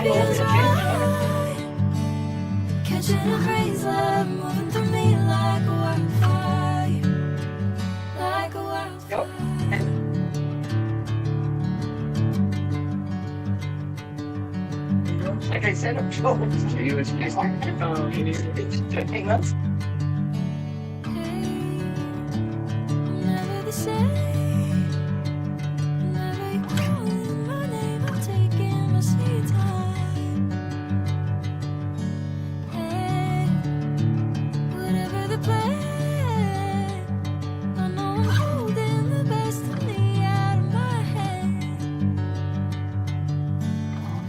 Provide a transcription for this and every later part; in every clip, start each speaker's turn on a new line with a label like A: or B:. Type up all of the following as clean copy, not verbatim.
A: feels right. Catching a breeze, love moving through me like a wildfire, like a wildfire.
B: Like I said, I'm told to you, it's nice to hang up.
A: Never the same. Whenever you calling my name, I'm taking my sweet time. Hey, whatever the plan, I know I'm holding the best of me out of my head.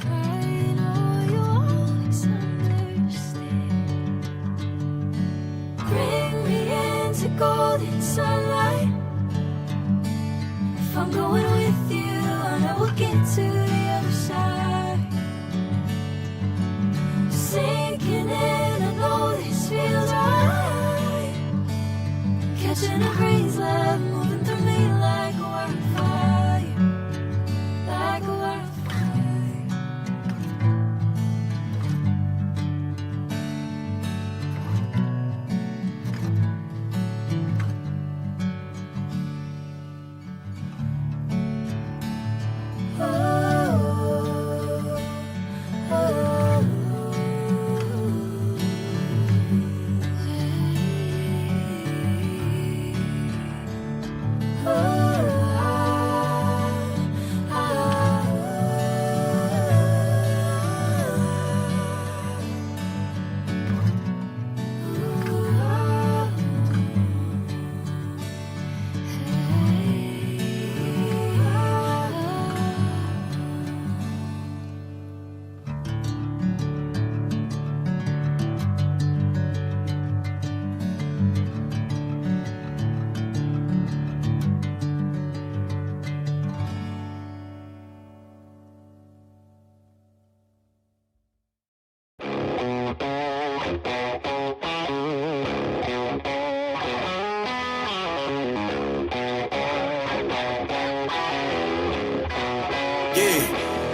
A: I know you always understand. Bring me into golden sunlight. If I'm going with you, I know we'll get to the other side. Sinking in, I know this feels right. Catching a breeze, love moving through me like a wildfire, like a wildfire.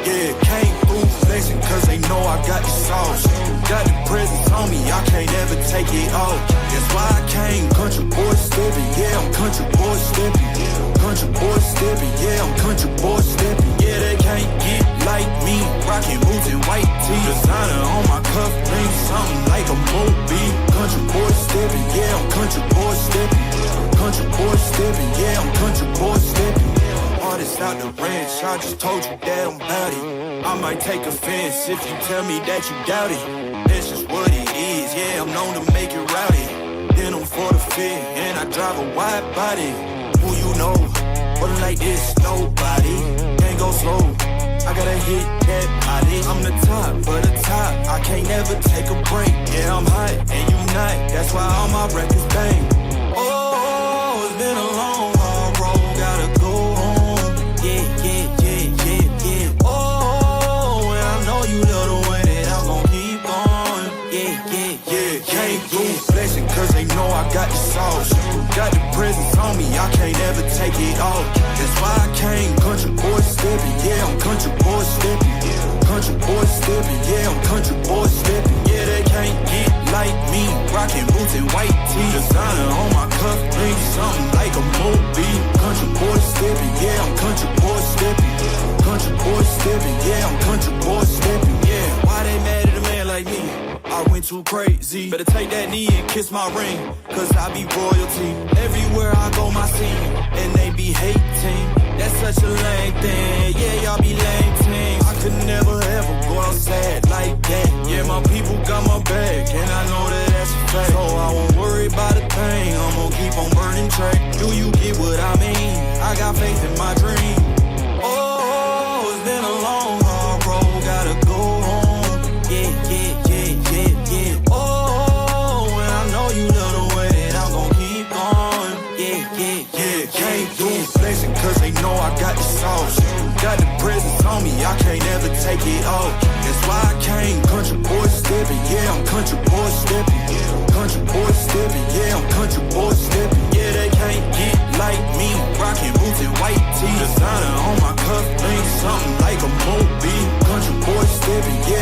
C: Yeah, came through flexing cause they know I got the sauce. Got the presents on me, I can't ever take it off. That's why I came country boy stepping, yeah, I'm country boy stepping. Country boy stepping, yeah, I'm country boy stepping. Yeah, they can't get like me, rocking boots and white tee. Designer on my cuff, ring something like a movie. Country boy stepping, yeah, I'm country boy stepping. Country boy stepping, yeah, I'm country boy stepping. Artist out the ranch, I just told you that I'm bout it. I might take offense if you tell me that you doubt it. That's just what it is, yeah, I'm known to make it rowdy. Then I'm for the fit, and I drive a wide body. Who you know, but like this, nobody. Can't go slow, I gotta hit that body. I'm the top, but the top, I can't never take a break. Yeah, I'm hot, and you not, that's why all my records bang. Oh, it's been a long, hard road, gotta go home. Yeah. Oh, and I know you love the way that I'm gon' keep going. Yeah. Came through flexing cause they know I got the sauce. Got the presents on me, I can't ever take it off. That's why I came country boy stepping. Yeah, I'm country boy stepping. Country boy stepping, yeah, I'm country boy stepping. Yeah, they can't get like me, rocking boots and white tee. Designer on my cuff, ring something like a movie. Country boy stepping, yeah, I'm country boy stepping. Country boy stepping, yeah, I'm country boy stepping. Yeah, why they mad at a man like me? I went too crazy. Better take that knee and kiss my ring, cause I be royalty. Everywhere I go, my scene, and they be hating. That's such a lame thing. Yeah, y'all be lame team. I could never ever go outside like that. Yeah, my people got my back, and I know that that's a fact. So I won't worry about a thing. I'm gonna keep on burning track. Do you get what I mean? I got faith in my dream. Oh, it's been a long, hard road, gotta go home. Yeah. Oh, and I know you love the way that I'm gon' keep going. Yeah. Came through flexing cause they know I got the sauce. Got the presents on me, I can't ever take it off. That's why I came country boy stepping. Yeah, I'm country boy stepping. Country boy stepping, yeah, I'm country boy stepping. Yeah, they can't get like me, rocking boots and white tee. Designer on my cuff, ring something like a movie. Country boy stepping, yeah,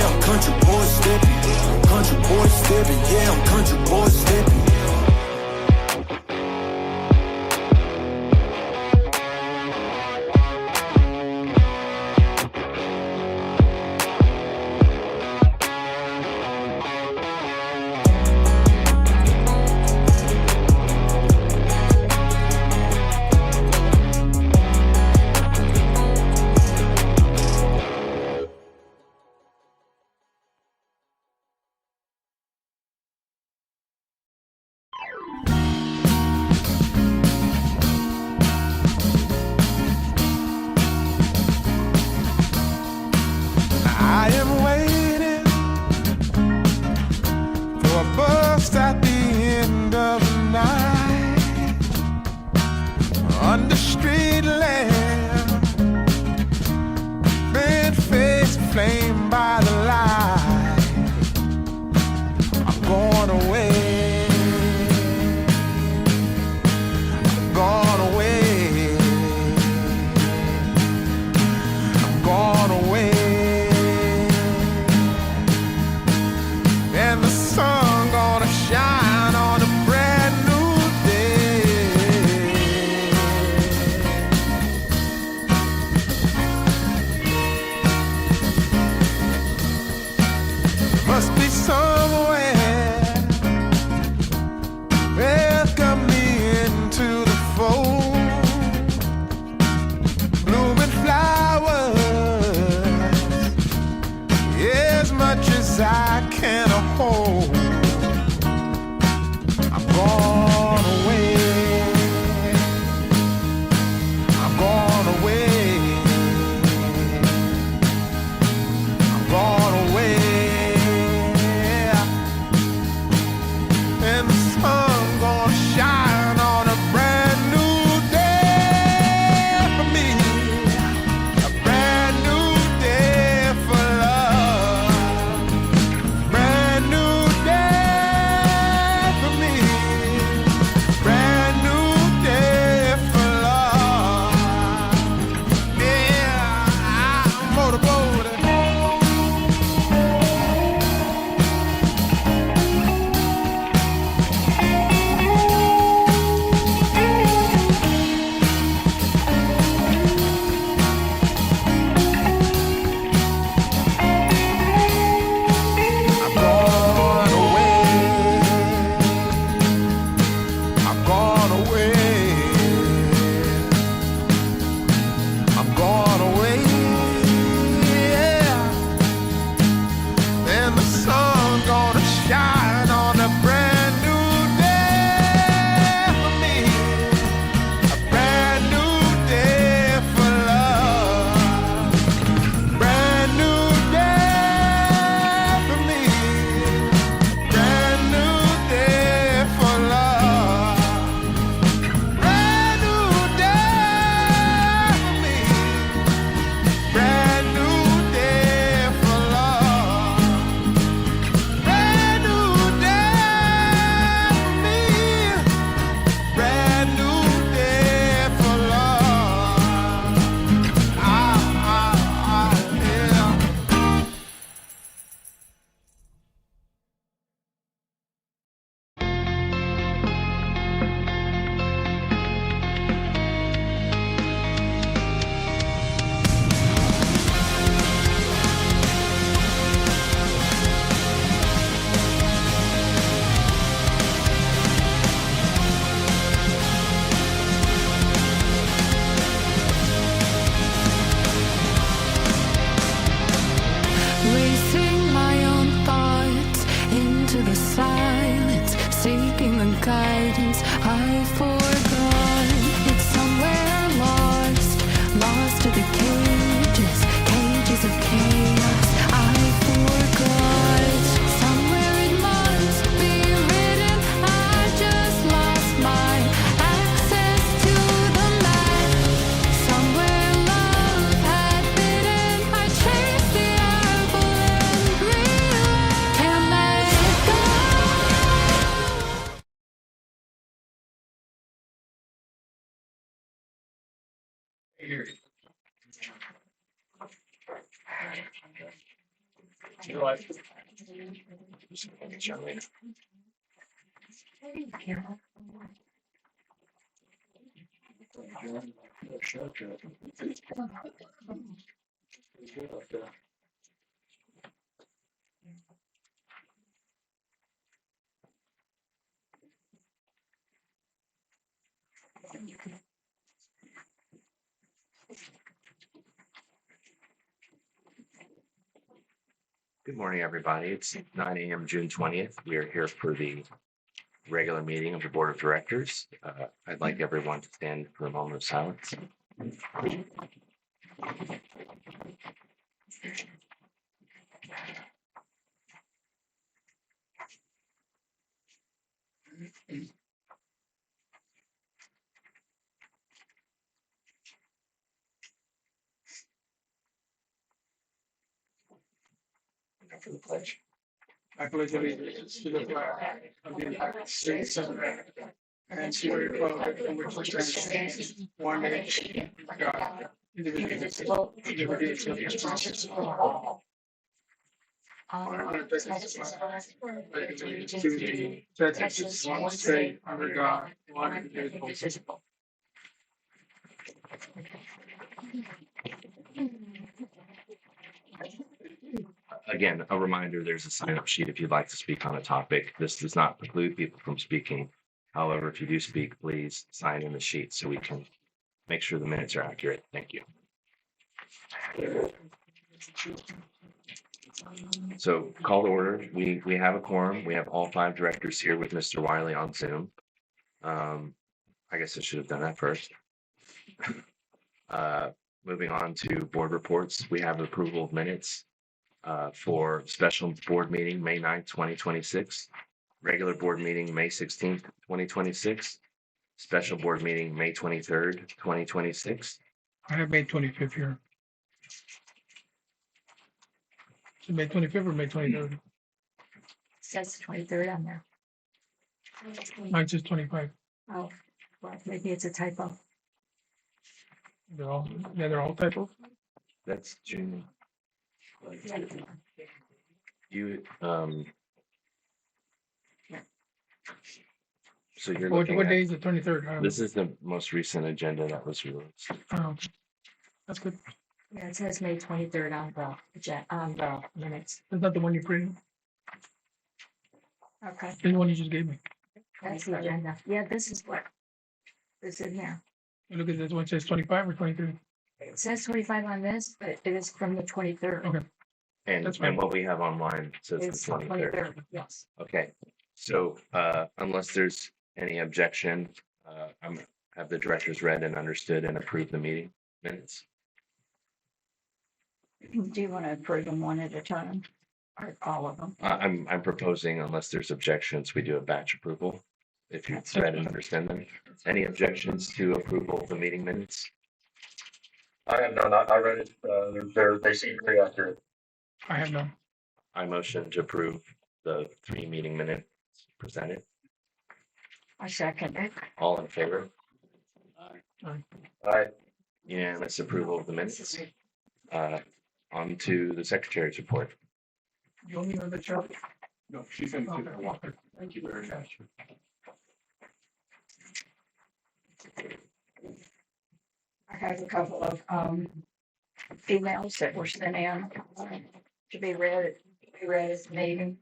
B: Here. You know what?
D: Good morning, everybody. It's 9 a.m. June 20th. We are here for the regular meeting of the Board of Directors. I'd like everyone to stand for a moment of silence.
B: For the pledge. I pledge allegiance to the flag of the United States of America and to the republic for which it stands, one nation, under God, indivisible, with liberty and justice for all. Honor business, pledge allegiance to the Texas, one state, under God, one indivisible.
D: Again, a reminder, there's a sign-up sheet if you'd like to speak on a topic. This does not preclude people from speaking. However, if you do speak, please sign in the sheet so we can make sure the minutes are accurate. Thank you. So call to order. We have a quorum. We have all 5 directors here with Mr. Wiley on Zoom. I guess I should have done that first. Moving on to board reports, we have approval of minutes for special board meeting, May 9th, 2026, regular board meeting, May 16th, 2026, special board meeting, May 23rd, 2026.
E: I have May 25th here. So May 25th or May 23rd?
F: Says 23rd on there.
E: Mine says 25.
F: Oh, well, maybe it's a typo.
E: They're all typos.
D: That's June. You, so you're
E: What
D: looking
E: day
D: at,
E: is the 23rd?
D: this is the most recent agenda that was released.
E: That's good.
F: Yeah, it says May 23rd on the minutes.
E: That's not the one you printed.
F: Okay,
E: This is the one you just gave me.
F: that's the agenda. Yeah, this is what is in here.
E: Look at this one, says 25 or 23.
F: It says 25 on this, but it is from the 23rd.
E: Okay.
D: And,
E: That's fine.
D: and what we have online says
F: It's
D: the 23rd.
F: yes.
D: Okay, so unless there's any objection, I'm have the directors read and understood and approved the meeting minutes.
F: Do you want to approve them one at a time? Or all of them?
D: I'm proposing, unless there's objections, we do a batch approval. If you
F: That's
D: read and understand them. Any objections to approval of the meeting minutes?
B: I have none. I read it. They seem pretty accurate.
E: I have none.
D: I motion to approve the 3 meeting minutes presented.
F: I second it.
D: All in favor?
B: Aye.
D: Unanimous approval of the minutes. On to the secretary's report.
E: You only know the chart.
B: No, she's in. Thank you very much.
F: I have a couple of emails that were sent in to be read at the meeting.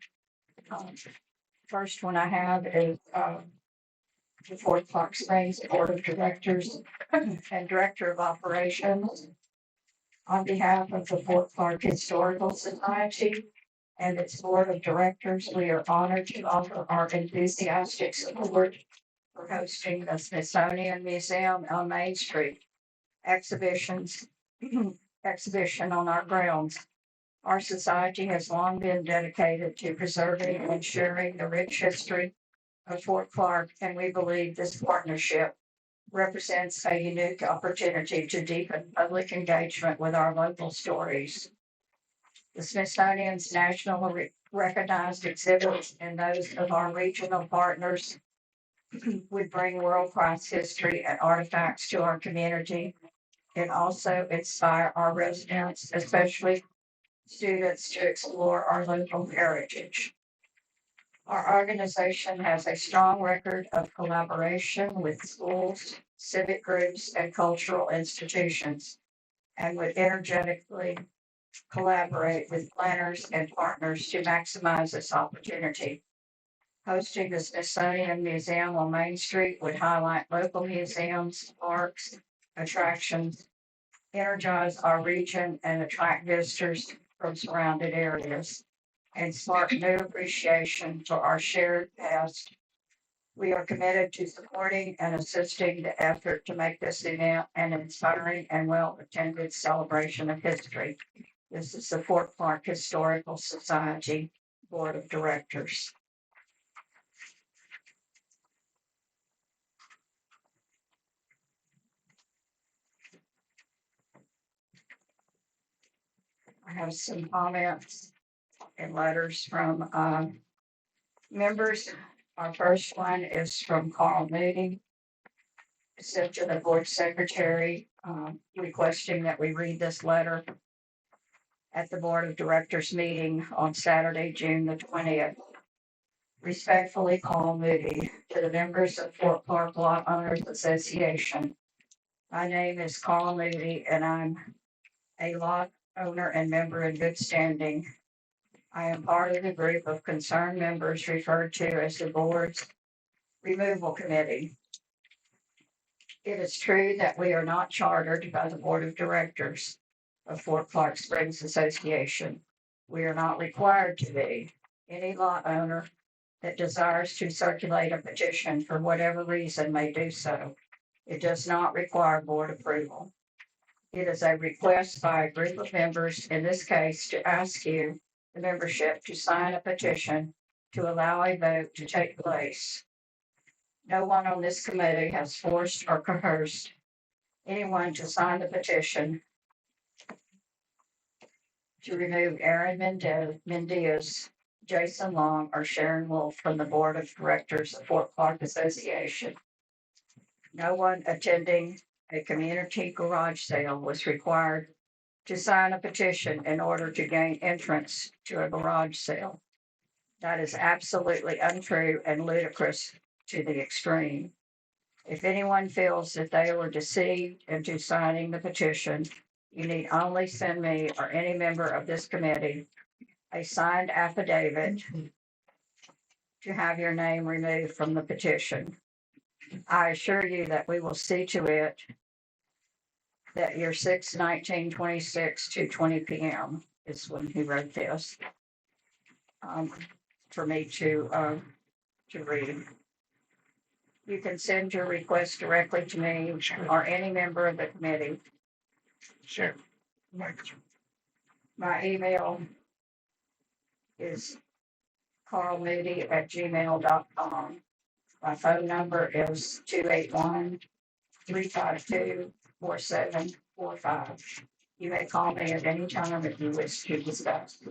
F: First one I have is the Fort Fox Springs Board of Directors and Director of Operations. On behalf of the Fort Clark Historical Society and its Board of Directors, we are honored to offer our enthusiastic support for hosting the Smithsonian Museum on Main Street exhibition on our grounds. Our society has long been dedicated to preserving and sharing the rich history of Fort Clark, and we believe this partnership represents a unique opportunity to deepen public engagement with our local stories. The Smithsonian's nationally recognized exhibits and those of our regional partners would bring world-class history and artifacts to our community and also inspire our residents, especially students, to explore our local heritage. Our organization has a strong record of collaboration with schools, civic groups, and cultural institutions, and would energetically collaborate with planners and partners to maximize this opportunity. Hosting the Smithsonian Museum on Main Street would highlight local museums, parks, attractions, energize our region, and attract visitors from surrounding areas, and spark new appreciation for our shared past. We are committed to supporting and assisting the effort to make this event an inspiring and well-attended celebration of history. This is the Fort Clark Historical Society Board of Directors. I have some comments and letters from members. Our first one is from Carl Moody. Sent to the board secretary requesting that we read this letter at the board of directors meeting on Saturday, June the 20th. Respectfully, Carl Moody, to the members of Fort Clark Lot Owners Association. My name is Carl Moody, and I'm a lot owner and member in good standing. I am part of the group of concerned members referred to as the board's removal committee. It is true that we are not chartered by the board of directors of Fort Clark Springs Association. We are not required to be. Any lot owner that desires to circulate a petition for whatever reason may do so. It does not require board approval. It is a request by a group of members, in this case, to ask you, the membership, to sign a petition to allow a vote to take place. No one on this committee has forced or coerced anyone to sign the petition to remove Aaron Mendez, Jason Long, or Sharon Wolf from the board of directors of Fort Clark Association. No one attending a community garage sale was required to sign a petition in order to gain entrance to a garage sale. That is absolutely untrue and ludicrous to the extreme. If anyone feels that they were deceived into signing the petition, you need only send me or any member of this committee a signed affidavit to have your name removed from the petition. I assure you that we will see to it that your 6/19/26 to 20 p.m. is when he wrote this for me to read. You can send your request directly to me or any member of the committee.
D: Sure.
F: My email is carlmoody@gmail.com. My phone number is 281-352-4745. You may call me at any time if you wish to discuss.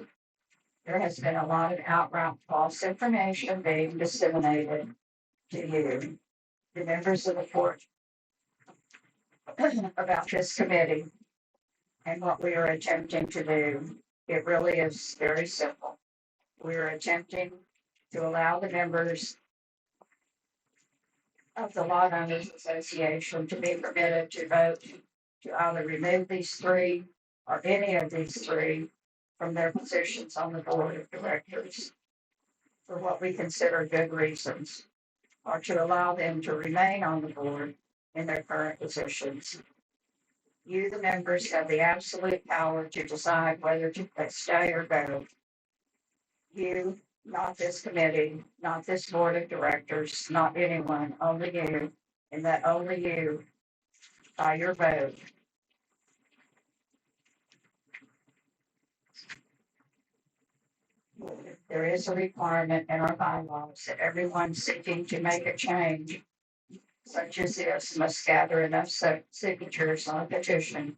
F: There has been a lot of outright false information being disseminated to you, the members of the board, about this committee and what we are attempting to do. It really is very simple. We are attempting to allow the members of the Lot Owners Association to be permitted to vote to either remove these three or any of these three from their positions on the board of directors for what we consider good reasons, or to allow them to remain on the board in their current positions. You, the members, have the absolute power to decide whether to stay or go. You, not this committee, not this board of directors, not anyone, only you, and that only you, by your vote. There is a requirement in our bylaws that everyone seeking to make a change such as this must gather enough signatures on a petition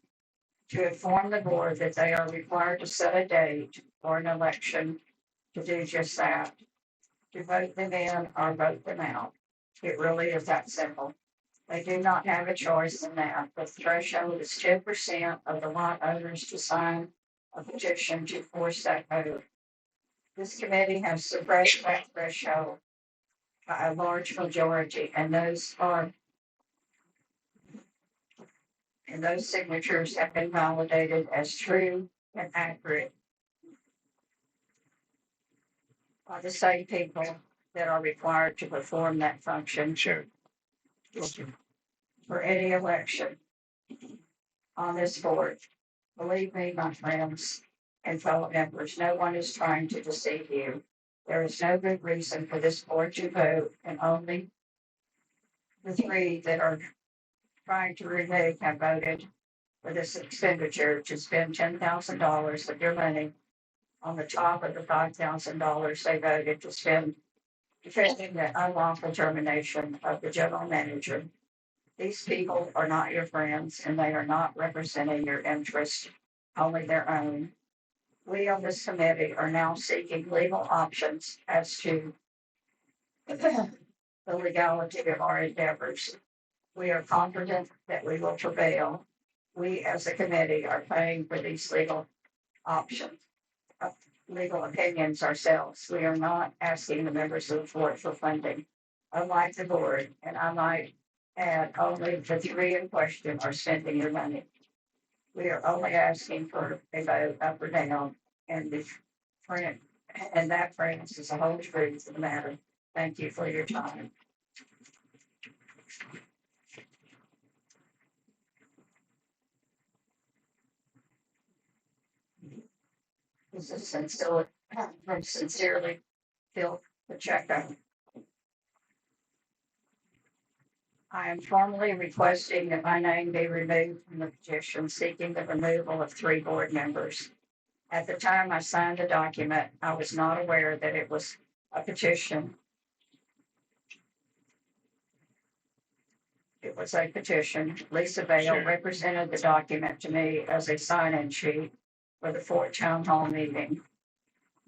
F: to inform the board that they are required to set a date for an election to do just that, to vote them in or vote them out. It really is that simple. They do not have a choice in that. The threshold is 2% of the lot owners to sign a petition to force that vote. This committee has suppressed that threshold by a large majority, and those signatures have been validated as true and accurate by the same people that are required to perform that function
D: Sharon.
F: for any election on this board. Believe me, my friends and fellow members, no one is trying to deceive you. There is no good reason for this board to vote, and only the three that are trying to remove have voted for this expenditure to spend $10,000 of your money on the top of the $5,000 they voted to spend defending the unlawful termination of the general manager. These people are not your friends, and they are not representing your interests, only their own. We on this committee are now seeking legal options as to the legality of our endeavors. We are confident that we will prevail. We as a committee are paying for these legal options, legal opinions ourselves. We are not asking the members of the board for funding. Unlike the board, and I might add, only the three in question are spending your money. We are only asking for a vote up or down, and that, friends, is the whole truth of the matter. Thank you for your time. This is sincerely Phil Pacheco. I am formally requesting that my name be removed from the petition seeking the removal of 3 board members. At the time I signed the document, I was not aware that it was a petition. It was a petition. Lisa Bale
D: Sure.
F: represented the document to me as a sign-in sheet for the 4th town hall meeting.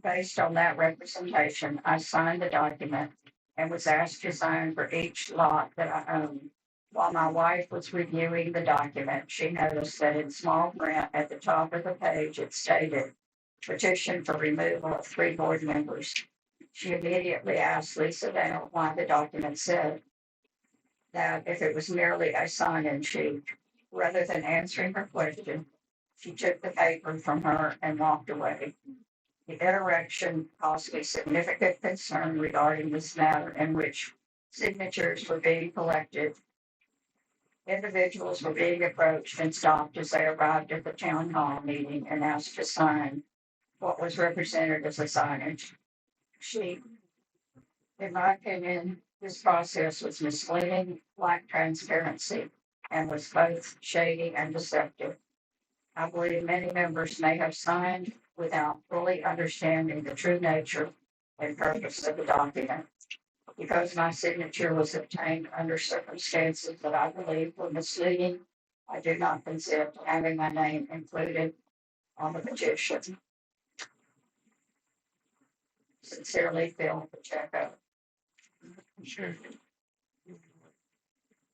F: Based on that representation, I signed the document and was asked to sign for each lot that I own. While my wife was reviewing the document, she noticed that in small print at the top of the page, it stated, petition for removal of 3 board members. She immediately asked Lisa Dale why the document said that if it was merely a sign-in sheet. Rather than answering her question, she took the paper from her and walked away. The interaction caused me significant concern regarding this matter in which signatures were being collected. Individuals were being approached and stopped as they arrived at the town hall meeting and asked to sign what was represented as a signage sheet. In my opinion, this process was misleading, lacked transparency, and was both shady and deceptive. I believe many members may have signed without fully understanding the true nature and purpose of the document. Because my signature was obtained under circumstances that I believe were misleading, I do not consent to having my name included on the petition. Sincerely, Phil Pacheco.
D: Sure.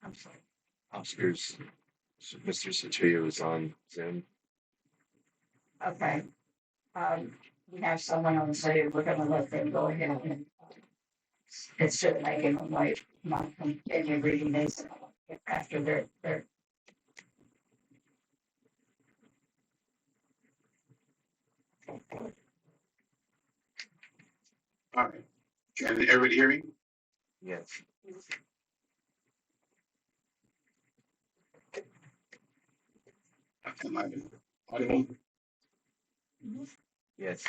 F: I'm sorry.
D: Oscar's, Mr. Sotillo is on Zoom.
F: Okay. We have someone on Zoom. We're gonna let them go ahead and instead of making them wait, not continue reading these after their.
G: All right. Can everybody hear me?
D: Yes.
G: Am I audible?
D: Yes.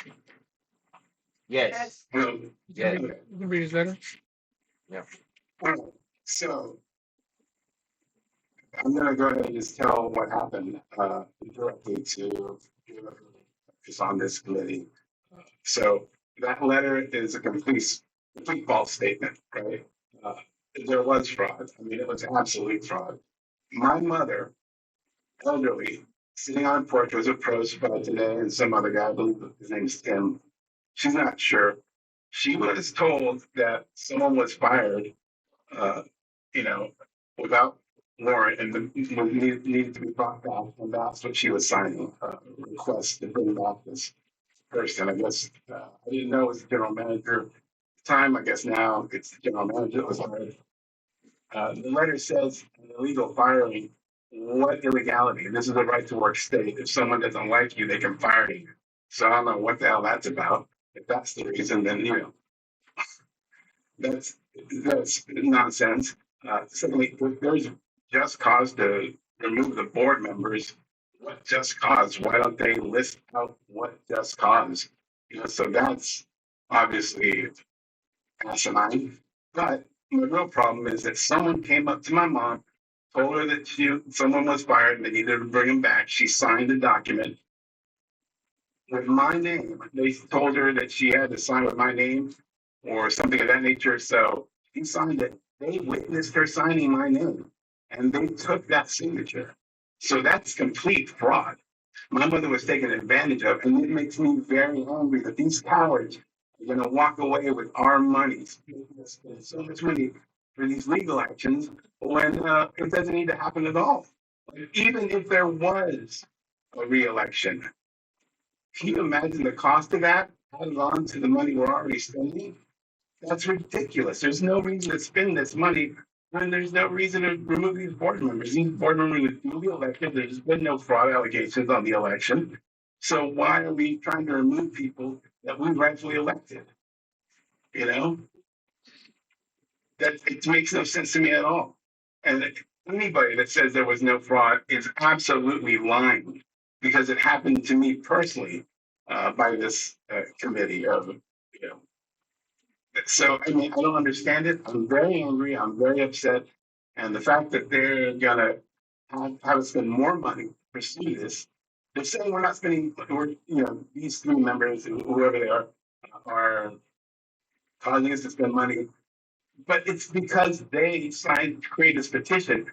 D: Yes.
G: Hello.
D: Yeah.
E: You can read his letter.
G: All right. So I'm gonna go ahead and just tell what happened directly to whoever is on this committee. So that letter is a complete false statement, right? There was fraud. I mean, it was absolute fraud. My mother, elderly, sitting on porch, was approached by today and some other guy, I believe his name is Tim. She's not sure. She was told that someone was fired, without warrant and needed to be brought back, and that's what she was signing, request to bring back this person. I guess, I didn't know it was the general manager at the time. I guess now it's the general manager that was hired. The letter says an illegal firing. What illegality? This is a right to work state. If someone doesn't like you, they can fire you. So I don't know what the hell that's about. If that's the reason, then that's nonsense. Secondly, if there's just cause to remove the board members. What just cause? Why don't they list out what just cause? So that's obviously asinine. But the real problem is that someone came up to my mom, told her that someone was fired and they needed to bring him back. She signed the document with my name. They told her that she had to sign with my name or something of that nature. So she signed it. They witnessed her signing my name and they took that signature. So that's complete fraud. My mother was taken advantage of, and it makes me very angry that these cowards are going to walk away with our money, spend so much money for these legal actions when it doesn't need to happen at all. Even if there was a re-election, can you imagine the cost of that added on to the money we're already spending? That's ridiculous. There's no reason to spend this money when there's no reason to remove these board members. These board members were duly elected. There's been no fraud allegations on the election. So why are we trying to remove people that we rightfully elected? That it makes no sense to me at all. And anybody that says there was no fraud is absolutely lying, because it happened to me personally by this committee of. So, I mean, I don't understand it. I'm very angry. I'm very upset. And the fact that they're going to have us spend more money to pursue this, they're saying we're not spending, these three members, whoever they are causing us to spend money. But it's because they signed to create this petition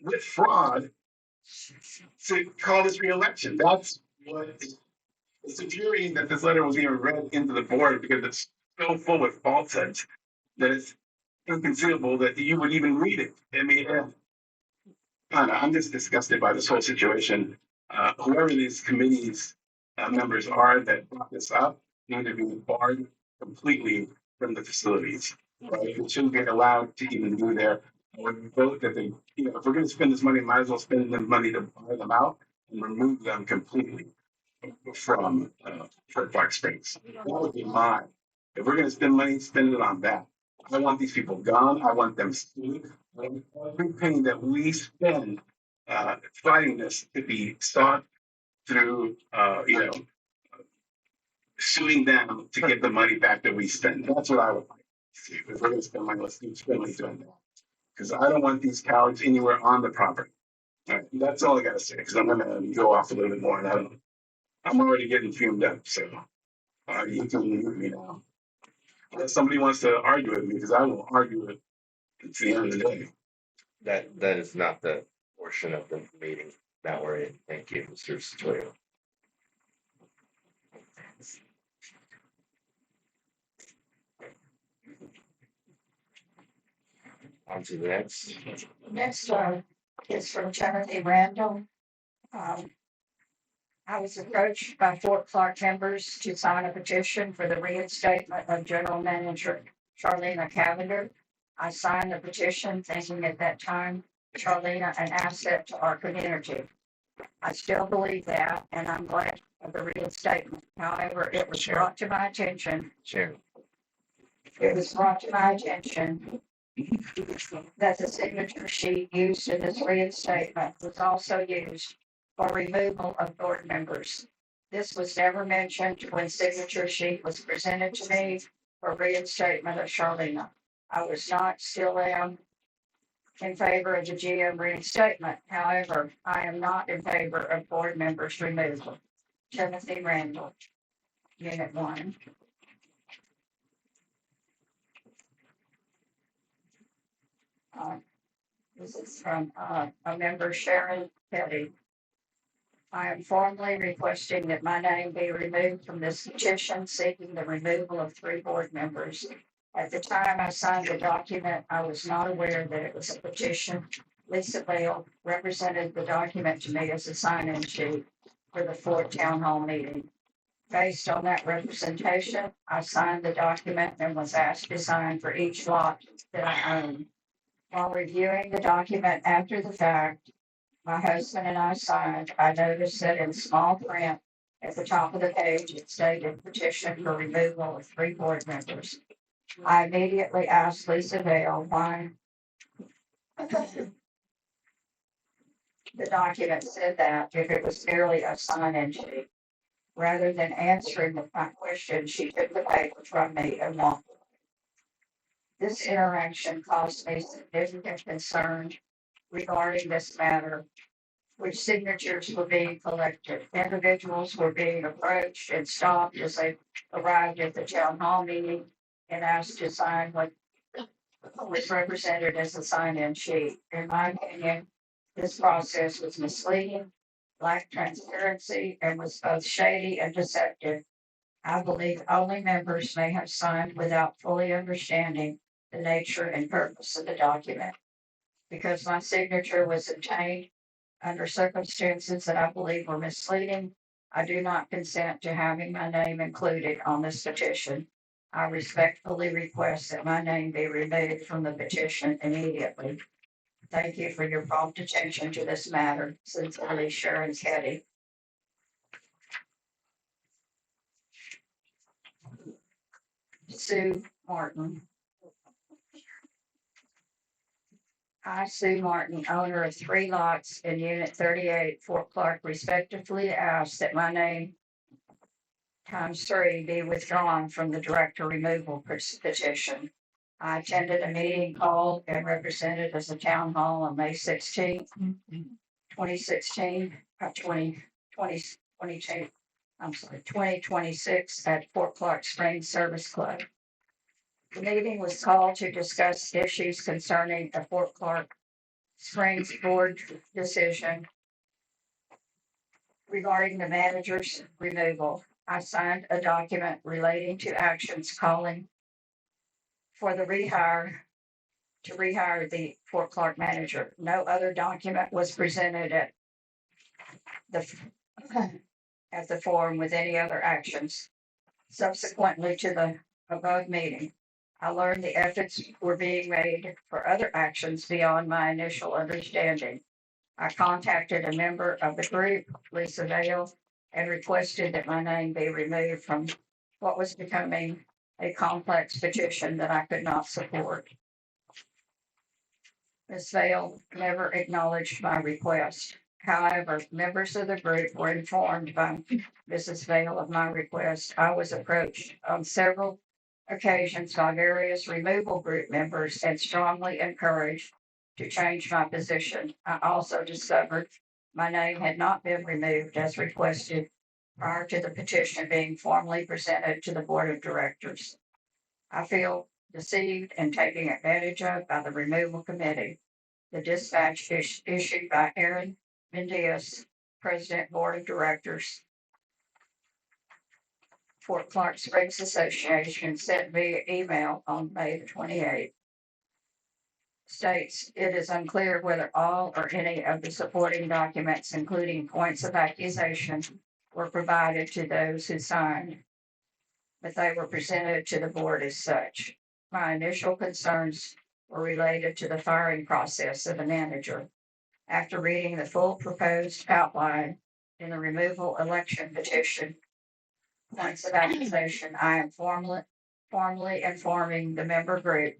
G: with fraud to call this re-election. That's what it's infuriating that this letter was even read into the board, because it's so full of falsehoods that it's inconceivable that you would even read it. I mean, I don't know, I'm just disgusted by this whole situation. Whoever these committees members are that brought this up need to be barred completely from the facilities. Right? It shouldn't be allowed to even be there. I would vote that they, if we're going to spend this money, might as well spend the money to buy them out and remove them completely from Park Springs. That would be mine. If we're going to spend money, spend it on that. I want these people gone. I want them sued. Every penny that we spend fighting this to be sought through, suing them to get the money back that we spend. That's what I would like to see. If we're going to spend money, let's spend money doing that. Because I don't want these cowards anywhere on the property. All right, that's all I got to say, because I'm going to go off a little bit more. And I'm already getting fumed up, so you can mute me now. Unless somebody wants to argue with me, because I will argue it to the end of the day.
D: That is not the portion of the meeting that we're in. Thank you, Mr. Satoyo. On to the next.
F: Next is from Timothy Randall. I was approached by Fort Clark members to sign a petition for the reinstatement of General Manager Charlena Cavender. I signed the petition thinking at that time Charlena an asset to our community. I still believe that, and I'm glad of the reinstatement. However, it was brought to my attention. It was brought to my attention that the signature sheet used in this reinstatement was also used for removal of board members. This was never mentioned when signature sheet was presented to me for reinstatement of Charlena. I was not, still am, in favor of the GM reinstatement. However, I am not in favor of board members removal. Timothy Randall, Unit 1. This is from a member, Sharon Petty. I am formally requesting that my name be removed from this petition seeking the removal of 3 board members. At the time I signed the document, I was not aware that it was a petition Lisa Bale represented the document to me as a sign-in sheet for the fourth town hall meeting. Based on that representation, I signed the document and was asked to sign for each lot that I own. While reviewing the document after the fact, my husband and I signed, I noticed that in small print at the top of the page, it stated petition for removal of 3 board members. I immediately asked Lisa Vale why the document said that if it was merely a sign-in sheet. Rather than answering my question, she took the paper from me and walked. This interaction caused me significant concern regarding this matter, which signatures were being collected. Individuals were being approached and stopped as they arrived at the town hall meeting and asked to sign what was represented as a sign-in sheet. In my opinion, this process was misleading, lacked transparency, and was both shady and deceptive. I believe only members may have signed without fully understanding the nature and purpose of the document. Because my signature was obtained under circumstances that I believe were misleading, I do not consent to having my name included on this petition. I respectfully request that my name be removed from the petition immediately. Thank you for your prompt attention to this matter. Sincerely, Sharon Keddy. Sue Martin. I, Sue Martin, owner of 3 lots in Unit 38, Fort Clark, respectively ask that my name times 3 be withdrawn from the director removal petition. I attended a meeting called and represented as a town hall on May 16th, 2026 at Fort Clark Springs Service Club. The meeting was called to discuss issues concerning the Fort Clark Springs board decision regarding the manager's removal. I signed a document relating to actions calling for the rehire the Fort Clark manager. No other document was presented at the forum with any other actions. Subsequently to the above meeting, I learned the efforts were being made for other actions beyond my initial understanding. I contacted a member of the group, Lisa Vale, and requested that my name be removed from what was becoming a complex petition that I could not support. Ms. Vale never acknowledged my request. However, members of the group were informed by Mrs. Vale of my request. I was approached on several occasions by various removal group members and strongly encouraged to change my position. I also discovered my name had not been removed as requested prior to the petition being formally presented to the board of directors. I feel deceived and taken advantage of by the removal committee. The dispatch issued by Aaron Mendias, President, Board of Directors, Fort Clark Springs Association, sent via email on May 28th. States it is unclear whether all or any of the supporting documents, including points of accusation, were provided to those who signed, but they were presented to the board as such. My initial concerns were related to the firing process of the manager. After reading the full proposed outline in the removal election petition, points of accusation, I am formally informing the member group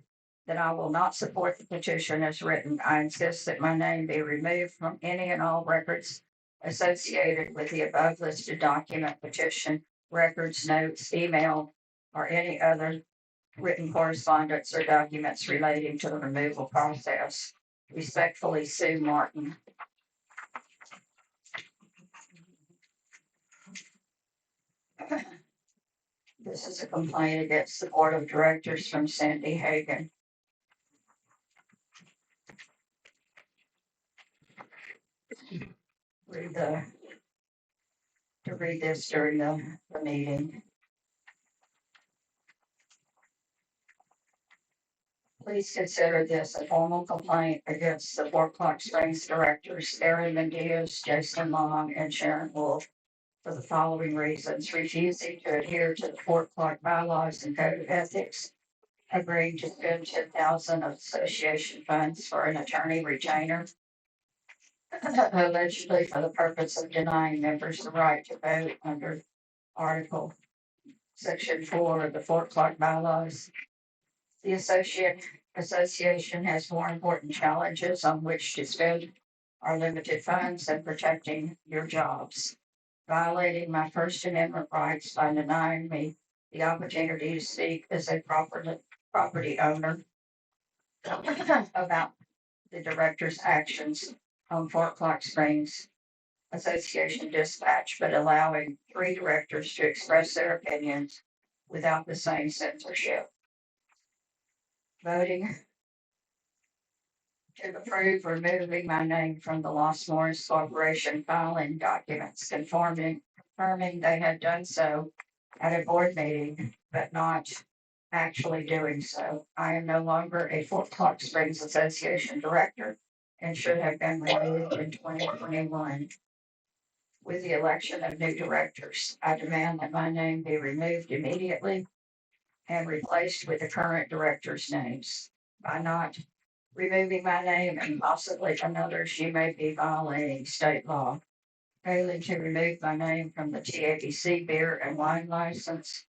F: that I will not support the petition as written. I insist that my name be removed from any and all records associated with the above listed document, petition, records, notes, email, or any other written correspondence or documents relating to the removal process. Respectfully, Sue Martin. This is a complaint against the board of directors from Sandy Hagan. Read this during the meeting. Please consider this a formal complaint against the Fort Clark Springs directors, Aaron Mendiaz, Jason Long, and Sharon Wolf for the following reasons: refusing to adhere to the Fort Clark bylaws and code of ethics, agreeing to spend 10,000 of association funds for an attorney retainer, allegedly for the purpose of denying members the right to vote under Article Section 4 of the Fort Clark bylaws. The association has more important challenges on which to spend our limited funds than protecting your jobs. Violating my First Amendment rights by denying me the opportunity to speak as a property owner about the director's actions on Fort Clark Springs Association dispatch, but allowing 3 directors to express their opinions without the same censorship. Voting to approve removing my name from the Lost Morris Corporation filing documents, confirming they had done so at a board meeting, but not actually doing so. I am no longer a Fort Clark Springs Association director and should have been removed in 2021. With the election of new directors, I demand that my name be removed immediately and replaced with the current directors' names. By not removing my name and possibly another's, you may be violating state law. Failing to remove my name from the TABC beer and wine license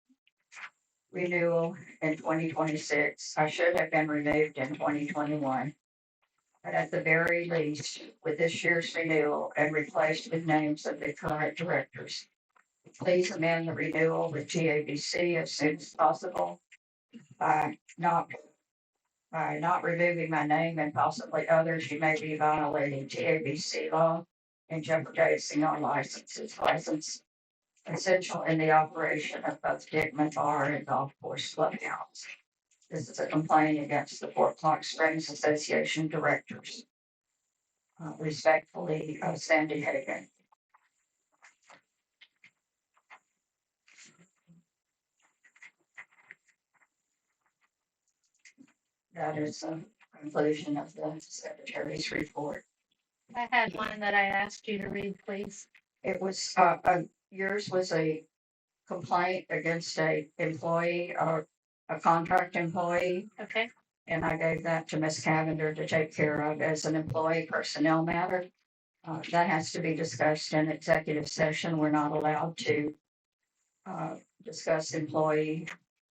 F: renewal in 2026, I should have been removed in 2021. But at the very least, with this year's renewal and replaced with names of the current directors, please amend the renewal with TABC as soon as possible by not removing my name and possibly others. You may be violating TABC law and jeopardizing our license essential in the operation of both Dickman Bar and Golf Course Clubhouse. This is a complaint against the Fort Clark Springs Association directors. Respectfully, Sandy Hagan. That is the conclusion of the secretary's report.
H: I had one that I asked you to read, please.
F: It was, yours was a complaint against a employee or a contract employee,
H: Okay,
F: and I gave that to Ms. Cavender to take care of as an employee personnel matter. That has to be discussed in executive session. We're not allowed to discuss employee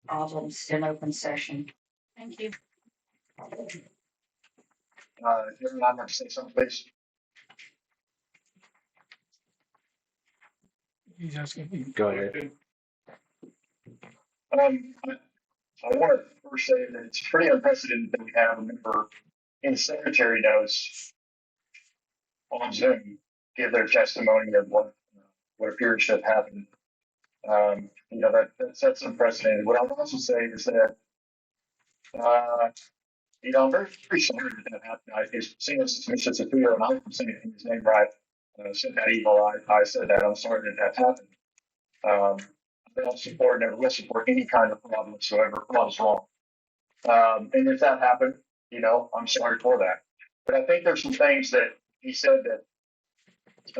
F: problems in open session.
H: thank you.
I: Aaron, I'd like to say something, please.
E: He's asking.
D: Go ahead.
I: I want to first say that it's pretty unprecedented that we have a member in the secretary knows on Zoom give their testimony of what appears to have happened. That's unprecedented. What I would also say is that, I'm very sorry that happened. It's seeing this as Mr. Sophia, and I'm saying his name right. Said that evil. I said that. I'm sorry that happened. I don't support, never will support any kind of fraud whatsoever. Fraud is wrong. And if that happened, I'm sorry for that. But I think there's some things that he said that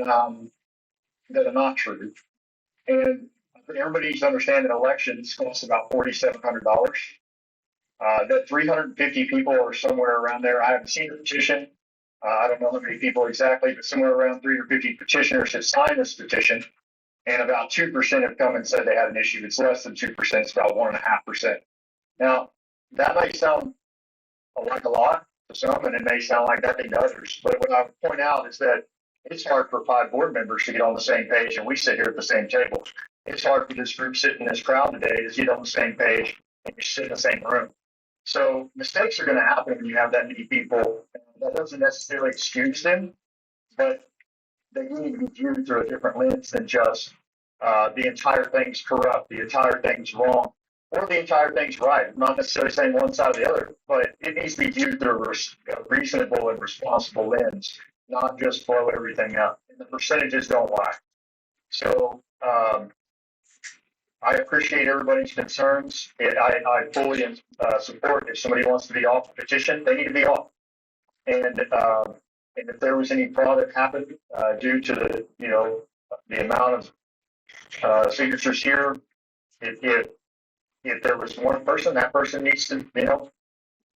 I: are not true. And everybody needs to understand that elections cost about $4,700. That 350 people or somewhere around there. I haven't seen the petition. I don't know how many people exactly, but somewhere around 350 petitioners have signed this petition. And about 2% have come and said they had an issue. It's less than 2%. It's about 1.5%. Now, that may sound like a lot to some, and it may sound like nothing to others. But what I would point out is that it's hard for 5 board members to get on the same page, and we sit here at the same table. It's hard for this group sitting in this crowd today to get on the same page and you sit in the same room. So mistakes are going to happen when you have that many people. That doesn't necessarily excuse them, but they need to be viewed through a different lens than just the entire thing's corrupt, the entire thing's wrong, or the entire thing's right. I'm not necessarily saying one side or the other, but it needs to be viewed through a reasonable and responsible lens, not just blow everything up. And the percentages don't lie. So I appreciate everybody's concerns. I fully support if somebody wants to be off the petition, they need to be off. And if there was any fraud that happened due to the amount of signatures here, if there was one person, that person needs to give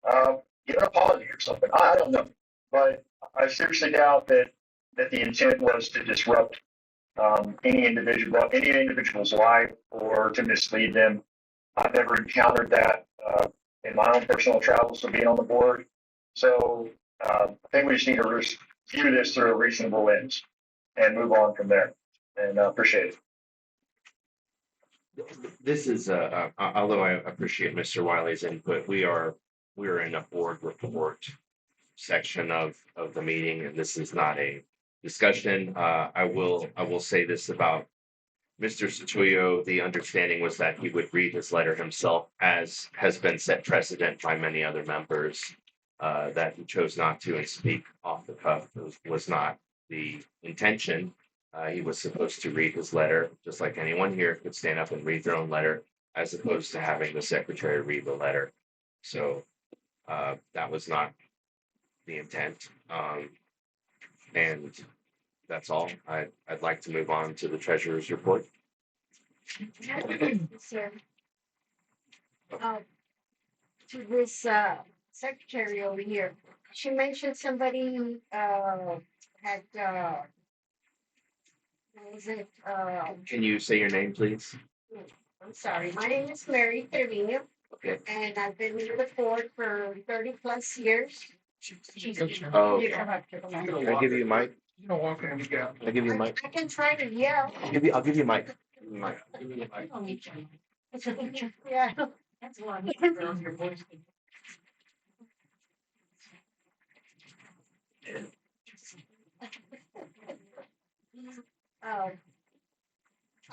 I: an apology or something. I don't know, but I seriously doubt that the intent was to disrupt any individual's life or to mislead them. I've never encountered that in my own personal travels of being on the board. So I think we just need to view this through a reasonable lens and move on from there. And appreciate it.
D: This is, although I appreciate Mr. Wiley's input, we're in a board report section of the meeting, and this is not a discussion. I will say this about Mr. Situyo. The understanding was that he would read his letter himself, as has been set precedent by many other members. That he chose not to and speak off the cuff was not the intention. He was supposed to read his letter, just like anyone here could stand up and read their own letter, as opposed to having the secretary read the letter. So that was not the intent. And that's all. I'd like to move on to the treasurer's report.
F: Sir. To this secretary over here, she mentioned somebody had what was it?
D: Can you say your name, please?
F: I'm sorry. My name is Mary Trevino,
D: Okay.
F: and I've been with the board for 30 plus years.
D: Oh,
F: You come up to the mic.
D: can I give you a mic?
E: You don't walk around.
D: Can I give you a mic?
F: I can try to yell.
D: I'll give you a mic. Give me a mic.
F: It's a picture. Yeah. That's a lot.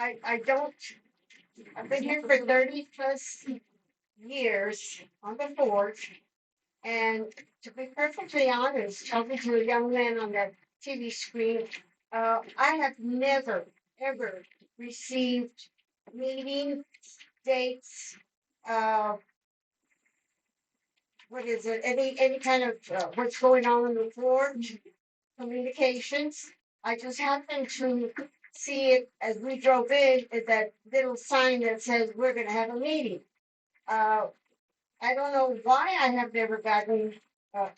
F: I don't, I've been here for 30 plus years on the board. And to be perfectly honest, talking to a young man on that TV screen, I have never, ever received meeting dates, what is it, any kind of what's going on in the board, communications. I just happened to see it as we drove in, at that little sign that says we're gonna have a meeting. I don't know why I have never gotten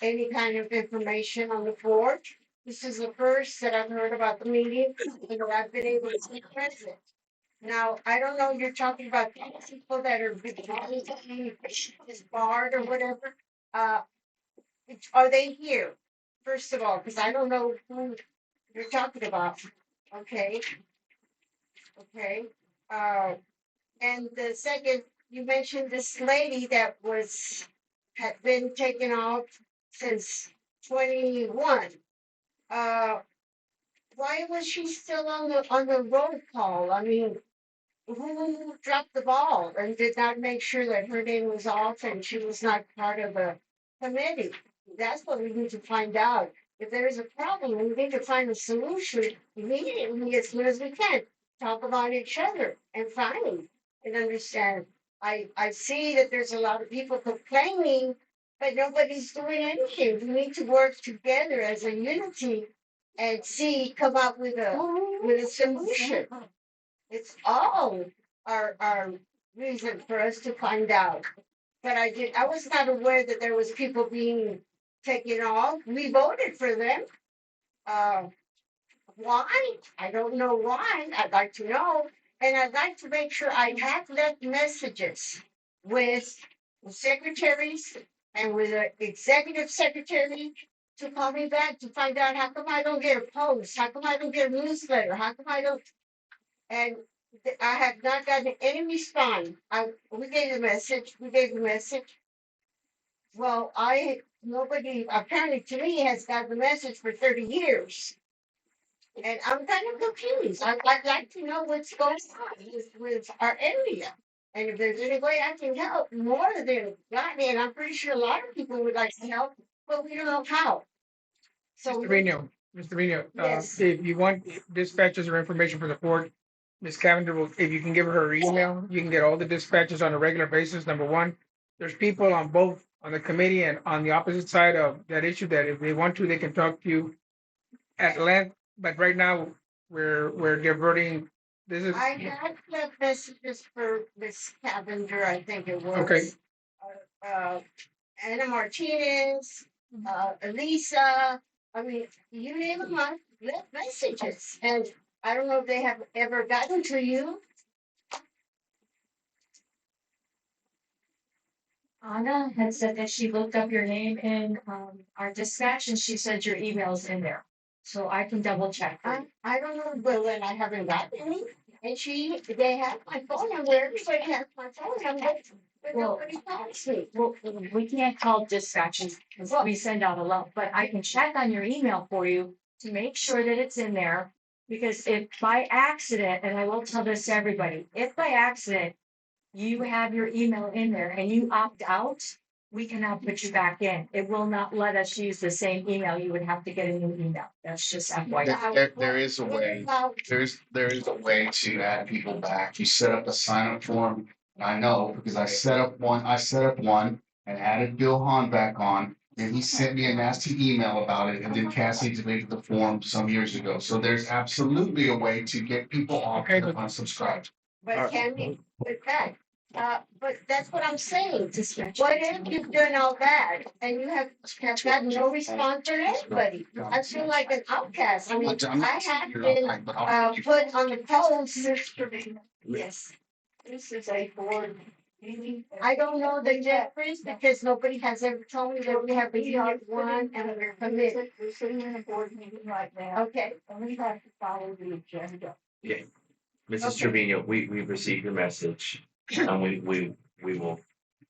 F: any kind of information on the board. This is the first that I've heard about the meeting, and that I've been able to be present. Now, I don't know, you're talking about people that are disbarred or whatever. Are they here? First of all, because I don't know who you're talking about. Okay. Okay. And the second, you mentioned this lady that had been taken off since 21. Why was she still on the roll call? I mean, who dropped the ball and did not make sure that her name was off and she was not part of the committee? That's what we need to find out. If there is a problem, we need to find a solution immediately as soon as we can. Talk about each other and find and understand. I see that there's a lot of people complaining, but nobody's doing anything. We need to work together as a unity and come up with a solution. It's all our reason for us to find out. But I was not aware that there was people being taken off. We voted for them. Why? I don't know why. I'd like to know. And I'd like to make sure I have left messages with the secretaries and with the executive secretary to call me back to find out how come I don't get a post, how come I don't get a newsletter, how come I don't. And I have not gotten any response. We gave the message. Well, nobody apparently to me has got the message for 30 years. And I'm kind of confused. I'd like to know what's going on with our area. And if there's any way I can help more than Rodney, and I'm pretty sure a lot of people would like to help, but we don't know how. So
E: Mr. Reno,
F: Yes.
E: if you want dispatches or information for the board, Ms. Cavender will, if you can give her email, you can get all the dispatches on a regular basis, number one. There's people on both, on the committee and on the opposite side of that issue that if they want to, they can talk to you at length, but right now, we're diverting, this is,
J: I had left messages for Miss Cavender, I think it was.
E: okay,
J: Anna Martinez, Elisa, I mean, you name them, I left messages, and I don't know if they have ever gotten to you.
H: Anna had said that she looked up your name in our dispatch and she said your email's in there. So I can double check.
J: I don't know, but when I haven't gotten any, and they have my phone number, everybody has my phone number, but
H: Well-
J: nobody calls me.
H: Well, we can't call dispatches because we send out a lot, but I can check on your email for you to make sure that it's in there. Because if by accident, and I will tell this to everybody, if by accident you have your email in there and you opt out, we cannot put you back in. It will not let us use the same email. You would have to get a new email. That's just FYI.
K: There is a way, there is a way to add people back. You set up a sign up form. And I know because I set up one and added Bill Hahn back on. And he sent me a nasty email about it and then Cassie deleted the form some years ago. So there's absolutely a way to get people off
E: Okay,
K: the
E: but-
K: unsubscribed.
J: But can we, but that's what I'm saying. What if you've done all that and you have got no response from anybody? I feel like an outcast. I mean, I have been, put on the post.
H: Yes.
J: This is a board meeting. I don't know the difference because nobody has ever told me that we have a hard one and we're committed.
F: We're sitting in a board meeting right now,
J: Okay,
F: and we have to follow the agenda.
D: Mrs. Trevino, we've received your message and we will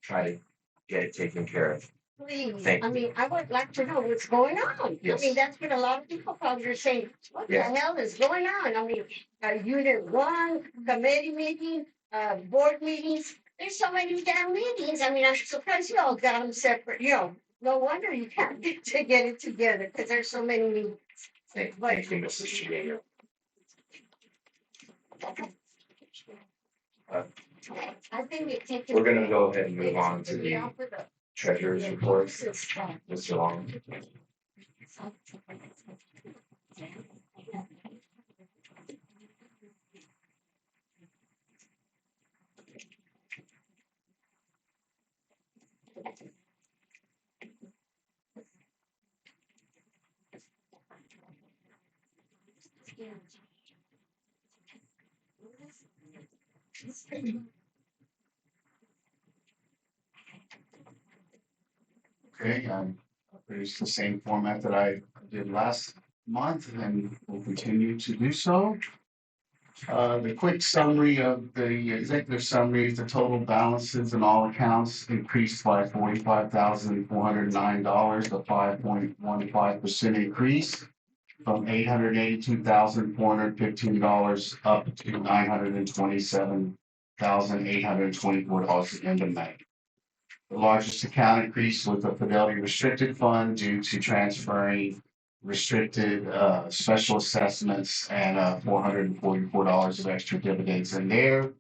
D: try to get it taken care of.
J: please.
D: Thank
J: I
D: you.
J: mean, I would like to know what's going on. I
D: Yes.
J: mean, that's what a lot of people probably are saying. What the
D: Yeah.
J: hell is going on? I mean, unit one, committee meeting, board meetings. There's so many damn meetings. I mean, I'm surprised you all got them separate, no wonder you can't get it together because there's so many meetings.
D: Thank you, Mrs. Trevino.
J: I think it takes.
D: We're gonna go ahead and move on to the treasurer's report. Mr. Long.
K: Okay, produced the same format that I did last month and will continue to do so. The quick summary of the executive summary is the total balances in all accounts increased by $45,409, a 5.15% increase from $882,415 up to $927,824 at the end of May. The largest account increase was the Fidelity Restricted Fund due to transferring restricted special assessments and $444 of extra dividends in there.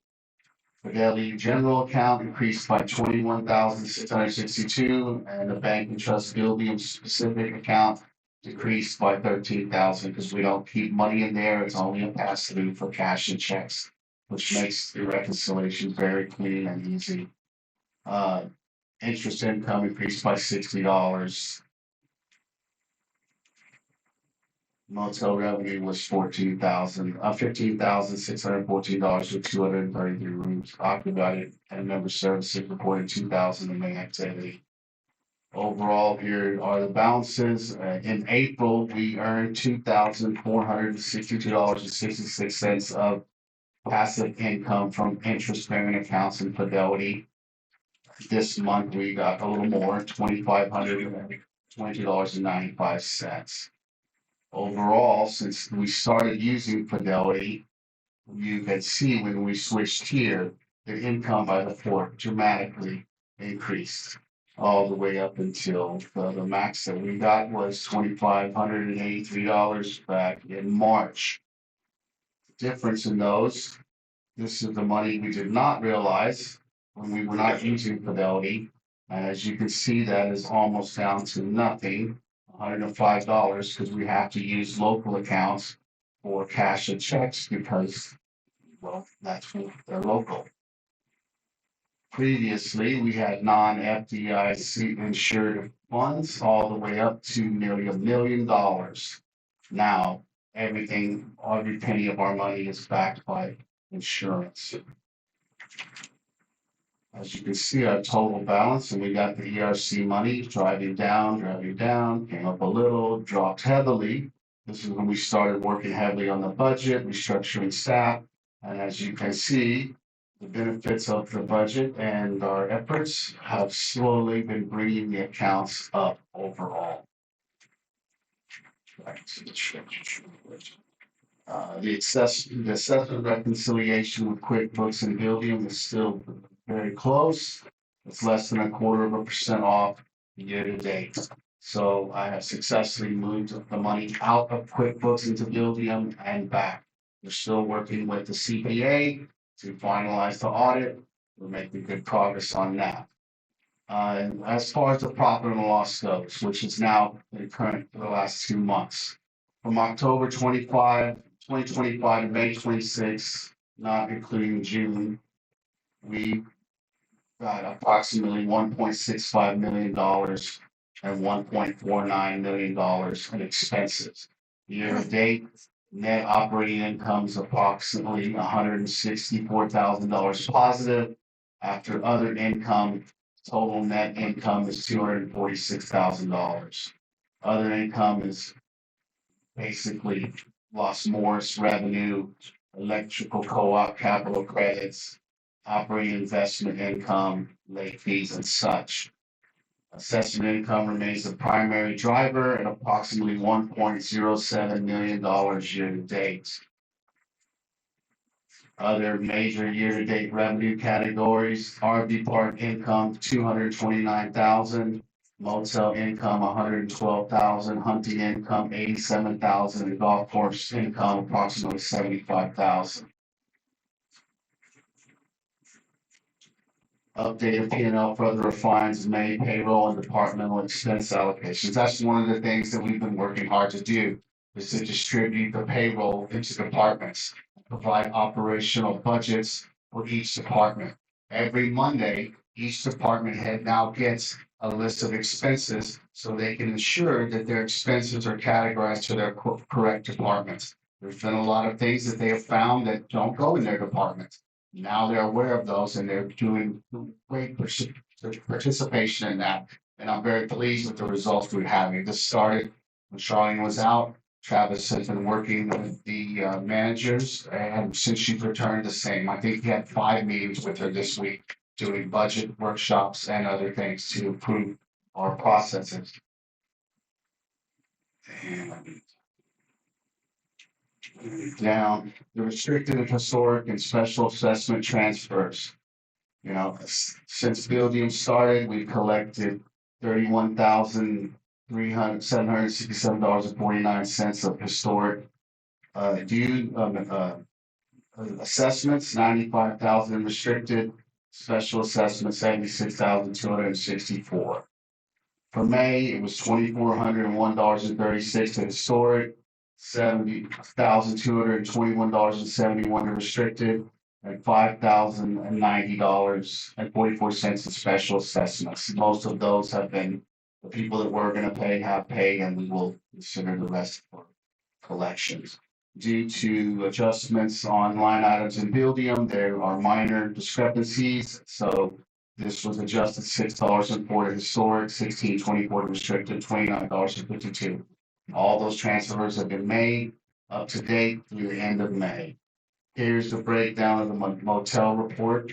K: Fidelity General Account increased by $21,662, and the Bank and Trust Building Specific Account decreased by $13,000 because we don't keep money in there. It's only a pass through for cash and checks, which makes the reconciliation very clean and easy. Interest income increased by $60. Motel revenue was $15,614 with 233 rooms occupied, and member services reported 2,000 in main activity. Overall, here are the balances. In April, we earned $2,462.66 of passive income from interest-bearing accounts in Fidelity. This month, we got a little more, $2,522.95. Overall, since we started using Fidelity, you can see when we switched here, the income by the fourth dramatically increased all the way up until the max that we got was $2,583 back in March. difference in those. This is the money we did not realize when we were not using Fidelity. And as you can see, that is almost down to nothing, $105, because we have to use local accounts for cash and checks because, well, they're local. Previously, we had non-FDIC insured funds all the way up to nearly $1 million. Now, every penny of our money is backed by insurance. As you can see, our total balance, and we got the ERC money driving down, came up a little, dropped heavily. This is when we started working heavily on the budget, restructuring staff. And as you can see, the benefits of the budget and our efforts have slowly been bringing the accounts up overall. The assessment reconciliation with QuickBooks and Buildium is still very close. It's less than 0.25% off year to date. So I have successfully moved the money out of QuickBooks into Buildium and back. We're still working with the CPA to finalize the audit. We're making good progress on that. And as far as the profit and loss goes, which is now current for the last 2 months, from October 2025 to May 26, not including June, we got approximately $1.65 million and $1.49 million in expenses. Year to date, net operating income is approximately $164,000 positive. After other income, total net income is $246,000. Other income is basically Los Morris revenue, electrical co-op capital credits, operating investment income, late fees, and such. Assessment income remains the primary driver at approximately $1.07 million year to date. Other major year-to-date revenue categories: RV park income $229,000, motel income $112,000, hunting income $87,000, and golf course income approximately $75,000. Updated P&L further refines May payroll and departmental expense allocations. That's one of the things that we've been working hard to do, is to distribute the payroll into departments, provide operational budgets for each department. Every Monday, each department head now gets a list of expenses so they can ensure that their expenses are categorized to their correct departments. There's been a lot of things that they have found that don't go in their department. Now they're aware of those and they're doing great participation in that. And I'm very pleased with the results we're having. This started when Charlene was out. Travis has been working with the managers, and since she's returned, the same. I think he had 5 meetings with her this week, doing budget workshops and other things to improve our processes. And down the restricted and historic and special assessment transfers. You know, since Buildium started, we've collected $31,767.49 of historic due assessments, $95,000 restricted, special assessment $76,264. For May, it was $2,401.36 to historic, $70,221.71 restricted, and $5,090.44 in special assessments. Most of those have been the people that we're going to pay have paid, and we will consider the rest for collections. Due to adjustments on line items in Buildium, there are minor discrepancies. So this was adjusted $6.04 to historic, $16.24 to restricted, $29.52. All those transfers have been made up to date through the end of May. Here's the breakdown of the motel report.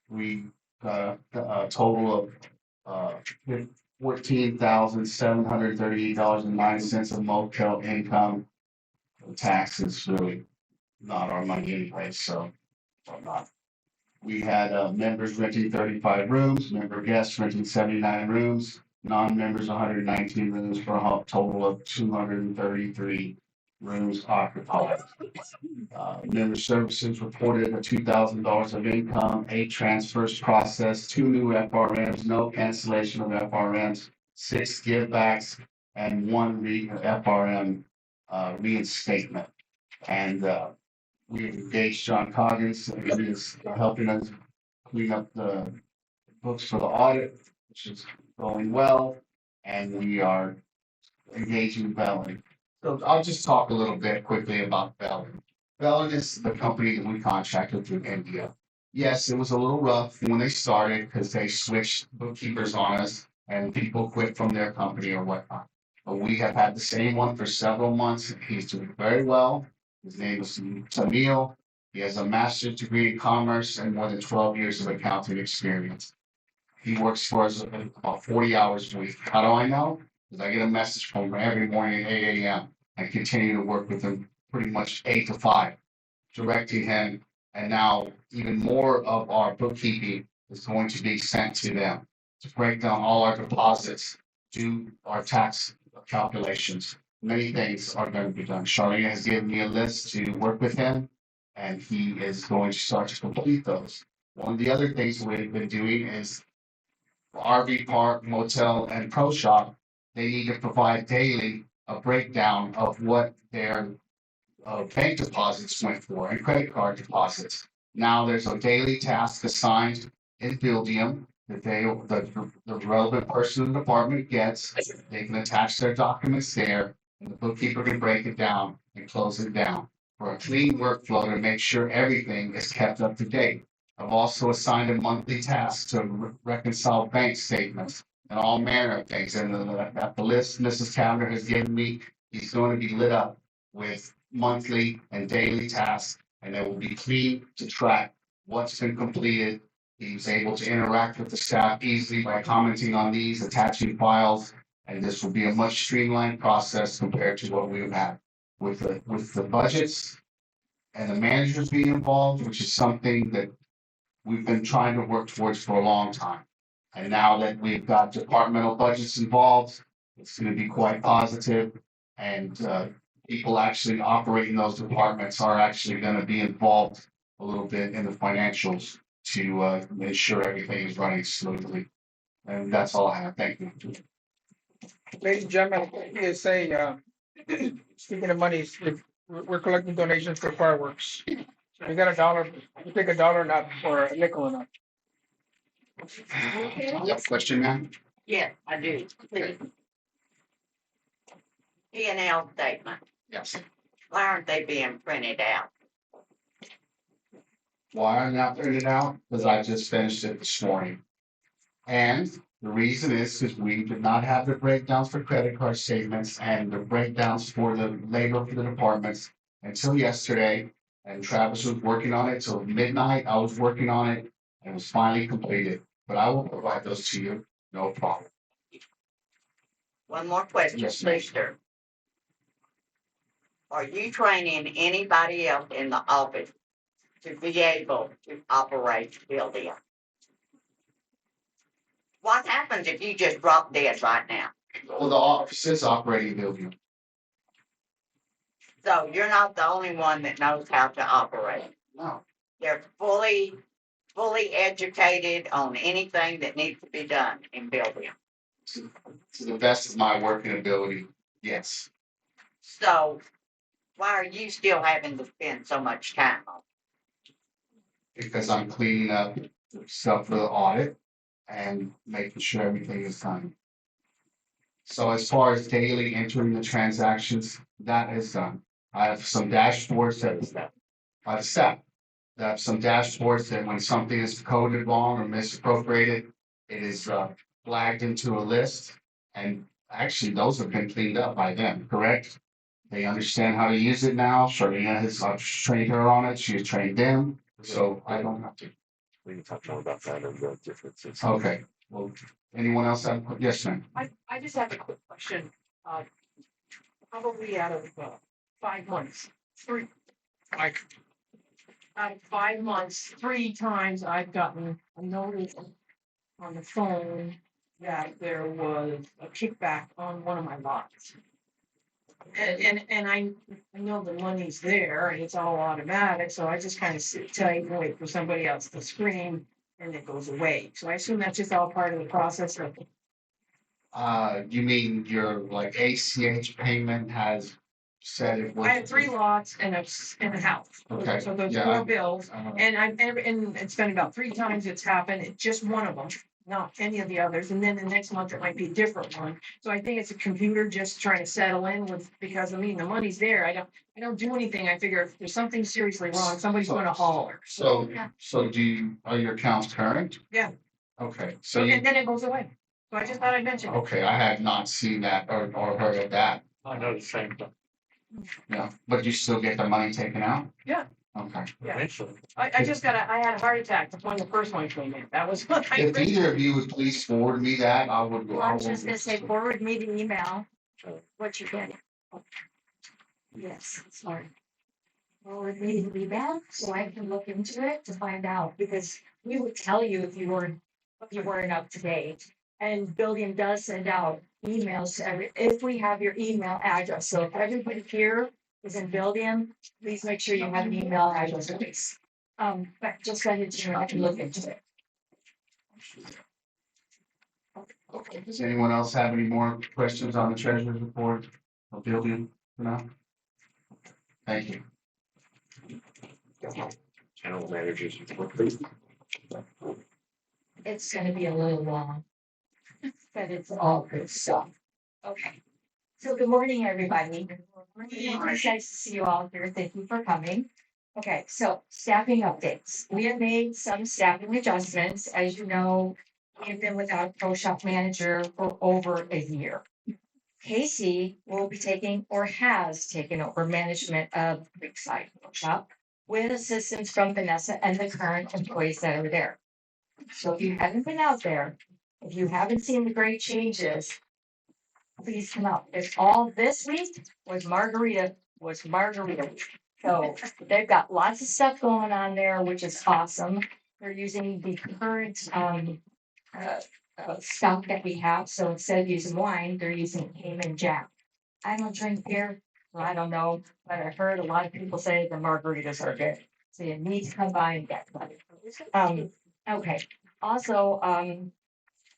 K: We got a total of $14,738.09 of motel income. The tax is really not our money anyway, so not. We had members renting 35 rooms, member guests renting 79 rooms, non-members 119 rooms for a total of 233 rooms occupied. Member services reported a $2,000 of income, 8 transfers processed, 2 new FRMs, no cancellation of FRMs, 6 givebacks, and 1 FRM reinstatement. And we engaged John Coggins, and he is helping us clean up the books for the audit, which is going well, and we are engaging Bellin. So I'll just talk a little bit quickly about Bellin. Bellin is the company that we contracted through India. Yes, it was a little rough when they started because they switched bookkeepers on us and people quit from their company or whatnot. But we have had the same one for several months. He's doing very well. His name is Tamil. He has a master's degree in commerce and more than 12 years of accounting experience. He works for us about 40 hours a week. How do I know? Because I get a message from him every morning at 8 a.m. and continue to work with him pretty much 8 to 5, directing him. And now even more of our bookkeeping is going to be sent to them to break down all our deposits, do our tax calculations. Many things are going to be done. Charlene has given me a list to work with him, and he is going to start to complete those. One of the other things we've been doing is RV park, motel, and pro shop. They need to provide daily a breakdown of what their bank deposits went for and credit card deposits. Now there's a daily task assigned in Buildium that the relevant person in the department gets. They can attach their documents there, and the bookkeeper can break it down and close it down for a clean workflow to make sure everything is kept up to date. I've also assigned a monthly task to reconcile bank statements and all manner of things. And the list Mrs. Cavender has given me, he's going to be lit up with monthly and daily tasks, and it will be clean to track what's been completed. He's able to interact with the staff easily by commenting on these, attaching files, and this will be a much streamlined process compared to what we've had with the budgets and the managers being involved, which is something that we've been trying to work towards for a long time. And now that we've got departmental budgets involved, it's going to be quite positive, and people actually operating those departments are actually going to be involved a little bit in the financials to ensure everything is running smoothly. And that's all I have. Thank you.
E: Ladies and gentlemen, PSA, speaking of money, we're collecting donations for fireworks. So you got $1, you take $1 not or a nickel or not.
K: You have a question, ma'am?
L: Yeah, I do. P&L statement,
K: Yes.
L: why aren't they being printed out?
K: Why I'm not printing it out? Because I just finished it this morning. And the reason is because we did not have the breakdowns for credit card statements and the breakdowns for the labor for the departments until yesterday. And Travis was working on it till midnight. I was working on it and it was finally completed. But I will provide those to you, no problem.
L: One more question,
K: Yes, ma'am.
L: please, sir. Are you training anybody else in the office to be able to operate Buildium? What happens if you just drop dead right now?
K: Well, the office is operating Buildium.
L: So you're not the only one that knows how to operate.
K: No.
L: They're fully educated on anything that needs to be done in Buildium.
K: To the best of my working ability, yes.
L: So why are you still having to spend so much time on it?
K: Because I'm cleaning up stuff for the audit and making sure everything is done. So as far as daily entering the transactions, that is done. I have some dashboards that I have some dashboards that when something is coded wrong or misappropriated, it is flagged into a list. And actually, those have been cleaned up by them, correct? They understand how to use it now. Charlene has, I've trained her on it. She has trained them. So I don't have to.
D: We can talk more about that and the differences.
K: Okay, well, anyone else have, yes, ma'am.
M: I just have a quick question. Probably out of 5 months,
E: Mike,
M: out of 5 months, 3 times I've gotten a notice on the phone that there was a kickback on one of my lots. And I know the money's there and it's all automatic, so I just kind of sit tight and wait for somebody else to scream and it goes away. So I assume that's just all part of the process of,
K: You mean your like ACH payment has said it was?
M: I have 3 lots and a house.
K: Okay,
M: So those
K: yeah.
M: 4 bills, and and it's been about 3 times it's happened, it's just one of them, not any of the others, and then the next month it might be a different one. So I think it's a computer just trying to settle in with, because I mean, the money's there, I don't do anything, I figure if there's something seriously wrong, somebody's gonna holler.
K: So, are your accounts current?
M: Yeah.
K: Okay,
M: So, and then it goes away. So I just thought I'd mention it.
K: okay, I have not seen that or heard of that.
B: I know the same thing.
K: Yeah, but you still get the money taken out?
M: Yeah.
K: Okay.
M: Yeah. I just I had a heart attack when the first one came in, that was what I.
K: If either of you would please forward me that, I would.
H: Well, I was just gonna say, forward me the email, what you get. Yes, sorry. Forward me the email, so I can look into it to find out, because we would tell you if you weren't up to date. And Billiam does send out emails to if we have your email address, so if everybody here is in Billiam, please make sure you have an email address, please. But just send it to me, I can look into it.
K: Okay, does anyone else have any more questions on the treasurer's report or building for now? Thank you.
D: General managers report, please.
H: It's gonna be a little long, but it's all good stuff. Okay. So good morning, everybody. It's nice to see you all here. Thank you for coming. Okay, so staffing updates. We have made some staffing adjustments. As you know, we have been without a pro shop manager for over a year. Casey will be taking or has taken over management of Creekside Pro Shop with assistance from Vanessa and the current employees that are there. So if you haven't been out there, if you haven't seen the great changes, please come out. It's all this week was margarita. So they've got lots of stuff going on there, which is awesome. They're using the current stock that we have. So instead of using wine, they're using Cayman Jack. I don't drink beer, so I don't know, but I've heard a lot of people say the margaritas are good. So you need to come by and get one. Okay, also,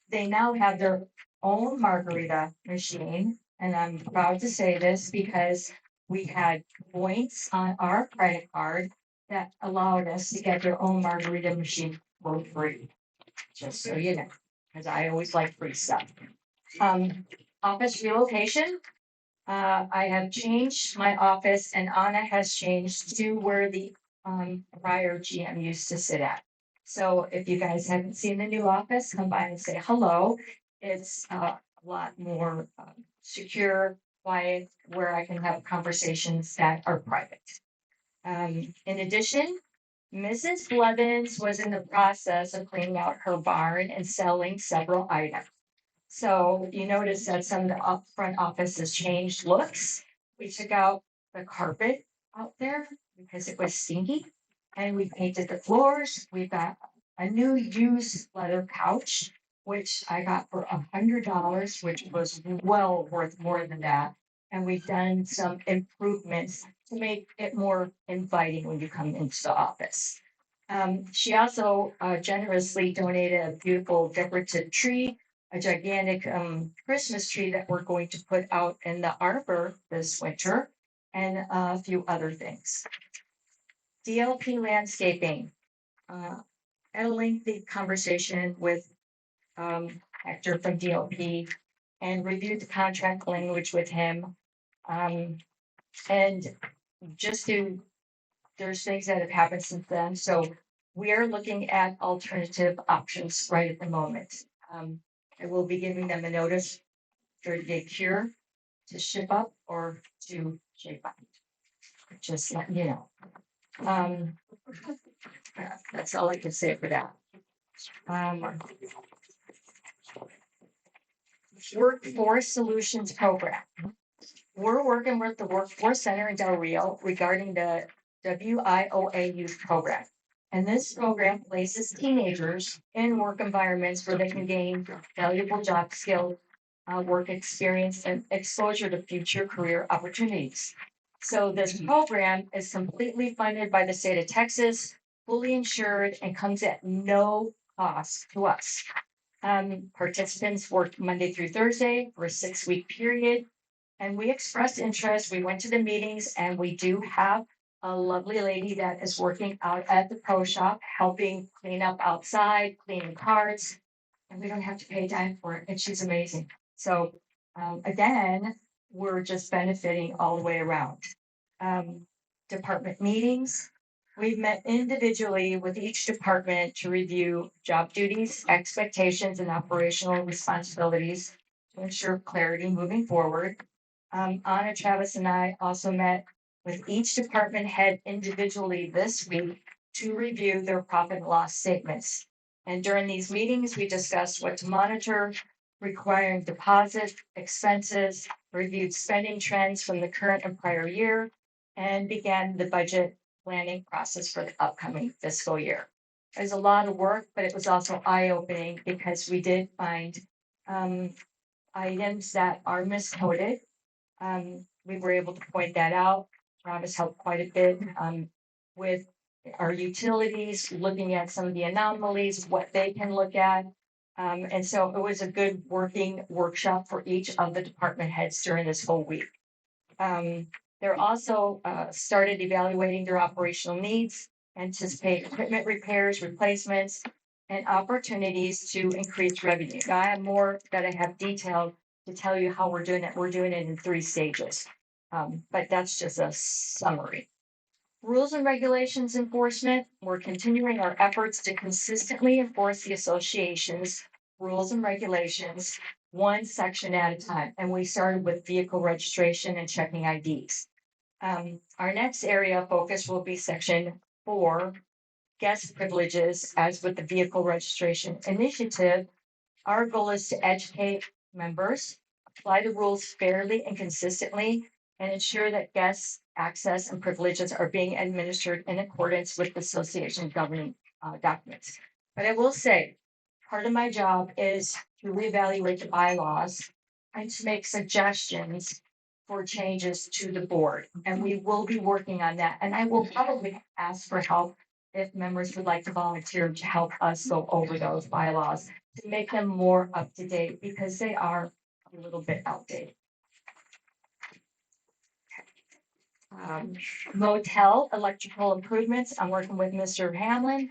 H: they now have their own margarita machine, and I'm proud to say this because we had points on our credit card that allowed us to get their own margarita machine for free. Just so you know, because I always like free stuff. Office relocation. I have changed my office and Anna has changed to where the prior GM used to sit at. So if you guys haven't seen the new office, come by and say hello. It's a lot more secure, quiet, where I can have conversations that are private. In addition, Mrs. Blevins was in the process of cleaning out her barn and selling several items. So you notice that some of the upfront office has changed looks. We took out the carpet out there because it was stinky. And we painted the floors. We've got a new used leather couch, which I got for $100, which was well worth more than that. And we've done some improvements to make it more inviting when you come into the office. She also generously donated a beautiful decorative tree, a gigantic Christmas tree that we're going to put out in the arbor this winter, and a few other things. DLP landscaping. Had a lengthy conversation with Hector from DLP and reviewed the contract language with him. And there's things that have happened since then. So we are looking at alternative options right at the moment. I will be giving them a notice 30-day cure to ship up or to shape up. Just let you know. That's all I can say for that. Workforce Solutions Program. We're working with the Workforce Center in Del Rio regarding the WIOA Youth Program. And this program places teenagers in work environments where they can gain valuable job skills work experience and exposure to future career opportunities. So this program is completely funded by the state of Texas, fully insured, and comes at no cost to us. Participants work Monday through Thursday for a 6-week period. And we expressed interest. We went to the meetings, and we do have a lovely lady that is working out at the pro shop, helping clean up outside, cleaning carts. And we don't have to pay a dime for it. And she's amazing. So again, we're just benefiting all the way around. Department meetings. We've met individually with each department to review job duties, expectations, and operational responsibilities to ensure clarity moving forward. Anna, Travis, and I also met with each department head individually this week to review their profit and loss statements. And during these meetings, we discussed what to monitor, requiring deposit expenses, reviewed spending trends from the current and prior year, and began the budget planning process for the upcoming fiscal year. It was a lot of work, but it was also eye-opening because we did find items that are miscoded. We were able to point that out. Travis helped quite a bit with our utilities, looking at some of the anomalies, what they can look at. And so it was a good working workshop for each of the department heads during this whole week. They're also started evaluating their operational needs, anticipate equipment repairs, replacements, and opportunities to increase revenue. Now, I have more that I have detailed to tell you how we're doing it. We're doing it in 3 stages, but that's just a summary. Rules and regulations enforcement. We're continuing our efforts to consistently enforce the association's rules and regulations, one section at a time. And we started with vehicle registration and checking IDs. Our next area of focus will be section 4, guest privileges. As with the vehicle registration initiative, our goal is to educate members, apply the rules fairly and consistently, and ensure that guests' access and privileges are being administered in accordance with the association governing documents. But I will say, part of my job is to reevaluate the bylaws and to make suggestions for changes to the board. And we will be working on that. And I will probably ask for help if members would like to volunteer to help us go over those bylaws to make them more up to date because they are a little bit outdated. Motel electrical improvements. I'm working with Mr. Hamlin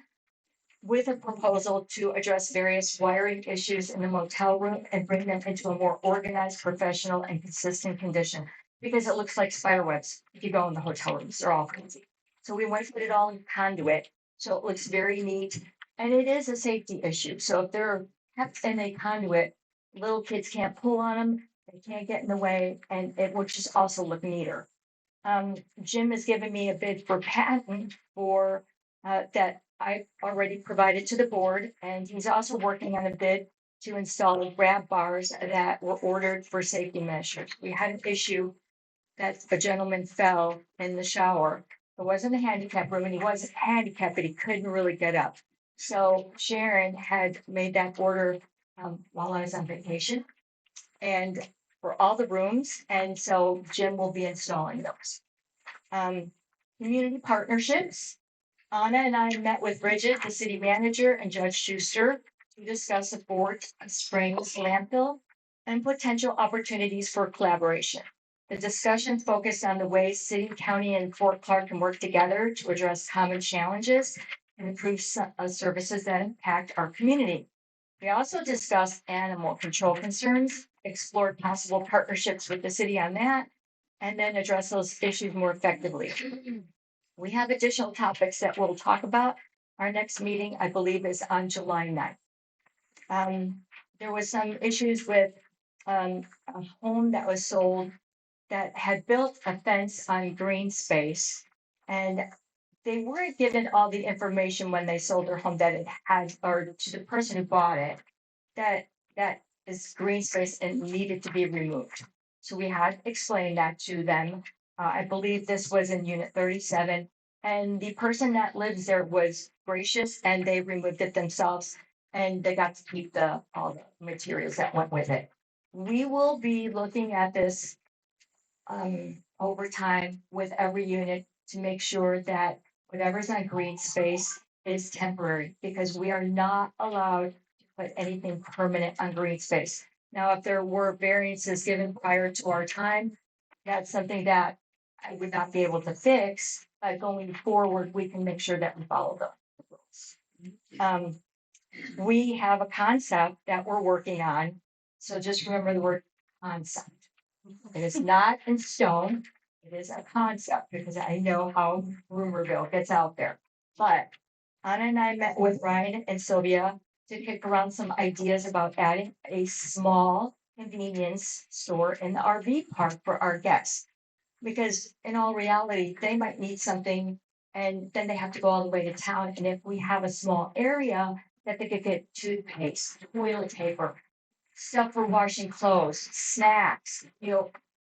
H: with a proposal to address various wiring issues in the motel room and bring them into a more organized, professional, and consistent condition because it looks like spider webs if you go in the hotel rooms. They're all crazy. So we want to put it all in conduit so it looks very neat. And it is a safety issue. So if they're kept in a conduit, little kids can't pull on them, they can't get in the way, and it will just also look neater. Jim has given me a bid for patent for that I already provided to the board, and he's also working on a bid to install grab bars that were ordered for safety measures. We had an issue that a gentleman fell in the shower. It wasn't a handicap room, and he wasn't handicapped, but he couldn't really get up. So Sharon had made that order while I was on vacation, and for all the rooms, and so Jim will be installing those. Community partnerships. Anna and I met with Bridget, the city manager, and Judge Schuster to discuss the Fort Springs landfill and potential opportunities for collaboration. The discussion focused on the ways city, county, and Fort Clark can work together to address common challenges and improve services that impact our community. We also discussed animal control concerns, explored possible partnerships with the city on that, and then address those issues more effectively. We have additional topics that we'll talk about. Our next meeting, I believe, is on July 9th. There was some issues with a home that was sold that had built a fence on green space, and they weren't given all the information when they sold their home that it had, or to the person who bought it, that is green space and needed to be removed. So we had explained that to them. I believe this was in unit 37, and the person that lives there was gracious and they removed it themselves and they got to keep all the materials that went with it. We will be looking at this over time with every unit to make sure that whatever's on green space is temporary, because we are not allowed to put anything permanent on green space. Now, if there were variances given prior to our time, that's something that I would not be able to fix, but going forward, we can make sure that we follow the rules. We have a concept that we're working on, so just remember the word concept. It is not in stone, it is a concept, because I know how rumorville gets out there. But Anna and I met with Ryan and Sylvia to kick around some ideas about adding a small convenience store in the RV park for our guests. Because in all reality, they might need something and then they have to go all the way to town. And if we have a small area that they could get toothpaste, toilet paper, stuff for washing clothes, snacks,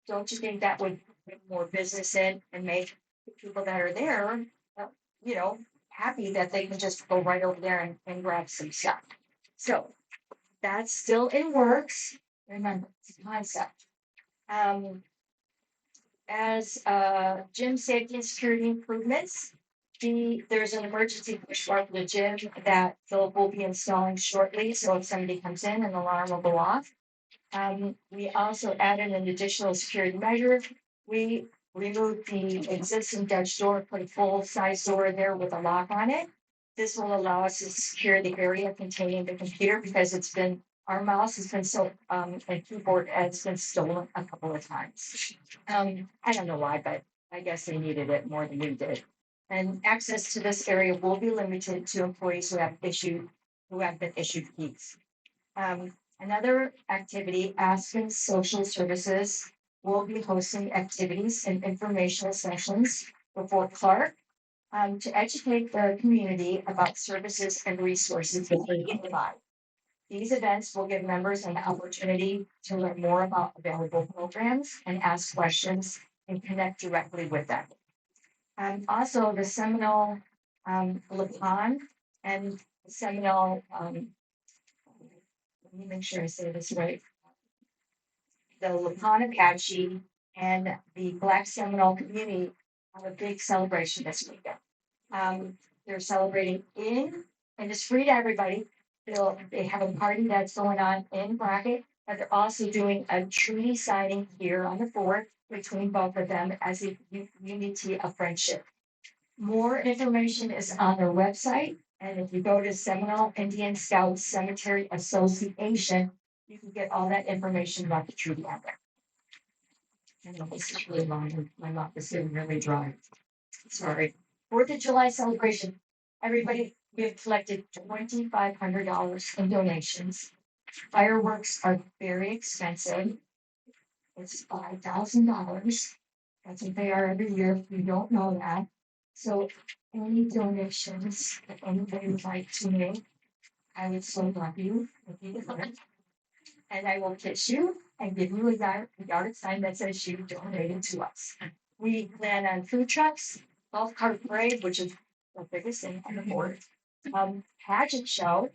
H: don't you think that would bring more business in and make the people that are there, uh, you know, happy that they can just go right over there and grab some stuff? So that's still in works. Remember, it's a concept. As gym safety and security improvements, there's an emergency push bar for the gym that Philip will be installing shortly. So if somebody comes in, an alarm will go off. We also added an additional security measure. We removed the existing Dutch door, put a full-size door there with a lock on it. This will allow us to secure the area containing the computer, because our mouse has been and keyboard has been stolen a couple of times. I don't know why, but I guess they needed it more than we did. And access to this area will be limited to employees who have been issued keys. Another activity, Aspen Social Services will be hosting activities and informational sessions for Fort Clark to educate the community about services and resources that they provide. These events will give members an opportunity to learn more about available programs and ask questions and connect directly with them. Also, the Seminole Lapon and Seminole, let me make sure I say this right. The Lapon Apache and the Black Seminole community have a big celebration this weekend. They're celebrating and it's free to everybody. They have a party that's going on in Brackett, but they're also doing a treaty signing here on the fort between both of them as a unity of friendship. More information is on their website, and if you go to Seminole Indian Scouts Cemetery Association, you can get all that information about the treaty out there. I know this is really long, and my mouth is getting really dry. Sorry. 4th of July celebration. Everybody, we have collected $2,500 in donations. Fireworks are very expensive. It's $5,000. That's what they are every year, if you don't know that. So any donations that anybody would like to make, I would so love you if you would. And I will kiss you and give you a yard sign that says you donated to us. We plan on food trucks, golf cart parade, which is the biggest thing on the board. Pageant show.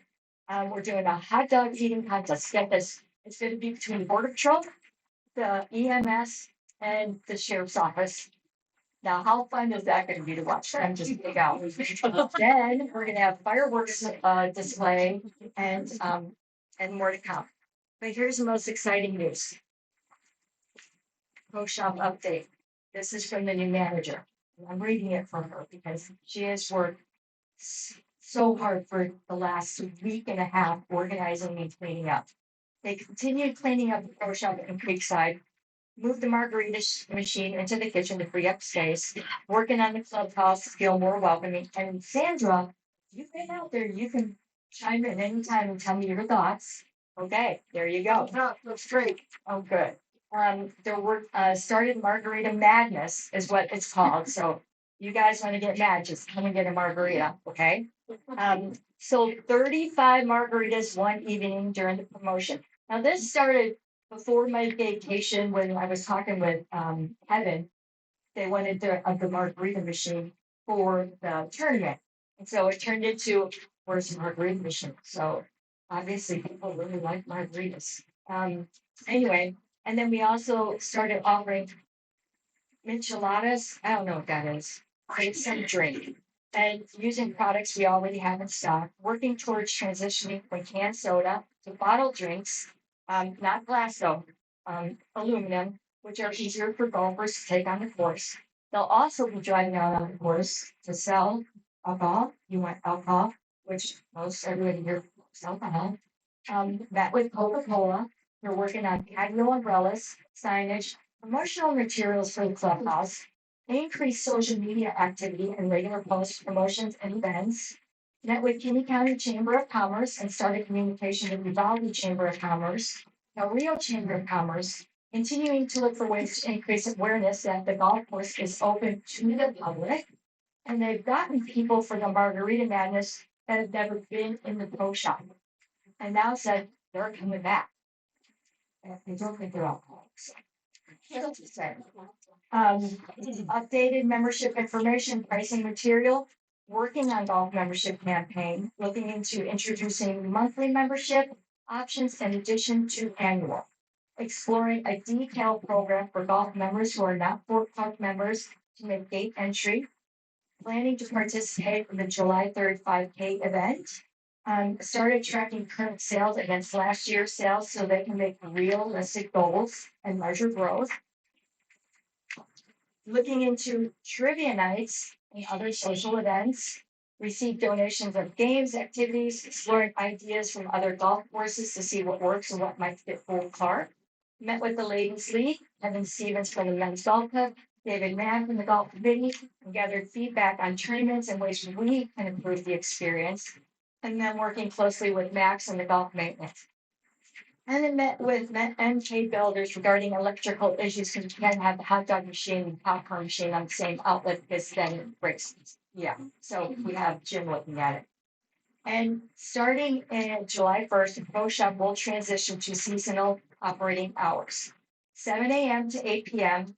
H: We're doing a hot dog eating contest. Get this, it's going to be between Border Patrol, the EMS, and the sheriff's office. Now, how fun is that going to be to watch them just dig out? Then we're going to have fireworks display and more to come. But here's the most exciting news. Pro shop update. This is from the new manager. I'm reading it from her because she has worked so hard for the last week and a half organizing and cleaning up. They continued cleaning up the pro shop in Creekside, moved the margarita machine into the kitchen to free up space, working on the clubhouse to feel more welcoming. And Sandra, you've been out there, you can chime in anytime and tell me your thoughts. Okay, there you go.
J: No, looks great.
H: Oh, good. There were started Margarita Madness is what it's called. So you guys want to get mad, just come and get a margarita, okay? So 35 margaritas one evening during the promotion. Now this started before my vacation when I was talking with Kevin. They wanted the margarita machine for the tournament. And so it turned into where's the margarita machine. So obviously people really like margaritas. Anyway, and then we also started offering micheladas. I don't know what that is. It's some drink. And using products we already have in stock, working towards transitioning from canned soda to bottled drinks, not glass though, aluminum, which are easier for golfers to take on the course. They'll also be driving out on the course to sell alcohol. You want alcohol, which most everybody here sells alcohol. Met with Coca-Cola. We're working on patio umbrellas, signage, promotional materials for the clubhouse, increased social media activity and regular post promotions and events. Met with Kinney County Chamber of Commerce and started communication with Uvalde Chamber of Commerce, El Rio Chamber of Commerce, continuing to look for ways to increase awareness that the golf course is open to the public. And they've gotten people for the Margarita Madness that have never been in the pro shop. And now said they're coming back. And they don't think they're alcoholics. Updated membership information, pricing material, working on golf membership campaign, looking into introducing monthly membership options in addition to annual. Exploring a decal program for golf members who are not Fort Park members to make gate entry. Planning to participate in the July 3rd 5K event. Started tracking current sales against last year's sales so they can make realistic goals and measure growth. Looking into trivia nights and other social events. Received donations of games, activities, exploring ideas from other golf courses to see what works and what might fit Fort Clark. Met with the Ladies League, Evan Stevens from the Men's Golf Club, David Mann from the Golf Committee, and gathered feedback on tournaments and ways we can improve the experience. And then working closely with Max and the golf maintenance. And then met with MK Builders regarding electrical issues because you can't have the hot dog machine and popcorn machine on the same outlet because then it breaks. Yeah, so we have Jim looking at it. And starting in July 1st, the pro shop will transition to seasonal operating hours, 7 a.m. to 8 p.m.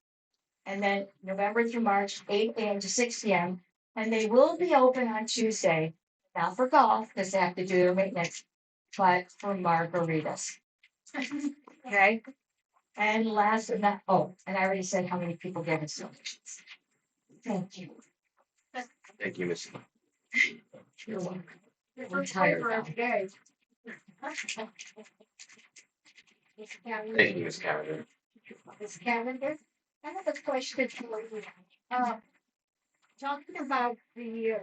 H: And then November through March, 8 a.m. to 6 p.m. And they will be open on Tuesday. Not for golf, because they have to do their maintenance, but for margaritas. Okay? And last but not, and I already said how many people gave us donations. Thank you.
D: Thank you, Ms.
H: You're welcome.
J: We're
H: We're tired now.
J: every day.
D: Thank you, Ms. Cavender.
J: Ms. Cavender, I have a question for you. Talking about the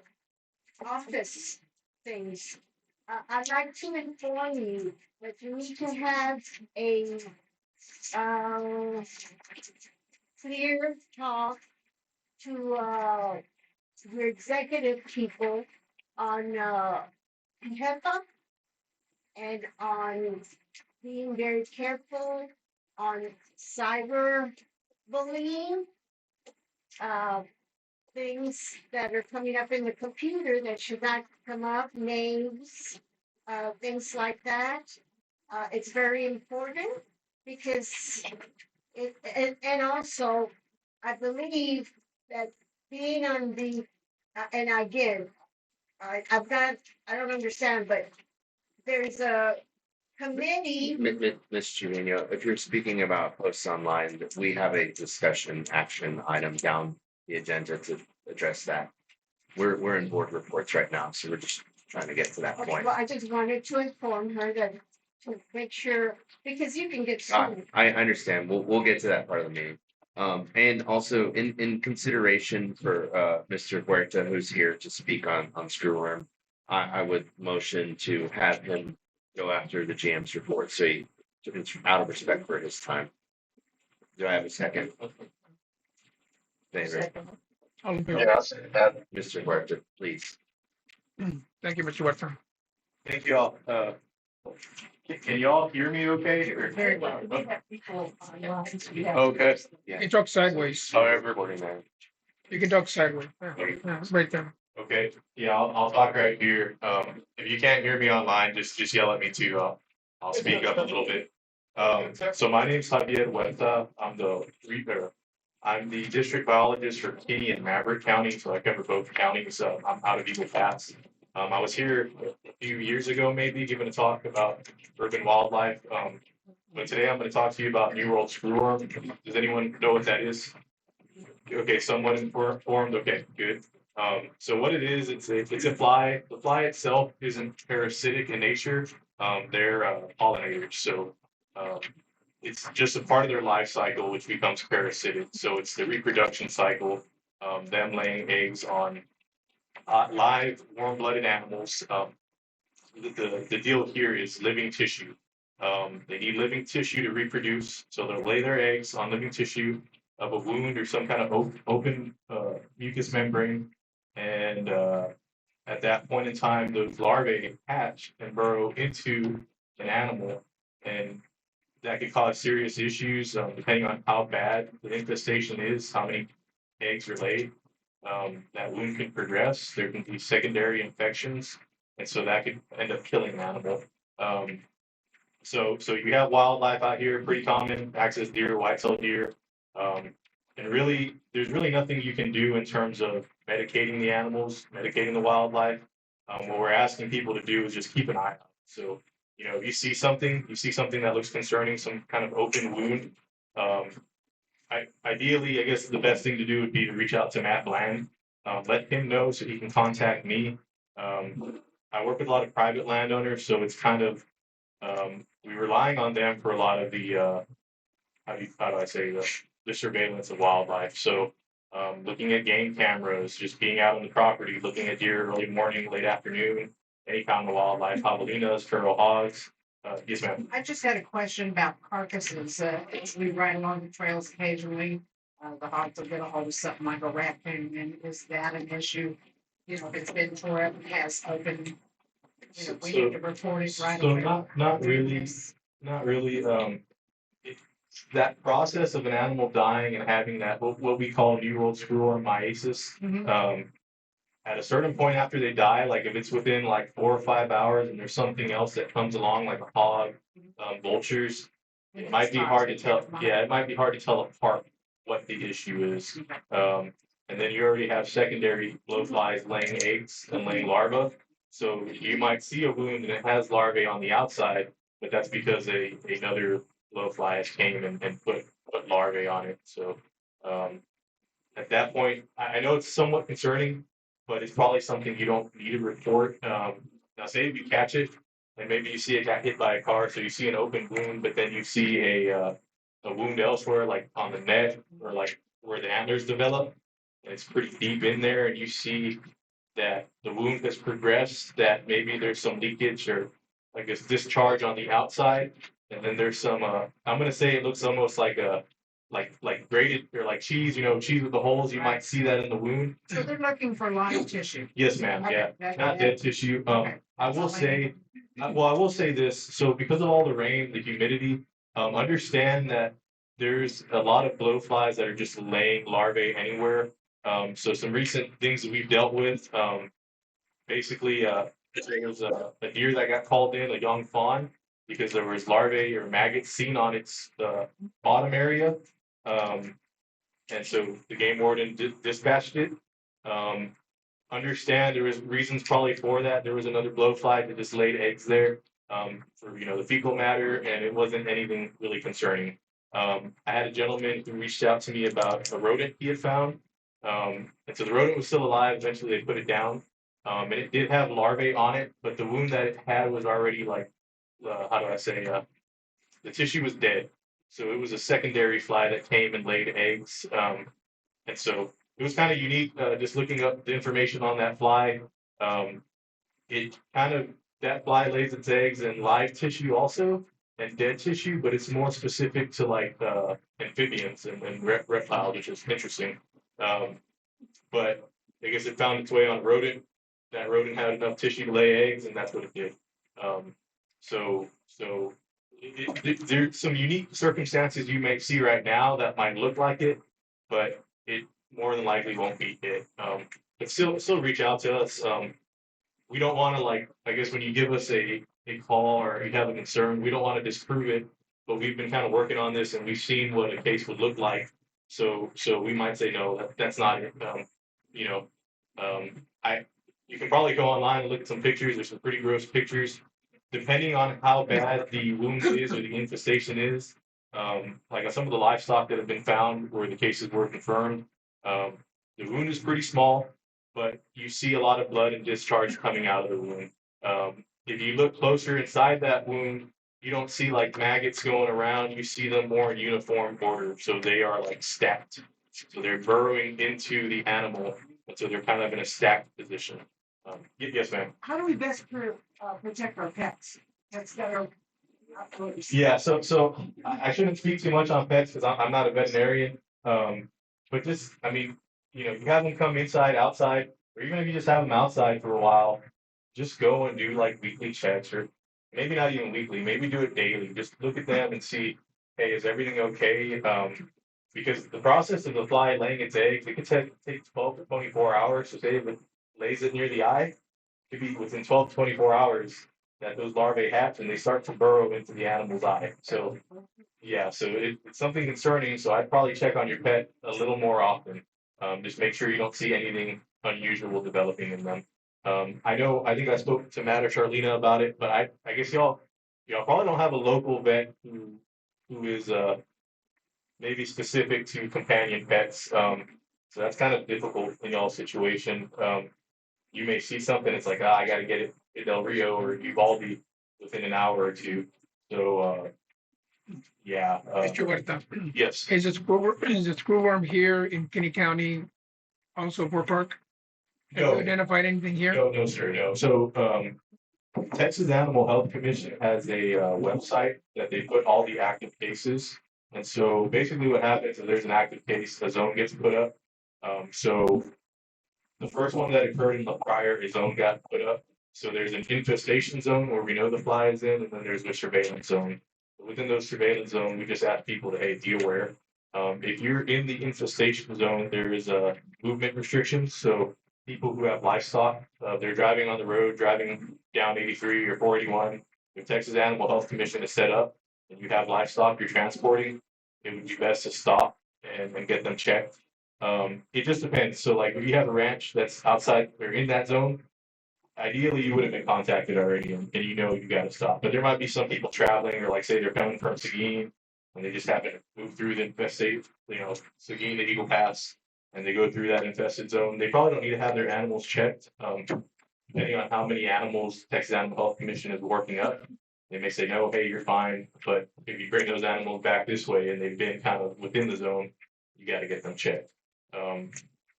J: office things, I'd like to inform you that you need to have a clear talk to your executive people on HEPA and on being very careful on cyber bullying. Things that are coming up in the computer that should not come up, names, things like that. It's very important because and also I believe that being on the and again, I don't understand, but there's a committee.
D: Ms. Trevino, if you're speaking about posts online, we have a discussion action item down the agenda to address that. We're in board reports right now, so we're just trying to get to that point.
J: Well, I just wanted to inform her that to make sure, because you can get sued.
D: I understand. We'll get to that part of the meeting. And also in consideration for Mr. Huerta, who's here to speak on Screw, I would motion to have him go after the GM's report. So it's out of respect for his time. Do I have a second? Favor.
E: All in favor?
I: Yeah, I'll say that.
D: Mr. Huerta, please.
E: Thank you, Mr. Watson.
N: Thank you all. Can you all hear me okay? Or-
H: Very well. We have people online.
N: Okay,
E: You can talk sideways.
N: however,
E: You can talk sideways. Yeah, right there.
N: okay, yeah, I'll talk right here. If you can't hear me online, just yell at me too. I'll speak up a little bit. So my name's Javier Huerta. I'm the district biologist for Kinney and Maverick County, so I cover both counties. I'm out of Eagle Pass. I was here a few years ago, maybe giving a talk about urban wildlife. But today I'm going to talk to you about New World Screwworm. Does anyone know what that is? Okay, someone informed. Okay, good. So what it is, it's a fly. The fly itself isn't parasitic in nature. They're pollinators. So um, it's just a part of their life cycle which becomes parasitic. So it's the reproduction cycle, them laying eggs on live warm-blooded animals. The deal here is living tissue. They need living tissue to reproduce, so they'll lay their eggs on living tissue of a wound or some kind of open mucous membrane, and at that point in time, those larvae hatch and burrow into an animal, and that could cause serious issues depending on how bad the infestation is, how many eggs are laid. That wound can progress. There can be secondary infections, and so that could end up killing an animal. So you have wildlife out here, pretty common, axis deer, white-tailed deer, and really, there's really nothing you can do in terms of medicating the animals, medicating the wildlife. What we're asking people to do is just keep an eye out. So, if you see something that looks concerning, some kind of open wound, ideally, I guess the best thing to do would be to reach out to Matt Bland, let him know so he can contact me. I work with a lot of private landowners, so it's kind of we're relying on them for a lot of the how do I say the surveillance of wildlife. So looking at game cameras, just being out on the property, looking at deer early morning, late afternoon, any kind of wildlife, javelinas, feral hogs. Yes, ma'am.
M: I just had a question about carcasses. As we ride along the trails occasionally, the hogs will get a hold of something like a raccoon, and is that an issue? If it's been tore up and has open, we need to report it right
N: So
M: away.
N: not really, not really. That process of an animal dying and having that what we call New World Screwworm meiosis. At a certain point after they die, like if it's within like 4 or 5 hours and there's something else that comes along, like a hog, vultures, it might be hard to tell. Yeah, it might be hard to tell apart what the issue is. And then you already have secondary blowflies laying eggs and laying larvae. So you might see a wound and it has larvae on the outside, but that's because another blowfly has came and put larvae on it. So at that point, I know it's somewhat concerning, but it's probably something you don't need to report. Now, say if you catch it, and maybe you see it got hit by a car, so you see an open wound, but then you see a wound elsewhere, like on the neck or like where the antlers develop, and it's pretty deep in there, and you see that the wound has progressed, that maybe there's some leakage or I guess discharge on the outside, and then there's some. I'm gonna say it looks almost like a like grated or like cheese, cheese with the holes. You might see that in the wound.
M: So they're looking for live tissue.
N: Yes, ma'am. Yeah, not dead tissue. I will say, I will say this. So because of all the rain, the humidity, understand that there's a lot of blowflies that are just laying larvae anywhere. So some recent things that we've dealt with, basically, there was a deer that got called in, a young fawn, because there was larvae or maggots seen on its bottom area. And so the game warden dispatched it. Understand there was reasons probably for that. There was another blowfly that just laid eggs there for the fecal matter, and it wasn't anything really concerning. I had a gentleman who reached out to me about a rodent he had found, and so the rodent was still alive. Eventually, they put it down, and it did have larvae on it, but the wound that it had was already like, how do I say, the tissue was dead. So it was a secondary fly that came and laid eggs, and so it was kind of unique. Just looking up the information on that fly, it kind of that fly lays its eggs in live tissue also and dead tissue, but it's more specific to like amphibians and reptiles, which is interesting. But I guess it found its way on a rodent. That rodent had enough tissue to lay eggs, and that's what it did. So there's some unique circumstances you may see right now that might look like it, but it more than likely won't be it. But still reach out to us. We don't want to I guess when you give us a call or you have a concern, we don't want to disprove it, but we've been kind of working on this and we've seen what a case would look like. So we might say, no, that's not it. You can probably go online and look at some pictures. There's some pretty gross pictures. depending on how bad the wound is or the infestation is, like on some of the livestock that have been found where the cases were confirmed, the wound is pretty small, but you see a lot of blood and discharge coming out of the wound. If you look closer inside that wound, you don't see like maggots going around. You see them more in uniform order. So they are like stacked. So they're burrowing into the animal. And so they're kind of in a stacked position. Yes, ma'am.
M: How do we best protect our pets? Pets that are.
N: Yeah, so I shouldn't speak too much on pets because I'm not a veterinarian. But just, I mean, you know, you have them come inside, outside, or even if you just have them outside for a while, just go and do like weekly checks, or maybe not even weekly, maybe do it daily. Just look at them and see, hey, is everything okay? Because the process of the fly laying its eggs, it could take 12 to 24 hours. So say if it lays it near the eye, it could be within 12 to 24 hours that those larvae hatch and they start to burrow into the animal's eye. So yeah, so it's something concerning. So I'd probably check on your pet a little more often. Just make sure you don't see anything unusual developing in them. I think I spoke to Matt or Charlena about it, but I guess y'all probably don't have a local vet who is maybe specific to companion pets. So that's kind of difficult in y'all's situation. You may see something, it's like, I gotta get it at Del Rio or Uvalde within an hour or two. So yeah.
E: Mr. Huerta,
N: Yes.
E: is the screwworm here in Kinney County also for park? Have you
N: No.
E: identified anything here?
N: No, sir, no. So Texas Animal Health Commission has a website that they put all the active cases. And so basically what happens is there's an active case, a zone gets put up. So the first one that occurred in the prior, a zone got put up. So there's an infestation zone where we know the fly is in, and then there's the surveillance zone. Within those surveillance zone, we just ask people to, hey, be aware. If you're in the infestation zone, there is a movement restrictions. So people who have livestock, they're driving on the road, driving down 83 or 481. If Texas Animal Health Commission is set up and you have livestock you're transporting, it would be best to stop and get them checked. It just depends. So like if you have a ranch that's outside or in that zone, ideally you would have been contacted already and you know you got to stop. But there might be some people traveling or like say they're coming from Seguin and they just happen to move through the infested, Seguin to Eagle Pass, and they go through that infested zone. They probably don't need to have their animals checked. Depending on how many animals Texas Animal Health Commission is working up, they may say, no, hey, you're fine. But if you bring those animals back this way and they've been kind of within the zone, you got to get them checked.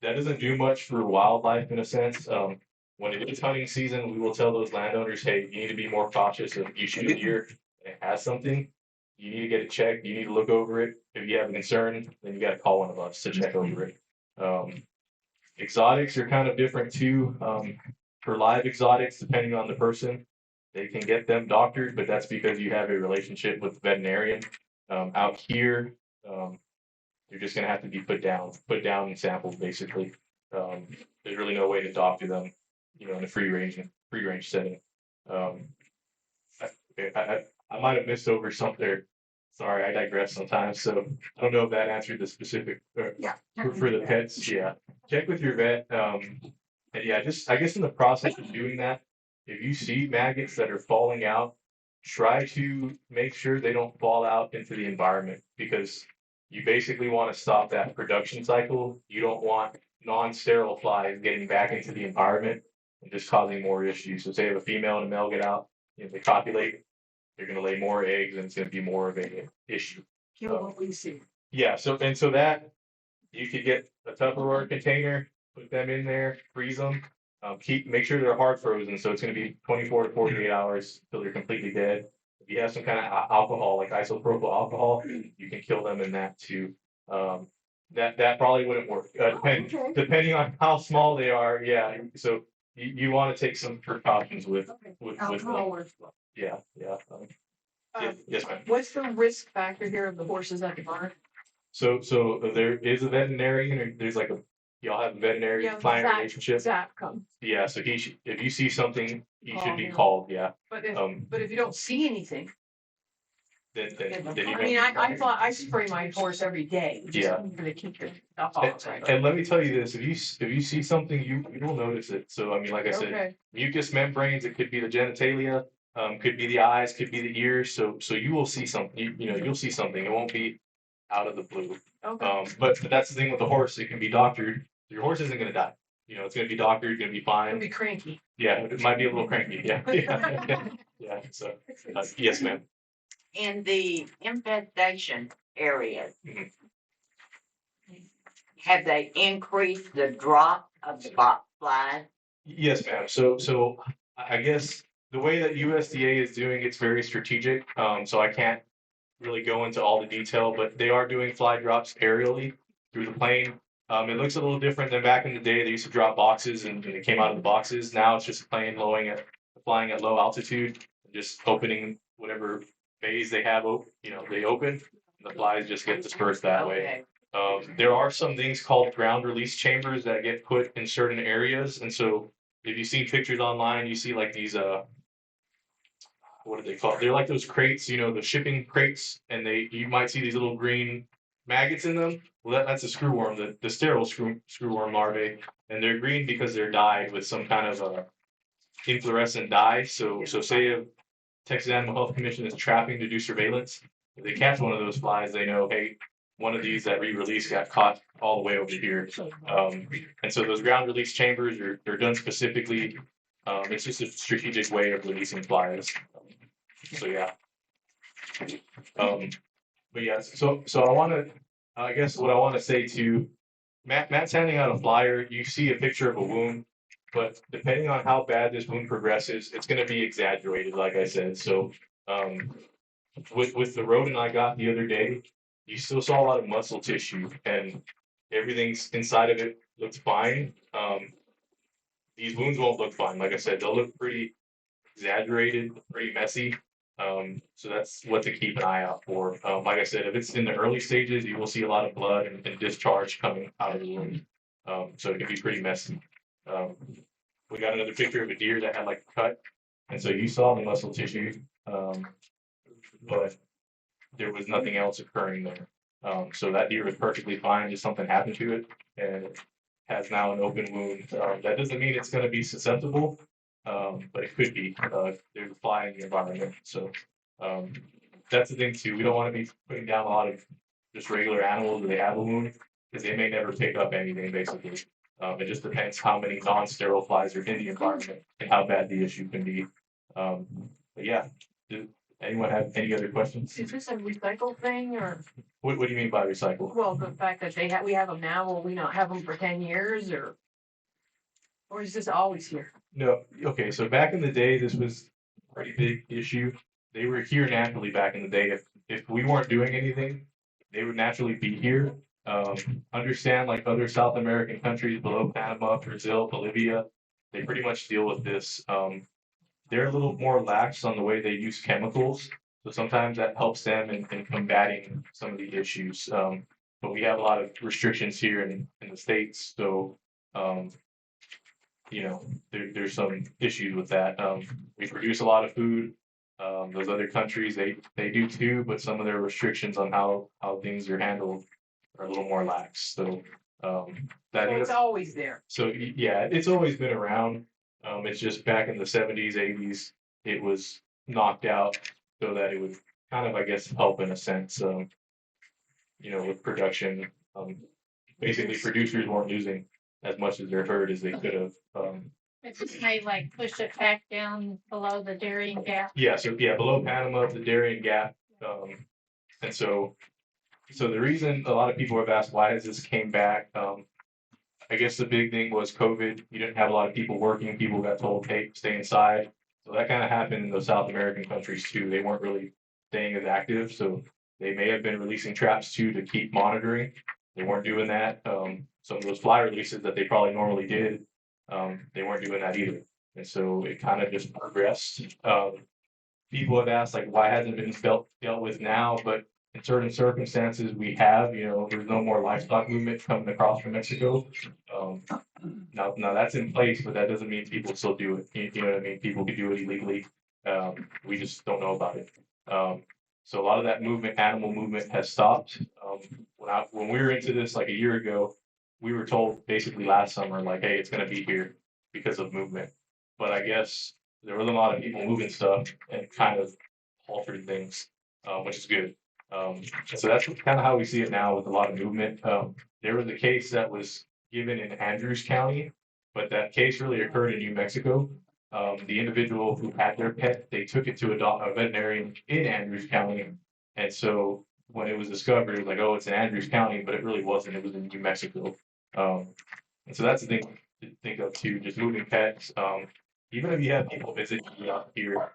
N: That doesn't do much for wildlife in a sense. When it is hunting season, we will tell those landowners, hey, you need to be more cautious. If you shoot a deer and it has something, you need to get it checked. You need to look over it. If you have a concern, then you got to call one of us to check over it. Exotics are kind of different too. For live exotics, depending on the person, they can get them doctored, but that's because you have a relationship with the veterinarian. Out here, you're just going to have to be put down in samples, basically. There's really no way to doctor them, in a free range setting. I might have missed over something there. Sorry, I digress sometimes. So I don't know if that answered the specific for the pets. Yeah, check with your vet. And yeah, I guess in the process of doing that, if you see maggots that are falling out, try to make sure they don't fall out into the environment, because you basically want to stop that production cycle. You don't want non-sterile flies getting back into the environment and just causing more issues. So say if a female and a male get out, they copulate, they're going to lay more eggs and it's going to be more of an issue.
M: Kill what we see.
N: Yeah, so that you could get a Tupperware container, put them in there, freeze them, make sure they're hard frozen. So it's going to be 24 to 48 hours till they're completely dead. If you have some kind of alcohol, like isopropyl alcohol, you can kill them in that too. That probably wouldn't work. Depending on how small they are. Yeah. So you want to take some precautions with
M: Alcohol
N: them. Yeah. Yes, ma'am.
M: What's the risk factor here of the horses at the barn?
N: So there is a veterinarian, or there's like y'all have a veterinary client relationship.
M: Zach comes.
N: Yeah, so if you see something, he should be called. Yeah.
M: But if you don't see anything,
N: then
M: I thought I spray my horse every day. To keep your stuff off.
N: And let me tell you this: if you see something, you will notice it. So I mean, like I said, mucous membranes. It could be the genitalia. Could be the eyes, could be the ears. So you will see something. You'll see something. It won't be out of the blue.
M: Okay.
N: But that's the thing with the horse. It can be doctored. Your horse isn't going to die. It's going to be doctored. Going to be
M: It'll
N: fine.
M: be cranky.
N: Yeah, it might be a little cranky. Yeah, yeah, yeah. So yes, ma'am.
L: In the infestation areas,
N: Mhm.
L: have they increased the drop of spot flies?
N: Yes, ma'am. So I guess the way that USDA is doing it's very strategic. So I can't really go into all the detail, but they are doing fly drops aerially through the plane. It looks a little different than back in the day. They used to drop boxes and it came out of the boxes. Now it's just a plane flying at low altitude, just opening whatever bays they have. They open. And the flies just get dispersed that way.
L: Okay.
N: There are some things called ground release chambers that get put in certain areas, and so if you see pictures online, you see like these what are they called? They're like those crates, the shipping crates, and you might see these little green maggots in them. Well, that's a screwworm, the sterile screwworm larvae, and they're green because they're dyed with some kind of a inflorescent dye. So say if Texas Animal Health Commission is trapping to do surveillance, if they catch one of those flies, they know, hey, one of these that we released got caught all the way over here. And so those ground release chambers they're done specifically. It's just a strategic way of releasing flies. So yeah. But yeah, so I guess what I want to say to Matt's handing out a flyer. You see a picture of a wound, but depending on how bad this wound progresses, it's going to be exaggerated, like I said. So with the rodent I got the other day, you still saw a lot of muscle tissue, and everything's inside of it looks fine. These wounds won't look fine. Like I said, they'll look pretty exaggerated, pretty messy. So that's what to keep an eye out for. Like I said, if it's in the early stages, you will see a lot of blood and discharge coming out of the wound. So it can be pretty messy. We got another picture of a deer that had like a cut, and so you saw the muscle tissue, but there was nothing else occurring there. So that deer was perfectly fine, just something happened to it, and it has now an open wound. That doesn't mean it's going to be susceptible, but it could be. There's a fly in the environment, so that's the thing too. We don't want to be putting down a lot of just regular animals that they have a wound because they may never pick up anything. Basically, it just depends how many non-sterile flies are in the environment and how bad the issue can be. But yeah, do anyone have any other questions?
M: Is this a recycle thing or?
N: What do you mean by recycle?
M: Well, the fact that we have them now, will we not have them for 10 years or is this always here?
N: No. Okay. So back in the day, this was a pretty big issue. They were here naturally back in the day. If we weren't doing anything, they would naturally be here. Understand like other South American countries below Panama, Brazil, Bolivia, they pretty much deal with this. They're a little more lax on the way they use chemicals. So sometimes that helps them in combating some of the issues. But we have a lot of restrictions here in the States. So, there's some issues with that. We produce a lot of food. Those other countries, they do too, but some of their restrictions on how things are handled are a little more lax. So
M: It's always there.
N: So yeah, it's always been around. It's just back in the 70s, 80s, it was knocked out so that it would kind of, I guess, help in a sense, with production. Basically, producers weren't losing as much as their herd as they could have.
H: It just may like push it back down below the Darien Gap.
N: Yeah, so yeah, below Panama, the Darien Gap. And so the reason a lot of people have asked why has this came back, I guess the big thing was COVID. You didn't have a lot of people working. People got told, hey, stay inside. So that kind of happened in those South American countries too. They weren't really staying as active. So they may have been releasing traps too to keep monitoring. They weren't doing that. Some of those fly releases that they probably normally did, they weren't doing that either. And so it kind of just progressed. People have asked, like, why hasn't it been dealt with now? But in certain circumstances, we have, there's no more livestock movement coming across from Mexico. Now that's in place, but that doesn't mean people still do it. You know what I mean? People could do it illegally. We just don't know about it. So a lot of that animal movement has stopped. When we were into this like a year ago, we were told basically last summer, like, hey, it's going to be here because of movement. But I guess there was a lot of people moving stuff and kind of altered things, which is good. So that's kind of how we see it now with a lot of movement. There was a case that was given in Andrews County, but that case really occurred in New Mexico. The individual who had their pet, they took it to a veterinarian in Andrews County. And so when it was discovered, it was like, oh, it's in Andrews County, but it really wasn't. It was in New Mexico. And so that's the thing to think of too, just moving pets. Even if you have people visit you out here,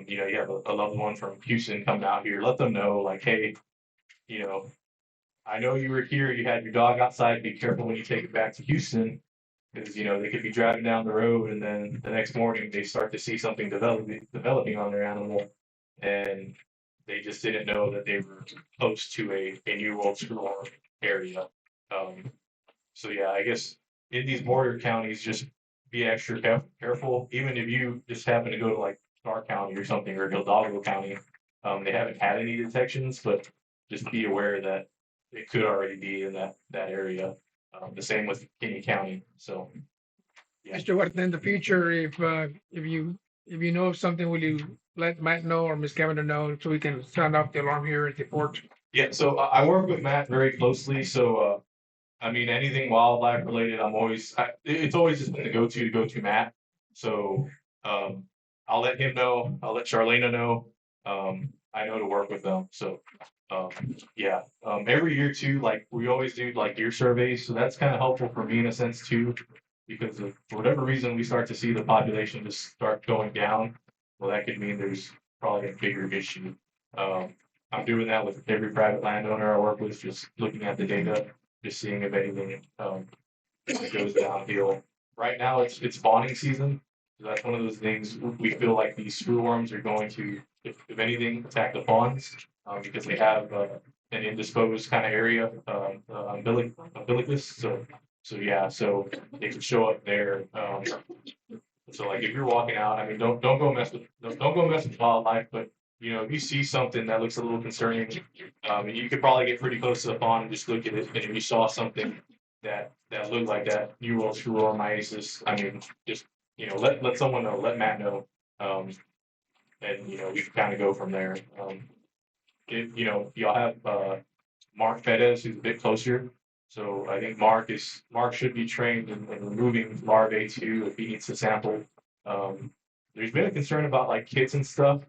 N: you have a loved one from Houston coming out here, let them know like, hey, you know, I know you were here, you had your dog outside, be careful when you take it back to Houston. Because, they could be driving down the road and then the next morning they start to see something developing on their animal. And they just didn't know that they were close to a New World School area. So yeah, I guess in these border counties, just be extra careful. Even if you just happen to go to like Starr County or something or Hidalgo County, they haven't had any detections, but just be aware that it could already be in that area. The same with Kinney County. So yeah.
E: Mr. What in the future, if you know of something, will you let Matt know or Ms. Kevin know so we can sound off the alarm here at the port?
N: Yeah, so I work with Matt very closely. So I mean, anything wildlife related, it's always just been the go-to Matt. So I'll let him know. I'll let Charlena know. I know to work with them. So yeah, every year too, like we always do like year surveys. So that's kind of helpful for me in a sense too, because for whatever reason we start to see the population just start going down. Well, that could mean there's probably a bigger issue. I'm doing that with every private landowner I work with, just looking at the data, just seeing if anything goes downhill. Right now, it's spawning season. So that's one of those things we feel like these screwworms are going to, if anything, attack the fawns because they have an indisposed kind of area, umbilicus. So yeah, so they can show up there. So like if you're walking out, I mean, don't go mess with wildlife, but if you see something that looks a little concerning, and you could probably get pretty close to the pond and just look at it, and if you saw something that looked like that New World Screw Myiasis, I mean, just let someone know, let Matt know, and we can kind of go from there. If y'all have Mark Fedez, who's a bit closer. So I think Mark should be trained in removing larvae too if he needs to sample. There's been a concern about like kits and stuff.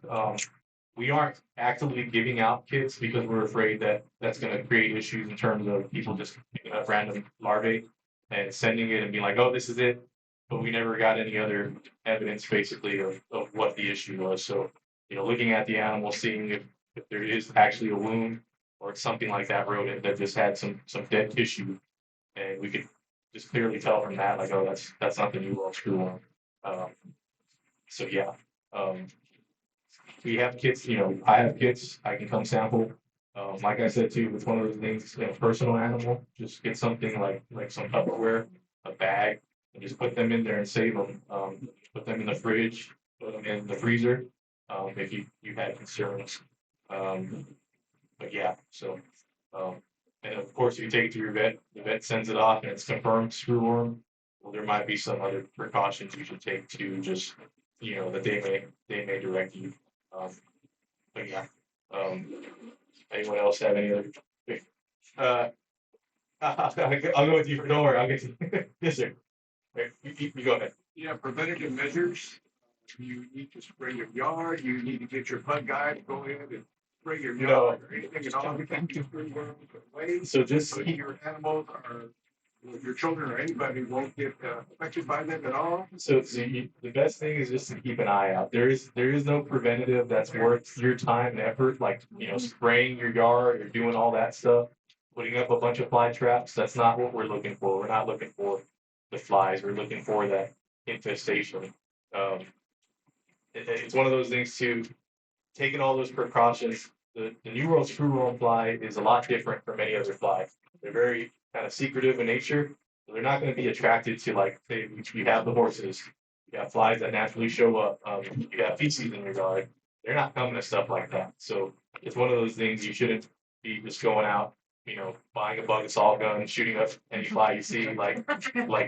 N: We aren't actively giving out kits because we're afraid that that's going to create issues in terms of people just picking up random larvae and sending it and being like, oh, this is it. But we never got any other evidence basically of what the issue was. So, looking at the animal, seeing if there is actually a wound or it's something like that rodent that just had some dead tissue. And we could just clearly tell from that, like, oh, that's not the New World Screw on. So yeah. We have kits, I have kits, I can come sample. Like I said too, it's one of those things, personal animal, just get something like some Tupperware, a bag, and just put them in there and save them. Put them in the fridge, put them in the freezer, if you had concerns. But yeah, so, and of course, if you take it to your vet, the vet sends it off and it's confirmed screwworm. Well, there might be some other precautions you should take to just, that they may direct you. But yeah, anyone else have any other? I'll go with you. Don't worry, I'll get you. Yes, sir. You go ahead.
B: Yeah, preventative measures. You need to spray your yard. You need to get your bug guy to go ahead and spray your yard or anything at all. Everything to spray worms away.
N: So just
B: so your animals or your children or anybody won't get affected by them at all.
N: So the best thing is just to keep an eye out. There is no preventative that's worth your time and effort, like spraying your yard or doing all that stuff, putting up a bunch of fly traps. That's not what we're looking for. We're not looking for the flies. We're looking for that infestation. It's one of those things too. Taking all those precautions, the New World screwworm fly is a lot different from any other fly. They're very kind of secretive in nature. So they're not going to be attracted to, like, say, you have the horses, you have flies that naturally show up, you have feces in your yard. They're not coming to stuff like that. So it's one of those things you shouldn't be just going out, buying a bug assault gun, shooting up any fly you see. Like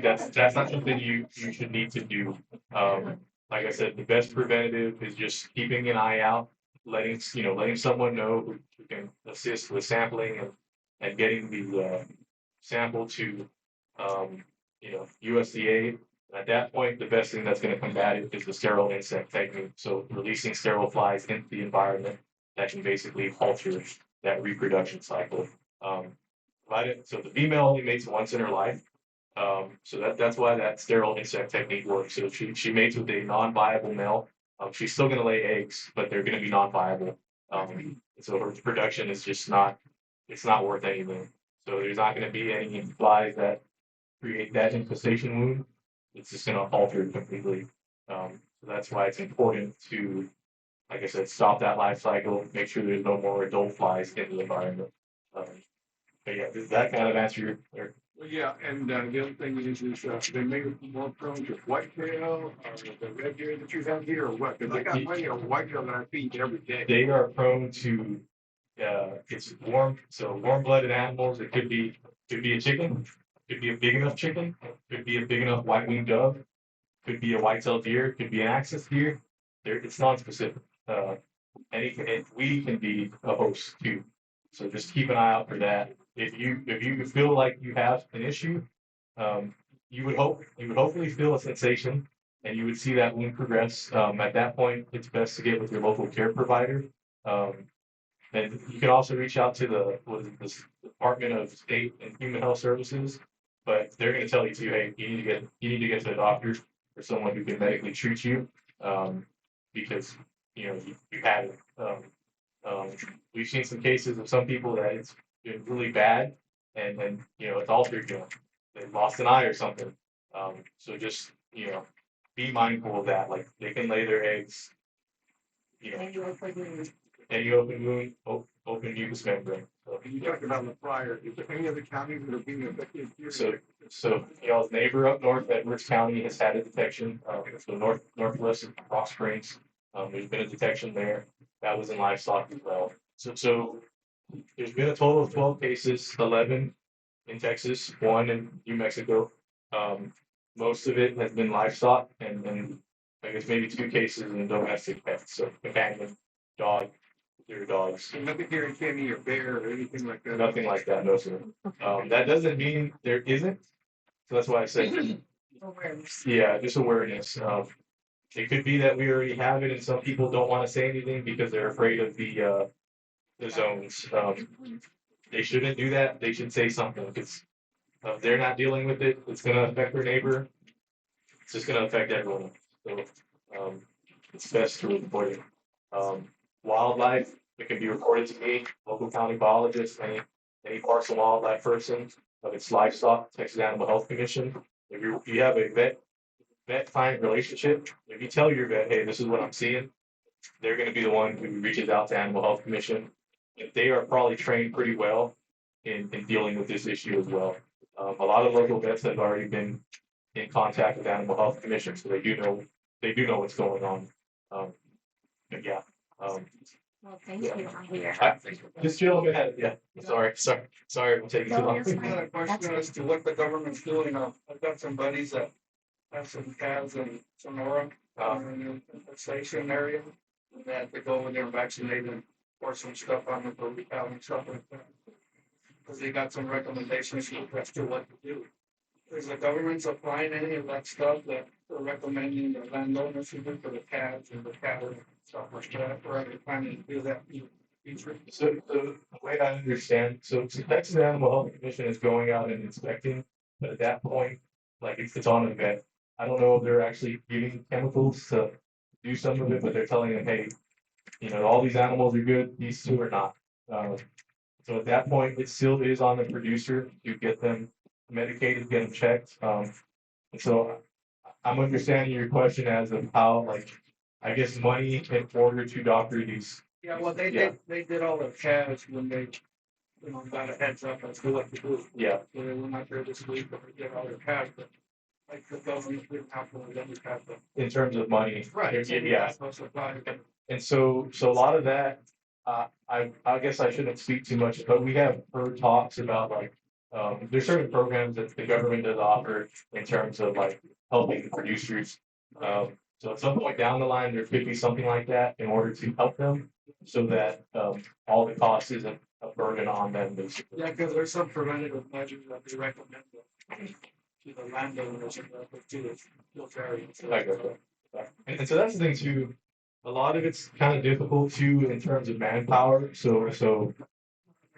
N: that's not something you should need to do. like I said, the best preventative is just keeping an eye out, letting someone know who can assist with sampling and getting the sample to USDA. At that point, the best thing that's going to combat it is the sterile insect technique. So releasing sterile flies into the environment that can basically alter that reproduction cycle. So the female only mates once in her life. So that's why that sterile insect technique works. So she mates with a non-viable male. She's still going to lay eggs, but they're going to be non-viable. So her production is just it's not worth anything. So there's not going to be any flies that create that infestation wound. It's just going to alter it completely. So that's why it's important to, like I said, stop that life cycle, make sure there's no more adult flies in the environment. But yeah, does that kind of answer your
B: Well, yeah, and the other thing is they may be more prone to whitetail or the red deer that you have here or what? Because I got plenty of whitetail that I feed every day.
N: they are prone to it's warm-blooded animals. It could be a chicken, could be a big enough chicken, could be a big enough white-winged dove, could be a white-tailed deer, could be an axis deer. It's non-specific. And we can be a host too. So just keep an eye out for that. If you feel like you have an issue, you would hopefully feel a sensation and you would see that wound progress. At that point, it's best to get with your local care provider. And you can also reach out to the Department of State and Human Health Services, but they're going to tell you too, hey, you need to get to a doctor or someone who can medically treat you, because you had it. We've seen some cases of some people that it's been really bad, and then it's altered. They lost an eye or something. So just be mindful of that. Like they can lay their eggs. And you open wound, open mucous membrane. So,
B: You talked about the prior. Is there any other counties that are being affected here?
N: So y'all's neighbor up north, Edwards County, has had a detection. So northwest of Rock Springs, there's been a detection there. That was in livestock as well. So there's been a total of 12 cases, 11 in Texas, 1 in New Mexico. Most of it has been livestock, and I guess maybe 2 cases in domestic pets, so companion dog. Your dogs.
B: Nothing here in Kinney or bear or anything like that.
N: Nothing like that, no sir. That doesn't mean there isn't. So that's why I said
F: Awareness.
N: yeah, just awareness. It could be that we already have it, and some people don't want to say anything because they're afraid of the zones. They shouldn't do that. They should say something because if they're not dealing with it, it's going to affect their neighbor. It's just going to affect everyone. So it's best to report it. Wildlife, it can be reported to me, local county biologist, any parcel wildlife person, if it's livestock, Texas Animal Health Commission. If you have a vet client relationship, if you tell your vet, hey, this is what I'm seeing, they're going to be the one who reaches out to Animal Health Commission. If they are probably trained pretty well in dealing with this issue as well. A lot of local vets have already been in contact with Animal Health Commission, so they do know what's going on. But yeah.
H: Well, thank you.
N: This gentleman had, yeah, sorry, I'm taking too
H: No,
N: long.
H: you're fine.
B: I got a question as to what the government's doing. I've got some buddies that have some calves in Sonora, in the station area, that they go in there vaccinated, pour some stuff on them for recall and stuff like that. Because they got some recommendations as to what to do. Is the government supplying any of that stuff that they're recommending the landowners to do for the calves and the cattle and stuff like that, or are they planning to do that in the future?
N: So the way I understand, so Texas Animal Health Commission is going out and inspecting, but at that point, like it's on a vet. I don't know if they're actually giving chemicals to do some of it, but they're telling them, hey, all these animals are good, these 2 are not. So at that point, it still is on the producer to get them medicated, get them checked. And so I'm understanding your question as of how, like, I guess money in order to doctor these.
B: Yeah, well, they did all the calves when they, got a heads up as to what to do.
N: Yeah.
B: So they were not there this week, but they did all their calves, but like the government didn't have to, let me have them.
N: In terms of money.
B: Right.
N: Yeah.
B: So supply.
N: And so a lot of that, I guess I shouldn't speak too much, but we have heard talks about like, there's certain programs that the government does offer in terms of like helping producers. So at some point down the line, there could be something like that in order to help them so that all the cost isn't a burden on them, basically.
B: Yeah, because there's some preventative measures that they recommend to the landowners and to the field areas.
N: And so that's the thing too. A lot of it's kind of difficult too in terms of manpower. So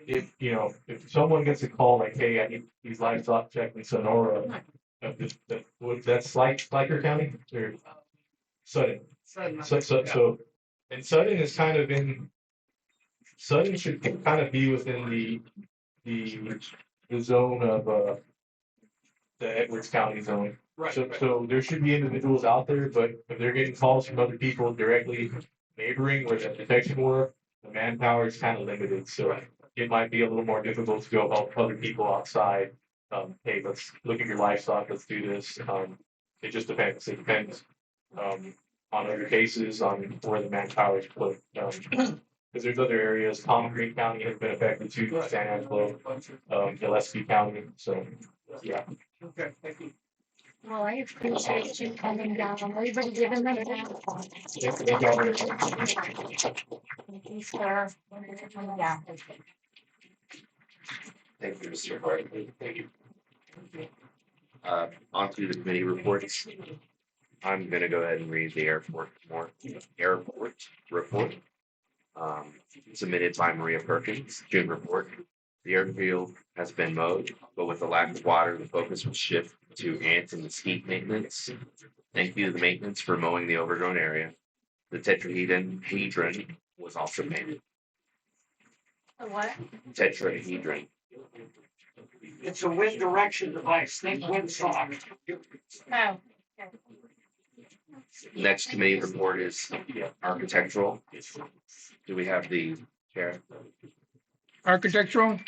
N: if if someone gets a call like, hey, I need these livestock checked in Sonora, that's Sliker County or Sutton. So and Sutton is kind of in Sutton should kind of be within the zone of the Edwards County zone.
B: Right.
N: So there should be individuals out there, but if they're getting calls from other people directly neighboring where the detection were, the manpower is kind of limited. So it might be a little more difficult to go help other people outside. Hey, let's look at your livestock. Let's do this. It just depends. It depends on other cases, on where the manpower is put. Because there's other areas. Palm Creek County has been affected too. San Angelo, Gillespie County. So yeah.
B: Okay, thank you.
H: Well, I appreciate you coming down. Everybody giving them that. Thank you, sir. Yeah.
D: Thank you, Mr. Hart. Thank you. On to the committee reports. I'm gonna go ahead and read the airport report. Submitted by Maria Perkins, June report. The airfield has been mowed, but with the lack of water, the focus will shift to ant and mosquito maintenance. Thank you to the maintenance for mowing the overgrown area. The tetrahedron was also painted.
H: What?
D: Tetrahedron.
B: It's a wind direction device, think windsock.
H: Oh.
D: Next committee report is architectural. Do we have the chair?
E: Architectural,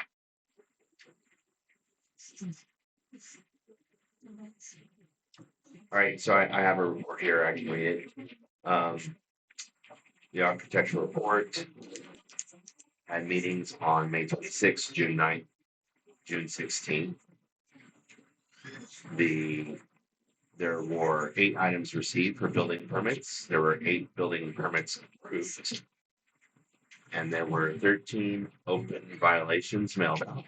D: All right, so I have a report here. I can read it. The architectural report had meetings on May 26th, June 9th, June 16th. There were 8 items received for building permits. There were 8 building permits approved. And there were 13 open violations mailed out.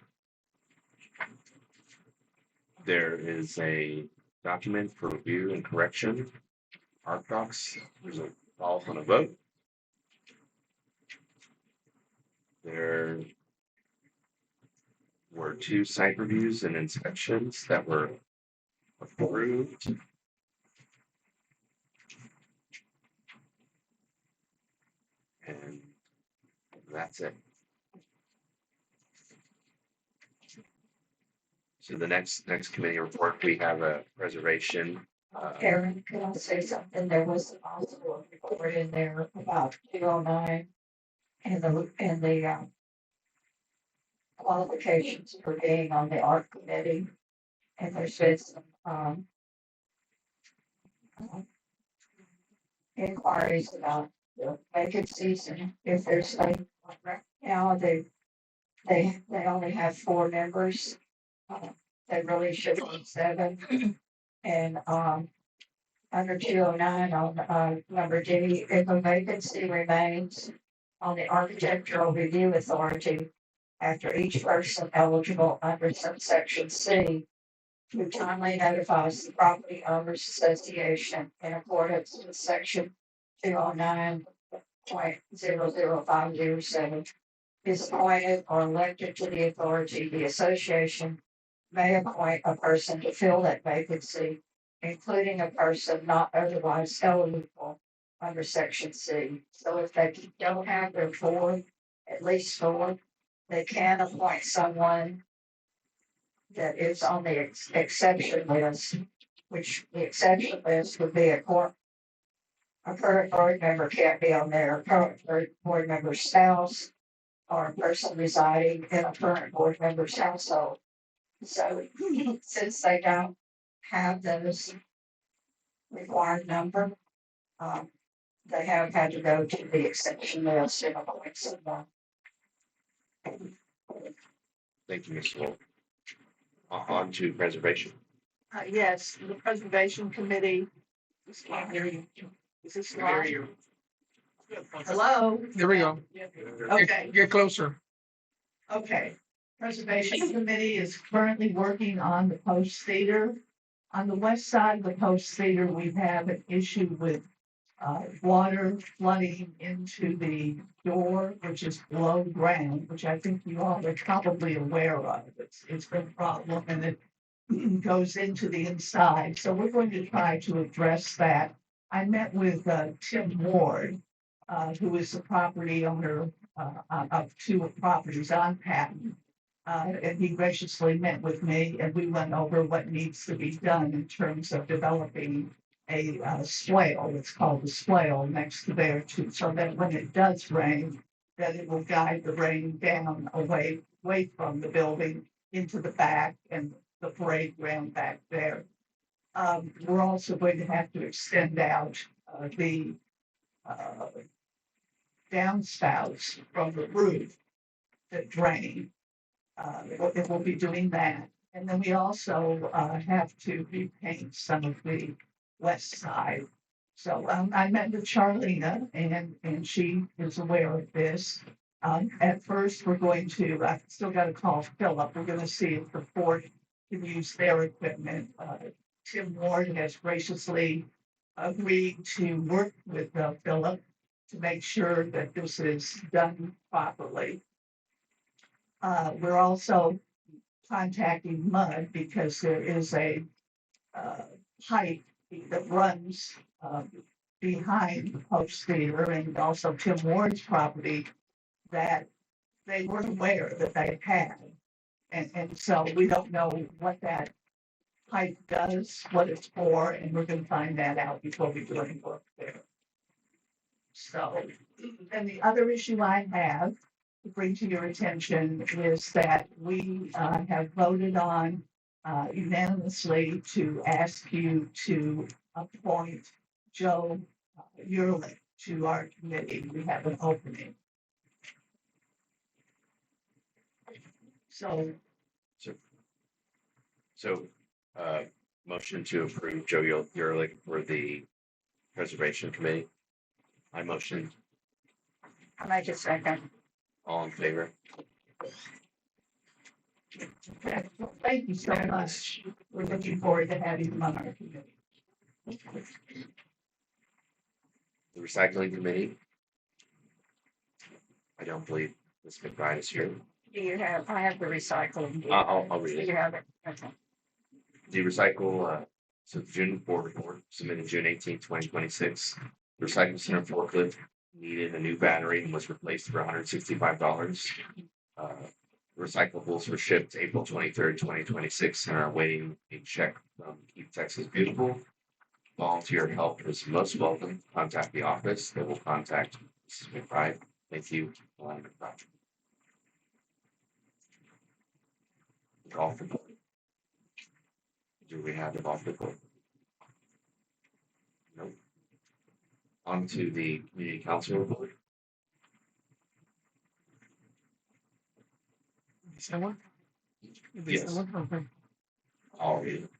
D: There is a document for review and correction. Art docs. There's a call on a vote. There were 2 site reviews and inspections that were approved. And that's it. So the next committee report, we have a preservation.
F: Karen, can I say something? There was also a report in there about 209 and the qualifications for being on the art committee. And there's been some inquiries about the vacancies and if there's like right now they only have 4 members. They really should be 7. And under 209 on number D, if a vacancy remains on the architectural review authority after each person eligible under subsection C who timely notifies the property owners association in accordance with section 209.00507 is appointed or elected to the authority, the association may appoint a person to fill that vacancy, including a person not otherwise eligible under section C. So if they don't have their 4, at least 4, they can appoint someone that is on the exception list, which the exception list would be a current board member can't be on there, a current board member's spouse, or a person residing in a current board member's household. So since they don't have those required number, they have had to go to the exception list and appoint someone.
D: Thank you, Ms. Wolf. On to preservation.
M: Yes, the preservation committee
F: This line, there you go. Is this
E: There
F: live?
E: you
F: Hello?
E: There we go.
F: Okay,
E: Get closer.
F: okay. Preservation Committee is currently working on the Post Theater. On the west side of the Post Theater, we have an issue with water flooding into the door, which is below ground, which I think you all are probably aware of. It's been a problem and it goes into the inside. So we're going to try to address that. I met with Tim Ward, who is the property owner of two properties on Patton. And he graciously met with me and we went over what needs to be done in terms of developing a swale. It's called the swale next to there too, so that when it does rain, that it will guide the rain down away from the building into the back and the parade ground back there. We're also going to have to extend out the downspouts from the roof that drain. It will be doing that. And then we also have to repaint some of the west side. So I met with Charlena and she is aware of this. At first, we're going to, I've still got to call Philip. We're going to see if the port can use their equipment. Tim Ward has graciously agreed to work with Philip to make sure that this is done properly. We're also contacting Mud because there is a pipe that runs behind the Post Theater and also Tim Ward's property that they weren't aware that they had. And so we don't know what that pipe does, what it's for, and we're gonna find that out before we do any work there. So, and the other issue I have to bring to your attention is that we have voted on unanimously to ask you to appoint Joe Yearling to our committee. We have an opening. So,
D: So, motion to approve Joe Yurlik for the Preservation Committee. I motion.
F: I make a second.
D: All in favor?
F: Okay. Well, thank you so much. We're looking forward to having you on our committee.
D: The Recycling Committee. I don't believe Ms. McBride is here.
F: Do you have, I have the recycling.
D: I'll read
F: Do
D: it.
F: you have it? Okay.
D: The recycle, so June board report submitted June 18, 2026. The recycle center forklift needed a new battery and was replaced for $165. Recyclables were shipped April 23rd, 2026 and are awaiting a check from Keep Texas Beautiful. Volunteer help is most welcome. Contact the office. They will contact Mrs. McBride. Thank you. Melanie McBride. Golf report. Do we have the golf report? Nope. On to the community council report.
E: Someone?
D: Yes.
E: Okay.
D: I'll read it.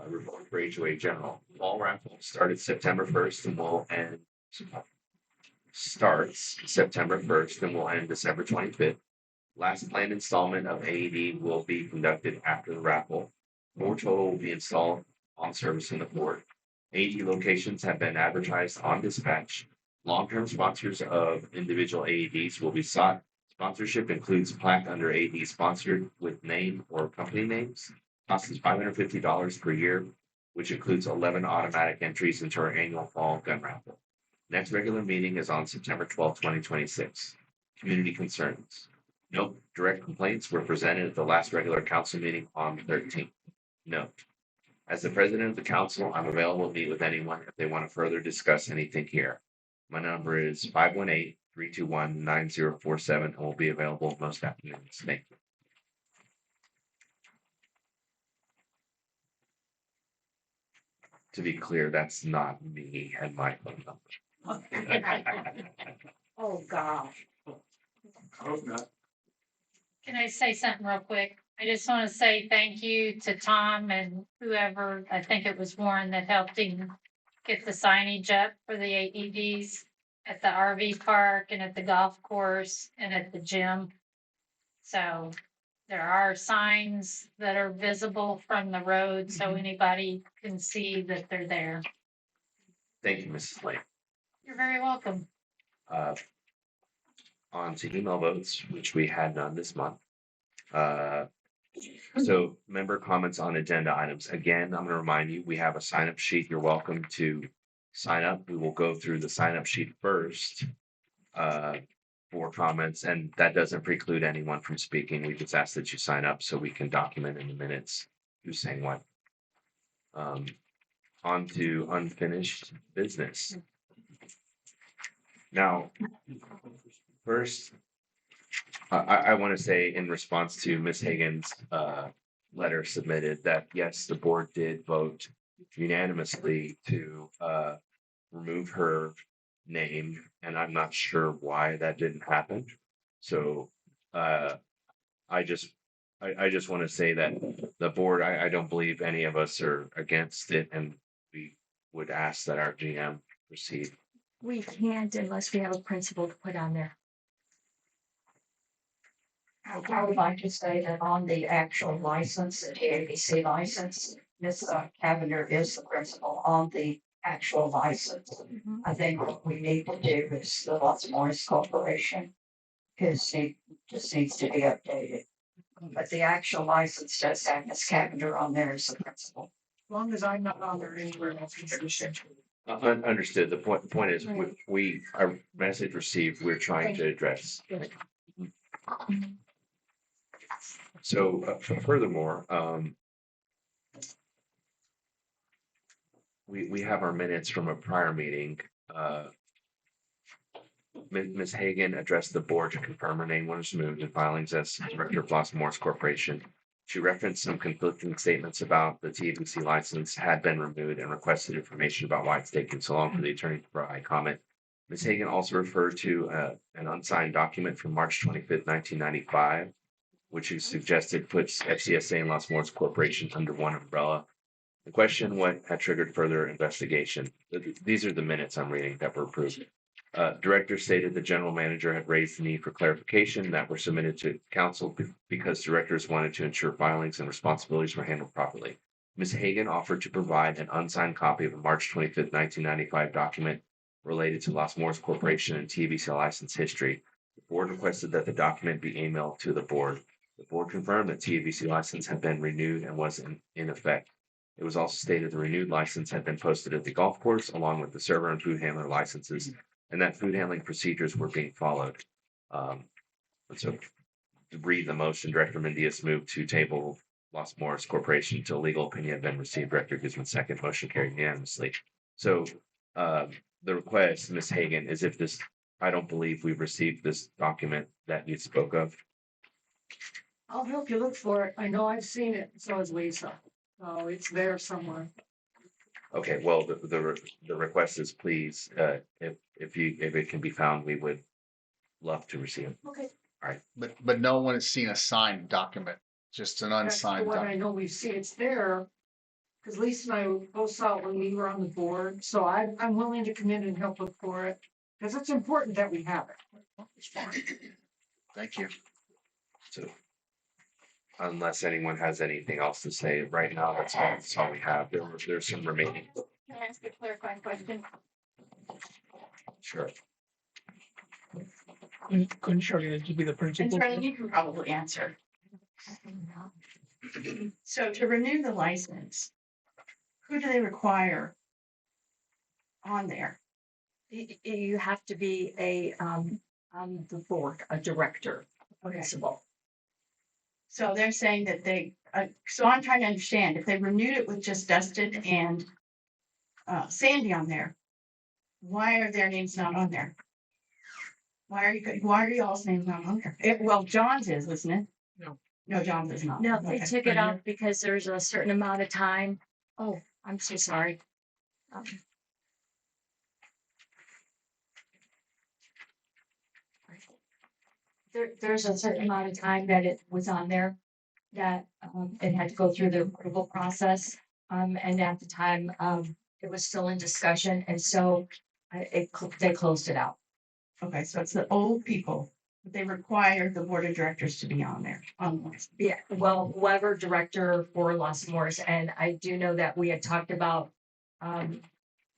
D: Report for HOA General. Fall raffle started September 1st and will end September 1st and will end December 25th. Last planned installment of AED will be conducted after the raffle. 4 total will be installed on service in the port. AED locations have been advertised on dispatch. Long-term sponsors of individual AEDs will be sought. Sponsorship includes plaque under AED sponsored with name or company names. Cost is $550 per year, which includes 11 automatic entries into our annual fall gun raffle. Next regular meeting is on September 12, 2026. Community concerns. No direct complaints were presented at the last regular council meeting on the 13th. Note. As the president of the council, I'm available to meet with anyone if they want to further discuss anything here. My number is 518-321-9047 and will be available most afternoons. Thank you. To be clear, that's not me and my phone number.
F: Oh, gosh.
B: Hope not.
H: Can I say something real quick?
O: I just want to say thank you to Tom and whoever, I think it was Warren that helped him get the signage up for the AEDs at the RV park and at the golf course and at the gym. So there are signs that are visible from the road, so anybody can see that they're there.
D: Thank you, Mrs. Lane.
O: You're very welcome.
D: On to email votes, which we had none this month. So member comments on agenda items. Again, I'm going to remind you, we have a sign up sheet. You're welcome to sign up. We will go through the sign up sheet first for comments, and that doesn't preclude anyone from speaking. We just ask that you sign up so we can document in the minutes who's saying what. On to unfinished business. Now, first, I want to say in response to Ms. Hagan's letter submitted that yes, the board did vote unanimously to remove her name, and I'm not sure why that didn't happen. So I just want to say that the board, I don't believe any of us are against it, and we would ask that our GM proceed.
F: We can't unless we have a principal to put on there. I would like to say that on the actual license, the ABC license, Ms. Cavender is the principal on the actual license. I think what we need to do is the Los Morris Corporation just needs to be updated. But the actual license does have Ms. Cavender on there as the principal.
M: As long as I'm not on there anywhere else, it's just-
D: Understood. The point is, our message received, we're trying to address. So furthermore, we have our minutes from a prior meeting. Ms. Hagan addressed the board to confirm her name was removed in filings as director of Los Morris Corporation. She referenced some conflicting statements about the TVC license had been removed and requested information about why it's taking so long for the attorney to provide comment. Ms. Hagan also referred to an unsigned document from March 25th, 1995, which is suggested puts FCSA and Los Morris Corporation under one umbrella. The question, what had triggered further investigation? These are the minutes I'm reading that were approved. Director stated the general manager had raised the need for clarification that were submitted to council because directors wanted to ensure filings and responsibilities were handled properly. Ms. Hagan offered to provide an unsigned copy of a March 25th, 1995 document related to Los Morris Corporation and TVC license history. The board requested that the document be emailed to the board. The board confirmed that TVC license had been renewed and was in effect. It was also stated the renewed license had been posted at the golf course along with the server and food handler licenses, and that food handling procedures were being followed. And so to read the motion, Director Mendias moved to table Los Morris Corporation until legal opinion had been received. Director Guzman second, motion carried unanimously. So the request, Ms. Hagan, is if this, I don't believe we've received this document that you spoke of.
M: I'll help you look for it. I know I've seen it, so has Lisa. So it's there somewhere.
D: Okay, well, the request is please, if it can be found, we would love to receive it.
M: Okay.
D: All right.
K: But no one has seen a signed document, just an
M: That's the
K: unsigned
M: one I
K: document.
M: know we've seen. It's there. Because Lisa and I both saw it when we were on the board. So I'm willing to come in and help look for it. Because it's important that we have it.
K: Thank you.
D: So unless anyone has anything else to say right now, that's all we have. There's some remaining.
H: Can I ask a clarifying question?
D: Sure.
E: Couldn't Shirley just be the
F: And
E: principal?
F: Charlie, you can probably answer. So to renew the license, who do they require on there?
J: You have to be on the board, a director, principal.
F: So they're saying that so I'm trying to understand, if they renewed it with just Dustin and Sandy on there, why are their names not on there? Why are y'all's names not on there? Well, John's is, isn't it? No, John's is not.
J: No, they
F: Okay.
J: took it off because there's a certain amount of time. Oh, I'm so sorry. There's a certain amount of time that it was on there.
H: that it had to go through the approval process. And at the time, it was still in discussion, and so they closed it out.
F: Okay, so it's the old people, but they require the board of directors to be on there.
H: Yeah, well, whoever director for Los Morris, and I do know that we had talked about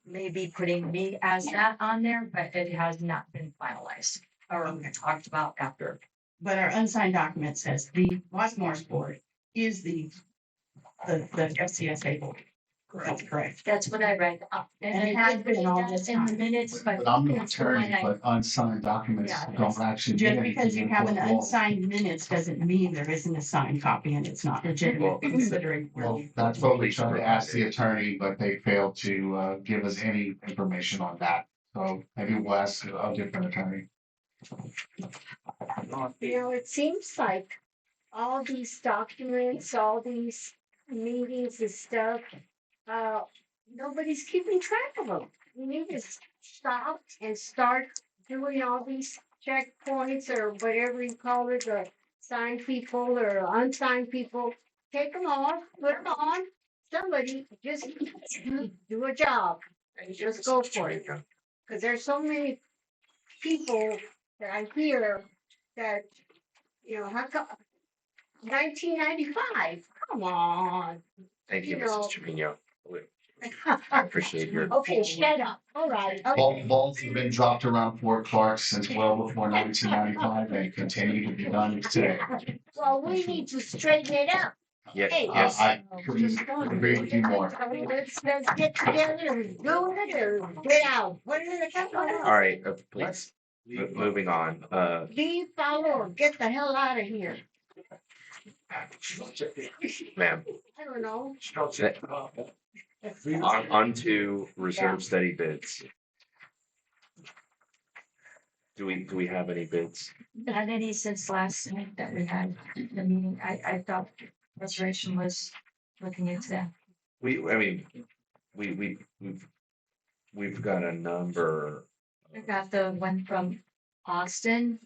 H: maybe putting me as that on there, but it has not been finalized or talked about after.
F: But our unsigned document says the Los Morris board is the FCSA board. That's correct.
H: That's what I read. And
F: And
H: it
F: it
H: has
F: has been
H: been
F: all
H: all
F: this
H: in the
F: time.
H: minutes, but.
K: But I'm the
H: that's the one
K: attorney,
H: I-
K: but unsigned documents
H: Yeah,
K: don't actually. mean
F: Just because
K: anything
F: you
K: in
F: have an
K: court of law.
F: unsigned minutes doesn't mean there isn't a signed copy and it's not legitimate considering.
K: Well, that's what we tried to ask the attorney, but they failed to give us any information on that. So maybe we'll ask a different attorney.
J: You know, it seems like all these documents, all these meetings and stuff, nobody's keeping track of them. You need to stop and start doing all these checkpoints or whatever you call it, or signed people or unsigned people. Take them off, put them on. Somebody just do a job and just go for it. Because there's so many people that I hear that, you know, how come 1995? Come on.
D: Thank you,
J: You know.
D: Mrs. Trevino. I appreciate your.
J: Okay, shut up. All right. Okay.
K: Balls have been dropped around Fort Clark since well before 1995 and continue to be done today.
J: Well, we need to straighten it up.
D: Yeah,
J: Hey,
D: yes.
K: I couldn't agree with you more.
J: Let's get together and do it or get out. What is it?
D: All right, please, moving on.
J: Leave, follow, or get the hell out of here.
D: Ma'am,
J: I don't know.
D: on to reserve study bids. Do we have any bids?
H: Not any since last night that we had the meeting. I thought restoration was looking into that.
D: We've got a number.
H: I got the one from Austin.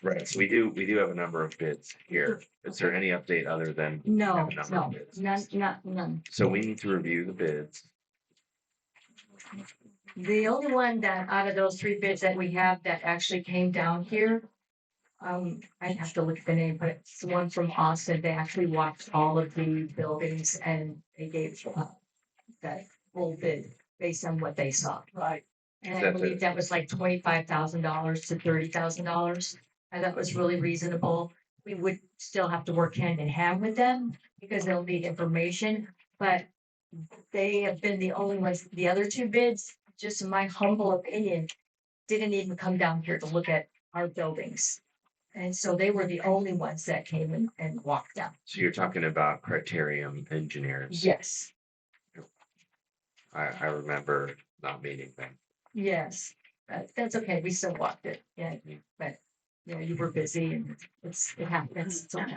D: Right, so we do have a number of bids here. Is there any update other than? we
H: No,
D: have a number of
H: no,
D: bids?
H: none.
D: So we need to review the bids.
H: The only one that out of those three bids that we have that actually came down here. I'd have to look at the name, but it's the one from Austin. They actually walked all of the buildings and they gave that full bid based on what they saw.
E: Right.
H: And I
D: That's
H: believe
D: it.
H: that was like $25,000 to $30,000. And that was really reasonable. We would still have to work hand in hand with them because they'll need information, but they have been the only ones, the other two bids, just in my humble opinion, didn't even come down here to look at our buildings. And so they were the only ones that came in and walked down.
D: So you're talking about Criterium Engineers.
H: Yes,
D: I remember not meeting them.
H: yes, that's okay. We still walked it. Yeah, but you know, you were busy and it happens. It's okay.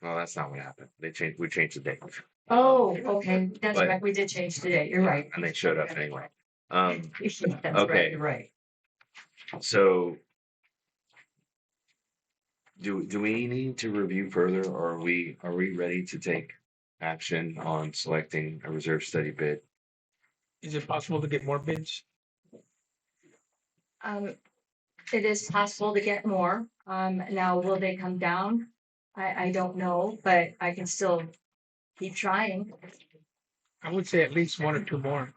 D: Well, that's not what happened. We changed the date.
H: Oh, okay. That's
D: But-
H: right. We did change today. You're right.
D: And they showed up anyway.
H: That's right.
D: okay.
H: You're right.
D: So do we need to review further or are we ready to take action on selecting a reserve study bid?
E: Is it possible to get more bids?
H: It is possible to get more. Now, will they come down? I don't know, but I can still keep trying.
E: I would say at least one or two more.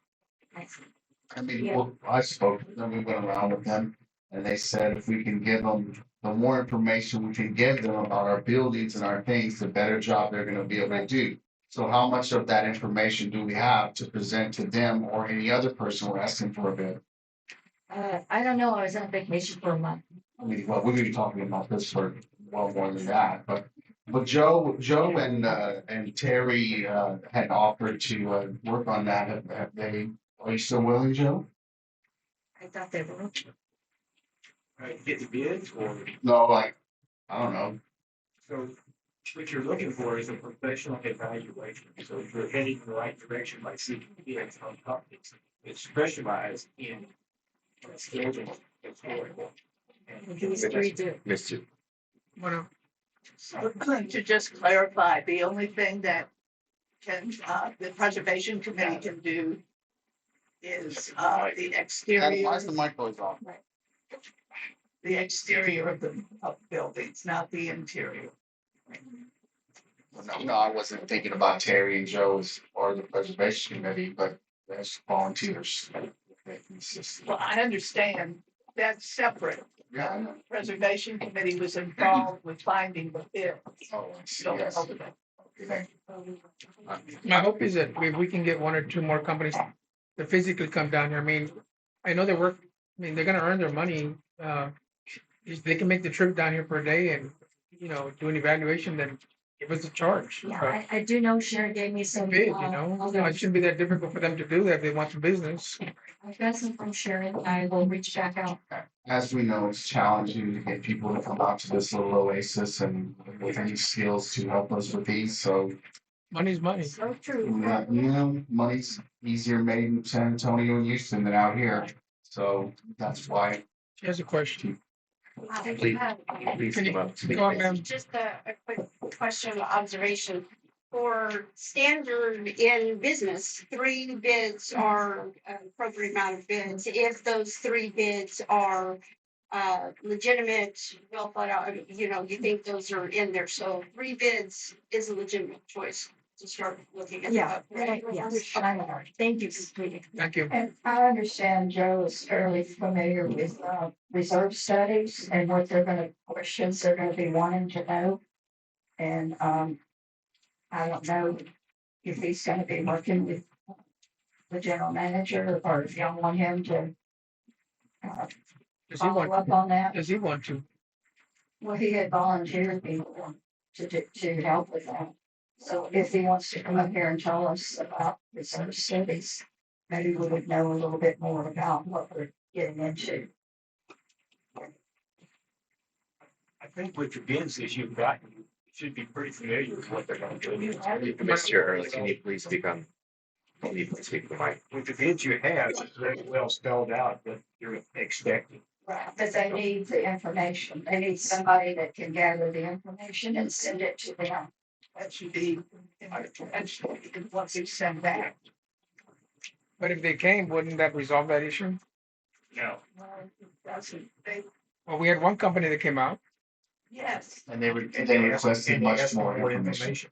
K: I mean,
H: Yeah.
K: well, I spoke to them, we went around with them, and they said if we can give them, the more information we can give them about our buildings and our things, the better job they're gonna be able to do. So how much of that information do we have to present to them or any other person we're asking for a bid?
H: I don't know. I was on vacation for a month.
K: I mean, well, we've been talking about this for well more than that, but Joe and Terry had offered to work on that. Have they, are you still willing, Joe?
H: I thought they were.
B: Right, get the bids or,
K: No, like, I don't know.
B: so what you're looking for is a professional evaluation. So if you're heading in the right direction by seeking bids on topics, it's specialized in skills and historical. And
H: These three do.
D: Mr.
E: Bueno,
P: So to just clarify, the only thing that can, the preservation committee can do is, the
K: And
P: exterior,
K: why is the microwave off?
P: the exterior of the buildings, not the interior.
K: No, I wasn't thinking about Terry and Joe as part of the preservation committee, but as volunteers.
P: Well, I understand that's separate.
K: Yeah, I know.
P: Preservation committee was involved with finding the bill.
K: Oh, I see,
P: So,
K: yes.
P: okay.
K: Okay, thank you.
E: my hope is that if we can get one or two more companies to physically come down here, I mean, I know they work, I mean, they're gonna earn their money. If they can make the trip down here for a day and, you know, do an evaluation, then give us a charge.
F: Yeah, I do know Sharon gave me some.
E: Bid, you know, it shouldn't be that difficult for them to do that if they want some business.
F: I've got some from Sharon. I will reach back out.
K: As we know, it's challenging to get people to come out to this little oasis and with any skills to help us with these, so.
E: Money's money.
F: So true.
K: You know, money's easier made in San Antonio and Houston than out here, so that's why.
E: She has a question.
D: Please, please
E: Can you
D: come up. Speak,
E: go on,
D: please.
E: ma'am?
J: Just a quick question, observation. For standard in business, 3 bids are an appropriate amount of bids. If those 3 bids are legitimate, well thought out, you know, you think those are in there. So 3 bids is a legitimate choice to start looking at.
F: Yeah,
J: Right.
F: yes, I know. Thank you, sweetie.
E: Thank you.
F: And I understand Joe is fairly familiar with reserve studies and what they're gonna, questions they're gonna be wanting to know. And I don't know if he's gonna be working with the general manager or if y'all want him to
E: Does he
F: follow
E: want,
F: up on that.
E: does he want to?
F: Well, he had volunteered people to help with that. So if he wants to come up here and tell us about research studies, maybe we would know a little bit more about what we're getting into.
I: I think with the bids that you've got, you should be pretty familiar with what they're gonna do.
D: Mr. Early, can you please speak on, can you please speak to the mic?
I: With the bids you have, it's very well spelled out what you're expecting.
F: But they need the information. They need somebody that can gather the information and send it to them.
P: That should be, once you send back.
E: But if they came, wouldn't that resolve that issue?
I: No.
E: Well, we had one company that came out.
P: Yes.
K: And they requested much more information.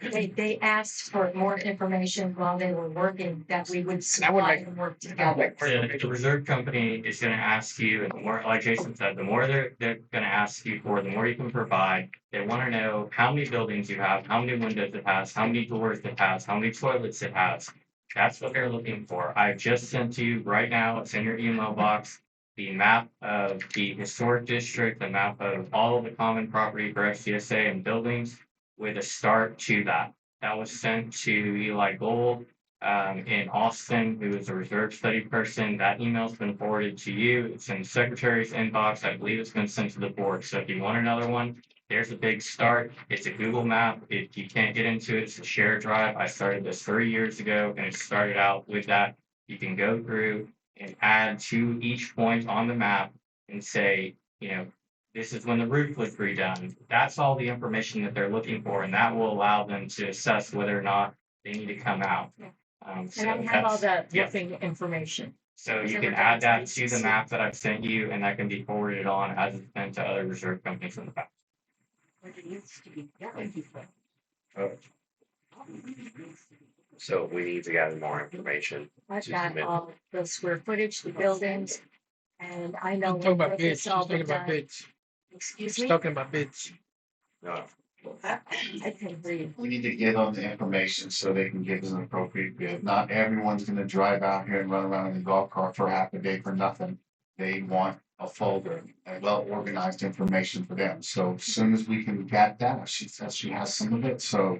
F: They asked for more information while they were working that we would supply
E: like-
F: and work together.
N: The reserve company is gonna ask you, and the more, like Jason said, the more they're gonna ask you for, the more you can provide. They wanna know how many buildings you have, how many windows it has, how many doors it has, how many toilets it has. That's what they're looking for. I've just sent you right now, it's in your email box, the map of the historic district, the map of all of the common property for FCSA and buildings with a start to that. That was sent to Eli Gold in Austin, who is a reserve study person. That email's been forwarded to you. It's in the secretary's inbox. I believe it's been sent to the board. So if you want another one, there's a big start. It's a Google map. If you can't get into it, it's a shared drive. I started this 3 years ago and it started out with that. You can go through and add to each point on the map and say, you know, this is when the roof was redone. That's all the information that they're looking for, and that will allow them to assess whether or not they need to come out.
F: And I have all the roofing information.
N: So you can add that to the map that I've sent you, and that can be forwarded on as it's been to other reserve companies in the past.
D: So we need to gather more information.
F: I've
D: to
F: got
D: submit.
F: all the square footage, the buildings, and I know.
E: She's talking about
F: what
E: bids.
F: it's
E: She's
F: all
E: talking
F: been
E: about
F: done.
E: bids.
F: Excuse
E: She's
F: me?
E: talking about bids.
D: No,
F: I can read.
K: We need to give them the information so they can give us an appropriate bid. Not everyone's gonna drive out here and run around in a golf cart for half a day for nothing. They want a folder and well organized information for them. So as soon as we can get that, she says she has some of it, so.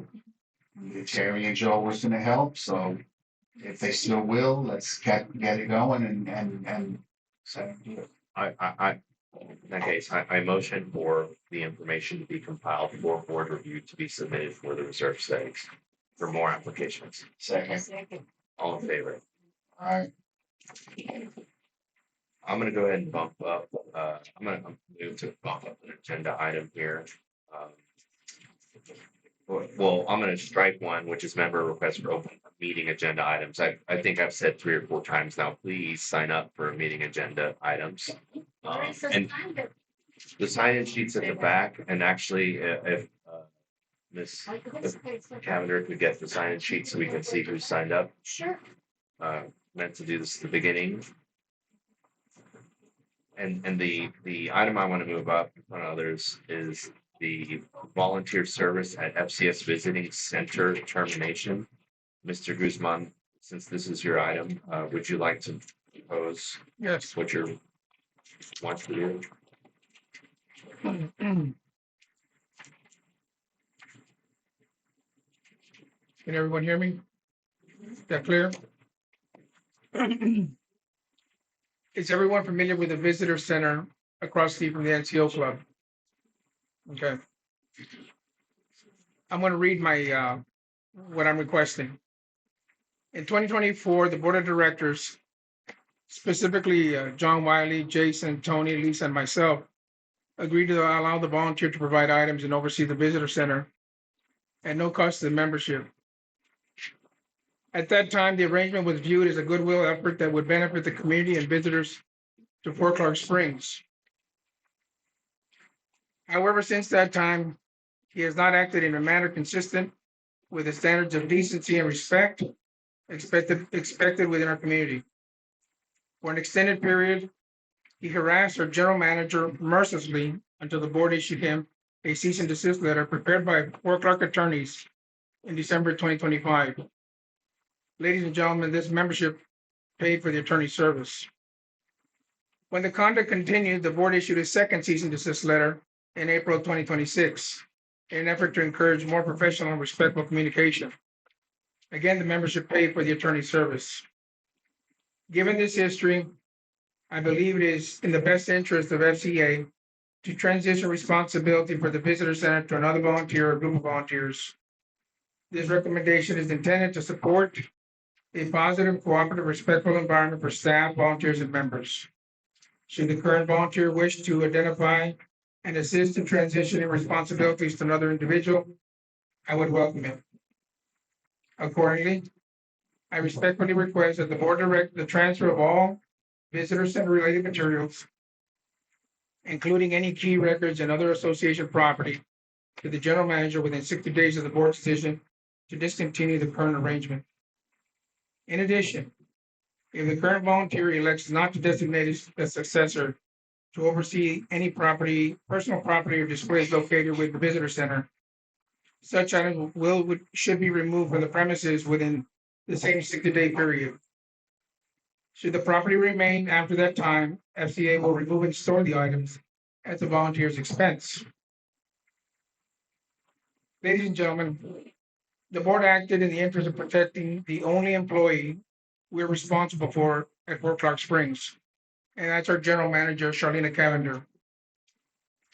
K: Terry and Joe was gonna help, so if they still will, let's get it going and so.
D: in that case, I motion for the information to be compiled for board review to be submitted for the reserve studies for more applications.
K: Second,
D: All in favor?
K: all right.
D: I'm gonna go ahead and bump up, I'm gonna move to bump up an agenda item here. Um, Well, I'm gonna strike one, which is member request for open meeting agenda items. I think I've said 3 or 4 times now, please sign up for meeting agenda items. And the sign-in sheets at the back, and actually, if Ms. Cavender could get the sign-in sheet so we can see who signed up.
H: Sure.
D: Meant to do this at the beginning. And the item I want to move up in front of others is the volunteer service at FCS Visiting Center termination. Mr. Guzman, since this is your item, would you like to propose
E: Yes.
D: what you want to do?
E: Can everyone hear me? Is that clear? Is everyone familiar with the visitor center across the street from the NCO club? Okay. I'm going to read my what I'm requesting. In 2024, the board of directors, specifically John Wiley, Jason, Tony, Lisa, and myself, agreed to allow the volunteer to provide items and oversee the visitor center at no cost to the membership. At that time, the arrangement was viewed as a goodwill effort that would benefit the community and visitors to Fort Clark Springs. However, since that time, he has not acted in a manner consistent with the standards of decency and respect expected within our community. For an extended period, he harassed our general manager mercilessly until the board issued him a cease and desist letter prepared by Fort Clark attorneys in December 2025. Ladies and gentlemen, this membership paid for the attorney service. When the conduct continued, the board issued a second cease and desist letter in April 2026 in an effort to encourage more professional and respectful communication. Again, the membership paid for the attorney service. Given this history, I believe it is in the best interest of FCA to transition responsibility for the visitor center to another volunteer or group of volunteers. This recommendation is intended to support a positive, cooperative, respectful environment for staff, volunteers, and members. Should the current volunteer wish to identify and assist in transitioning responsibilities to another individual, I would welcome it. Accordingly, I respectfully request that the board direct the transfer of all visitor center related materials, including any key records and other association property, to the general manager within 60 days of the board's decision to discontinue the current arrangement. In addition, if the current volunteer elects not to designate a successor to oversee any property, personal property or displays located with the visitor center, such items should be removed from the premises within the same 60-day period. Should the property remain after that time, FCA will remove and store the items at the volunteer's expense. Ladies and gentlemen, the board acted in the interest of protecting the only employee we're responsible for at Fort Clark Springs, and that's our general manager, Charlene Cavender.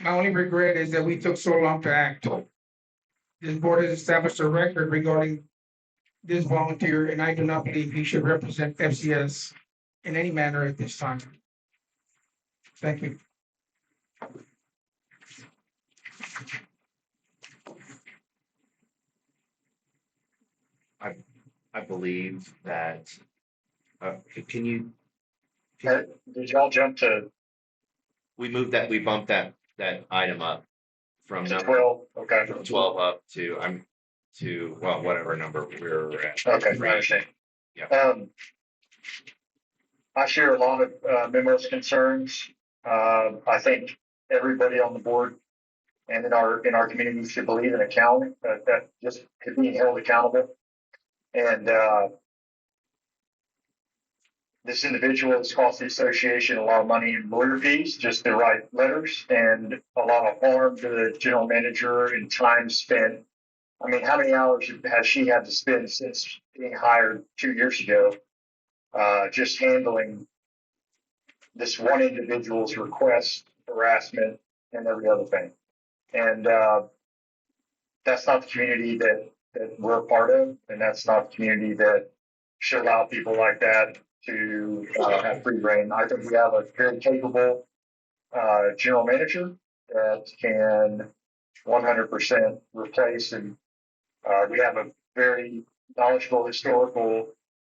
E: My only regret is that we took so long to act. This board has established a record regarding this volunteer, and I do not believe he should represent FCS in any manner at this time. Thank you.
D: I believe that, can you?
I: Did y'all jump to
D: We bumped that item up from number
I: 12? Okay.
D: from 12 up to, well, whatever number we're at.
I: Okay, I understand.
D: Yeah.
I: I share a lot of Memo's concerns. I think everybody on the board and in our community should believe in accounting, that just could be held accountable. And this individual has cost the association a lot of money in lawyer fees just to write letters, and a lot of harm to the general manager and time spent. I mean, how many hours has she had to spend since being hired 2 years ago, just handling this one individual's request, harassment, and every other thing? And that's not the community that we're a part of, and that's not the community that should allow people like that to have free reign. I think we have a very capable general manager that can 100% replace, and we have a very knowledgeable historical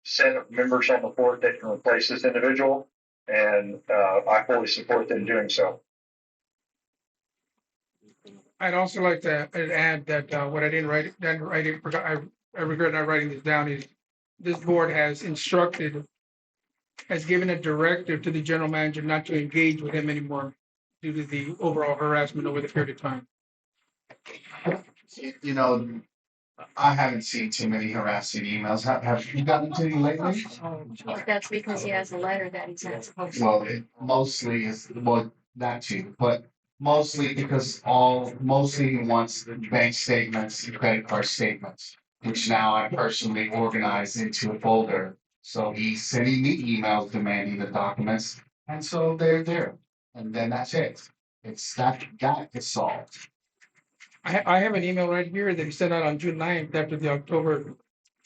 I: set of members on the board that can replace this individual, and I fully support them doing so.
E: I'd also like to add that what I didn't write, I regret not writing this down, is this board has given a directive to the general manager not to engage with him anymore due to the overall harassment over the period of time.
K: You know, I haven't seen too many harassing emails. Have you gotten to any lately?
H: That's because he has a letter that he's not supposed to.
K: Well, it mostly is, well, that too, but mostly because mostly he wants the bank statements and credit card statements, which now I personally organize into a folder. So he's sending me emails demanding the documents, and so they're there. And then that's it. It's that is solved.
E: I have an email right here that he sent out on June 9th after the October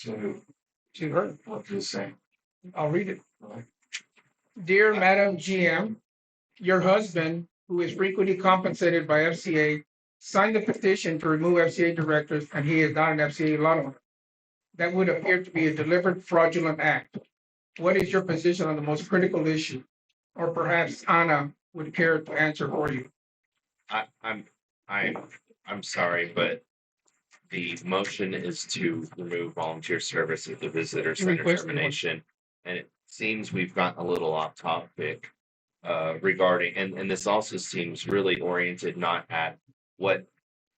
K: To
E: her.
K: what you say.
E: I'll read it. Dear Madam GM, your husband, who is frequently compensated by FCA, signed the petition to remove FCA directors, and he is not an FCA lot owner. That would appear to be a deliberate fraudulent act. What is your position on the most critical issue? Or perhaps Anna would care to answer for you.
D: I'm sorry, but the motion is to remove volunteer service at the visitor center
E: requested one.
D: termination. And it seems we've gotten a little off topic regarding, and this also seems really oriented not at what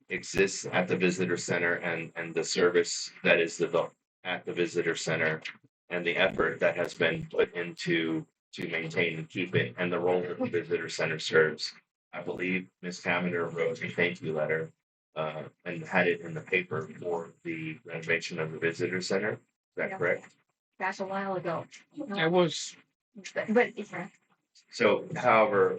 D: exists at the visitor center and the service that is developed at the visitor center and the effort that has been put into to maintain and keep it and the role that the visitor center serves. I believe Ms. Cavender wrote a thank you letter and had it in the paper for the renovation of the visitor center. Is that
H: Yeah.
D: correct?
H: That's a while ago.
E: That was,
H: But
D: So, however,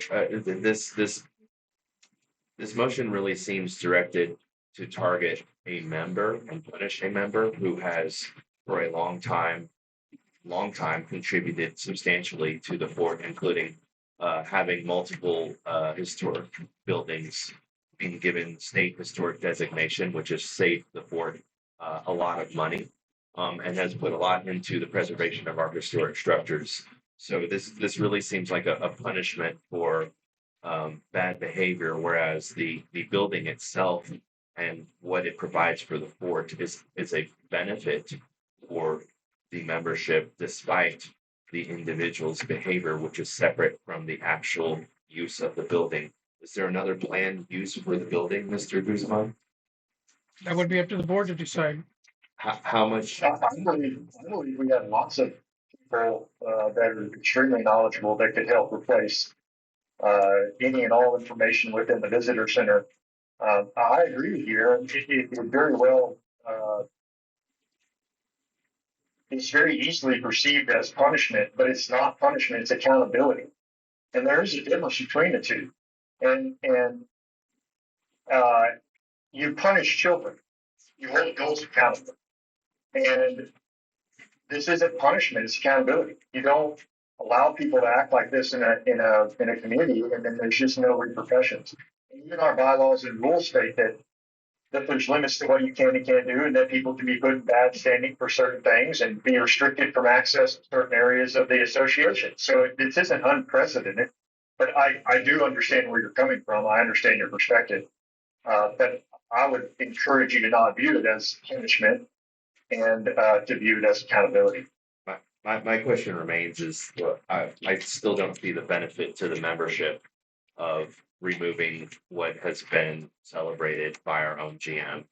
D: this motion really seems directed to target a member and punish a member who has for a long time contributed substantially to the fort, including having multiple historic buildings being given state historic designation, which has saved the fort a lot of money and has put a lot into the preservation of our historic structures. So this really seems like a punishment for bad behavior, whereas the building itself and what it provides for the fort is a benefit for the membership, despite the individual's behavior, which is separate from the actual use of the building. Is there another planned use for the building, Mr. Guzman?
E: that would be up to the board to decide.
D: How much?
I: I believe we have lots of people that are extremely knowledgeable that could help replace any and all information within the visitor center. I agree with you. It very well it's very easily perceived as punishment, but it's not punishment, it's accountability. And there is a difference between the two. And you punish children, you hold adults accountable. And this isn't punishment, it's accountability. You don't allow people to act like this in a community, and then there's just no repercussions. And even our bylaws and rules state that there's limits to what you can and can't do, and that people can be put in bad standing for certain things and be restricted from access to certain areas of the association. So this isn't unprecedented, but I do understand where you're coming from. I understand your perspective. But I would encourage you to not view it as punishment and to view it as accountability.
D: My question remains is I still don't see the benefit to the membership of removing what has been celebrated by our own GM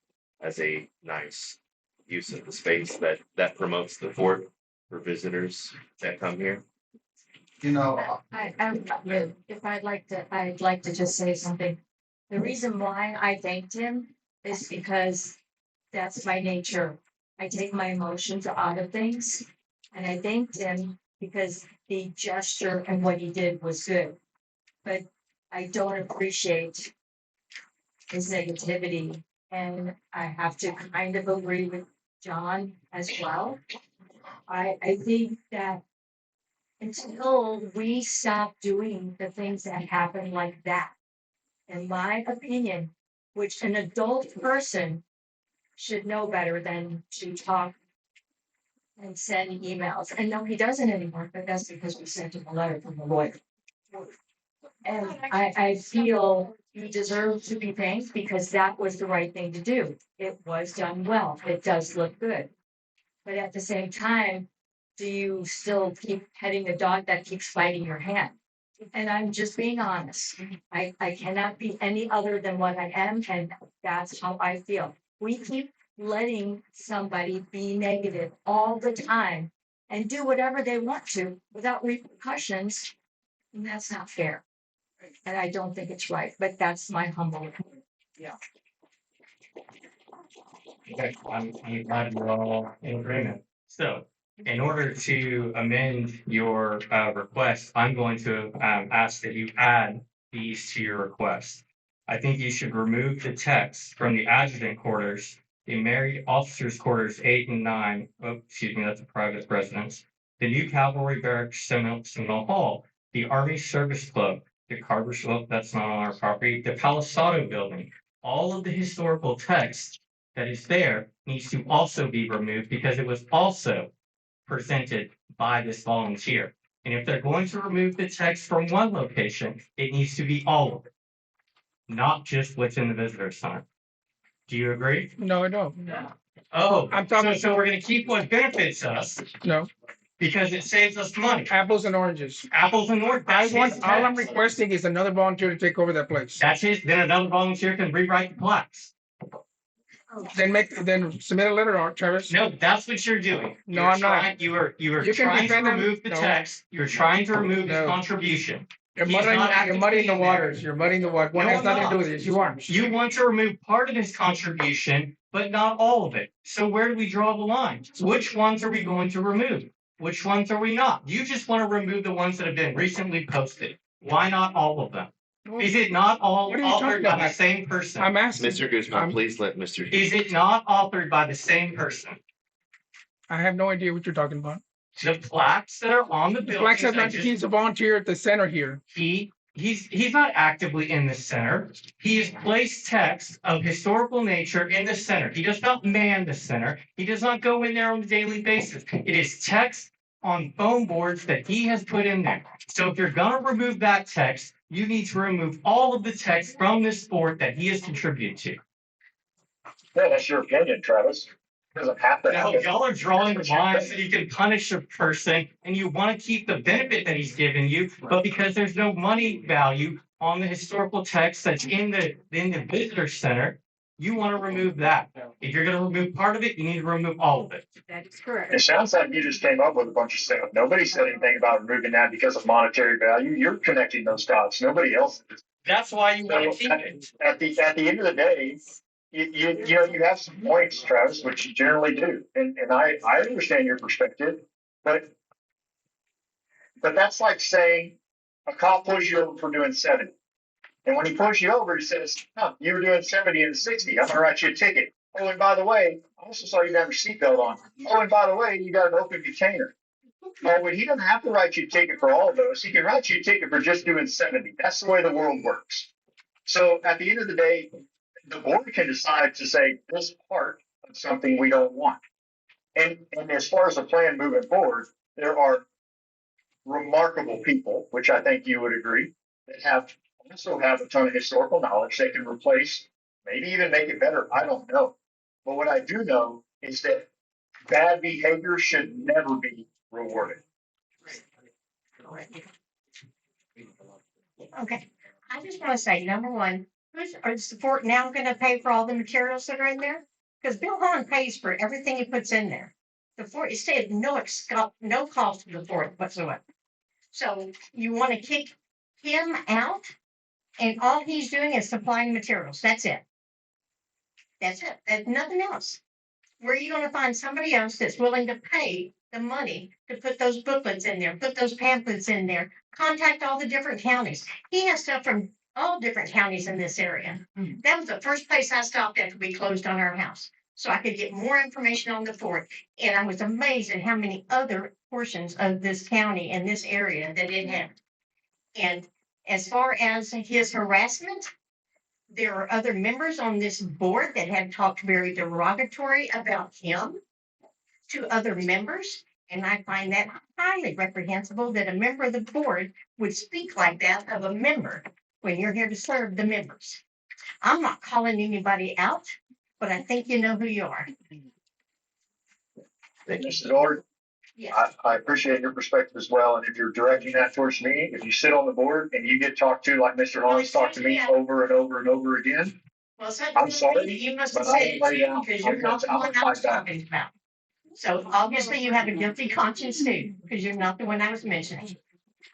D: as a nice use of the space that promotes the fort for visitors that come here.
K: You know,
H: I'd like to just say something. The reason why I thanked him is because that's my nature. I take my emotions out of things, and I thanked him because the gesture and what he did was good. But I don't appreciate his negativity, and I have to kind of agree with John as well. I think that until we stop doing the things that happen like that. In my opinion, which an adult person should know better than to talk and send emails. And no, he doesn't anymore, but that's because we sent him a letter from the lawyer. And I feel you deserve to be thanked because that was the right thing to do. It was done well. It does look good. But at the same time, do you still keep petting the dog that keeps biting your hand? And I'm just being honest. I cannot be any other than what I am, and that's how I feel. We keep letting somebody be negative all the time and do whatever they want to without repercussions. And that's not fair. And I don't think it's right, but that's my humble opinion.
Q: Okay, I'm glad we're all in agreement. So, in order to amend your request, I'm going to ask that you add these to your request. I think you should remove the text from the adjutant quarters, the married officers quarters 8 and 9. Oh, excuse me, that's a private residence. The new cavalry barracks, Seminole Hall, the Army Service Club, the Carver Slope, that's not on our property, the Palisado building. All of the historical text that is there needs to also be removed because it was also presented by this volunteer. And if they're going to remove the text from one location, it needs to be all of it, not just what's in the visitor center. Do you agree?
E: No, I don't.
Q: Oh,
E: I'm talking-
Q: so we're gonna keep what benefits us
E: No,
Q: because it saves us money.
E: apples and oranges.
Q: Apples and oranges.
E: I
Q: That's
E: want,
Q: his
E: all I'm
Q: text.
E: requesting is another volunteer to take over that place.
Q: That's his, then another volunteer can rewrite the plaques.
E: Then submit a letter, Travis.
Q: No, that's what you're doing.
E: No,
Q: You're
E: I'm not.
Q: trying- You were
E: You can
Q: trying to
E: defend him.
Q: remove the
E: No.
Q: text. You're trying to remove his
E: No.
Q: contribution.
E: You're
Q: He's not
E: muddying
Q: actively
E: the
Q: in there.
E: waters. You're muddying the water. One
Q: No,
E: has
Q: I'm
E: nothing to do
Q: not.
E: with this. You are.
Q: You want to remove part of his contribution, but not all of it. So where do we draw the line? Which ones are we going to remove? Which ones are we not? You just want to remove the ones that have been recently posted. Why not all of them? Is it not all
E: What are you
Q: authored
E: talking
Q: by the
E: about?
Q: same person?
E: I'm asking.
D: Mr. Guzman,
E: I'm-
D: please let Mr.
Q: Is it not authored by the same person?
E: I have no idea what you're talking about.
Q: The plaques that are on the
E: The
Q: buildings.
E: Black says
Q: I
E: not,
Q: just-
E: he's a volunteer at the center here.
Q: He's not actively in the center. He has placed text of historical nature in the center. He does not man the center. He does not go in there on a daily basis. It is text on foam boards that he has put in there. So if you're gonna remove that text, you need to remove all of the text from this board that he has contributed to.
I: Yeah, that's your opinion, Travis. Doesn't have to
Q: Now,
I: happen.
Q: y'all are drawing lines so you can punish a person and you want to keep the benefit that he's given you, but because there's no money value on the historical text that's in the visitor center, you want to remove that. If you're gonna remove part of it, you need to remove all of it.
H: That is correct.
I: It sounds like you just came up with a bunch of stuff. Nobody said anything about removing that because of monetary value. You're connecting those dots. Nobody else is.
Q: That's why you want to
I: So
Q: keep it.
I: at the end of the day, you have some points, Travis, which you generally do. And I understand your perspective, but that's like saying a cop pulls you over for doing 70. And when he pulls you over, he says, "Huh, you were doing 70 and 60. I'm gonna write you a ticket. Oh, and by the way, I also saw you have your seatbelt on. Oh, and by the way, you got an open container." Oh, but he doesn't have to write you a ticket for all of those. He can write you a ticket for just doing 70. That's the way the world works. So at the end of the day, the board can decide to say this part of something we don't want. And as far as the plan moving forward, there are remarkable people, which I think you would agree, that also have a ton of historical knowledge they can replace, maybe even make it better. I don't know. But what I do know is that bad behavior should never be rewarded.
F: Okay, I just want to say, number one, is the fort now going to pay for all the materials that are in there? Because Bill Hahn pays for everything he puts in there. The fort, it said no cost to the fort whatsoever. So you want to kick him out, and all he's doing is supplying materials. That's it. That's it. There's nothing else. Where are you going to find somebody else that's willing to pay the money to put those booklets in there, put those pamphlets in there, contact all the different counties? He has stuff from all different counties in this area. That was the first place I stopped after we closed on our house.
J: so I could get more information on the fort. And I was amazed at how many other portions of this county and this area that it had. And as far as his harassment, there are other members on this board that have talked very derogatory about him to other members. And I find that highly reprehensible that a member of the board would speak like that of a member when you're here to serve the members. I'm not calling anybody out, but I think you know who you are.
I: Thank you, Mr. Lord.
J: Yes.
I: I appreciate your perspective as well. And if you're directing that towards me, if you sit on the board and you get talked to like Mr. Hans talked to me over and over and over again,
J: Well,
I: I'm sorry,
J: you must have
I: but
J: said
I: I
J: it
I: will lay
J: too,
I: out
J: because
I: my
J: you're not the one I was talking about. So obviously you have a guilty conscience too, because you're not the one I was mentioning.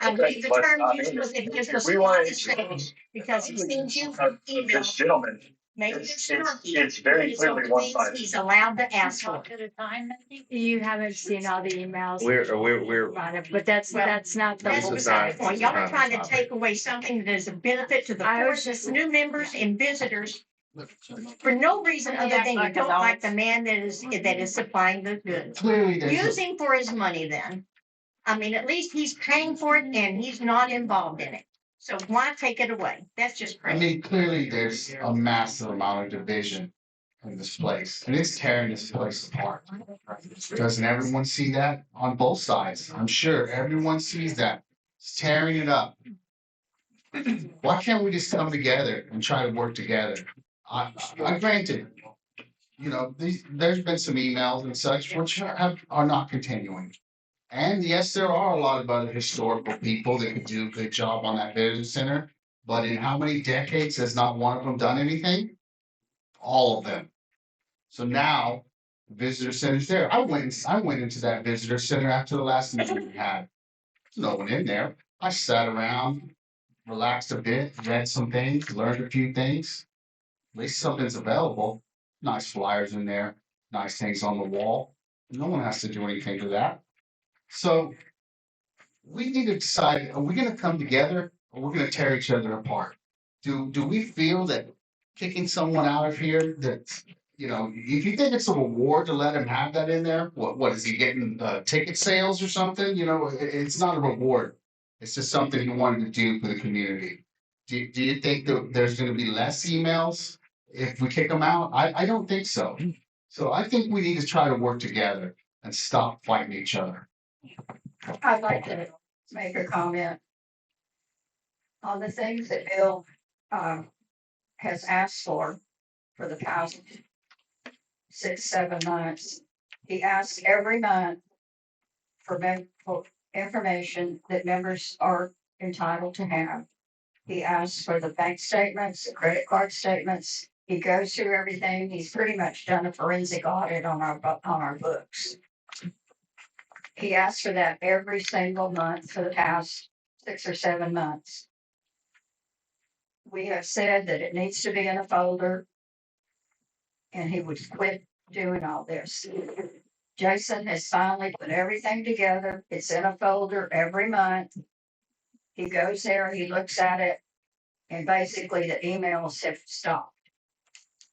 J: I believe the
I: But,
J: term
I: I
J: used
I: mean,
J: was it
I: if
J: was
I: we want to
J: snarky, because he sends you
I: of
J: emails.
I: this gentleman,
J: Maybe
I: it's,
J: they're
I: it's,
J: snarky.
I: it's very
J: but
I: clearly
J: it's
I: one
J: things
I: sided.
J: He's allowed to ask for.
O: At a time, maybe?
H: You haven't seen all the emails.
D: We're,
H: About it, but that's
J: Well,
H: not the
J: That's
H: whole
D: is
J: beside
D: not-
J: the point.
D: this
J: Y'all
D: is
J: are
D: not
J: trying
D: the
J: to
D: topic.
J: take away something that is a benefit to the
H: I was
J: force,
H: just-
J: new members and visitors. For no reason other than you don't like the man that is supplying the goods.
K: Clearly, there's
J: Use him for his money then. I mean, at least he's paying for it and he's not involved in it. So why take it away? That's just
K: I
J: crazy.
K: mean, clearly there's a massive amount of division in this place, and it's tearing this place apart. Doesn't everyone see that on both sides? I'm sure everyone sees that. It's tearing it up. Why can't we just come together and try to work together? I granted, there's been some emails and such which are not continuing. And yes, there are a lot of other historical people that could do a good job on that visitor center. But in how many decades has not one of them done anything? All of them. So now the visitor center's there. I went into that visitor center after the last meeting we had. There's no one in there. I sat around, relaxed a bit, read some things, learned a few things. At least something's available. Nice flyers in there, nice things on the wall. No one has to do anything to that. So we need to decide, are we gonna come together or we're gonna tear each other apart? Do we feel that kicking someone out of here that, if you think it's a reward to let him have that in there, what is he getting, ticket sales or something? It's not a reward. It's just something he wanted to do for the community. Do you think that there's gonna be less emails if we kick him out? I don't think so. So I think we need to try to work together and stop fighting each other.
F: I'd like to make a comment on the things that Bill has asked for the past 6, 7 months. He asks every month for information that members are entitled to have. He asks for the bank statements, the credit card statements. He goes through everything. He's pretty much done a forensic audit on our books. He asks for that every single month for the past 6 or 7 months. We have said that it needs to be in a folder, and he would quit doing all this. Jason has finally put everything together. It's in a folder every month. He goes there, he looks at it, and basically the emails have stopped.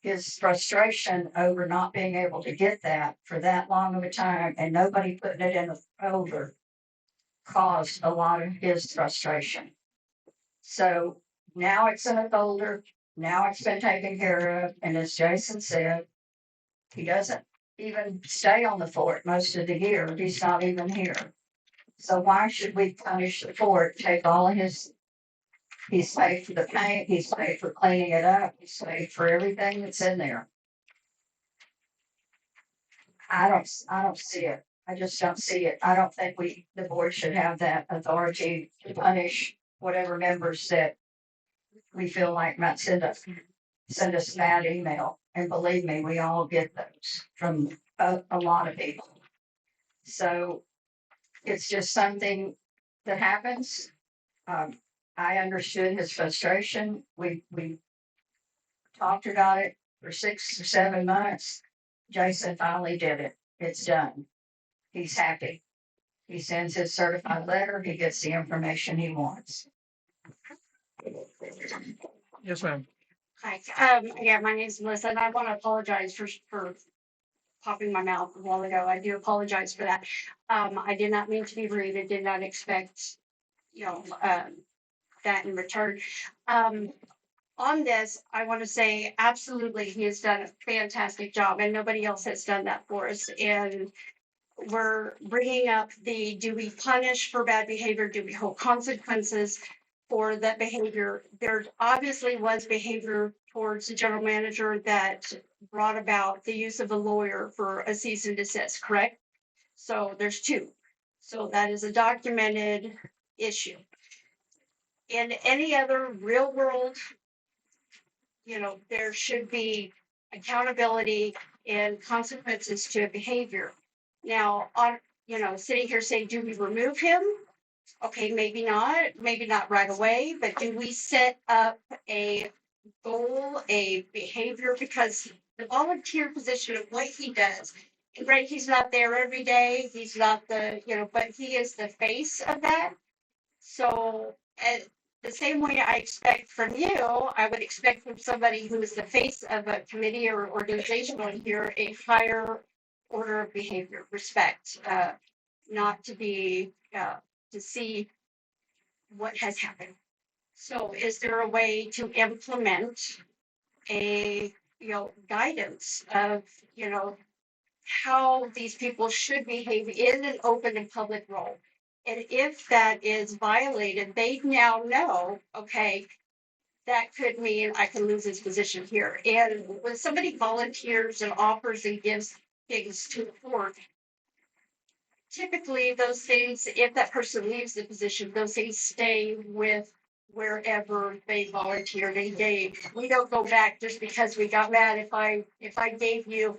F: His frustration over not being able to get that for that long of a time and nobody putting it in a folder caused a lot of his frustration. So now it's in a folder, now it's been taken care of, and as Jason said, he doesn't even stay on the fort most of the year. He's not even here. So why should we punish the fort, take all of his, he's paid for the paint, he's paid for cleaning it up, he's paid for everything that's in there. I don't see it. I just don't see it. I don't think the board should have that authority to punish whatever members that we feel like might send us bad email. And believe me, we all get those from a lot of people. So it's just something that happens. I understood his frustration. We talked about it for 6 or 7 months. Jason finally did it. It's done. He's happy. He sends his certified letter. He gets the information he wants.
E: Yes, ma'am.
R: Hi, yeah, my name is Melissa, and I want to apologize for popping my mouth a while ago. I do apologize for that. I did not mean to be rude. I did not expect, that in return. On this, I want to say absolutely, he has done a fantastic job and nobody else has done that for us. And we're bringing up do we punish for bad behavior? Do we hold consequences for that behavior? There obviously was behavior towards the general manager that brought about the use of a lawyer for a cease and desist, correct? So there's two. So that is a documented issue. In any other real world, there should be accountability and consequences to behavior. Now, sitting here saying, do we remove him? Okay, maybe not right away, but do we set up a goal, a behavior? Because the volunteer position of what he does, right, he's not there every day, he's not but he is the face of that. So, the same way I expect from you, I would expect from somebody who is the face of a committee or organization on here, a higher order of behavior, respect, not to be, to see what has happened. So is there a way to implement a, guidance of, how these people should behave in an open and public role? And if that is violated, they now know, okay, that could mean I can lose this position here. And when somebody volunteers and offers and gives things to the board, typically those things, if that person leaves the position, those things stay with wherever they volunteered and gave. We don't go back just because we got mad. If I gave you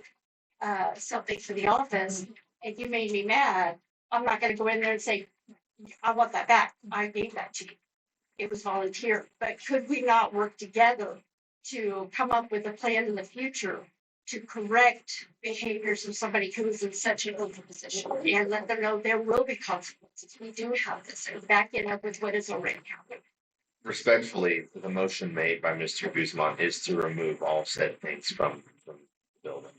R: something for the office and you made me mad, I'm not going to go in there and say, I want that back. I gave that to you. It was volunteer. But could we not work together to come up with a plan in the future to correct behaviors of somebody who is in such an open position and let them know there will be consequences? We do have this, and backing up with what is already happening.
D: Respectfully, the motion made by Mr. Guzman is to remove all said things from the building.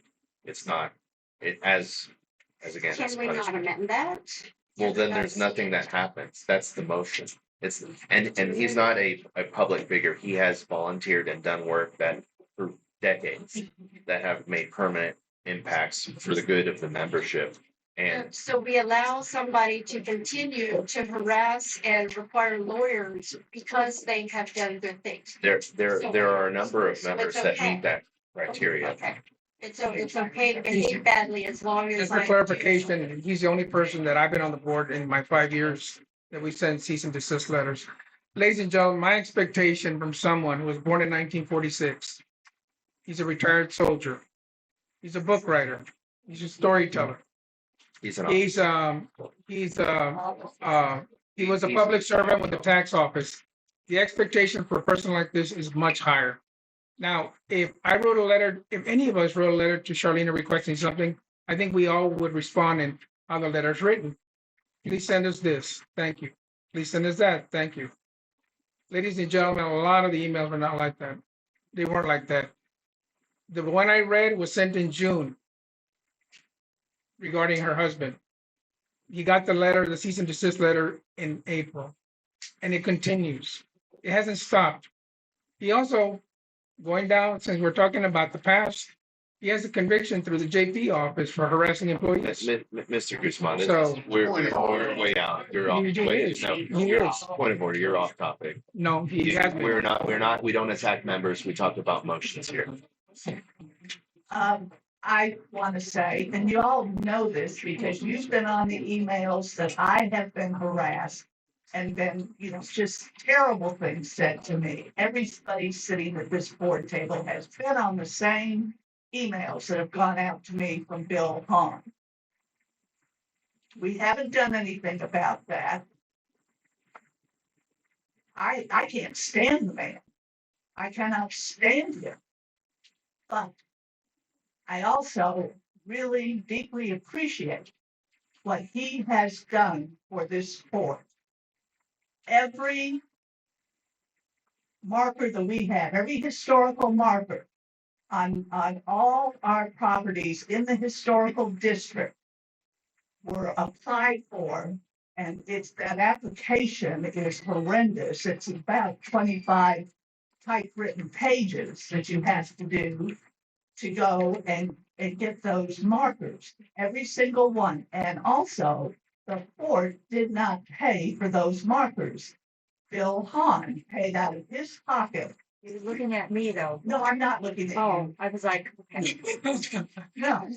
D: It's not, as again, as
R: Can we not
D: punishment.
R: amend that?
D: Well, then there's nothing that happens. That's the motion. And he's not a public figure. He has volunteered and done work that for decades that have made permanent impacts for the good of the membership. And
R: so we allow somebody to continue to harass and require lawyers because they have done good things.
D: There are a number of members that meet that criteria.
R: Okay. It's okay to behave badly as long as.
E: Just for clarification, he's the only person that I've been on the board in my 5 years that we send cease and desist letters. Ladies and gentlemen, my expectation from someone who was born in 1946, he's a retired soldier. He's a book writer. He's a storyteller. He was a public servant with the tax office. The expectation for a person like this is much higher. Now, if I wrote a letter, if any of us wrote a letter to Charlene requesting something, I think we all would respond in how the letter is written. Please send us this. Thank you. Please send us that. Thank you. Ladies and gentlemen, a lot of the emails were not like that. They weren't like that. The one I read was sent in June regarding her husband. He got the letter, the cease and desist letter in April, and it continues. It hasn't stopped. He also, going down, since we're talking about the past, he has a conviction through the JP office for harassing employees.
D: Mr. Guzman,
E: So-
D: we're way out. You're off.
E: He is.
D: No,
E: He
D: you're
E: is.
D: off. Point of order, you're off topic.
E: No, he hasn't.
D: We're not, we don't attack members. We talk about motions here.
P: I want to say, and you all know this because you've been on the emails that I have been harassed and been, just terrible things said to me. Everybody sitting at this board table has been on the same emails that have gone out to me from Bill Hahn. We haven't done anything about that. I can't stand the man. I cannot stand him. But I also really deeply appreciate what he has done for this sport. Every marker that we have, every historical marker, on all our properties in the historical district were applied for. And that application is horrendous. It's about 25 typewritten pages that you have to do to go and get those markers, every single one. And also, the port did not pay for those markers. Bill Hahn paid out of his pocket.
F: You're looking at me though.
P: No, I'm not looking at
F: Oh,
P: you.
F: I was like, okay.
P: No.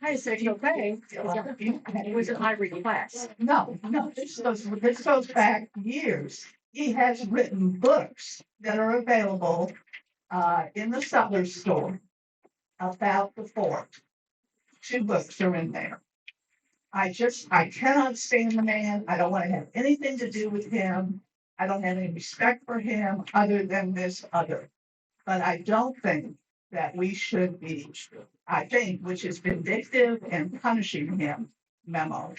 F: I said, okay. It wasn't my request.
P: No, this goes back years. He has written books that are available in the Sutler store about the fort. 2 books are in there. I cannot stand the man. I don't want to have anything to do with him. I don't have any respect for him other than this other. But I don't think that we should be, I think, which is vindictive and punishing him memo.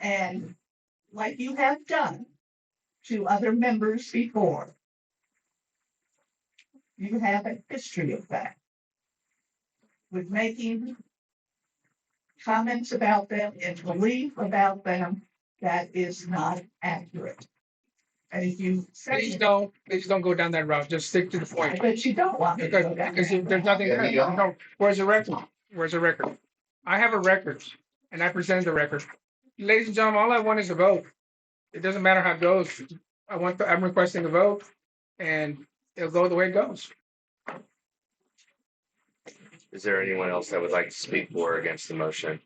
P: And like you have done to other members before, you have a history of that. With making comments about them and belief about them that is not accurate. And if you
E: Please don't go down that route. Just stick to the point.
P: But you don't want me to go down
E: Because
P: that
E: there's nothing
K: Yeah,
E: there.
K: you don't.
E: No, where's the record? Where's the record? I have a record and I presented the record. Ladies and gentlemen, all I want is a vote. It doesn't matter how it goes. I'm requesting a vote and it'll go the way it goes.
D: Is there anyone else that would like to speak for or against the motion?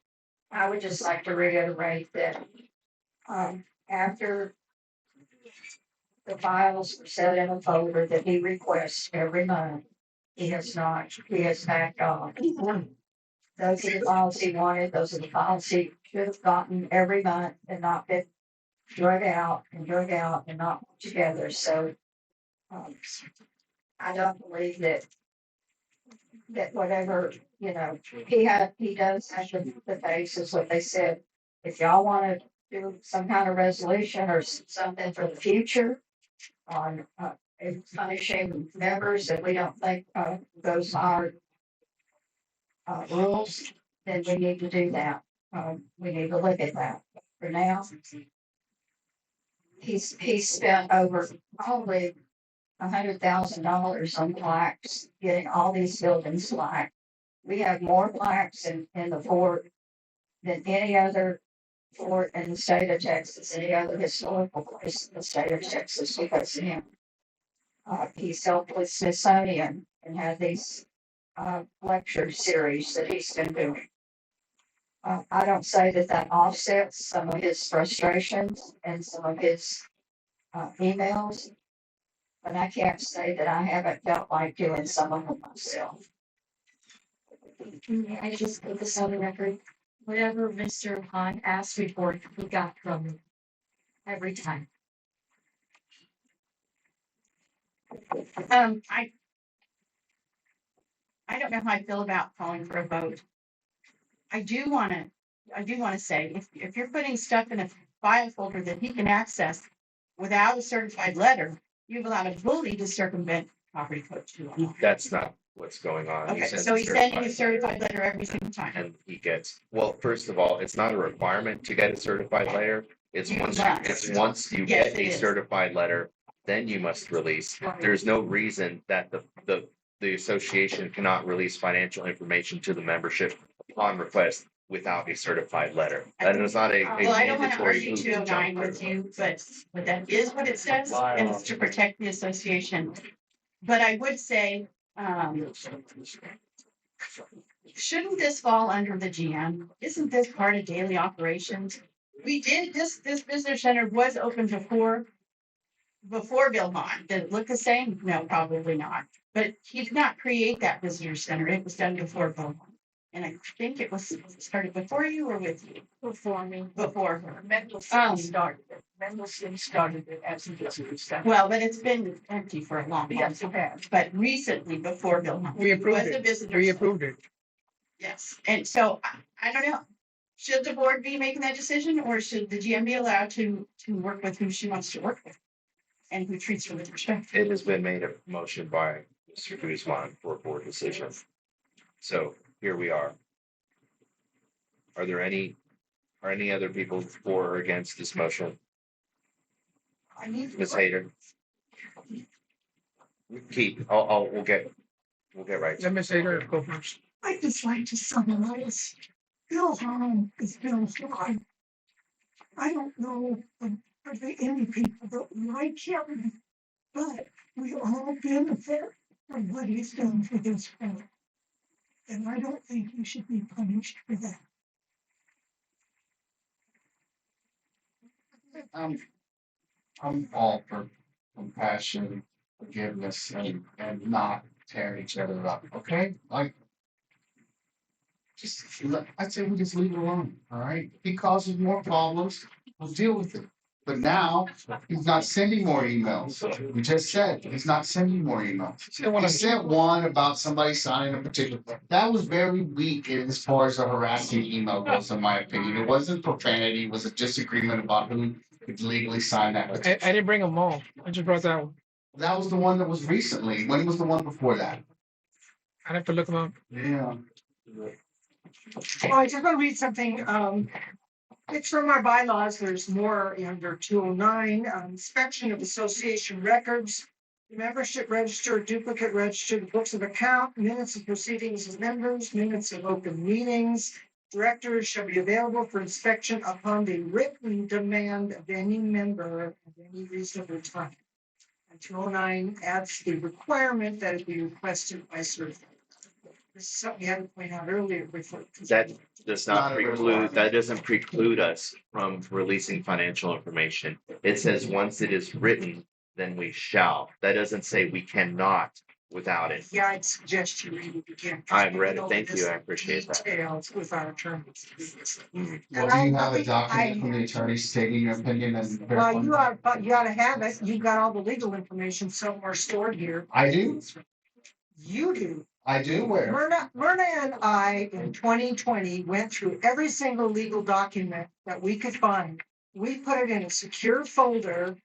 F: I would just like to reiterate that, after the files were set in a folder that he requests every month, he has backed off. Those are the files he wanted, those are the files he should have gotten every month and not been drug out and not put together, so, I don't believe that whatever, he does have the basis, what they said. If y'all wanna do some kind of resolution or something for the future on, punishing members that we don't think, those are rules, then we need to do that. We need to look at that. For now, he's spent over probably $100,000 on plaques, getting all these buildings plaque. We have more plaques in the fort than any other fort in the state of Texas, any other historical place in the state of Texas because of him. He's helped with Smithsonian and had these lecture series that he's been doing. I don't say that offsets some of his frustrations and some of his emails, but I can't say that I haven't felt like doing some of them myself.
H: I just put this on the record. Whatever Mr. Hahn asked me for, he got from me every time.
R: I don't know how I feel about calling for a vote. I do want to say, if you're putting stuff in a file folder that he can access without a certified letter, you've allowed a bully to circumvent property code 201.
D: That's not what's going on.
R: Okay,
D: sends
R: so
D: a
R: he's sending a
D: certified
R: certified letter every single time.
D: And he gets, well, first of all, it's not a requirement to get a certified letter. It's
R: You
D: once,
R: must.
D: it's once you
R: Yes,
D: get
R: it
D: a
R: is.
D: certified letter, then you must release.
R: Right.
D: There's no reason that the association cannot release financial information to the membership upon request without a certified letter. That is not a
R: Well, I don't want to
D: mandatory
R: argue
D: hoop to
R: 209
D: jump
R: with
D: through.
R: you, but that is what it says, and it's to protect the association. But I would say, shouldn't this fall under the GM? Isn't this part of daily operations? We did, this visitor center was open before Bill Hahn. Did it look the same? No, probably not. But he did not create that visitor center. It was done before Bill Hahn. And I think it was started before you or with you?
H: Before me.
R: Before her.
P: Mendelssohn started it. Mendelssohn started it as a visitor center.
R: Well, but it's been empty for a long time.
P: Yes, it has.
R: But recently, before Bill Hahn.
E: We approved
R: was a
E: it.
R: visitor
E: We
R: center.
E: approved it.
R: Yes, and so I don't know. Should the board be making that decision or should the GM be allowed to work with who she wants to work with?
M: and who treats her with respect.
D: It has been made a motion by Mr. Guzman for a board decision. So here we are. Are there any other people for or against this motion?
M: I need.
D: Ms. Hayter? Keith, we'll get right to
E: Let me say her go first.
P: I'd just like to summarize. Bill Hahn is Bill Hahn. I don't know of hardly any people that like him, but we all benefit from what he's done for this family. And I don't think he should be punished for that.
K: I'm all for compassion, forgiveness, and not tearing each other up, okay? Like, I'd say we just leave it alone, all right? If he causes more problems, we'll deal with it. But now, he's not sending more emails. We just said, he's not sending more emails. He sent one about somebody signing a particular, that was very weak as far as a harassing email goes, in my opinion. It wasn't profanity, it was a disagreement about who could legally sign that petition.
E: I didn't bring them all. I just brought that one.
K: That was the one that was recently. When was the one before that?
E: I'd have to look them up.
K: Yeah.
M: Well, I just want to read something. It's from our bylaws. There's more under 209, inspection of association records, membership register, duplicate register, books of account, minutes of proceedings of members, minutes of open meetings. Directors shall be available for inspection upon the written demand of any member at any reasonable time. And 209 adds the requirement that it be requested by certified. This is something we had to point out earlier before.
D: that does not preclude, that doesn't preclude us from releasing financial information. It says once it is written, then we shall. That doesn't say we cannot without it.
M: Yeah, I'd suggest you read it again.
D: I've read it. Thank you. I appreciate that.
M: Details with our attorneys.
K: Well, do you have a document from the attorney stating your opinion and?
M: Well, you gotta have it. You've got all the legal information somewhere stored here.
K: I do.
M: You do.
K: I do where?
M: Myrna and I in 2020 went through every single legal document that we could find. We put it in a secure folder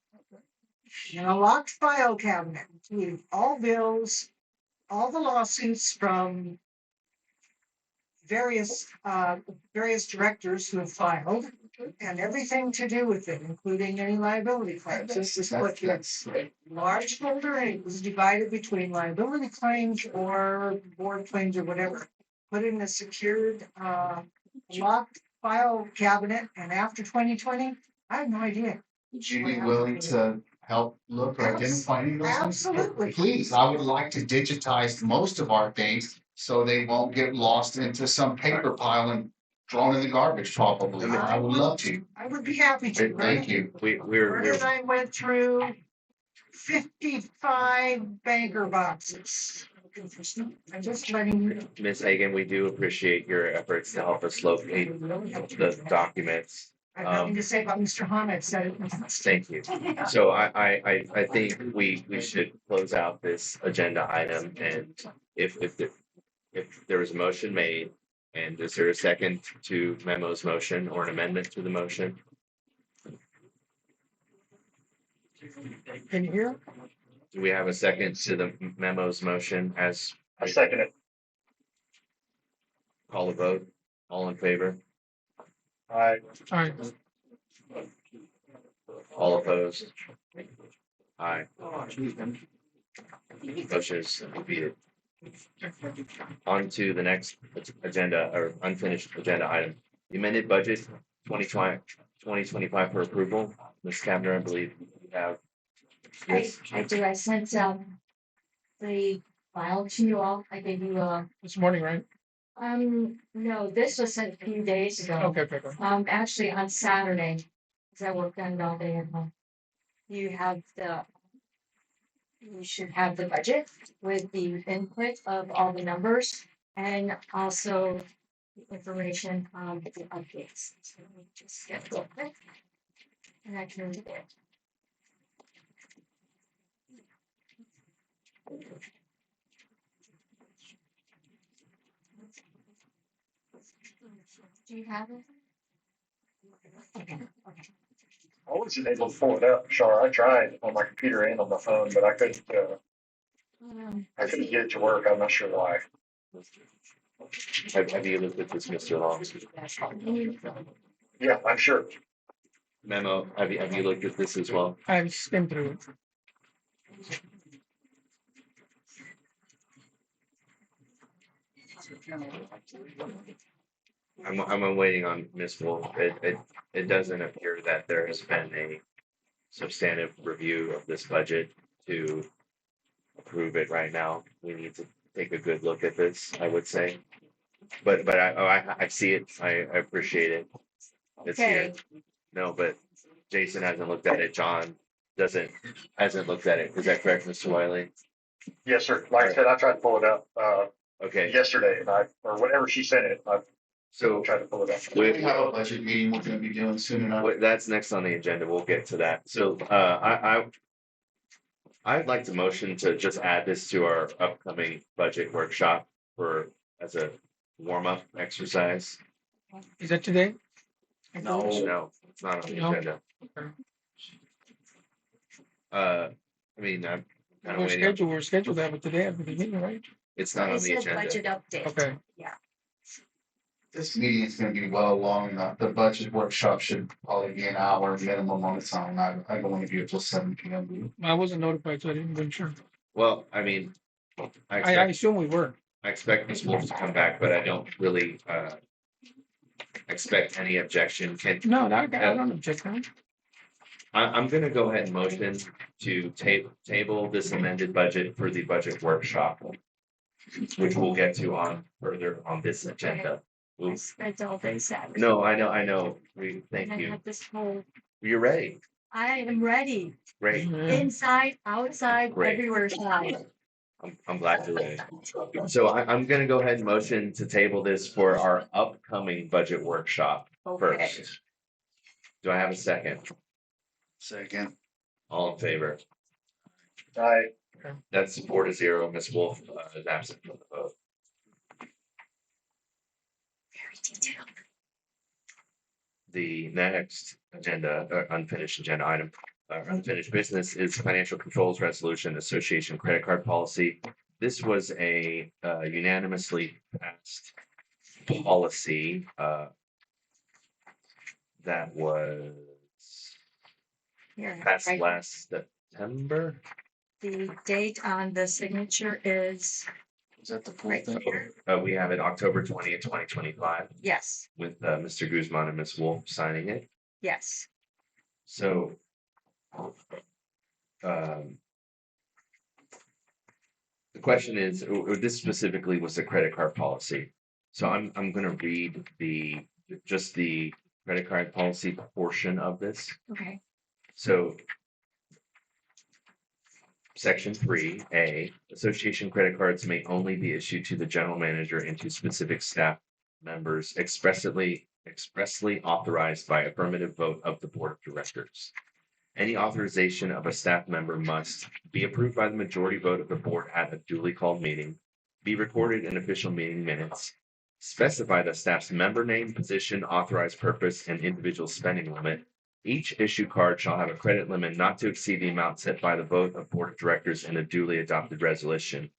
M: in a locked file cabinet, including all bills, all the lawsuits from various directors who have filed, and everything to do with it, including any liability claims. This is what that's large folder, and it was divided between liability claims or board claims or whatever. Put it in a secured, locked file cabinet, and after 2020, I have no idea.
K: Would you be willing to help look or identify any of those things?
M: Absolutely.
K: Please, I would like to digitize most of our things so they won't get lost into some paper pile and thrown in the garbage probably. I would love to.
M: I would be happy to.
K: Thank you.
M: Myrna and I went through 55 banker boxes. I'm just letting you.
D: Ms. Hagan, we do appreciate your efforts to help us locate the documents.
M: I have nothing to say about Mr. Hammett said it.
D: Thank you. So I think we should close out this agenda item, and if there is a motion made, and is there a second to Memo's motion or an amendment to the motion?
M: Can you hear?
D: Do we have a second to the Memo's motion as?
I: I second it.
D: Call a vote. All in favor?
I: Aye.
E: All right.
D: All opposed? Aye. Motion is defeated. On to the next agenda or unfinished agenda item. The amended budget 2025 for approval. Ms. Kavner, I believe you have.
H: I do. I sent the file to you all. I gave you
E: This morning, right?
H: no, this was sent a few days ago.
E: Okay.
H: Actually on Saturday, because I worked on it all day at home. You should have the budget with the input of all the numbers and also the information on the updates. So let me just get real quick. And I can read it. Do you have it? Okay.
I: I wasn't able to pull it up, Char. I tried on my computer and on my phone, but I couldn't get it to work. I'm not sure why.
D: Have you looked at this, Mr. Long?
I: Yeah, I'm sure.
D: Memo, have you looked at this as well?
E: I've skimmed through it.
D: I'm waiting on Ms. Wolf. It doesn't appear that there has been a substantive review of this budget to approve it right now. We need to take a good look at this, I would say. But I see it. I appreciate it. It's here. No, but Jason hasn't looked at it. John hasn't looked at it. Is that correct, Mr. Wiley?
I: Yes, sir. Like I said, I tried to pull it up
D: Okay.
I: yesterday, and or whenever she sent it, I
D: So
I: tried to pull it up.
K: We have a budget meeting we're gonna be doing soon enough.
D: that's next on the agenda. We'll get to that. So I'd like to motion to just add this to our upcoming budget workshop as a warm-up exercise.
E: Is that today?
D: No, it's not on the
E: No?
D: agenda.
E: Okay.
D: I mean, I'm kind of waiting.
E: We're scheduled that with today at the beginning, right?
D: It's not on the agenda.
H: update.
E: Okay.
K: This meeting is gonna be well long enough. The budget workshop should probably be an hour minimum on its own. I don't want to be until 7 p.m.
E: I wasn't notified, so I didn't make sure.
D: Well, I mean,
E: I assume we were.
D: I expect Ms. Wolf to come back, but I don't really expect any objection.
E: No, I don't object. Huh?
D: I'm gonna go ahead and motion to table this amended budget for the budget workshop, which we'll get to further on this agenda.
H: I spent all day Saturday.
D: No, I know. Thank
H: I
D: you.
H: had this whole,
D: You're ready.
H: I am ready,
D: Great.
H: inside, outside,
D: Great.
H: everywhere side.
D: I'm glad you're ready. So I'm gonna go ahead and motion to table this for our upcoming budget workshop
H: Okay.
D: first. Do I have a second?
K: Second.
D: All in favor?
I: Aye.
D: That's 4-0. Ms. Wolf is absent from the vote.
H: Very detailed.
D: The next unfinished agenda item, unfinished business is financial controls resolution, association credit card policy. This was a unanimously passed policy that was
H: Here,
D: passed
H: right.
D: last September.
H: The date on the signature is,
K: Is that the full
H: Right
K: thing?
H: here.
D: We have it October 20th, 2025,
H: yes,
D: with Mr. Guzman and Ms. Wolf signing it.
H: yes.
D: So, the question is, this specifically was the credit card policy. So I'm gonna read just the credit card policy portion of this.
H: Okay.
D: So Section 3A, association credit cards may only be issued to the general manager and to specific staff members expressly authorized by affirmative vote of the board of directors. Any authorization of a staff member must be approved by the majority vote of the board at a duly called meeting, be recorded in official meeting minutes, specify the staff's member name, position, authorized purpose, and individual spending limit. Each issue card shall have a credit limit not to exceed the amount set by the vote of board of directors in a duly adopted resolution.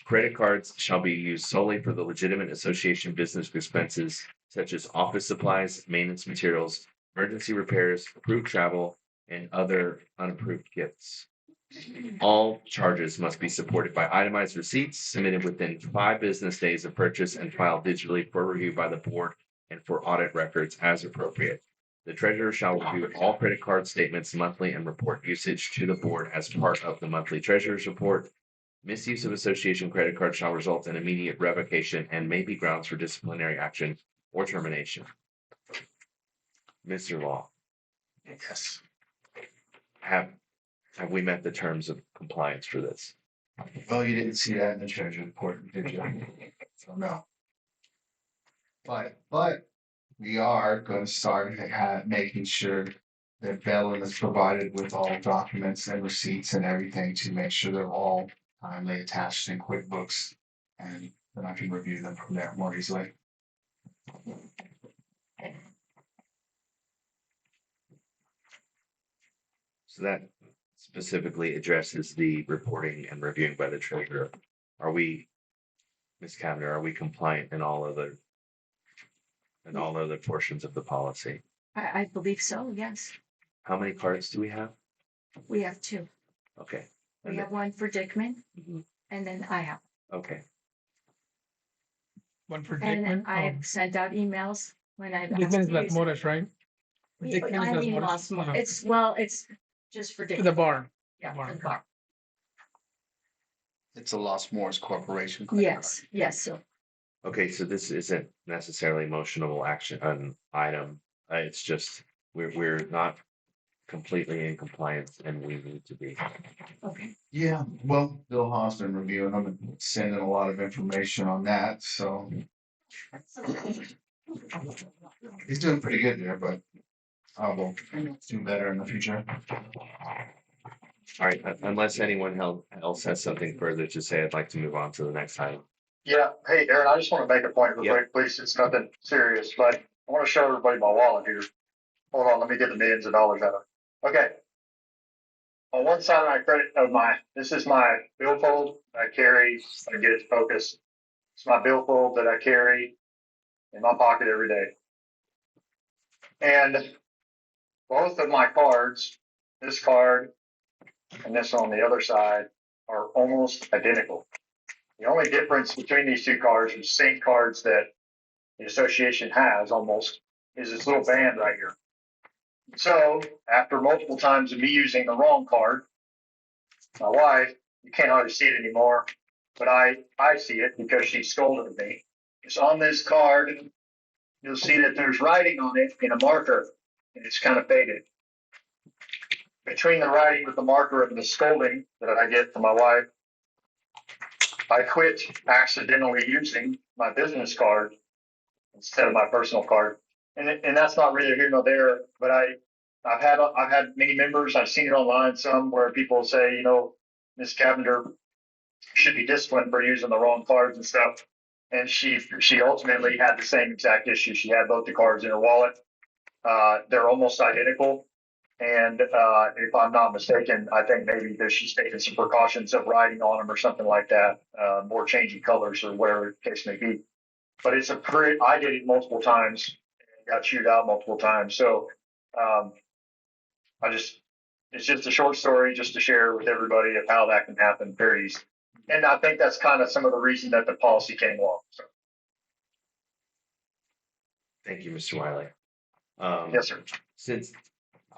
D: Credit cards shall be used solely for the legitimate association business expenses such as office supplies, maintenance materials, emergency repairs, approved travel, and other unapproved gifts. All charges must be supported by itemized receipts submitted within 5 business days of purchase and filed digitally for review by the board and for audit records as appropriate. The treasurer shall review all credit card statements monthly and report usage to the board as part of the monthly treasurer's report. Misuse of association credit card shall result in immediate revocation and may be grounds for disciplinary action or termination. Mr. Law,
K: Yes.
D: have we met the terms of compliance for this?
K: Well, you didn't see that in the treasury report, did you? So no. But we are going to start making sure that Bellin is provided with all documents and receipts and everything to make sure they're all timely attached in QuickBooks, and then I can review them from there more easily.
D: So that specifically addresses the reporting and reviewing by the treasurer. Are we, Ms. Cavender, are we compliant in all other portions of the policy?
F: I believe so, yes.
D: How many cards do we have?
F: We have two.
D: Okay.
F: We
D: And
F: have one for Dickman,
D: Mhm.
F: and then I have.
D: Okay.
E: One for
F: And
E: Dickman.
F: I've sent out emails when I've asked
E: Dickman is
F: to
E: Las
F: use it.
E: Mores, right? Dickman is
F: I
E: Las
F: mean,
E: Mores.
F: Las Mores.
E: No.
F: It's just for
E: To
F: Dickman.
E: the bar.
F: Yeah,
E: bar.
F: for the bar.
K: It's a Lost Morris Corporation.
F: Yes, yes, so.
D: Okay, so this isn't necessarily motionable action, an item. It's just, we're not completely in compliance and we need to be.
F: Okay.
K: Yeah, well, Bill Ha's been reviewing them and sending a lot of information on that, so he's doing pretty good there, but I will do better in the future.
D: All right, unless anyone else has something further to say, I'd like to move on to the next item.
I: Yeah, hey, Aaron, I just want to make a point real
D: Yep.
I: quick, please. It's nothing serious, but I want to show everybody my wallet here. Hold on, let me get the millions of dollars out of it. Okay. On one side of my this is my billfold I carry. I get it to focus. It's my billfold that I carry in my pocket every day. And both of my cards, this card and this on the other side, are almost identical. The only difference between these two cards, the same cards that the association has almost, is this little band right here. So after multiple times of me using the wrong card, my wife, you can't hardly see it anymore, but I see it because she scolded me. It's on this card. You'll see that there's writing on it in a marker, and it's kind of faded. Between the writing with the marker and the scolding that I get from my wife, I quit accidentally using my business card instead of my personal card. And that's not really here nor there, but I've had many members, I've seen it online, some where people say, you know, Ms. Cavender should be disciplined for using the wrong cards and stuff. And she ultimately had the same exact issue. She had both the cards in her wallet. They're almost identical. And if I'm not mistaken, I think maybe that she's taken some precautions of writing on them or something like that, more changing colors or whatever the case may be. But it's I did it multiple times and got chewed out multiple times. So it's just a short story just to share with everybody of how that can happen very easily. And I think that's kind of some of the reason that the policy came along. So.
D: Thank you, Mr. Wiley.
I: Yes, sir.
D: Since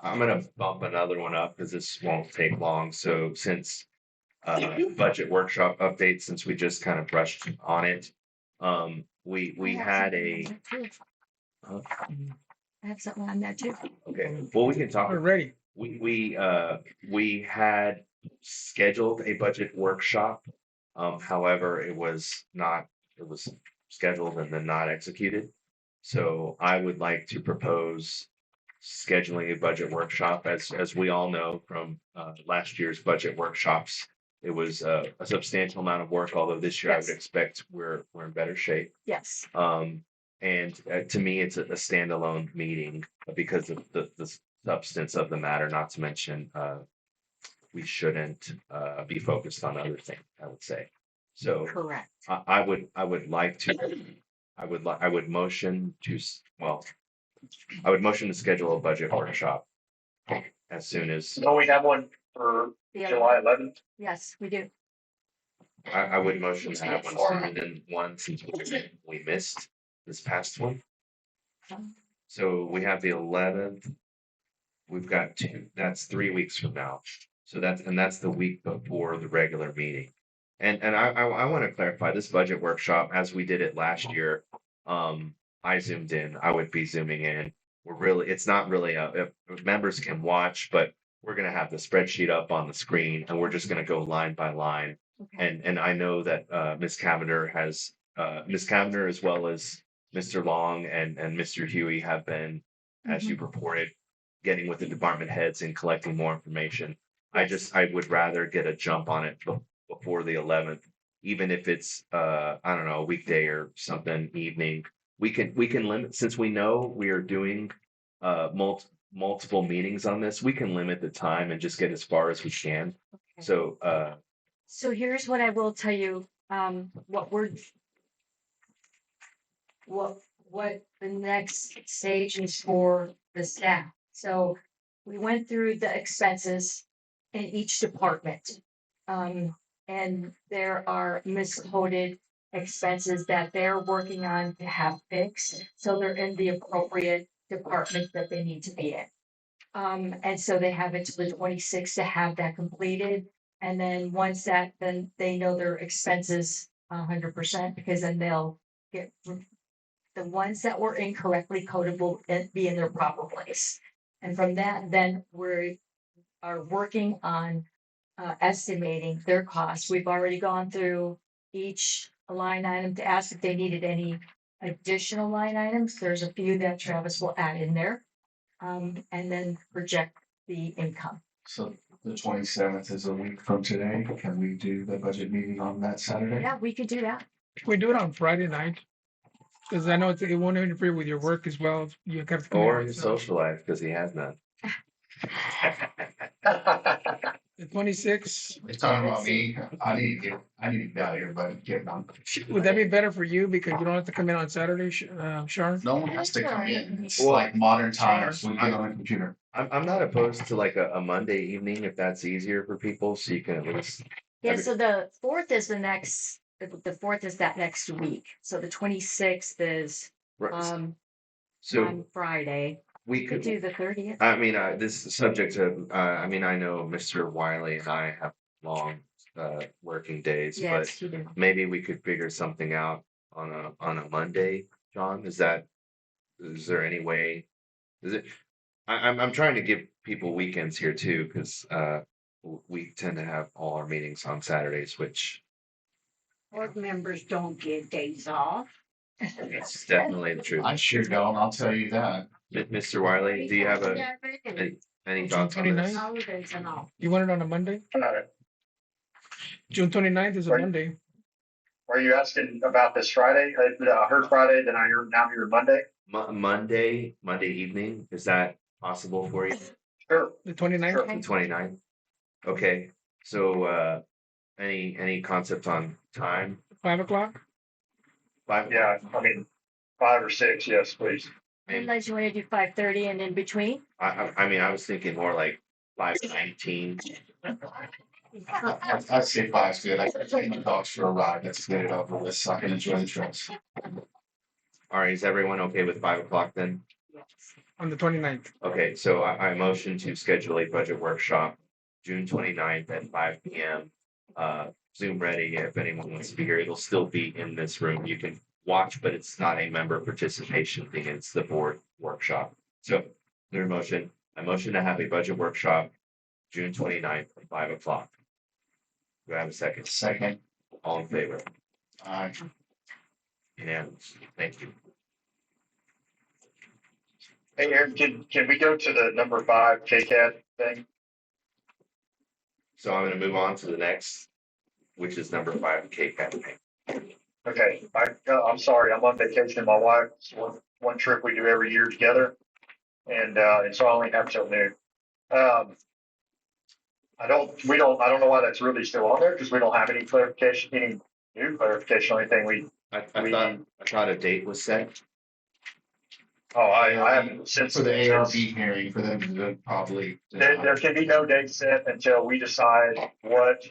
D: I'm going to bump another one up because this won't take long. So since budget workshop update, since we just kind of brushed on it, we had a.
F: I have something on that too.
D: Okay, well, we can talk.
E: We're ready.
D: We had scheduled a budget workshop. However, it was scheduled and then not executed. So I would like to propose scheduling a budget workshop. As we all know from last year's budget workshops, it was a substantial amount of work, although this year I would expect we're in better shape.
F: Yes.
D: And to me, it's a standalone meeting because of the substance of the matter, not to mention we shouldn't be focused on other things, I would say. So
F: correct.
D: I would motion to schedule a budget workshop as soon as.
I: Don't we have one for July 11th?
F: Yes, we do.
D: I would motion to have one sooner than one since we missed this past one. So we have the 11th. We've got two. That's 3 weeks from now. So that's the week before the regular meeting. And I want to clarify this budget workshop as we did it last year. I zoomed in. I would be zooming in. It's not really if members can watch, but we're going to have the spreadsheet up on the screen and we're just going to go line by line. Okay. And I know that Ms. Cavender as well as Mr. Long and Mr. Huey have been, as you reported, getting with the department heads and collecting more information. Yes. I would rather get a jump on it before the 11th, even if it's I don't know, a weekday or something evening. We can limit, since we know we are doing multiple meetings on this, we can limit the time and just get as far as we can.
H: Okay.
D: So,
H: So here's what I will tell you, what the next stage is for the staff. So we went through the expenses in each department. And there are miscoded expenses that they're working on to have fixed, so they're in the appropriate department that they need to be in. And so they have until the 26th to have that completed. And then once that, then they know their expenses 100%, because then they'll get the ones that were incorrectly coded will be in their proper place. And from that, then we are working on estimating their costs. We've already gone through each line item to ask if they needed any additional line items. There's a few that Travis will add in there. And then project the income.
K: So the 27th is a week from today. Can we do the budget meeting on that Saturday?
H: Yeah, we could do that.
E: Can we do it on Friday night? Because I know it won't interfere with your work as well. You have to come
D: or
E: in,
D: his
E: so.
D: social life, because he has none.
E: The 26th,
K: You're talking about me. I need to get out of here, but get on.
E: would that be better for you because you don't have to come in on Saturday, Sharon?
K: No one has to come in. It's like modern times. We get on a computer.
D: I'm not opposed to like a Monday evening if that's easier for people, so you can at least.
H: Yeah, so the 4th is the 4th is that next week. So the 26th is
D: So
H: on Friday.
D: we
H: Could do the 30th.
D: I mean, this is subject to, I mean, I know Mr. Wiley and I have long working days,
H: Yes,
D: but
H: you do.
D: maybe we could figure something out on a Monday, John. Is there any way? Is it? I'm trying to give people weekends here too, because we tend to have all our meetings on Saturdays, which
J: Board members don't get days off.
D: it's definitely the truth.
K: I sure don't. I'll tell you that.
D: Mr. Wiley, do you have any thoughts on this?
J: Holidays and all.
E: You want it on a Monday? June 29th is a
I: Right.
E: Monday.
I: Are you asking about this Friday? I heard Friday, then I heard now you're Monday.
D: Monday evening, is that possible for you?
I: Sure.
E: The 29th?
D: The 29th? Okay, so any concept on time?
E: 5 o'clock?
D: 5?
I: Yeah, I mean, 5 or 6, yes, please.
H: Unless you want to do 5:30 and in between.
D: I mean, I was thinking more like 5:19.
K: I'd say 5's good. I can take my dogs for a ride. Let's get it over with so I can enjoy the trails.
D: All right, is everyone okay with 5 o'clock then?
E: On the 29th.
D: Okay, so I motion to schedule a budget workshop, June 29th at 5 PM. Zoom ready, if anyone wants to be here, it'll still be in this room. You can watch, but it's not a member participation thing, it's the board workshop. So, their motion, I motion to have a budget workshop, June 29th at 5 o'clock. Do I have a second?
K: Second.
D: All in favor?
K: Aye.
D: Unanimous, thank you.
I: Hey, Aaron, can we go to the number 5 KCAD thing?
D: So I'm gonna move on to the next, which is number 5, KCAP.
I: Okay, I'm sorry, I'm on vacation. My wife, it's one trip we do every year together. And so I only have till noon. I don't know why that's really still on there because we don't have any clarification, any new clarification or anything.
D: I thought a date was set.
I: I haven't since
K: For the ARB hearing for them to probably.
I: There can be no date set until we decide what.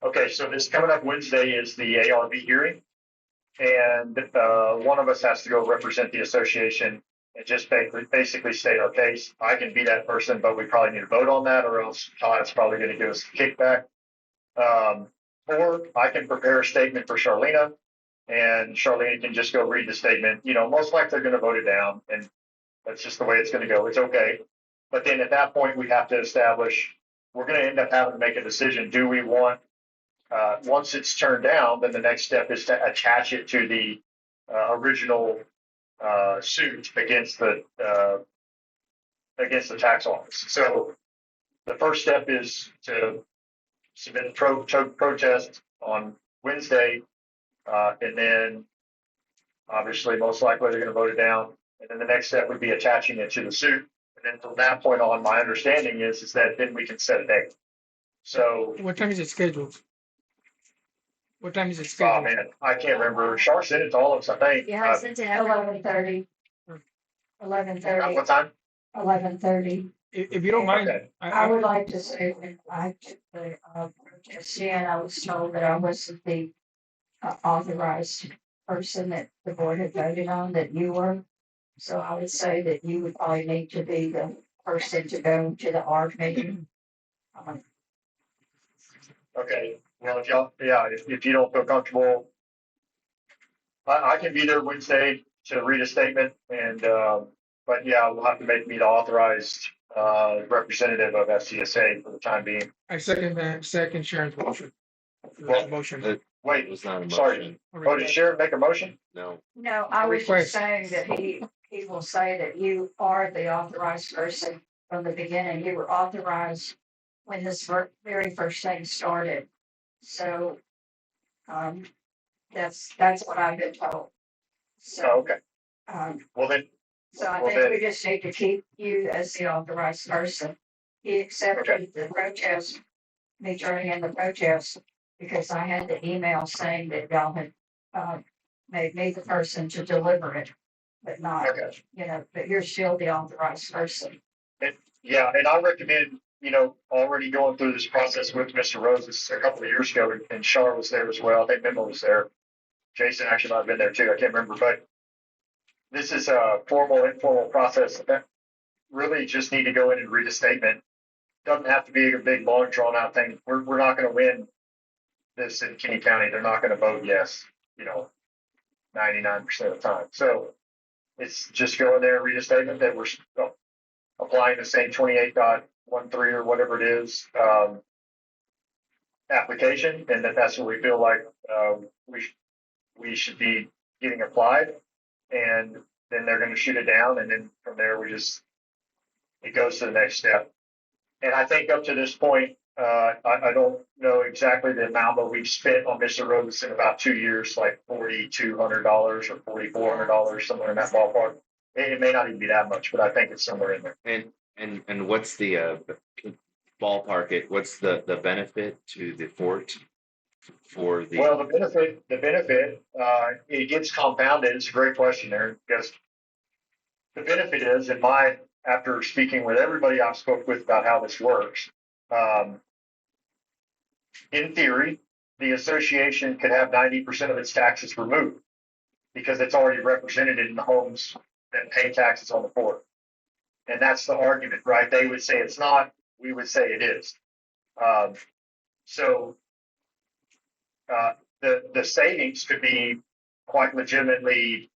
I: Okay, so this coming up Wednesday is the ARB hearing. And one of us has to go represent the association and just basically state our case. I can be that person, but we probably need to vote on that or else Todd's probably going to give us a kickback. Or I can prepare a statement for Charlena and Charlene can just go read the statement. You know, most likely they're going to vote it down and that's just the way it's going to go. It's okay. But then at that point, we have to establish, we're going to end up having to make a decision. Do we want, once it's turned down, then the next step is to attach it to the original suit against the tax office. So the first step is to submit a protest on Wednesday, and then obviously most likely they're going to vote it down. And then the next step would be attaching it to the suit. And then from that point on, my understanding is that then we can set a date. So,
E: What time is it scheduled? What time is it
I: oh
E: scheduled?
I: man, I can't remember. Char sent it to all of us, I think.
F: Yeah, I sent it at 11:30. 11:30.
I: What time?
F: 11:30.
E: If you don't mind,
I: Okay.
F: I would like to say when I took the protest in, I was told that I wasn't the authorized person that the board had voted on, that you were. So I would say that you would probably need to be the person to go to the ARC meeting.
I: Okay, well, if y'all, yeah, if you don't feel comfortable, I can be there Wednesday to read a statement and, but yeah, we'll have to make me the authorized, representative of FCSA for the time being.
E: I second that, second Sharon's motion.
I: Well,
E: Motion.
I: Wait,
D: It was not a
I: sorry.
D: motion.
I: Oh, did Sharon make a motion?
D: No.
F: No, I was
E: Request.
F: just saying that he will say that you are the authorized person from the beginning. You were authorized when this very first thing started. So, that's what I've been told.
I: Oh,
F: So,
I: okay.
F: um,
I: Well then,
F: so I
I: Well,
F: think
I: then-
F: we just need to keep you as the authorized person. He accepted the protest, me turning in the protest, because I had the email saying that y'all had, made me the person to deliver it, but not,
I: okay.
F: but you're still the authorized person.
I: Yeah, and I recommend, already going through this process with Mr. Rose. This is a couple of years ago, and Char was there as well. I think Memo was there. Jason actually might have been there too. I can't remember, but this is a formal, informal process that really just need to go in and read a statement. Doesn't have to be a big, long, drawn out thing. We're not going to win this in Kinney County. They're not going to vote yes, 99% of the time. So it's just go in there and read a statement that we're applying the same 28.13 or whatever it is, application, and that's what we feel like we should be getting applied, and then they're going to shoot it down, and then from there it goes to the next step. And I think up to this point, I don't know exactly the amount, but we've spent on Mr. Rhodes in about 2 years, like $4,200 or $4,400, somewhere in that ballpark. It may not even be that much, but I think it's somewhere in there.
D: And what's the ballpark? What's the benefit to the fort for the?
I: Well, the benefit, it gets compounded. It's a great question there, because the benefit is, after speaking with everybody I've spoke with about how this works, in theory, the association could have 90% of its taxes removed because it's already represented in the homes that pay taxes on the fort. And that's the argument, right? They would say it's not, we would say it is. So the savings could be quite legitimately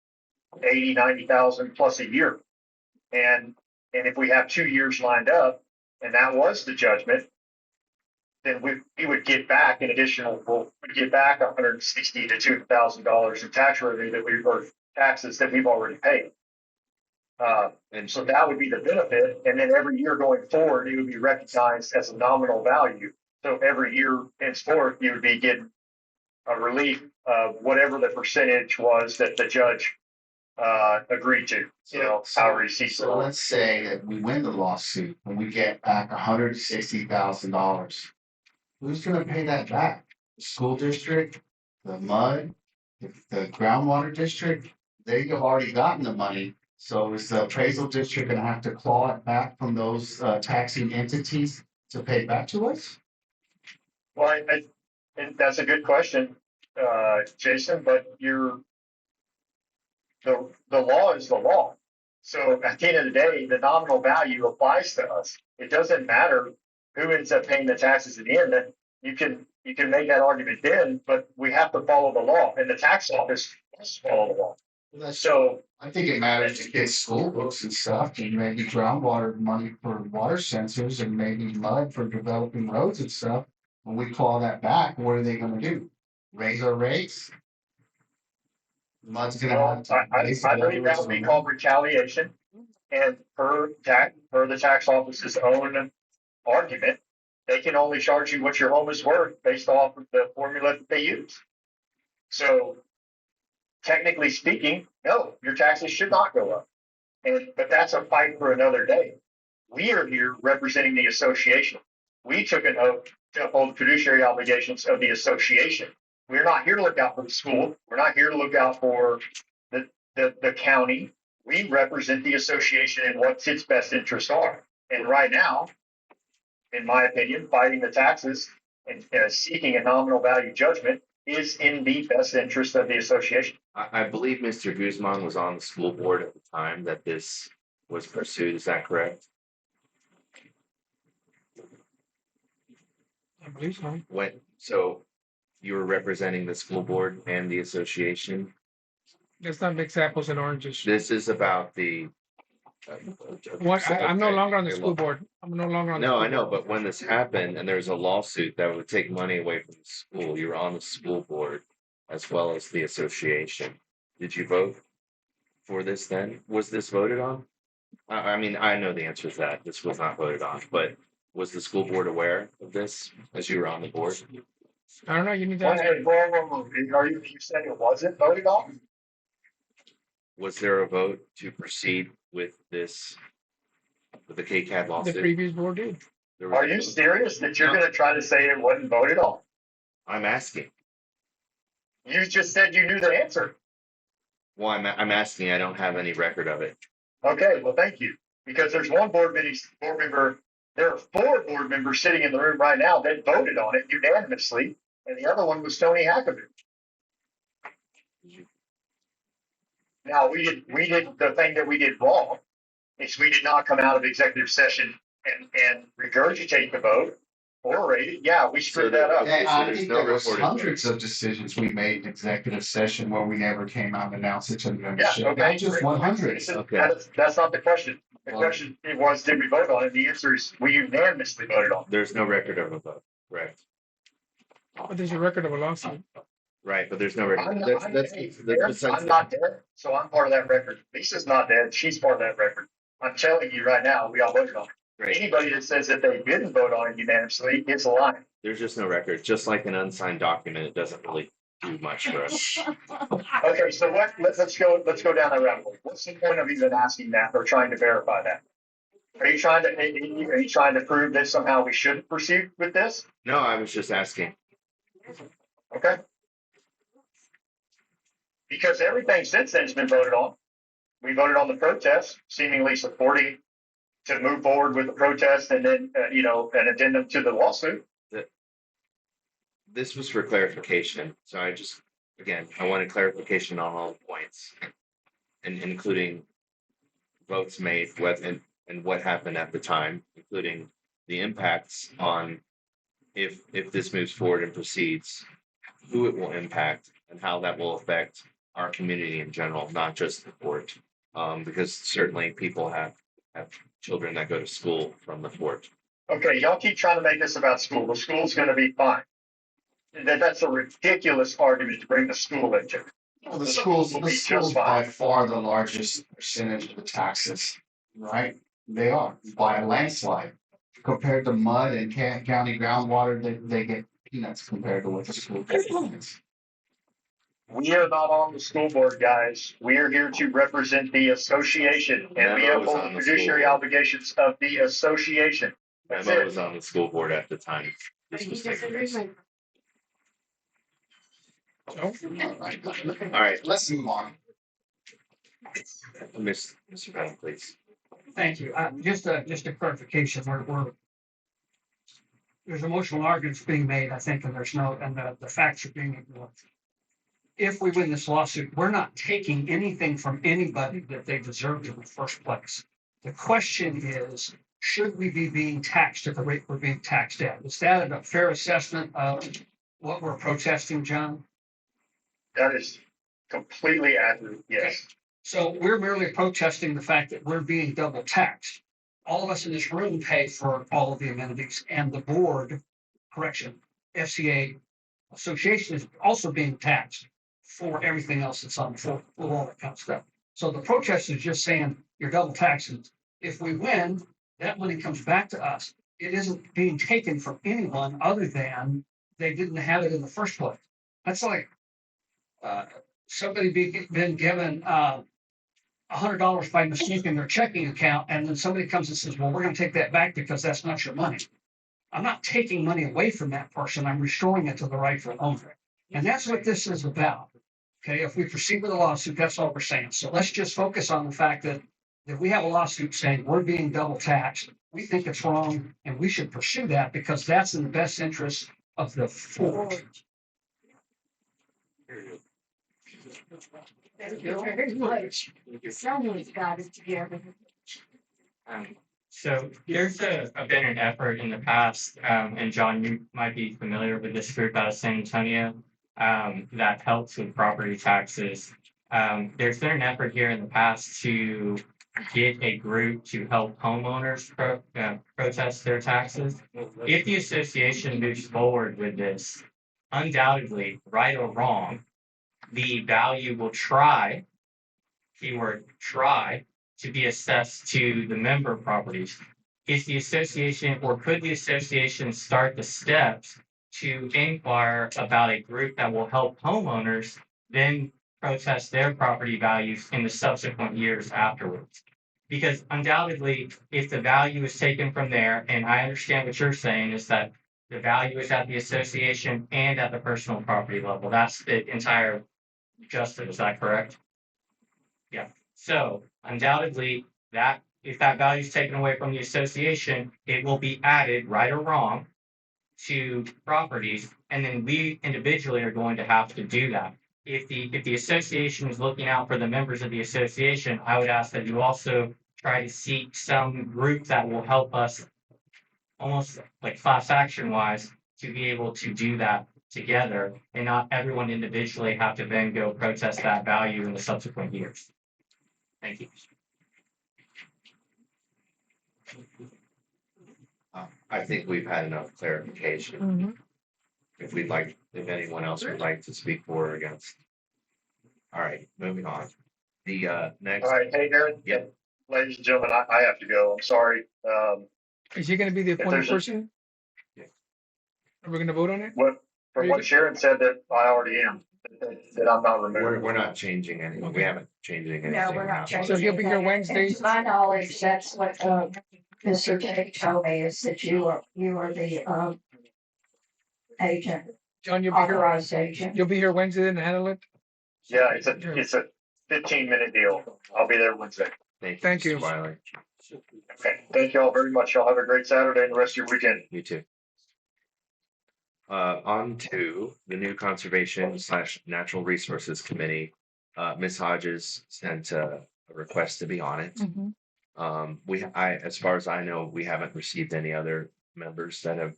I: 80, 90,000 plus a year. And if we have 2 years lined up, and that was the judgment, then we would get back an additional, we'd get back $160,000 to $2,000 in tax revenue or taxes that we've already paid. And so that would be the benefit. And then every year going forward, it would be recognized as a nominal value. So every year henceforth, you would be getting a relief of whatever the percentage was that the judge agreed to, however he sees it.
K: So let's say that we win the lawsuit and we get back $160,000. Who's gonna pay that back? The school district, the MUD, the groundwater district? They've already gotten the money. So is the appraisal district gonna have to claw it back from those taxing entities to pay back to us?
I: Well, and that's a good question, Jason, but the law is the law. So at the end of the day, the nominal value applies to us. It doesn't matter who ends up paying the taxes at the end. That you can make that argument then, but we have to follow the law, and the tax office must follow the law. So
K: I think it matters to get school books and stuff, and maybe groundwater money for water sensors, and maybe MUD for developing roads and stuff. When we claw that back, what are they gonna do? Raise our rates? MUD's gonna have to.
I: I believe that would be called retaliation, and per the tax office's own argument, they can only charge you what your home is worth based off of the formula that they use. So technically speaking, no, your taxes should not go up. But that's a fight for another day. We are here representing the association. We took an oath to uphold the fiduciary obligations of the association. We're not here to look out for the school. We're not here to look out for the county. We represent the association and what its best interests are. And right now, in my opinion, fighting the taxes and seeking a nominal value judgment is in the best interest of the association.
D: I believe Mr. Guzman was on the school board at the time that this was pursued. Is that correct?
E: I believe so.
D: So you were representing the school board and the association.
E: Let's not mix apples and oranges.
D: This is about
E: I'm no longer on the school board. I'm no longer on.
D: No, I know, but when this happened and there's a lawsuit that would take money away from the school, you're on the school board as well as the association. Did you vote for this then? Was this voted on? I mean, I know the answer to that. This was not voted on, but was the school board aware of this as you were on the board?
E: I don't know. You need to ask.
I: You said it wasn't voted on?
D: Was there a vote to proceed with this, with the KCAD
E: The
D: lawsuit?
E: previous board did.
I: Are you serious that you're going to try to say it wasn't voted on?
D: I'm asking.
I: You just said you knew the answer.
D: Well, I'm asking. I don't have any record of it.
I: Okay, well, thank you. Because there's one board member, there are 4 board members sitting in the room right now that voted on it unanimously, and the other one was Tony Hackaboo. Now, we did the thing that we did wrong is we did not come out of executive session and regurgitate the vote or rate it. Yeah, we screwed that up.
K: And I think there was hundreds of decisions we made in executive session where we never came out and announced it to the membership.
I: Yeah, okay.
K: Not just 100.
D: Okay.
I: That's not the question. The question was, did we vote on it? The answer is we unanimously voted on it.
D: There's no record of a vote. Right.
E: But there's a record of a lawsuit.
D: Right, but there's no record.
I: I'm not dead, so I'm part of that record. Lisa's not dead. She's part of that record. I'm telling you right now, we all voted on it.
D: Right.
I: Anybody that says that they didn't vote on it unanimously is lying.
D: There's just no record. Just like an unsigned document, it doesn't really do much for us.
I: Okay, so let's go down that rabbit hole. What's the point of even asking that or trying to verify that? Are you trying to prove that somehow we shouldn't proceed with this?
D: No, I was just asking.
I: Okay. Because everything since then has been voted on. We voted on the protest, seemingly supporting to move forward with the protest and then, an addendum to the lawsuit.
D: This was for clarification. So I wanted clarification on all the points, and including votes made, and what happened at the time, including the impacts on if this moves forward and proceeds, who it will impact, and how that will affect our community in general, not just the fort. Because certainly people have children that go to school from the fort.
I: Okay, y'all keep trying to make this about school. The school's going to be fine. That's a ridiculous argument to bring the school into.
K: Well, the schools by far the largest percentage of the taxes, right? They are by a landslide. Compared to mud and county groundwater, they get peanuts compared to what the school gets.
I: We are not on the school board, guys. We are here to represent the association, and we uphold the fiduciary obligations of the association. That's
D: Emma
I: it.
D: was on the school board at the time this was taking place.
K: All right, let's move on.
D: Mr. Bennett, please.
S: Thank you. Just a clarification, there's emotional arguments being made, I think, and the facts are being ignored. If we win this lawsuit, we're not taking anything from anybody that they deserved in the first place. The question is, should we be being taxed at the rate we're being taxed at? Is that a fair assessment of what we're protesting, John?
I: That is completely accurate, yes.
S: So we're merely protesting the fact that we're being double taxed. All of us in this room pay for all of the amenities, and the board, FCA association is also being taxed for everything else that's on the floor, all that kind of stuff. So the protest is just saying you're double taxing. If we win, that money comes back to us. It isn't being taken from anyone other than they didn't have it in the first place. That's like somebody been given a $100 by mistake in their checking account, and then somebody comes and says, well, we're gonna take that back because that's not your money. I'm not taking money away from that person. I'm restoring it to the rightful owner. And that's what this is about. Okay, if we proceed with a lawsuit, that's all we're saying. So let's just focus on the fact that if we have a lawsuit saying we're being double taxed, we think it's wrong, and we should pursue that because that's in the best interest of the board.
F: Thank you very much. Someone's got it together.
Q: So there's been an effort in the past, and John, you might be familiar with this group out of San Antonio, that helps with property taxes. There's been an effort here in the past to get a group to help homeowners protest their taxes. If the association moves forward with this, undoubtedly, right or wrong, the value will try, keyword try, to be assessed to the member properties. Is the association, or could the association start the steps to inquire about a group that will help homeowners then protest their property values in the subsequent years afterwards? Because undoubtedly, if the value is taken from there, and I understand what you're saying is that the value is at the association and at the personal property level. That's the entire justice, is that correct? Yeah. So undoubtedly, that if that value is taken away from the association, it will be added, right or wrong, to properties, and then we individually are going to have to do that. If the association is looking out for the members of the association, I would ask that you also try to seek some group that will help us, almost like class action wise, to be able to do that together, and not everyone individually have to then go protest that value in the subsequent years. Thank you.
D: I think we've had enough clarification. If anyone else would like to speak for or against. All right, moving on. The next.
I: All right, hey, Aaron.
D: Yep.
I: Ladies and gentlemen, I have to go. I'm sorry.
E: Is he gonna be the appointed
I: there's a-
E: person?
D: Yeah.
E: Are we gonna vote on it?
I: From what Sharon said, that I already am, that I'm not removed.
D: We're not changing anything. We haven't changing anything.
F: No, we're not changing.
E: So he'll be here
F: anything.
E: Wednesday?
F: And to my knowledge, that's what, Mr. Dick told me, is that you are the, agent,
E: John, you'll be here,
F: authorized agent.
E: you'll be here Wednesday and handle it?
I: Yeah, it's a 15-minute deal. I'll be there Wednesday.
E: Thank you.
D: Mr. Wiley.
I: Okay, thank you all very much. Y'all have a great Saturday and the rest of your weekend.
D: You too. On to the new Conservation / Natural Resources Committee. Ms. Hodges sent a request to be on it. As far as I know, we haven't received any other members that have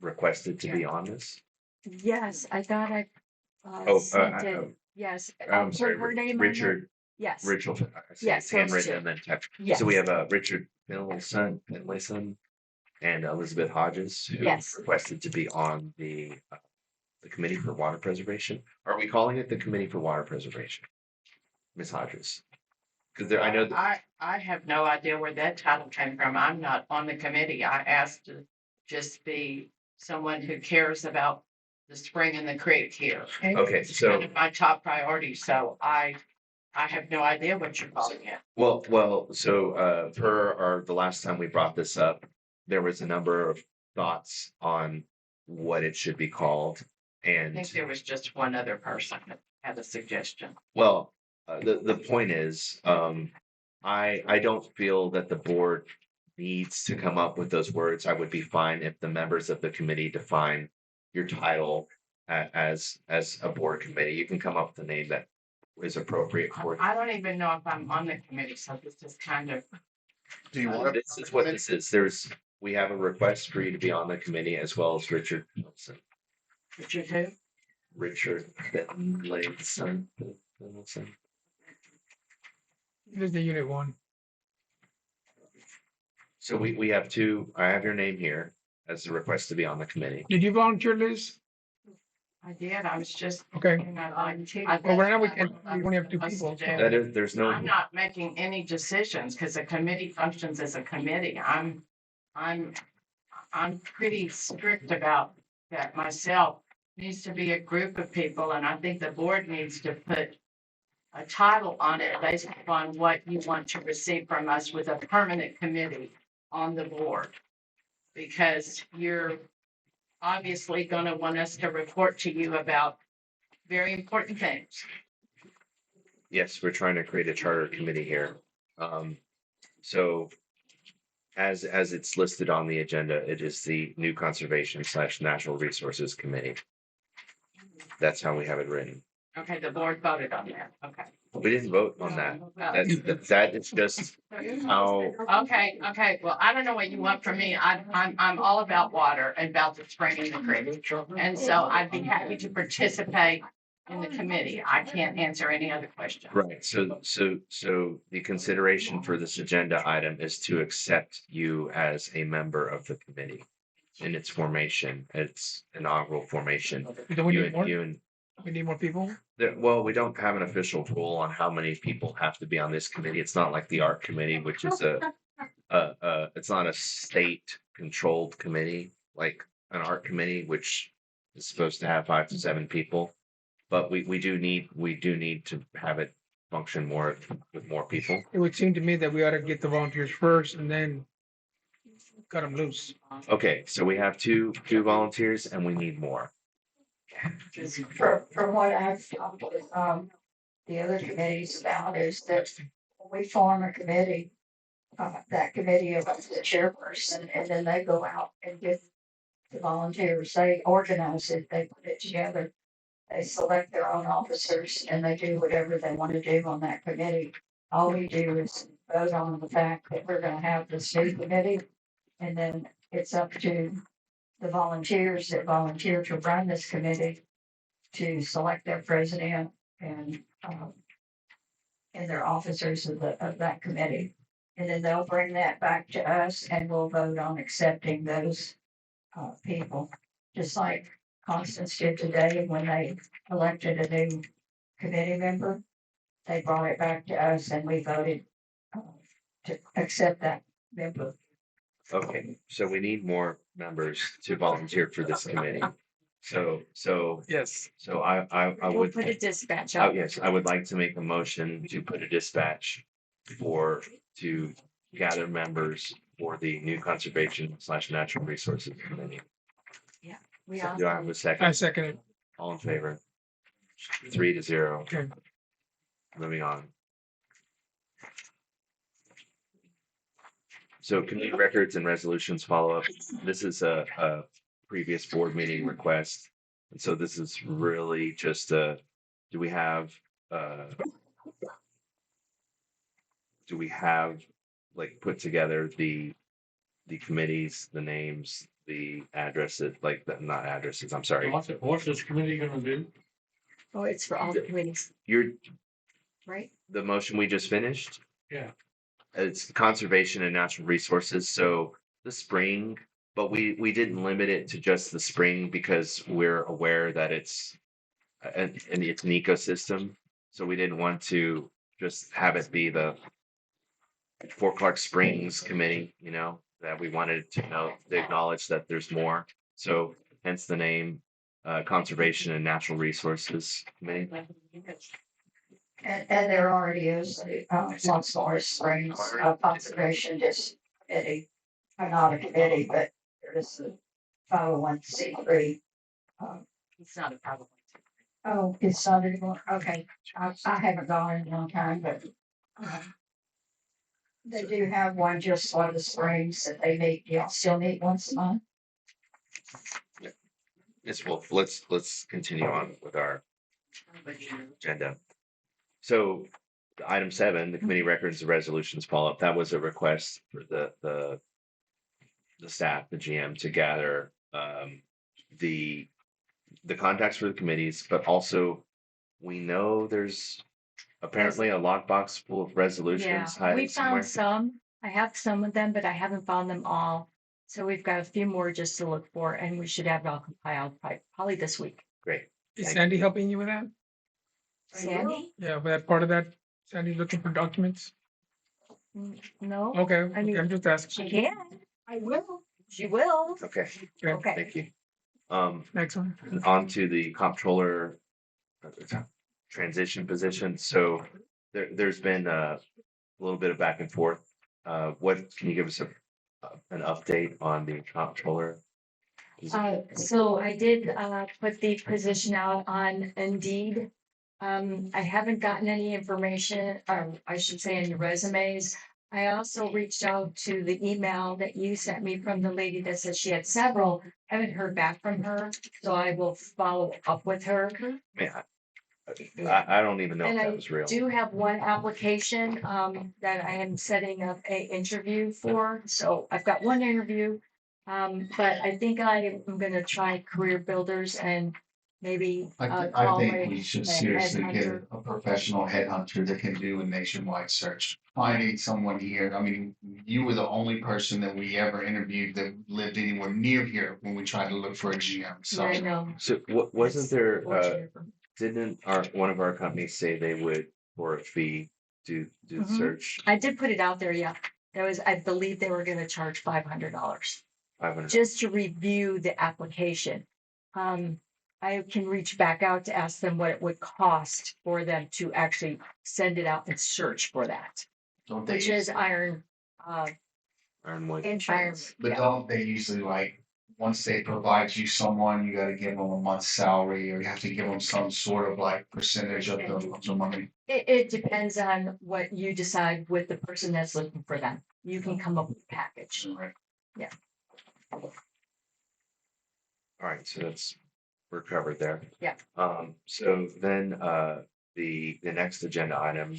D: requested to be on this.
H: Yes, I thought I sent it. Yes.
D: I'm sorry,
H: her name on it?
D: Richard.
H: Yes.
D: Richard.
H: Yes,
D: It's
H: those
D: handwritten
H: two.
D: and then text.
H: Yes.
D: So we have Richard Finlayson and Elizabeth Hodges who
H: Yes.
D: requested to be on the Committee for Water Preservation. Are we calling it the Committee for Water Preservation, Ms. Hodges? Because I know that
L: I have no idea where that title came from. I'm not on the committee. I asked to just be someone who cares about the spring and the creek here.
D: Okay,
L: It's
D: so
L: kind of my top priority, so I have no idea what you're calling it.
D: well, so the last time we brought this up, there was a number of thoughts on what it should be called,
L: I
D: and
L: think there was just one other person that had a suggestion.
D: well, the point is, I don't feel that the board needs to come up with those words. I would be fine if the members of the committee define your title as a board committee. You can come up with a name that is appropriate for it.
L: I don't even know if I'm on the committee, so this is kind of.
I: Do you want
D: This is what this is. We have a request for you to be on the committee as well as Richard Wilson.
L: Richard who?
D: Richard Finlayson.
E: It is the Unit 1.
D: So we have two. I have your name here as a request to be on the committee.
E: Did you volunteer, Liz?
L: I did, I was just.
E: Okay.
L: Well,
E: Well, right now we only have two people. so-
D: That is, there's no.
L: I'm not making any decisions because a committee functions as a committee. I'm pretty strict about that myself. Needs to be a group of people, and I think the board needs to put a title on it based upon what you want to receive from us with a permanent committee on the board. Because you're obviously gonna want us to report to you about very important things.
D: Yes, we're trying to create a charter committee here. So as it's listed on the agenda, it is the new conservation / natural resources committee. That's how we have it written.
L: Okay, the board voted on that. Okay.
D: We didn't vote on that. That is just how,
L: Okay. Well, I don't know what you want from me. I'm all about water and about the spring and the creek. And so I'd be happy to participate in the committee. I can't answer any other question.
D: right. So the consideration for this agenda item is to accept you as a member of the committee in its formation, its inaugural formation.
E: Don't we
D: You
E: need
D: and
E: more?
D: you and
E: We need more people?
D: well, we don't have an official rule on how many people have to be on this committee. It's not like the art committee, which is it's not a state controlled committee like an art committee, which is supposed to have 5 to 7 people. But we do need to have it function more with more people.
E: It would seem to me that we ought to get the volunteers first and then cut them loose.
D: Okay, so we have two volunteers and we need more.
F: From what I've talked with, the other committees about is that when we form a committee, that committee elects the chairperson, and then they go out and get the volunteers, they organize it, they put it together. They select their own officers and they do whatever they want to do on that committee. All we do is vote on the fact that we're gonna have this new committee. And then it's up to the volunteers that volunteer to run this committee to select their president and their officers of that committee. And then they'll bring that back to us and we'll vote on accepting those people. Just like Constance did today when they elected a new committee member. They brought it back to us and we voted to accept that member.
D: Okay, so we need more members to volunteer for this committee. So
E: Yes.
D: so I
H: We'll
D: would.
H: put a dispatch
D: Oh,
H: out.
D: yes, I would like to make a motion to put a dispatch to gather members for the new conservation / natural resources committee.
H: We
D: Do I
H: also,
D: have a
E: I
D: second?
E: second it.
D: All in favor? 3-0.
E: Okay.
D: Moving on. So committee records and resolutions follow up. This is a previous board meeting request. And so this is really just do we have like put together the committees, the names, the addresses, like not addresses, I'm sorry.
N: What's this committee gonna do?
H: oh, it's for all the committees,
D: You're
H: right?
D: the motion we just finished.
N: Yeah.
D: It's conservation and natural resources. So the spring, but we didn't limit it to just the spring because we're aware that it's it's an ecosystem. So we didn't want to just have it be the Fort Clark Springs committee, that we wanted to acknowledge that there's more. So hence the name, Conservation and Natural Resources Committee.
F: And there already is a Los Morris Springs Conservation Committee. Not a committee, but there is a 501c3.
L: It's not a problem.
F: Oh, it's not anymore. Okay. I haven't gone in a long time, but they do have one just for the springs that they meet. Y'all still meet once a month?
D: Yes, well, let's continue on with our agenda. So item 7, the committee records and resolutions follow up. That was a request for the staff, the GM, to gather the contacts for the committees, but also we know there's apparently a lockbox full of
H: Yeah,
D: resolutions
H: we
D: hiding somewhere.
H: found some. I have some of them, but I haven't found them all. So we've got a few more just to look for, and we should have it all compiled probably this week.
D: Great.
E: Is Sandy helping you with that?
H: Sandy?
E: Yeah, with that part of that, Sandy's looking for documents?
H: No,
E: Okay,
H: I mean,
E: I'm just asking.
H: she can. I will. She will.
D: Okay,
E: Okay,
H: Okay.
D: thank you.
E: next one.
D: On to the comptroller. transition position. So there's been a little bit of back and forth. What can you give us an update on the comptroller?
H: So I did put the position out on Indeed. I haven't gotten any information, or I should say any resumes. I also reached out to the email that you sent me from the lady that said she had several. Haven't heard back from her, so I will follow up with her.
D: Yeah, I don't even know if
H: And
D: that
H: I
D: was real.
H: do have one application that I am setting up a interview for. So I've got one interview. But I think I am gonna try Career Builders and maybe
K: I
H: call
K: think
H: a
K: we should
H: a
K: seriously get
H: headhunter.
K: a professional headhunter that can do a nationwide search. Finding someone here, I mean, you were the only person that we ever interviewed that lived anywhere near here when we tried to look for a GM, so.
H: Yeah, I know.
D: So what wasn't
H: It's
D: there,
H: fortunate for me.
D: didn't one of our companies say they would, for a fee, do the
H: Mhm.
D: search?
H: I did put it out there, yeah. I believe they were gonna charge $500
D: 500.
H: just to review the application. I can reach back out to ask them what it would cost for them to actually send it out and search for that,
K: Don't they
H: which is
K: usually-
H: iron,
D: Iron White.
H: insurance.
K: But don't they usually like, once they provide you someone, you gotta give them a month's salary, or you have to give them some sort of like percentage of the money?
H: It depends on what you decide with the person that's looking for them. You can come up with a package.
K: Right.
H: Yeah.
D: All right, so we're covered there.
H: Yeah.
D: So then, the next agenda item,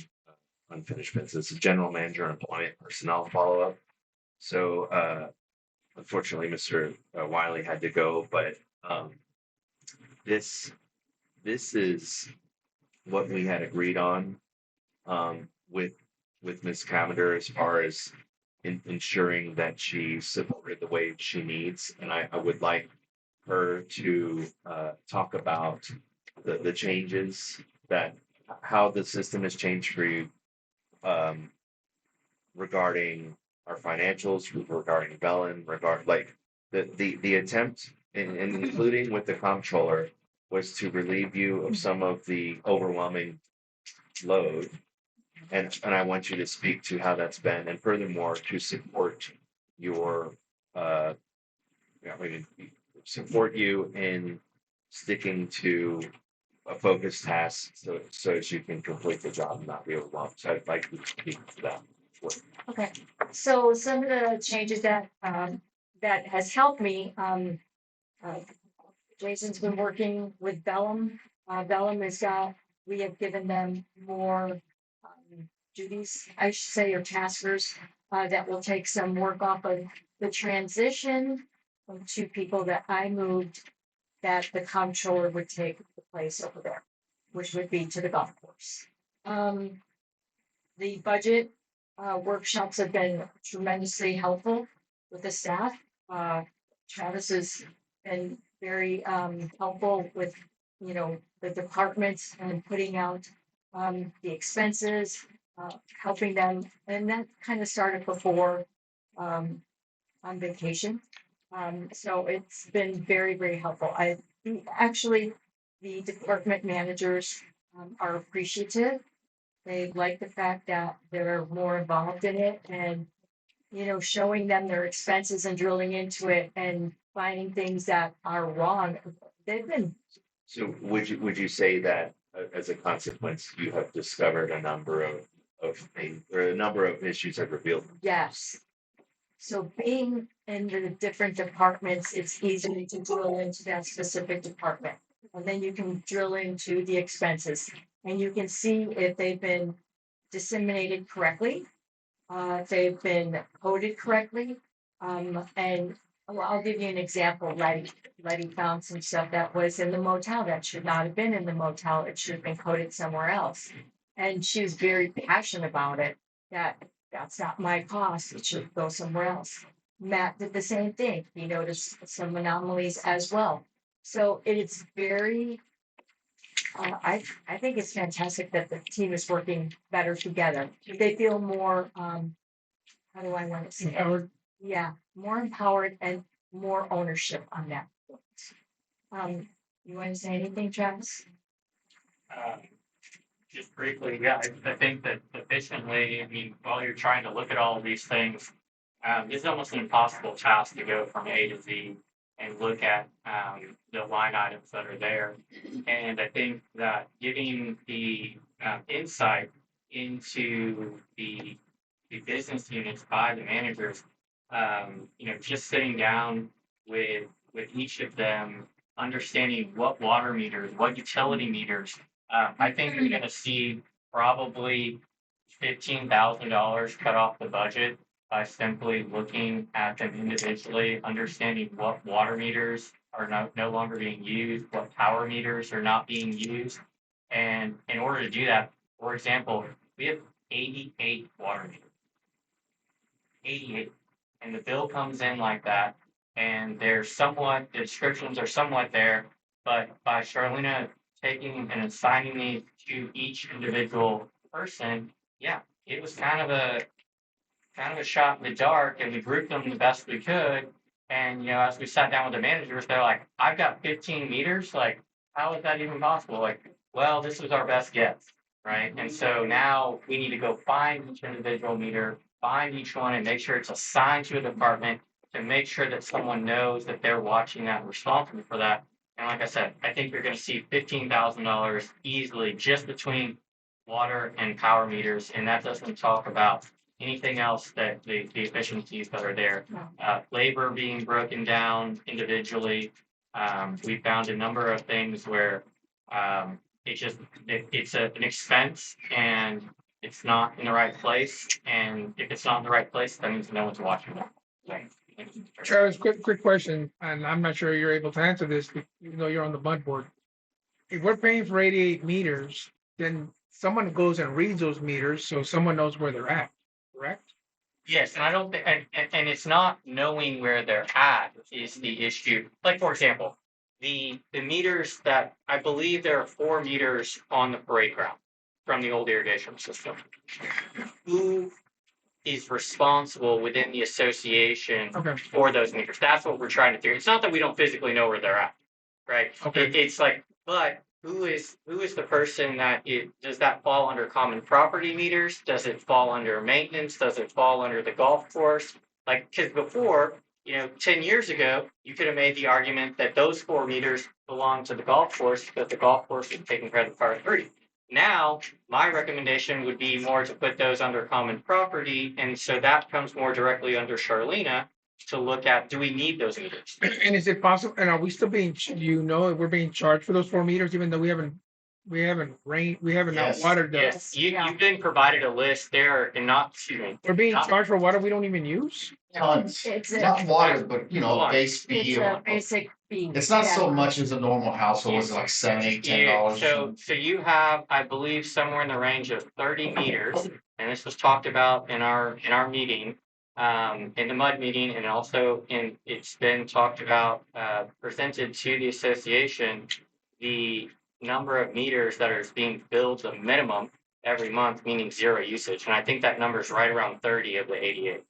D: unfinished business, general manager employment personnel follow-up. So, unfortunately, Mr. Wiley had to go, but, this is what we had agreed on, with Ms. Cavender as far as ensuring that she's supported the way she needs. And I would like her to talk about the changes how the system has changed for you, regarding our financials, regarding Bellin, the attempt, and including with the comptroller, was to relieve you of some of the overwhelming load. And I want you to speak to how that's been, and furthermore, to support your, support you in sticking to a focused task so as you can complete the job and not be overwhelmed. So I'd like you to speak to that.
H: Okay, so some of the changes that has helped me, Jason's been working with Bellum. Bellum we have given them more duties, I should say, or taskers, that will take some work off of the transition to people that I moved, that the comptroller would take the place over there, which would be to the golf course. The budget workshops have been tremendously helpful with the staff. Travis has been very helpful with, the departments and putting out the expenses, helping them. And that kind of started before on vacation. So it's been very, very helpful. Actually, the department managers are appreciative. They like the fact that they're more involved in it and, showing them their expenses and drilling into it and finding things that are wrong. They've been.
D: So would you say that as a consequence, you have discovered a number of things, or a number of issues have revealed?
H: Yes. So being in the different departments, it's easy to drill into that specific department. And then you can drill into the expenses and you can see if they've been disseminated correctly, if they've been coded correctly. And I'll give you an example. Letty found some stuff that was in the motel that should not have been in the motel. It should have been coded somewhere else. And she was very passionate about it, that's not my cost. It should go somewhere else. Matt did the same thing. He noticed some anomalies as well. So it's very, I think it's fantastic that the team is working better together. They feel more, how do I want to say?
E: Empowered.
H: Yeah, more empowered and more ownership on that. You want to say anything, Travis?
Q: Just briefly, yeah, I think that efficiently, I mean, while you're trying to look at all of these things, it's almost an impossible task to go from A to Z and look at the line items that are there. And I think that giving the insight into the business units by the managers, just sitting down with each of them, understanding what water meters, what utility meters. I think you're going to see probably $15,000 cut off the budget by simply looking at them individually, understanding what water meters are no longer being used, what power meters are not being used. And in order to do that, for example, we have 88 water meters. 88. And the bill comes in like that, and the descriptions are somewhat there, but by Charlena taking and assigning these to each individual person, yeah, it was kind of a shot in the dark, and we grouped them the best we could. And as we sat down with the managers, they're like, "I've got 15 meters. Like, how is that even possible?" Like, well, this was our best guess, right? And so now we need to go find each individual meter, find each one, and make sure it's assigned to a department to make sure that someone knows that they're watching that and responsible for that. And like I said, I think you're going to see $15,000 easily just between water and power meters, and that doesn't talk about anything else that the efficiencies that are there. Labor being broken down individually. We found a number of things where it's an expense and it's not in the right place. And if it's not in the right place, that means no one's watching it.
E: Travis, quick question, and I'm not sure you're able to answer this, even though you're on the mud board. If we're paying for 88 meters, then someone goes and reads those meters so someone knows where they're at, correct?
Q: Yes, and I don't think, and it's not knowing where they're at is the issue. Like, for example, the meters that I believe there are 4 meters on the parade ground from the old irrigation system. Who is responsible within the association for those meters? That's what we're trying to do. It's not that we don't physically know where they're at, right? It's like, but who is the person does that fall under common property meters? Does it fall under maintenance? Does it fall under the golf course? Like, because before, 10 years ago, you could have made the argument that those 4 meters belong to the golf course because the golf course was taking credit for part 3. Now, my recommendation would be more to put those under common property, and so that comes more directly under Charlena to look at, do we need those meters?
E: And is it possible, and are we still being, we're being charged for those 4 meters, even though we haven't watered them?
Q: Yes, you've been provided a list there, and
E: we're being charged for water we don't even use?
K: Tons,
H: It's
K: not water, but base fee.
H: It's a basic fee.
K: It's not so much as a normal household, it's like $7, $8, $10.
Q: So you have, I believe, somewhere in the range of 30 meters, and this was talked about in our meeting, in the mud meeting, and also it's been talked about, presented to the association, the number of meters that are being billed the minimum every month, meaning 0 usage, and I think that number is right around 30 of the 88.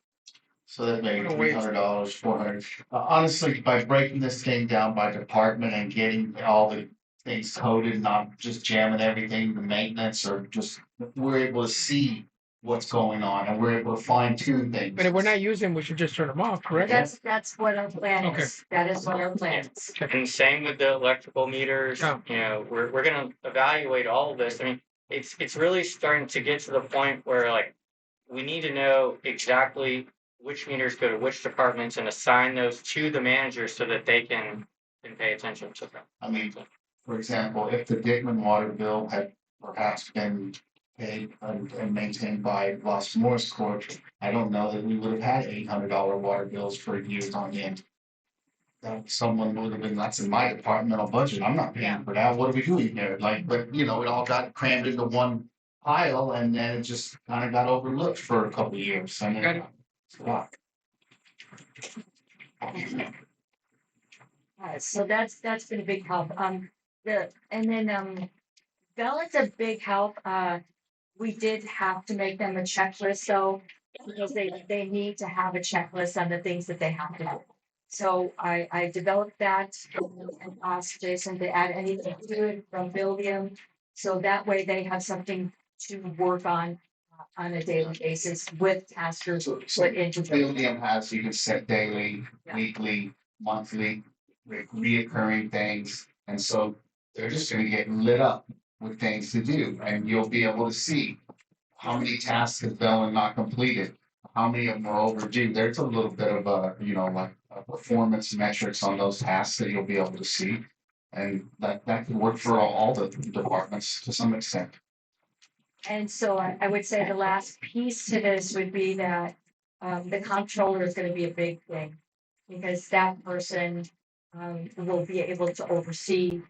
K: So that may be $300, $400. Honestly, by breaking this thing down by department and getting all the things coded, not just jamming everything, the maintenance, or just we're able to see what's going on and we're able to fine tune things.
E: But if we're not using them, we should just turn them off, correct?
H: That's what our plan is. That is what our plan is.
Q: And same with the electrical meters. We're going to evaluate all of this. I mean, it's really starting to get to the point where like we need to know exactly which meters go to which departments and assign those to the managers so that they can pay attention to them.
K: I mean, for example, if the Dickman water bill had perhaps been paid and maintained by Los Morris Court, I don't know that we would have had $800 water bills for years on end. That someone would have been, that's in my departmental budget. I'm not paying for that. What are we doing here? But it all got crammed into one pile and then it just kind of got overlooked for a couple of years. I mean, it's a lot.
H: So that's been a big help. Bella's a big help. We did have to make them a checklist, so because they need to have a checklist on the things that they have to do. So I developed that and asked Jason to add anything to it from Billiam So that way they have something to work on a daily basis with taskers put into.
K: Helium has, you can set daily, weekly, monthly, reoccurring things. And so they're just gonna get lit up with things to do, and you'll be able to see how many tasks have been and not completed, how many of them are overdue. There's a little bit of a, like a performance metrics on those tasks that you'll be able to see. And that can work for all the departments to some extent.
H: And so I would say the last piece to this would be that the comptroller is gonna be a big thing. Because that person will be able to oversee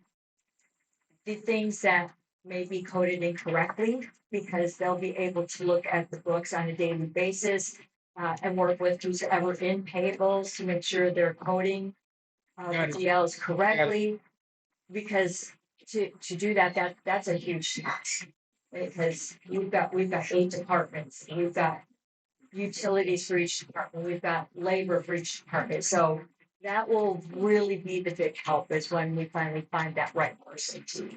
H: the things that may be coded incorrectly, because they'll be able to look at the books on a daily basis and work with who's ever in payables to make sure they're coding
E: Got
H: the
E: it.
H: DLs correctly. Because to do that, that's a huge task. Because we've got 8 departments, we've got utilities for each department, we've got labor for each department, so that will really be the big help is when we finally find that right person to.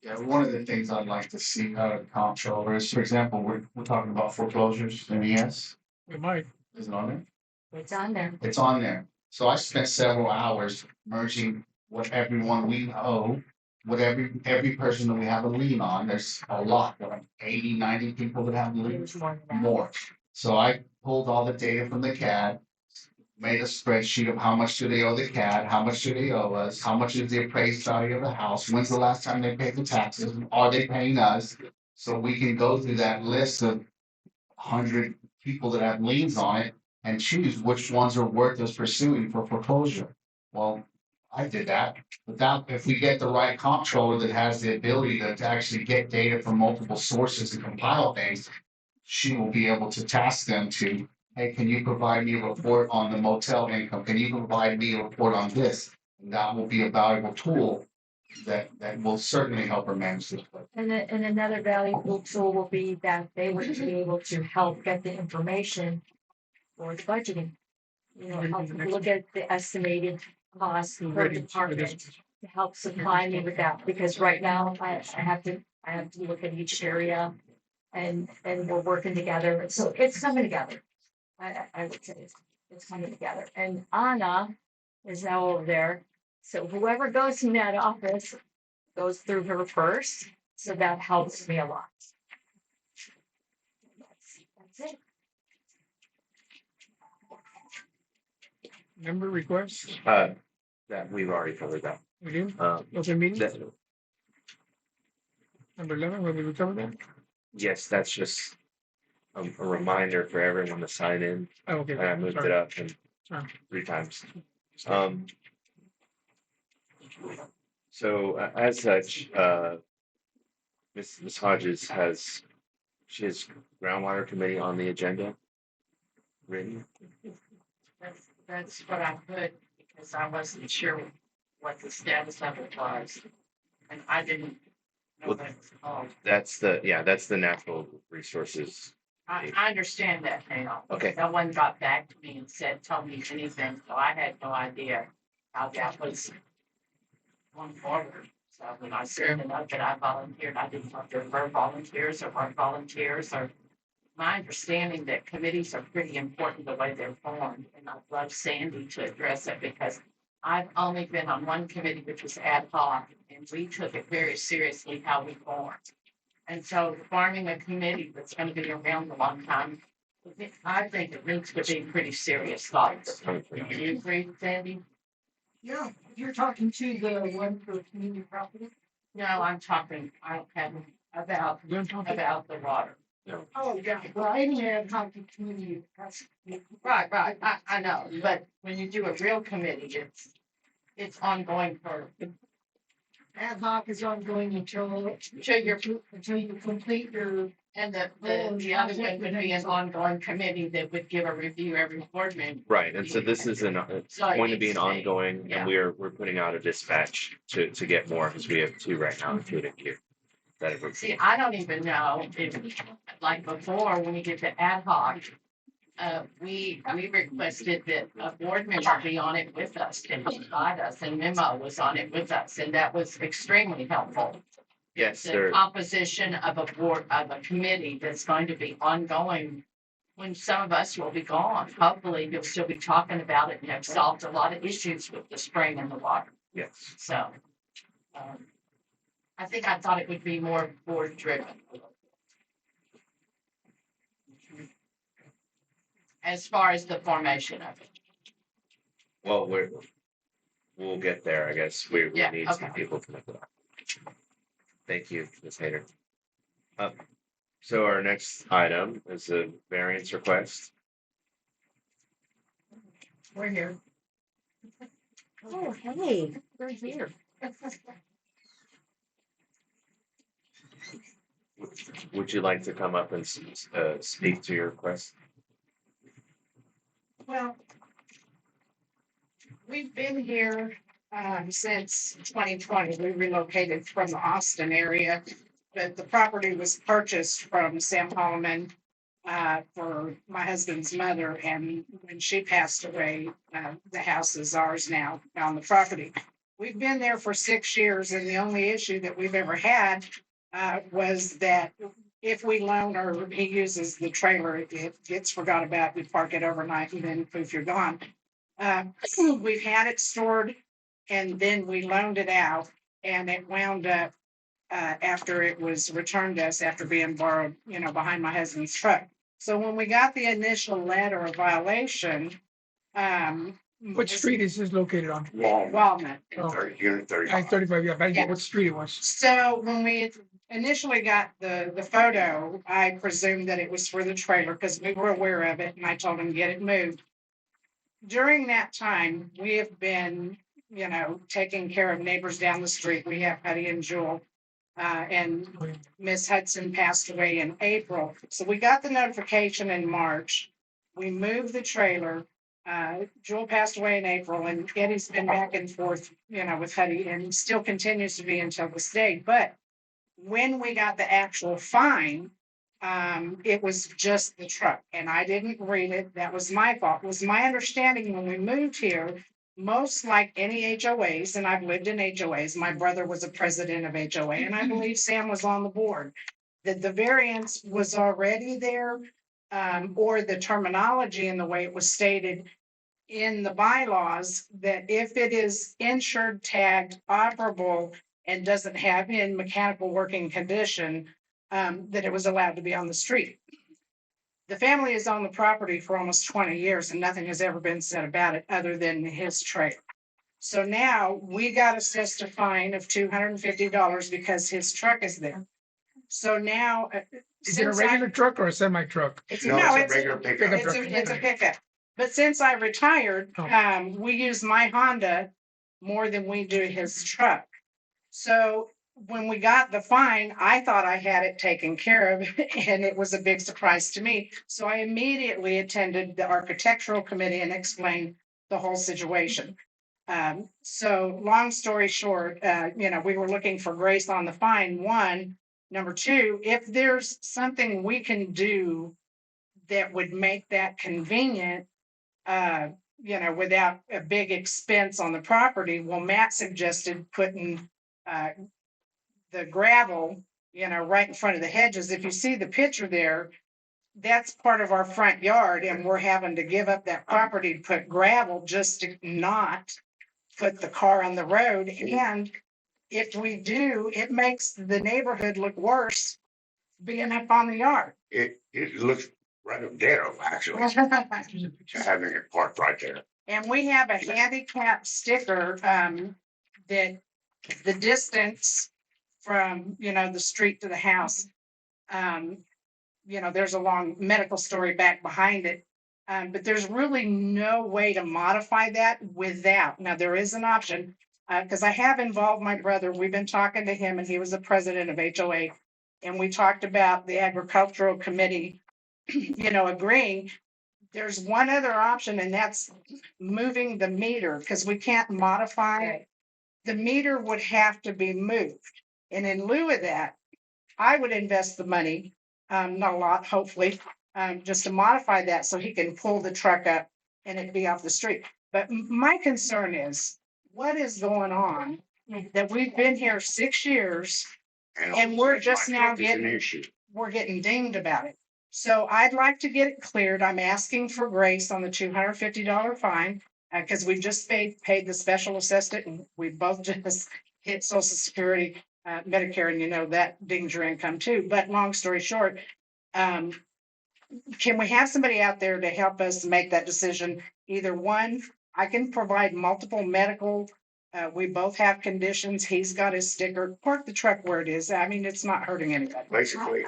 K: Yeah, one of the things I'd like to see out of the comptroller is, for example, we're talking about foreclosures and ES.
E: We might.
K: Is it on there?
H: It's on there.
K: It's on there. So I spent several hours merging what everyone we owe, what every person that we have a lien on. There's a lot, like 80, 90 people that have liens.
H: There's more than that.
K: More. So I pulled all the data from the CAD, made a spreadsheet of how much do they owe the CAD, how much do they owe us, how much is the appraised value of the house, when's the last time they paid the taxes, are they paying us? So we can go through that list of 100 people that have liens on it and choose which ones are worth us pursuing for foreclosure. Well, I did that. Without, if we get the right comptroller that has the ability to actually get data from multiple sources and compile things, she will be able to task them to, hey, can you provide me a report on the motel income? Can you provide me a report on this? And that will be a valuable tool that will certainly help her manage this.
H: And another valuable tool will be that they would be able to help get the information for the budgeting. Help look at the estimated costs per department to help supply me with that, because right now I have to look at each area and we're working together. So it's coming together. I would say it's coming together. And Anna is now over there. So whoever goes in that office goes through her first. So that helps me a lot. That's it.
E: Member requests?
D: That we've already covered that.
E: We do?
D: Um,
E: Open meeting?
D: that-
E: Number 11, will we cover that?
D: yes, that's just a reminder for everyone to sign in.
E: Oh, okay.
D: And I moved it
E: Sorry.
D: up and
E: Sorry.
D: 3 times. So as such, Ms. Hodges has groundwater committee on the agenda written.
L: That's what I put, because I wasn't sure what the status of it was. And I didn't know
D: Well,
L: what it was called.
D: That's the natural resources.
L: I understand that now.
D: Okay.
L: No one got back to me and told me anything, so I had no idea how that was going forward. So when I said enough that I volunteered, I didn't know if there were volunteers or weren't volunteers, or my understanding that committees are pretty important the way they're formed. And I'd love Sandy to address it, because I've only been on one committee, which was ad hoc, and we took it very seriously how we formed. And so forming a committee that's going to be around a long time, I think it needs to be pretty serious thought. Do you agree, Sandy?
M: Yeah, you're talking to the one for community property?
L: No, I'm talking, about the water.
M: Oh, yeah, well, anyway, I'm talking to community.
L: Right, I know, but when you do a real committee, it's ongoing for.
M: Ad hoc is ongoing until you complete your.
L: And the other one would be an ongoing committee that would give a review every board meeting.
D: Right, and so this is it's going to be an ongoing, and we're putting out a dispatch to get more, because we have 2 right now, including you.
L: See, I don't even know if, like before, when we get to ad hoc, we requested that a board member be on it with us, to guide us, and Memo was on it with us, and that was extremely helpful.
D: Yes,
L: the
D: sir.
L: composition of a board, of a committee that's going to be ongoing when some of us will be gone. Hopefully, you'll still be talking about it and have solved a lot of issues with the spring and the water.
D: Yes.
L: So, I think I thought it would be more board driven. As far as the formation of it.
D: Well, we'll get there, I guess. We
L: Yeah,
D: need some
L: okay.
D: people to make it up. Thank you, Ms. Hayter. So our next item is a variance request.
E: We're here.
J: Oh, hey.
L: We're here.
D: Would you like to come up and speak to your request?
T: Well, we've been here since 2020. We relocated from the Austin area, but the property was purchased from Sam Holloman for my husband's mother, and when she passed away, the house is ours now on the property. We've been there for 6 years, and the only issue that we've ever had was that if we loan or he uses the trailer, it gets forgot about, we park it overnight, and then poof, you're gone. We've had it stored, and then we loaned it out, and it wound up after it was returned to us after being borrowed, behind my husband's truck. So when we got the initial letter of violation,
E: What street is this located on?
T: Walnut.
E: Oh.
G: 35.
E: 35, yeah, but
T: Yeah.
E: what street it was?
T: So when we initially got the photo, I presumed that it was for the trailer because we were aware of it, and I told him get it moved. During that time, we have been, taking care of neighbors down the street. We have Patty and Jewel. And Miss Hudson passed away in April. So we got the notification in March. We moved the trailer. Jewel passed away in April, and Eddie's been back and forth, with Huddy, and still continues to be until this day. But when we got the actual fine, it was just the truck, and I didn't read it. That was my fault. It was my understanding when we moved here, most like any HOAs, and I've lived in HOAs. My brother was a president of HOA, and I believe Sam was on the board, that the variance was already there, or the terminology and the way it was stated in the bylaws, that if it is insured, tagged, operable, and doesn't have in mechanical working condition, that it was allowed to be on the street. The family has owned the property for almost 20 years, and nothing has ever been said about it other than his trailer. So now we got assessed a fine of $250 because his truck is there. So now.
E: Is it a regular truck or a semi truck?
T: It's
G: No,
T: no,
G: it's
T: it's
G: a regular pickup.
T: it's a pickup. But since I retired,
E: Oh.
T: we use my Honda more than we do his truck. So when we got the fine, I thought I had it taken care of, and it was a big surprise to me. So I immediately attended the architectural committee and explained the whole situation. So long story short, we were looking for grace on the fine, one. Number two, if there's something we can do that would make that convenient, without a big expense on the property, well, Matt suggested putting the gravel, right in front of the hedges. If you see the picture there, that's part of our front yard, and we're having to give up that property to put gravel just to not put the car on the road. And if we do, it makes the neighborhood look worse being up on the yard.
G: It looks right up there, actually, having it parked right there.
T: And we have a handicap sticker, that the distance from, the street to the house, there's a long medical story back behind it. But there's really no way to modify that without, now there is an option, because I have involved my brother. We've been talking to him, and he was the president of HOA. And we talked about the agricultural committee, agreeing. There's one other option, and that's moving the meter, because we can't modify. The meter would have to be moved. And in lieu of that, I would invest the money, not a lot, hopefully, just to modify that so he can pull the truck up and it'd be off the street. But my concern is, what is going on that we've been here 6 years And we're
U: that's
T: just
U: my
T: now
U: truck is an
T: getting,
U: issue.
T: we're getting dinged about it. So I'd like to get it cleared. I'm asking for grace on the $250 fine. Cause we just paid the special assessment and we both just hit social security, Medicare, and you know, that dings your income too. But long story short, can we have somebody out there to help us make that decision? Either one, I can provide multiple medical. We both have conditions. He's got his sticker. Park the truck where it is. I mean, it's not hurting anybody.
U: Basically,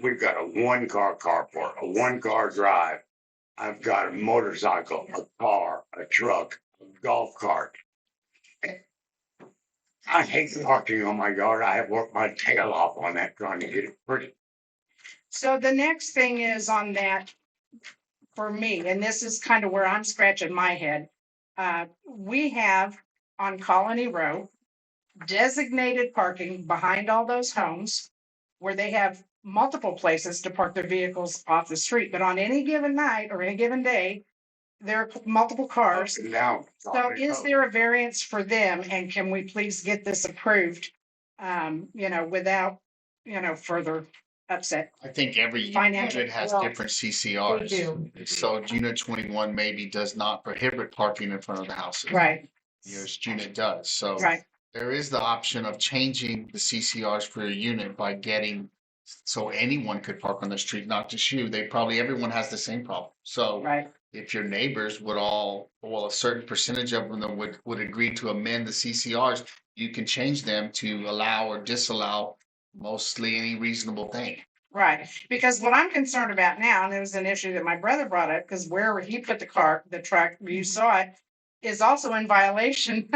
U: we've got a one-car carport, a one-car drive. I've got a motorcycle, a car, a truck, a golf cart. I hate parking on my yard. I have worked my tail off on that trying to get it pretty.
T: So the next thing is on that for me, and this is kind of where I'm scratching my head. We have on Colony Row designated parking behind all those homes where they have multiple places to park their vehicles off the street. But on any given night or any given day, there are multiple cars.
U: Now,
T: So is there a variance for them? And can we please get this approved? Without, further upset.
K: I think every
T: Financial-
K: unit has
T: well,
K: different
T: they
K: CCRs.
T: do.
K: So unit 21 maybe does not prohibit parking in front of the houses.
T: Right.
K: Yours unit does. So
T: Right.
K: there is the option of changing the CCRs for your unit by getting, so anyone could park on the street, not just you. Everyone has the same problem. So
T: Right.
K: if your neighbors would a certain percentage of them would agree to amend the CCRs, you can change them to allow or disallow mostly any reasonable thing.
T: Right, because what I'm concerned about now, and it was an issue that my brother brought up, because wherever he put the truck, you saw it, is also in violation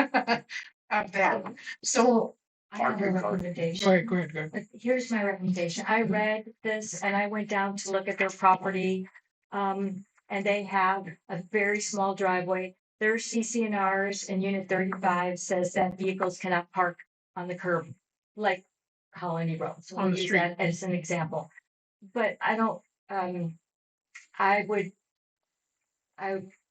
T: of that. So
H: I have a recommendation.
E: Go ahead.
H: Here's my recommendation. I read this and I went down to look at their property. And they have a very small driveway. Their CCNRs in unit 35 says that vehicles cannot park on the curb, like Colony Road. So
E: On
H: we'll
E: the
H: use
E: street.
H: that as an example. But I don't, I would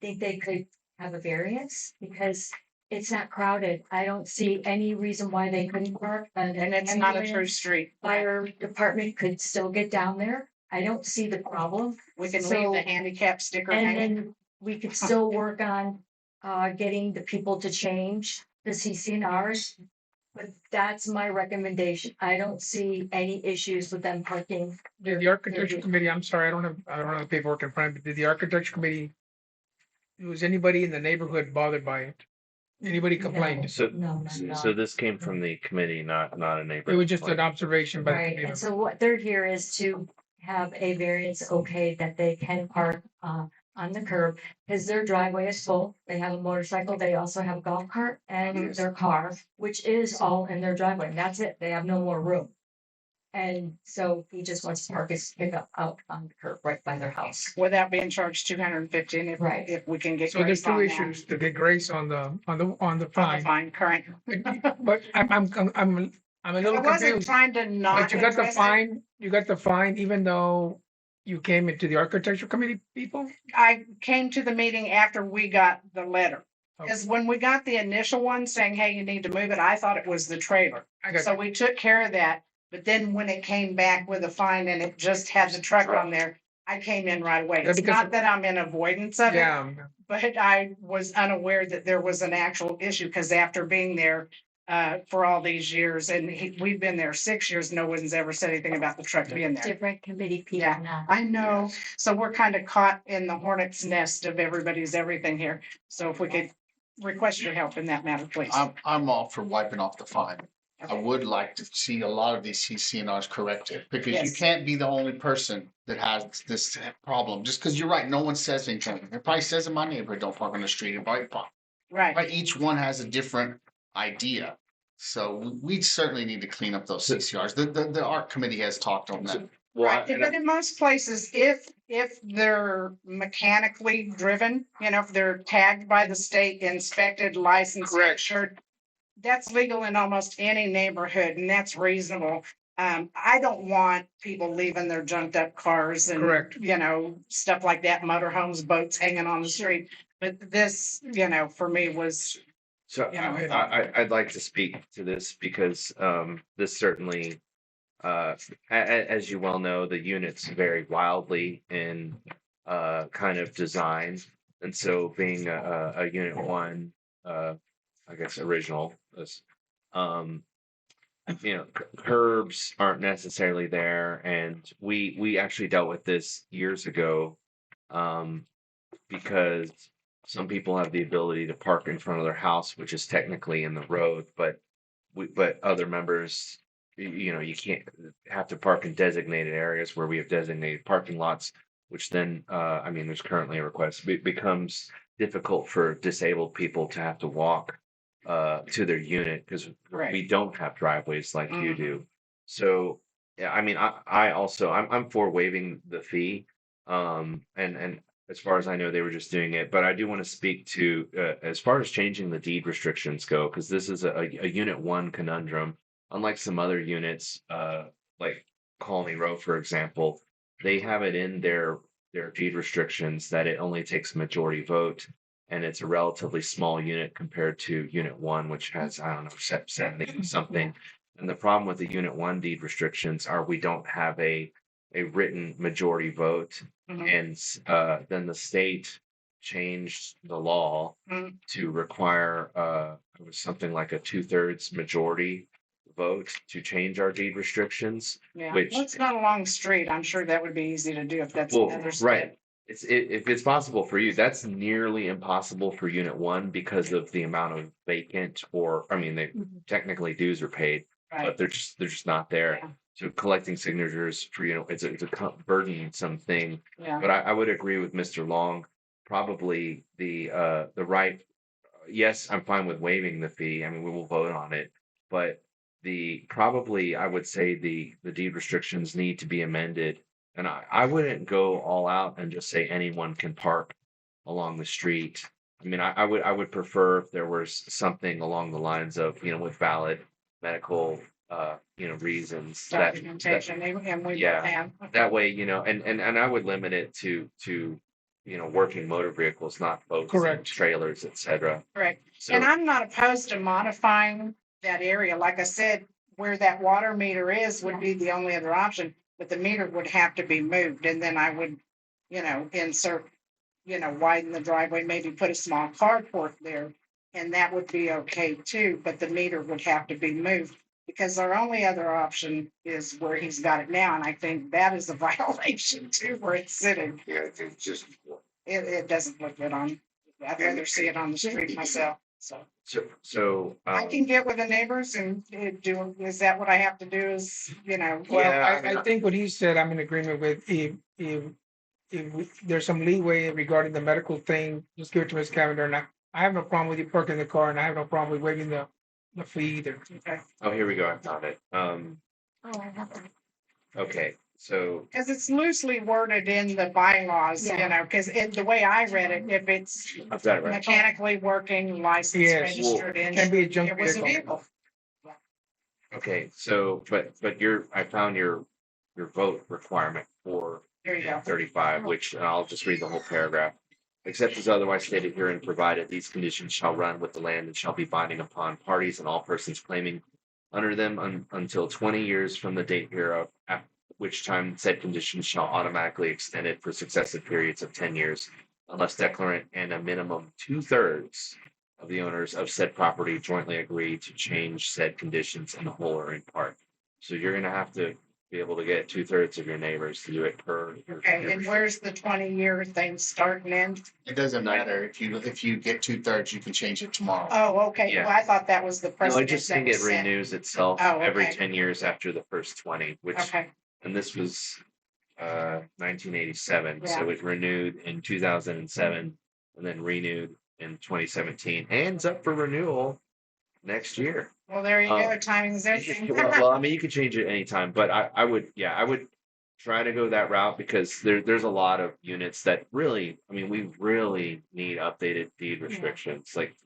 H: think they could have a variance because it's not crowded. I don't see any reason why they couldn't park.
T: And it's not a true street.
H: Fire department could still get down there. I don't see the problem.
T: We can leave
H: So-
T: the handicap sticker
H: And
T: hanging.
H: then we could still work on getting the people to change the CCNRs. But that's my recommendation. I don't see any issues with them parking.
E: Did the architecture committee, I'm sorry, I don't have the paperwork in front, but did the architecture committee, was anybody in the neighborhood bothered by it? Anybody complained?
D: So,
H: No,
D: so this came from the committee, not a neighbor.
E: It was just an observation by the
H: Right,
E: committee.
H: and so what they're here is to have a variance, okay, that they can park on the curb. Because their driveway is full, they have a motorcycle, they also have a golf cart and their car, which is all in their driveway, and that's it, they have no more room. And so he just wants to park his pickup out on the curb right by their house.
T: Without being charged $250, and
H: Right.
T: if we can get.
E: So there's
T: grace on
E: two
T: that.
E: issues, to get grace on the fine,
T: Fine, correct.
E: but I'm a
T: I
E: little
T: wasn't
E: confused.
T: trying to not.
E: But you got the
T: address it.
E: fine, even though you came into the architecture committee people?
T: I came to the meeting after we got the letter. Because when we got the initial one saying, hey, you need to move it, I thought it was the trailer.
E: I got
T: So we took care of that. But then when it came back with a fine and it just had the truck on there, I came in right away.
E: Yeah,
T: It's
E: because-
T: not that I'm in avoidance of it,
E: Yeah,
T: but I was unaware that there was an actual issue because after being there for all these years, and we've been there 6 years, no one's ever said anything about the truck being there.
H: Different committee people
T: Yeah,
H: now.
T: I know. So we're kind of caught in the hornet's nest of everybody's everything here. So if we could request your help in that matter, please.
K: I'm all for wiping off the fine. I would like to see a lot of these CCNRs corrected because you
T: Yes.
K: can't be the only person that has this problem. Just because you're right, no one says anything. It probably says in my neighborhood, don't park on the street. It probably
T: Right.
K: Right, each one has a different idea. So we certainly need to clean up those CCRs. The art committee has talked on that.
T: Right, but in most places, if they're mechanically driven, if they're tagged by the state, inspected, licensed, insured, that's legal in almost any neighborhood, and that's reasonable. I don't want people leaving their junked up cars and,
E: Correct.
T: stuff like that, motorhomes, boats hanging on the street. But this, for me was,
D: So I'd like to speak to this because this certainly as you well know, the units vary wildly in kind of design. And so being a unit one, I guess original is, curbs aren't necessarily there. And we actually dealt with this years ago, because some people have the ability to park in front of their house, which is technically in the road, but other members, you can't have to park in designated areas where we have designated parking lots, which then, there's currently a request, becomes difficult for disabled people to have to walk to their unit because
T: Right.
D: we don't have driveways like you do. So, yeah, I also, I'm for waiving the fee. And as far as I know, they were just doing it, but I do want to speak to, as far as changing the deed restrictions go, because this is a unit one conundrum. Unlike some other units, like Colony Row, for example, they have it in their deed restrictions that it only takes a majority vote, and it's a relatively small unit compared to unit one, which has, I don't know, 70 something. And the problem with the unit one deed restrictions are we don't have a written majority vote. And then the state changed the law to require it was something like a 2/3 majority vote to change our deed restrictions.
T: Yeah,
D: Which,
T: well, it's not a long street. I'm sure that would be easy to do if that's
D: well,
T: another
D: right. If it's possible for you, that's nearly impossible for unit one because of the amount of vacant, or they technically dues are paid,
T: Right.
D: but they're just not there.
T: Yeah.
D: So collecting signatures for, it's a burdensome thing.
T: Yeah.
D: But I would agree with Mr. Long. Probably the right. Yes, I'm fine with waiving the fee. We will vote on it, but I would say the deed restrictions need to be amended. And I wouldn't go all out and just say anyone can park along the street. I would prefer if there was something along the lines of, with valid medical, reasons
T: Documentation, and we will have.
D: that way, and I would limit it to, working motor vehicles, not boats, and
E: Correct.
D: trailers, etc.
T: Correct.
D: So,
T: And I'm not opposed to modifying that area. Like I said, where that water meter is would be the only other option, but the meter would have to be moved, and then I would, insert, widen the driveway, maybe put a small carport there, and that would be okay too, but the meter would have to be moved. Because our only other option is where he's got it now, and I think that is a violation too, where it's sitting.
U: Yeah, it's just.
T: It doesn't look good on, I'd rather see it on the street myself, so. I can get with the neighbors and is that what I have to do is,
E: Well,
D: Yeah,
E: I think what he said, I'm in agreement with. If there's some leeway regarding the medical thing, just give it to Ms. Cavender. And I have no problem with you parking the car, and I have no problem with waiving the fee either.
T: Okay.
D: oh, here we go. I found it. Okay. So
T: Because it's loosely worded in the bylaws, because the way I read it, if it's
D: I've got it right.
T: mechanically working, licensed,
E: Yes.
T: registered in,
E: Can be a junk
T: it was a
E: vehicle.
T: vehicle.
D: Okay. So, but I found your vote requirement for
T: There you go.
D: 35, which I'll just read the whole paragraph. Except as otherwise stated herein, provided these conditions shall run with the land and shall be binding upon parties and all persons claiming under them until 20 years from the date hereof, at which time said conditions shall automatically extend it for successive periods of 10 years, unless declarant and a minimum 2/3 of the owners of said property jointly agree to change said conditions in whole or in part. So you're going to have to be able to get 2/3 of your neighbors to do it per.
T: Okay, and where's the 20-year thing start and end?
K: It doesn't matter. If you get 2/3, you can change it tomorrow.
T: Oh, okay,
D: Yeah.
T: well, I thought that was the
D: No, I
T: precedent.
D: just
T: that
D: think it
T: was set.
D: renews itself
T: Oh,
D: every
T: okay.
D: 10 years after the first 20, which,
T: Okay,
D: and this was 1987. So
T: Yeah.
D: it renewed in 2007 and then renewed in 2017 and it's up for renewal next year.
T: well, there you
D: Um,
T: go, timing's everything.
D: Well, you could change it anytime, but I would try to go that route because there's a lot of units that really, we really need updated deed restrictions. Like,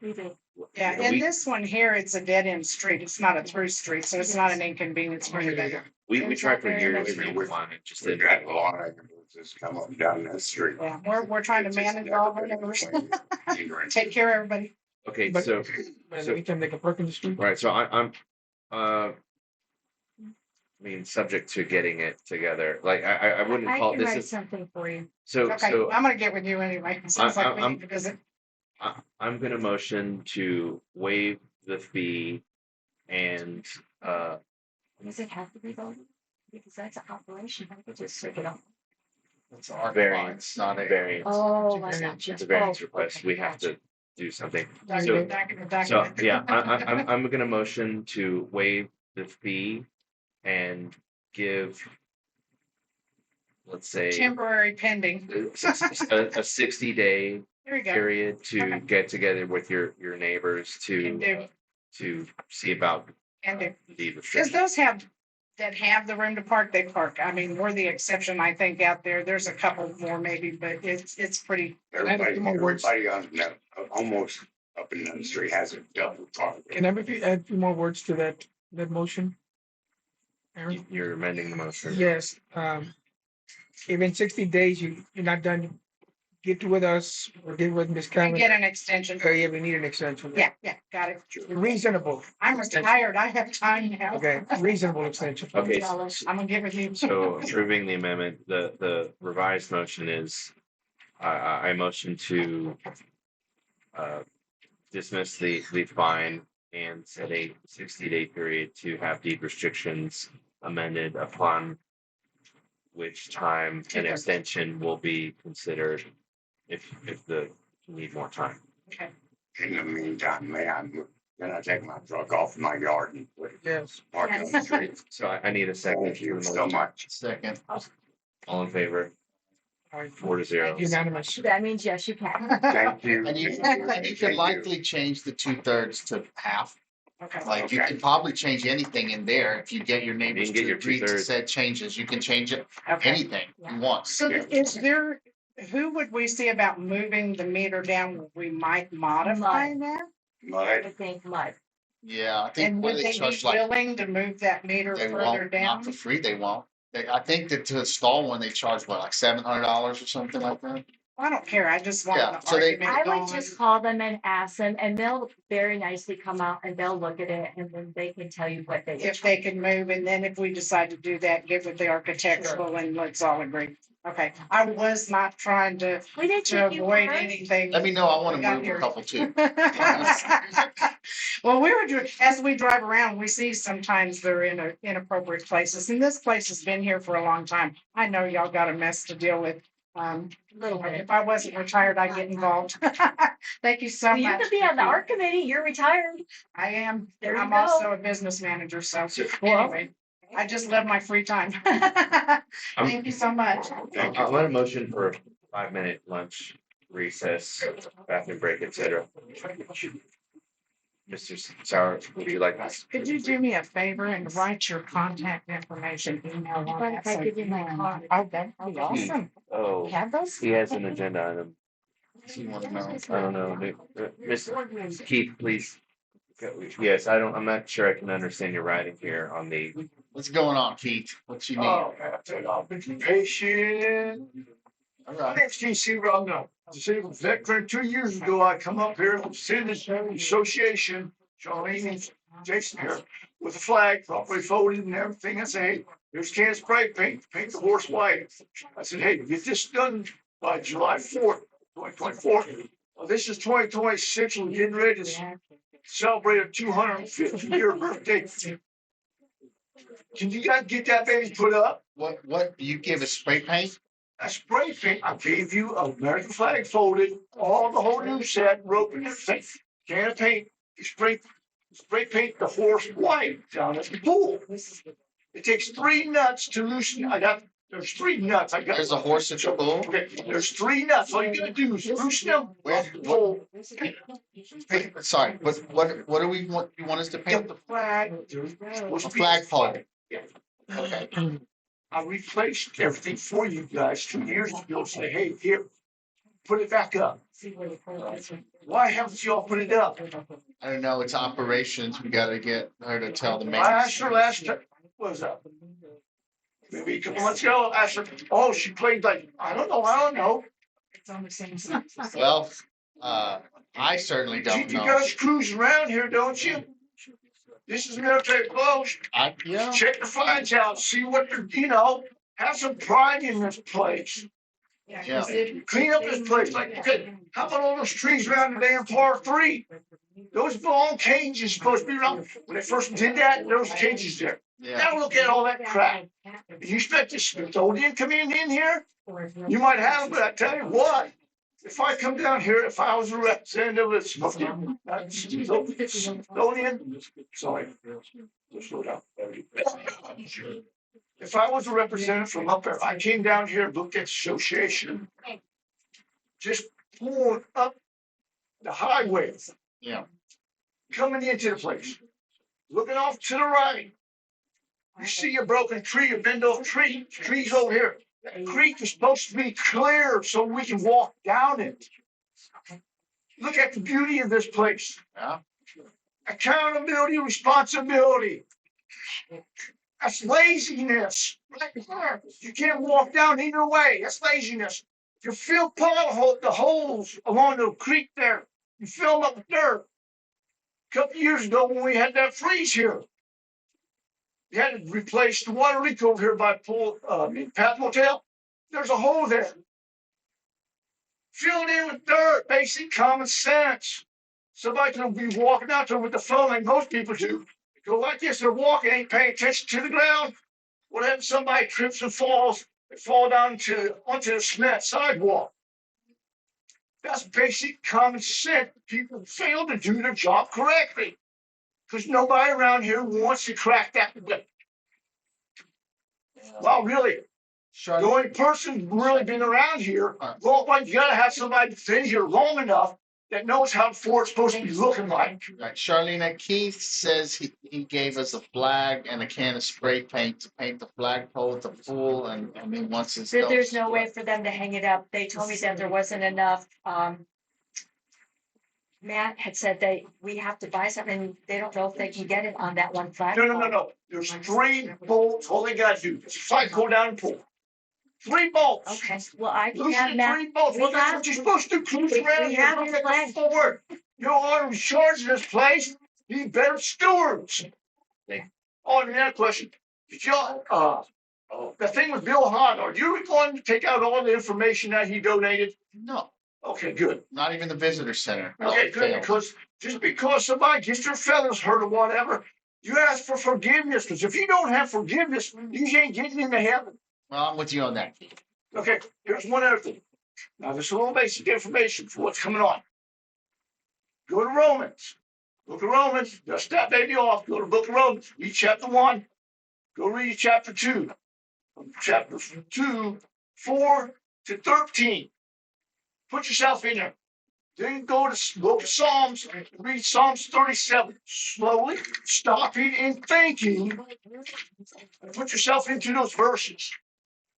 T: Yeah, and this one here, it's a dead end street. It's not a through street, so it's not an inconvenience for anybody.
D: we tried for years.
T: We
D: We wanted just
U: We
D: didn't.
U: got a lot of just come up and down that street.
T: Yeah, we're trying to manage all of it. Take care of everybody.
D: Okay,
E: But-
D: so
E: Anytime they can park in the street.
D: right, so I'm I mean, subject to getting it together, like, I wouldn't
F: I
D: call
F: can
D: this
F: write
D: is,
F: something for you.
D: so,
T: Okay,
D: so
T: I'm gonna get with you anyway. It sounds like we
D: I'm-
T: need to visit.
D: I'm gonna motion to waive the fee and,
F: Does it have to be voted? Because that's an operation, I could just take it off.
K: It's our
D: variance,
K: not a.
D: variance.
F: Oh, I got you.
D: It's a variance
F: Oh,
D: request,
F: okay,
D: we have
F: gotcha.
D: to do something.
T: Document,
D: So,
T: document,
D: so,
T: document.
D: yeah, I'm gonna motion to waive the fee and give, let's say,
T: Temporary pending.
D: a 60-day
T: Here we go.
D: period to
T: Okay.
D: get together with your neighbors
T: Can do,
D: to see about
T: can do.
D: the
T: Because
D: restrictions.
T: those that have the room to park, they park. I mean, we're the exception, I think, out there. There's a couple more maybe, but it's pretty.
U: Everybody,
E: more words?
U: everybody on that, almost up and down the street has a double car.
E: Can I maybe add a few more words to that motion? Aaron?
D: You're amending the motion.
E: Yes, if in 60 days you're not done, get with us or get with Ms.
T: And
E: Cameron.
T: get an extension.
E: Yeah, we need an extension.
T: Yeah, got it.
E: Reasonable.
T: I'm retired. I have time now.
E: Okay, reasonable extension.
D: Okay,
T: I'm gonna give it you.
D: so approving the amendment, the revised motion is, I motion to dismiss the fine and set a 60-day period to have deed restrictions amended, upon which time an extension will be considered if you need more time.
T: Okay.
U: In the meantime, man, then I take my truck off my yard and put it
E: Yes.
U: park on the street.
D: So I need a second.
U: Thank you so much.
K: Second.
D: All in favor? 4-0.
E: Unanimous.
F: That means yes, you can.
U: Thank you.
K: And you can likely change the 2/3 to half.
T: Okay.
K: Like you can probably change anything in there if you get your neighbors
D: You can get
K: to
D: your
K: agree to
D: 2/3.
K: said changes. You can change it,
T: Okay.
K: anything you want.
T: So is there, who would we see about moving the meter down? We might modify that?
F: I
U: Mud,
F: think mud.
K: Yeah, I think
T: And
K: where
T: would
K: they
T: they be
K: charge like,
T: willing to move that meter
K: they
T: further
K: won't,
T: down?
K: not for free, they won't. I think that to install one, they charge what, like $700 or something like that?
T: I don't care. I just want
K: Yeah,
T: the
K: so they-
T: argument
F: I
T: going.
F: would just call them and ask them, and they'll very nicely come out and they'll look at it, and then they can tell you what they.
T: If they can move, and then if we decide to do that, get with the architectural and let's all agree. Okay, I was not trying to
F: We didn't
T: to
F: take you
T: avoid
F: first.
T: anything.
K: Let me know, I wanna
T: We got
K: move
T: here.
K: a couple too.
T: Well, we were doing, as we drive around, we see sometimes they're in inappropriate places, and this place has been here for a long time. I know y'all got a mess to deal with. If I wasn't retired, I'd get involved. Thank you so
F: Well, you
T: much.
F: could be on the art committee, you're retired.
T: I am.
F: There you
T: I'm
F: go.
T: also a business manager, so anyway, I just love my free time. Thank you so much.
D: I'm on a motion for a 5-minute lunch recess, bathroom break, etc. Mr. Sauer, would you like this?
T: Could you do me a favor and write your contact information, email on
F: But
T: that?
F: if I give you my card.
T: Oh, that'd be awesome.
D: Oh,
F: Have those?
D: he has an agenda item.
K: You wanna know?
D: I don't know. Miss Keith, please. Yes, I'm not sure I can understand your writing here on the.
K: What's going on, Keith? What you need?
A: Oh, I've been patient.
K: All right.
A: Next thing you see what I'm not. I was a veteran 2 years ago. I come up here, Citizens Association, Charlene and Jason here, with a flag properly folded and everything. I say, hey, there's can of spray paint, paint the horse white. I said, hey, get this done by July 4th, 2024. Well, this is 2026. We're getting ready to celebrate a 250-year birthday. Can you guys get that baby put up?
K: What, you give us spray paint?
A: A spray paint. I gave you an American flag folded, all the whole new set, rope and everything. Can of paint, you spray paint the horse white down at the pool. It takes 3 nuts to loosen. There's 3 nuts.
K: There's a horse at your pool?
A: Okay, there's 3 nuts. All you gotta do is loosen them.
K: Where,
A: Pull.
K: sorry, what do we want, you want us to paint?
A: The flag.
K: A flagpole. Okay.
A: I replaced everything for you guys 2 years ago. Say, hey, here, put it back up. Why haven't you all put it up?
K: I don't know, it's operations, we gotta get her to tell the
A: I
K: man.
A: asked her last time, what was that? Maybe a couple months ago, I asked her, oh, she played like, I don't know.
T: It's on the same side.
K: Well, I certainly don't
A: You
K: know.
A: guys cruise around here, don't you? This is military clothes.
K: Yeah.
A: Check the fines out, see what they're, have some pride in this place.
K: Yeah.
A: Clean up this place. Like, okay, how about all those trees around the damn par 3? Those belong cages supposed to be around. When they first did that, there was cages there. Now look at all that crap. You expect this Smithsonian come in here? You might have, but I tell you what, if I come down here, if I was a representative of Smithsonian, sorry, slow down. If I was a representative from up there, I came down here and looked at the association, just pulling up the highway.
K: Yeah.
A: Coming into the place, looking off to the right. You see a broken tree, a bend off tree, trees over here. That creek is supposed to be clear so we can walk down it. Look at the beauty of this place.
K: Yeah.
A: Accountability, responsibility. That's laziness. Right there. You can't walk down either way. That's laziness. You fill the holes along the creek there. You fill them up with dirt. A couple years ago when we had that freeze here, you had to replace the water leak over here by Pat Motel. There's a hole there. Fill it in with dirt, basic common sense. Somebody can be walking out there with the phone like most people do. Go like this, they're walking, ain't paying attention to the ground. What happens? Somebody trips and falls, they fall down onto the cement sidewalk. That's basic common sense. People fail to do their job correctly because nobody around here wants to crack that whip. Well, really, the only person really been around here, well, you gotta have somebody that's been here long enough that knows how the fort's supposed to be looking like.
K: Right. Charlene, Keith says he gave us a flag and a can of spray paint to paint the flagpole at the pool, and I mean, once it's done.
F: There's no way for them to hang it up. They told me that there wasn't enough. Matt had said we have to buy something. They don't know if they can get it on that one flag.
A: No. There's 3 bolts. All they gotta do is go down and pull. 3 bolts.
F: Okay, well, I can
A: Loosen
F: have Matt.
A: 3 bolts. Well, that's what you're supposed to do. Cruise around
F: We
A: here.
F: have
A: Look
F: the
A: at
F: flag.
A: the forward. You're on charge of this place. Be better stewards. Oh, and another question. Did y'all, the thing with Bill Hahn, are you going to take out all the information that he donated?
K: No.
A: Okay, good.
K: Not even the visitor center.
A: Okay, good, because just because somebody gets their feathers hurt or whatever, you ask for forgiveness, because if you don't have forgiveness, you ain't getting into heaven.
K: Well, I'm with you on that.
A: Okay, here's one other thing. Now, this is a little basic information for what's coming on. Go to Romans. Book of Romans, dust that baby off. Go to Book of Romans, read chapter 1. Go read chapter 2. From chapter 2, 4 to 13. Put yourself in there. Then go to book of Psalms, read Psalms 37. Slowly, stopping and thinking. And put yourself into those verses.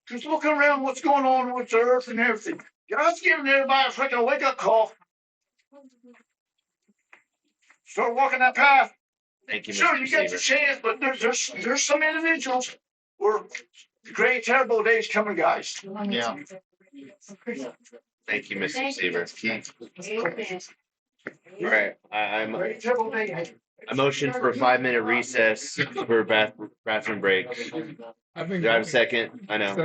A: Because look around what's going on with the earth and everything. God's giving everybody a freaking wake-up call. Start walking that path.
D: Thank you,
A: Sure,
D: Mr.
A: you got your chance, but there's some individuals where the great and terrible days coming, guys.
K: Yeah.
D: Thank you, Mr. Seaver.
K: Keith.
D: All right, I
A: Great and terrible day.
D: motion for a 5-minute recess for a bathroom break. Do I have a second? I know.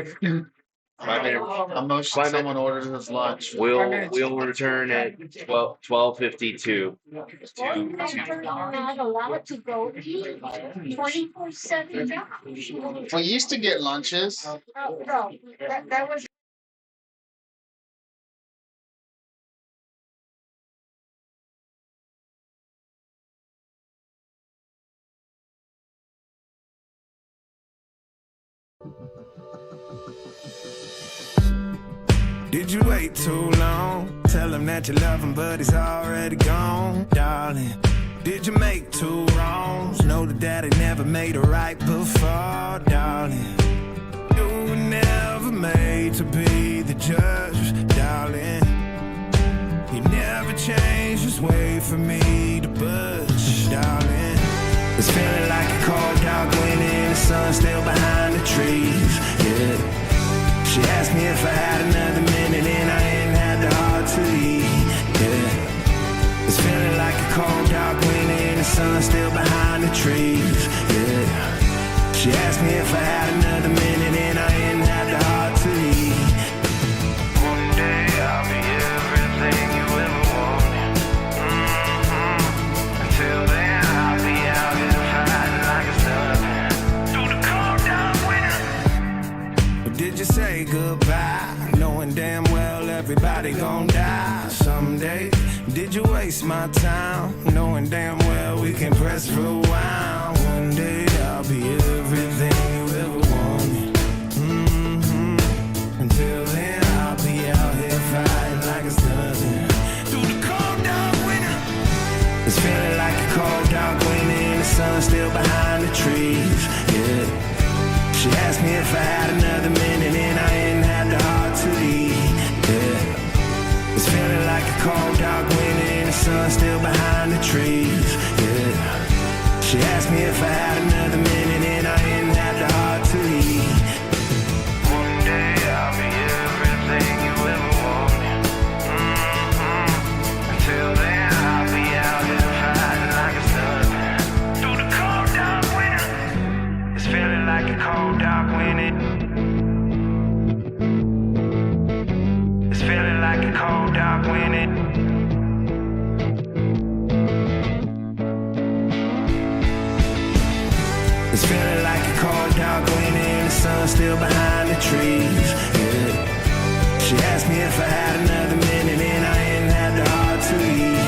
D: 5-minute.
K: A motion, someone orders his lunch.
D: We'll return at 12:52.
J: We're not allowed to go eat 24/7 jobs.
K: We used to get lunches.
J: No, that was.
C: Did you wait too long? Tell him that you love him, but he's already gone, darling. Did you make 2 wrongs? Know that daddy never made it right before, darling. You were never made to be the judge, darling. He never changed his way for me to budge, darling. It's feeling like a cold dark wind and the sun still behind the trees, yeah. She asked me if I had another minute and I ain't had the heart to eat, yeah. It's feeling like a cold dark wind and the sun still behind the the trees. Yeah. She asked me if I had another minute and I didn't have the heart to leave. One day I'll be everything you ever wanted. Until then I'll be out here fighting like it's nothing. Do the cold down winter. Did you say goodbye, knowing damn well everybody gon' die someday? Did you waste my time, knowing damn well we can press rewind? One day I'll be everything you ever wanted. Until then I'll be out here fighting like it's nothing. Through the cold dark winter, it's feeling like a cold dark winter and the sun still behind the trees. Yeah. She asked me if I had another minute and I didn't have the heart to leave. Yeah. It's feeling like a cold dark winter and the sun still behind the trees. Yeah. She asked me if I had another minute and I didn't have the heart to leave. One day I'll be everything you ever wanted. Until then I'll be out here fighting like it's nothing. Through the cold dark winter, it's feeling like a cold dark winter. It's feeling like a cold dark winter. It's feeling like a cold dark winter and the sun still behind the trees. Yeah. She asked me if I had another minute and I didn't have the heart to leave.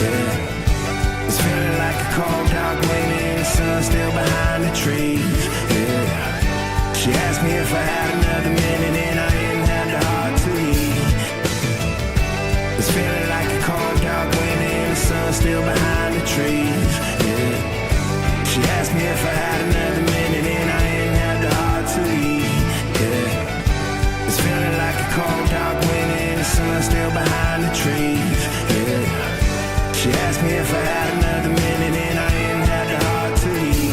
C: Yeah. It's feeling like a cold dark winter and the sun still behind the trees. Yeah. She asked me if I had another minute and I didn't have the heart to leave. It's feeling like a cold dark winter and the sun still behind the trees. Yeah. She asked me if I had another minute and I didn't have the heart to leave. Yeah. It's feeling like a cold dark winter and the sun still behind the trees. Yeah. She asked me if I had another minute and I didn't have the heart to leave.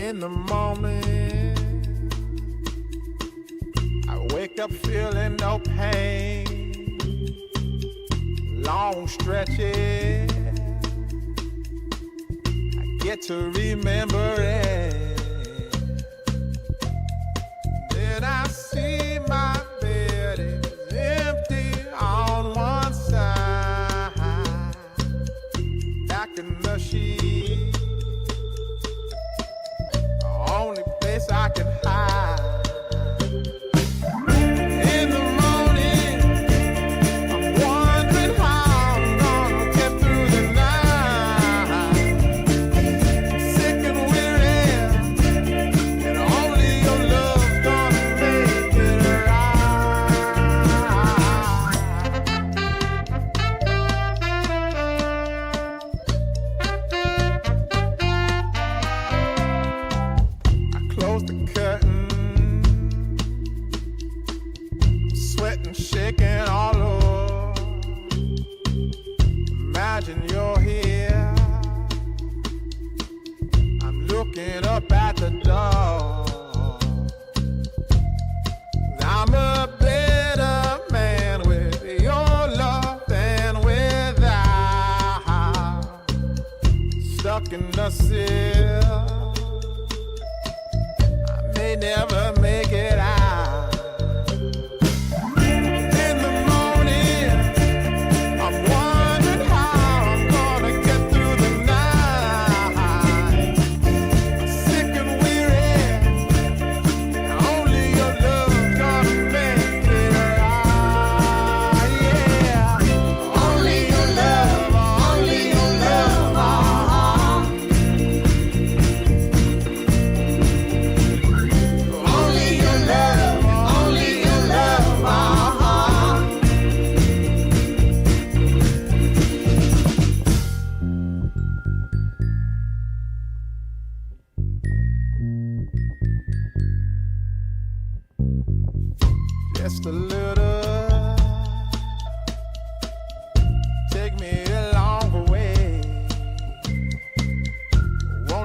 C: In the morning, I wake up feeling no pain. Long stretches, I get to remember it. Then I see my bed is empty on one side. Back in the sheet, only place I can hide. In the morning, I'm wondering how I'm gonna get through the night. Sick and weary, and only your love's gonna make it close the curtain, sweating, shaking all over. Imagine you're here, I'm looking up at the door. I'm a better man with your love than without. Stuck in the cell, may never make it out. In the morning, I'm wondering how I'm gonna get through the night. Sick and weary, and only your love's gonna make it right. Yeah, only your love, only your love. Only your love, only your love. Just a little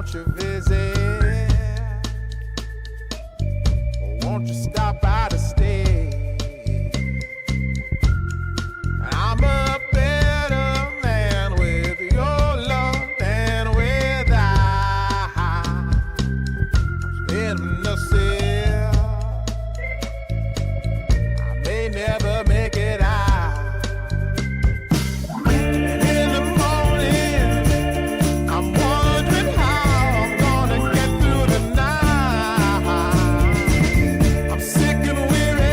C: won't you visit? Won't you stop by to stay? I'm a better man with your love than without. In the cell, I may never make it out. And in the morning, I'm wondering how I'm gonna get through the night. I'm sick and weary.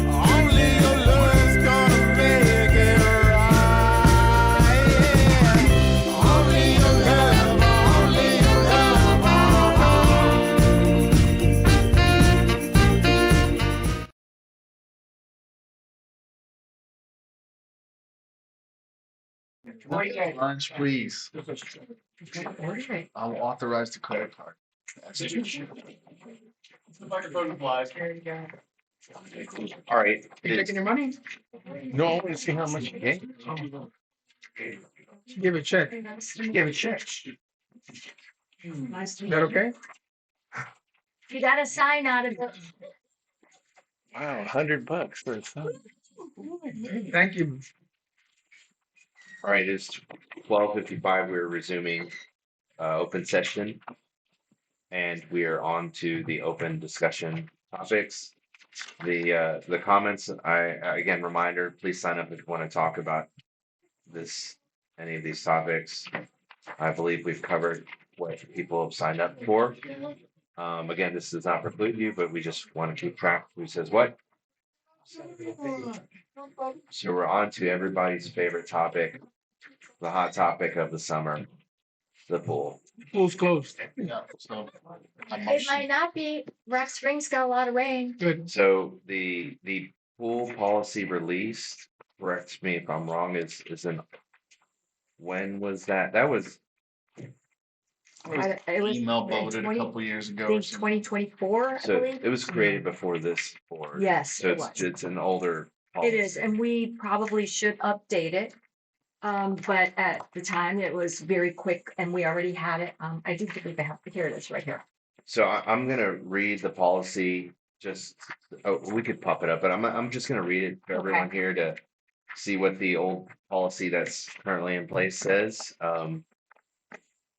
C: Only your love's gonna make it right. Only your love, only your love.
K: Lunch, please. I'll authorize the credit card.
N: Microphone applies.
D: All right.
E: You taking your money?
D: No, I want to see how much you get.
E: Give a check.
D: Give a check.
E: Is that okay?
H: You got a sign out of it.
D: Wow, $100 for a son.
E: Thank you.
D: All right, it's 12:55. We're resuming open session. And we are on to the open discussion topics. The comments, again, reminder, please sign up if you want to talk about any of these topics. I believe we've covered what people have signed up for. Again, this does not preclude you, but we just want to keep track who says what. So we're on to everybody's favorite topic, the hot topic of the summer, the pool.
E: Pool's closed.
K: Yeah, so.
H: It might not be. Rock Springs got a lot of rain.
E: Good.
D: So the pool policy released, correct me if I'm wrong, is when was that? That was
H: It was
K: Email voted a couple years ago. or something.
H: 2024, I
D: so
H: believe.
D: it was created before this board.
H: Yes,
D: So
H: it was.
D: it's an older
H: It
D: policy.
H: is, and we probably should update it. But at the time, it was very quick and we already had it. I do believe I have, here it is right here.
D: So I'm gonna read the policy, we could pop it up, but I'm just gonna read it for everyone here to see what the old policy that's currently in place says.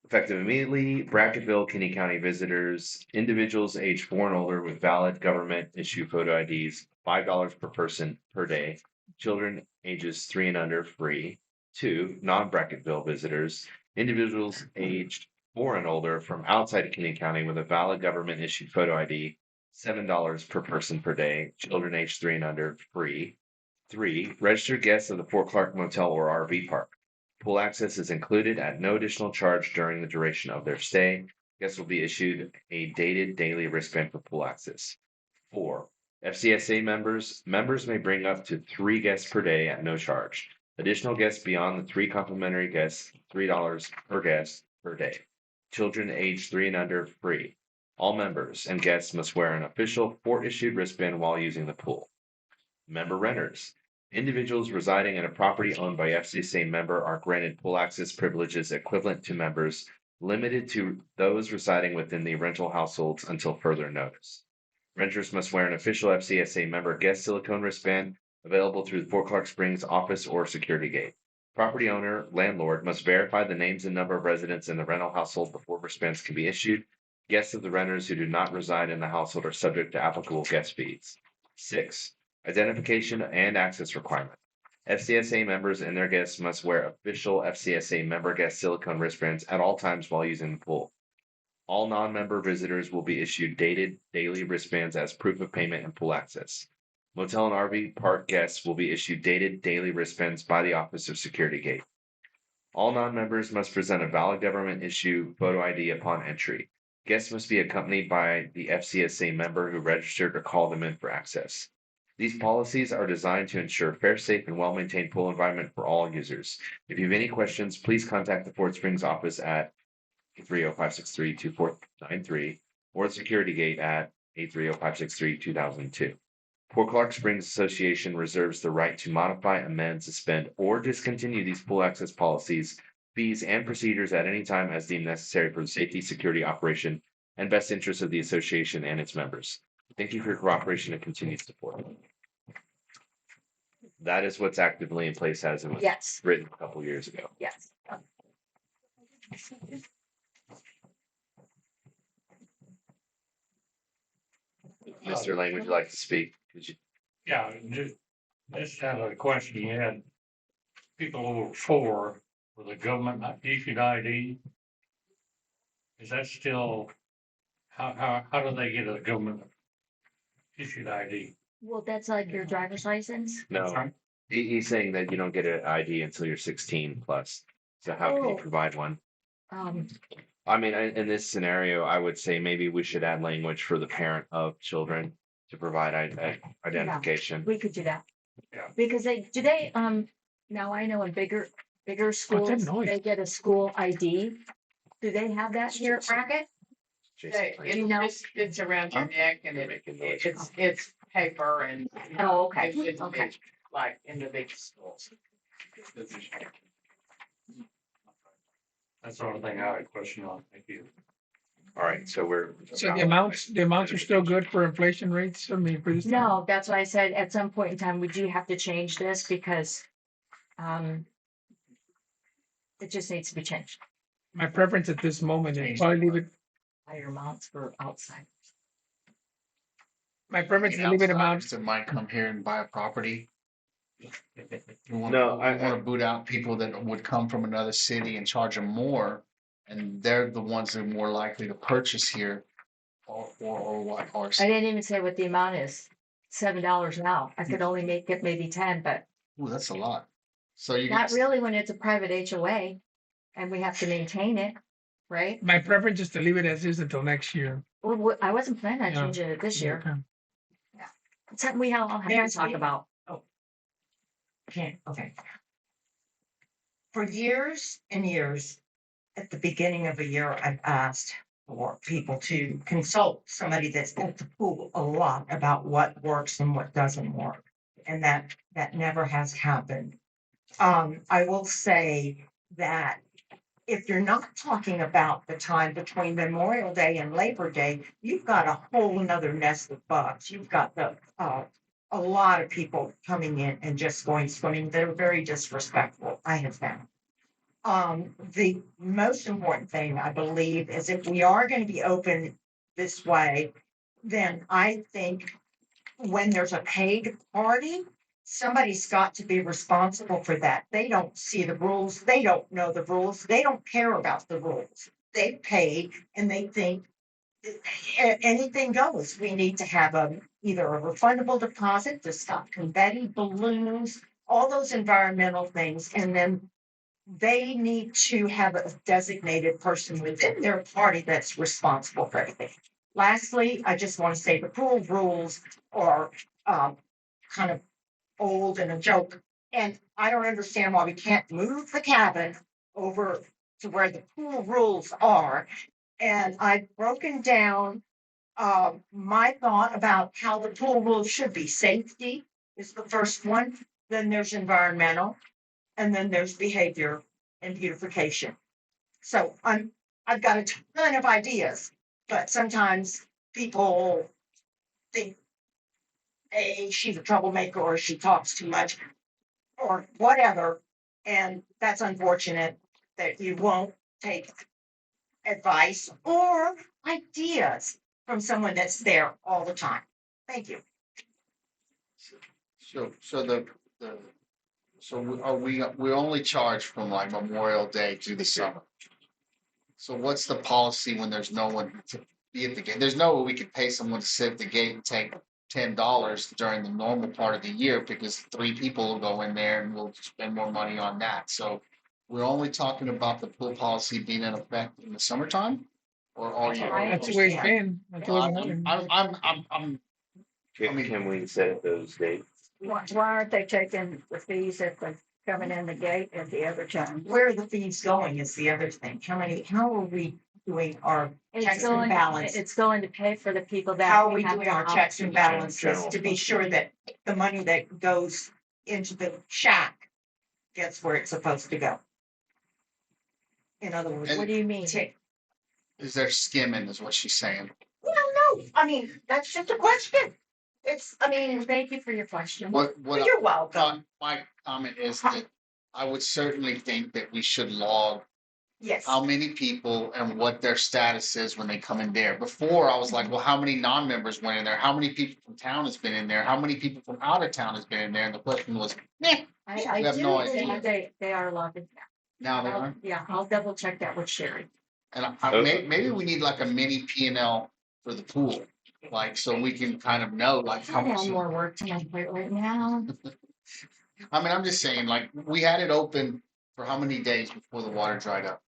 D: Effective immediately, Brackettville, Kinney County visitors, individuals aged 4 and older with valid government issue photo IDs, $5 per person per day. Children ages 3 and under free. 2, non-Brackettville visitors, individuals aged 4 and older from outside of Kinney County with a valid government issued photo ID, $7 per person per day. Children aged 3 and under free. 3, registered guests of the Fort Clark Motel or RV Park. Pool access is included at no additional charge during the duration of their stay. Guests will be issued a dated daily wristband for pool access. 4, FCSA members may bring up to 3 guests per day at no charge. Additional guests beyond the 3 complimentary guests, $3 per guest per day. Children aged 3 and under free. All members and guests must wear an official Fort-issued wristband while using the pool. Member renters. Individuals residing in a property owned by FCSA member are granted pool access privileges equivalent to members, limited to those residing within the rental households until further notice. Renters must wear an official FCSA member guest silicone wristband available through the Fort Clark Springs office or security gate. Property owner, landlord must verify the names and number of residents in the rental household before wristbands can be issued. Guests of the renters who do not reside in the household are subject to applicable guest fees. 6, identification and access requirement. FCSA members and their guests must wear official FCSA member guest silicone wristbands at all times while using the pool. All non-member visitors will be issued dated daily wristbands as proof of payment and pool access. Motel and RV park guests will be issued dated daily wristbands by the Office of Security Gate. All non-members must present a valid government issue photo ID upon entry. Guests must be accompanied by the FCSA member who registered or called them in for access. These policies are designed to ensure fair, safe, and well-maintained pool environment for all users. If you have any questions, please contact the Fort Springs office at 830-563-2493 or the security gate at 830-563-2002. Fort Clark Springs Association reserves the right to modify, amend, suspend, or discontinue these pool access policies fees, and procedures at any time as deemed necessary for the safety, security, operation, and best interests of the association and its members. Thank you for your cooperation and continued support. That is what's actively in place as it was
F: Yes,
D: written a couple years ago.
F: yes.
D: Mr. Lane, would you like to speak? Could you?
B: Yeah, just have a question. You had people over 4 with a government issued ID. Is that still, how do they get a government issued ID?
F: Well, that's like your driver's license.
D: No, he's saying that you don't get an ID until you're 16 plus. So how can you
F: Oh.
D: provide one?
F: Um,
D: I mean, in this scenario, I would say maybe we should add language for the parent of children to provide identification.
F: we could do that.
B: Yeah.
F: Because now I know in bigger schools,
E: noise?
F: they get a school ID. Do they have that here at Racket?
L: It's around your neck and it's paper and.
F: Oh, okay,
L: It's
F: okay.
L: like in the big schools.
B: That's the only thing I had a question on. Thank you.
D: All right, so we're.
E: So the amounts are still good for inflation rates? I mean, for this.
F: No, that's why I said at some point in time, we do have to change this because it just needs to be changed.
E: My preference at this moment is probably leave it,
F: Higher amounts for outside.
E: my preference is to leave it amounts.
K: That might come here and buy a property. We want,
D: No,
K: we want to boot out people that would come from another city and charge them more. And they're the ones that are more likely to purchase here or what, or.
F: I didn't even say what the amount is. $7 now. I could only make it maybe 10, but
K: Ooh, that's a lot. So you.
F: not really when it's a private HOA and we have to maintain it, right?
E: My preference is to leave it as is until next year.
F: Well, I wasn't planning on
E: Yeah.
F: changing it this year.
E: Okay.
F: It's something we all have to talk about.
P: Okay. For years and years, at the beginning of a year, I've asked for people to consult somebody that's at the pool a lot about what works and what doesn't work. And that never has happened. I will say that if you're not talking about the time between Memorial Day and Labor Day, you've got a whole nother nest of bugs. You've got a lot of people coming in and just going swimming that are very disrespectful, I have found. The most important thing, I believe, is if we are going to be open this way, then I think when there's a paid party, somebody's got to be responsible for that. They don't see the rules. They don't know the rules. They don't care about the rules. They pay and they think anything goes. We need to have either a refundable deposit to stop confetti, balloons, all those environmental things. And then they need to have a designated person within their party that's responsible for everything. Lastly, I just want to say the pool rules are kind of old and a joke. And I don't understand why we can't move the cabin over to where the pool rules are. And I've broken down my thought about how the pool rules should be. Safety is the first one, then there's environmental, and then there's behavior and beautification. So I've got a ton of ideas, but sometimes people think, hey, she's a troublemaker or she talks too much or whatever. And that's unfortunate that you won't take advice or ideas from someone that's there all the time. Thank you.
K: So we only charge from like Memorial Day to the summer. So what's the policy when there's no one to be at the gate? There's no way we could pay someone to sit at the gate and take $10 during the normal part of the year because 3 people will go in there and we'll spend more money on that. So we're only talking about the pool policy being in effect in the summertime or all year.
E: That's the way it's been. That's the way it's been.
D: Can we set those dates?
F: Why aren't they taking the fees if they're coming in the gate at the other time?
P: Where are the fees going is the other thing. How are we doing our checks and balance?
F: It's going to pay for the people that.
P: How are we
F: have
P: doing
F: the
P: our checks and
F: option.
P: balances to be sure that the money that goes into the shack gets where it's supposed to go?
M: In other words,
H: What do you mean?
K: Is there skimming is what she's saying.
J: We don't know. I mean, that's just a question. It's, I mean,
H: Thank you for your question.
K: What
J: you're welcome.
K: my comment is that I would certainly think that we should log
J: Yes.
K: how many people and what their status is when they come in there. Before I was like, well, how many non-members went in there? How many people from town has been in there? How many people from out of town has been in there? And the question was,
H: I
K: we have
H: do
K: no
H: believe
K: idea.
H: they are logged in.
K: Now they are.
H: Yeah, I'll double check that with Sherry.
K: And maybe we need like a mini P and L for the pool, like so we can kind of know like how
H: I have
K: much.
H: more work to my plate right now.
K: I mean, I'm just saying, like we had it open for how many days before the water dried up?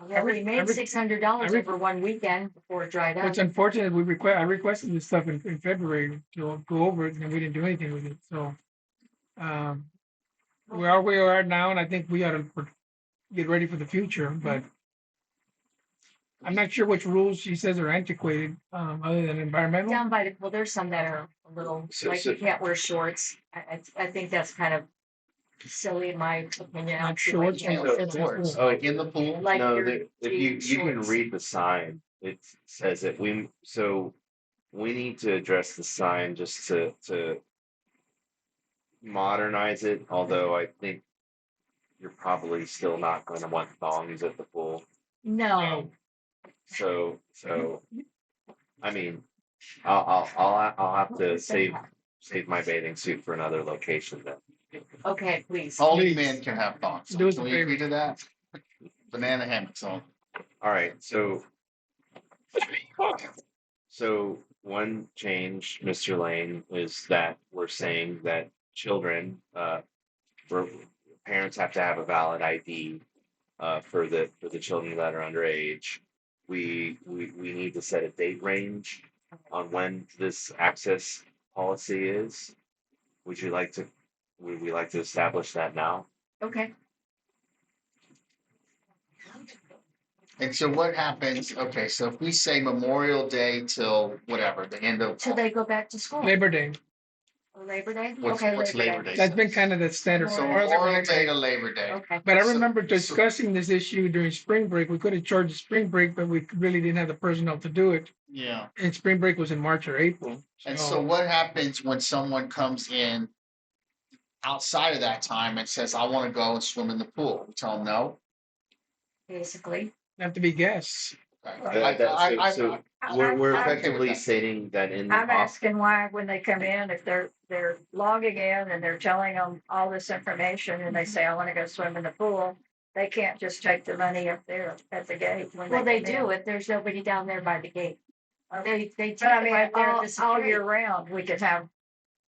H: Yeah, we made $600 over one weekend before it dried up.
E: It's unfortunate, I requested this stuff in February to go over it, and we didn't do anything with it, so. We are where we are now, and I think we ought to get ready for the future, but I'm not sure which rules she says are antiquated, other than environmental.
H: Down by the pool, there's some that are a little, like you can't wear shorts. I think that's kind of silly in my opinion.
E: Not shorts,
H: I don't feel like
K: Shorts,
D: Oh,
K: like in the pool.
H: Like
D: No,
H: your
D: if you
H: jean
D: can
H: shorts.
D: read the sign, it says that we need to address the sign just to modernize it, although I think you're probably still not going to want thongs at the pool.
H: No,
D: So I mean, I'll have to save my bathing suit for another location then.
H: okay, please.
K: Only men can have thoughts.
E: Do us
K: Can
E: a
K: we
E: favor.
K: agree to that? Banana hammocks on.
D: All right, so one change, Mr. Lane, is that we're saying that children, parents have to have a valid ID for the children that are underage. We need to set a date range on when this access policy is. Would we like to establish that now?
H: Okay,
K: And so what happens, okay, so if we say Memorial Day till whatever, the end of.
H: till they go back to school.
E: Labor Day,
H: Or Labor Day?
K: What's
H: Okay,
K: Labor Day?
E: that's been kind of the standard.
K: So
E: Memorial Day,
K: Memorial
E: Labor
K: Day
E: Day.
K: to Labor Day.
H: Okay.
E: But I
K: So-
E: remember discussing this issue during spring break. We could have charged spring break, but we really didn't have the personnel to do it.
K: Yeah.
E: And spring break was in March or April.
K: And so what happens when someone comes in outside of that time and says, I want to go and swim in the pool? We tell them no.
H: Basically.
E: Have to be guests.
D: So we're
J: I'm-
D: effectively stating that in the
F: I'm
D: off,
F: asking why, when they come in, if they're logging in and they're telling them all this information and they say, I want to go swim in the pool, they can't just take the money up there at the gate when
H: Well, they
F: come
H: do
F: in.
H: if there's nobody down there by the gate. They take
F: But I
H: it
F: mean,
H: right there at the
F: all
H: security.
F: year round, we could have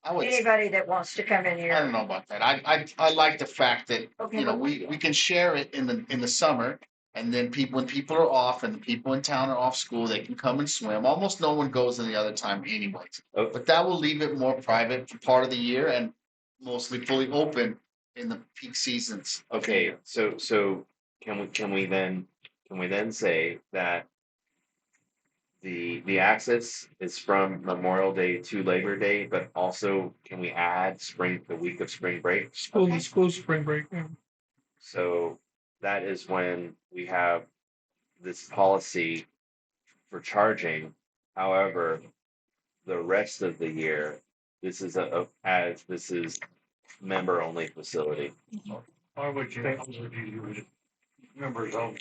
K: I would,
F: anybody that wants to come in
K: I don't
F: here.
K: know about that. I like the fact that,
H: Okay,
K: you know,
H: but
K: we can share it in the summer. And then when people are off and the people in town are off school, they can come and swim. Almost no one goes any other time anyways.
D: Oh.
K: But that will leave it more private for part of the year and mostly fully open in the peak seasons.
D: okay, so can we then say that the access is from Memorial Day to Labor Day, but also can we add the week of spring break?
E: School spring break. Yeah.
D: So that is when we have this policy for charging. However, the rest of the year, this is this is member only facility.
B: Why would you use members only?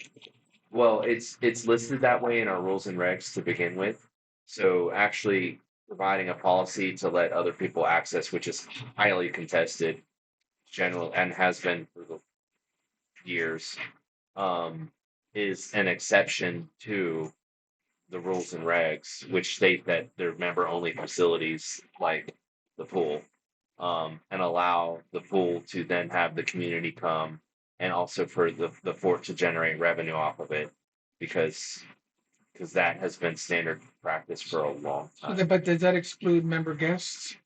D: Well, it's listed that way in our rules and regs to begin with. So actually providing a policy to let other people access, which is highly contested, general and has been for the years, is an exception to the rules and regs, which state that they're member only facilities like the pool, and allow the pool to then have the community come and also for the fort to generate revenue off of it because that has been standard practice for a long time.
E: But does that exclude member guests?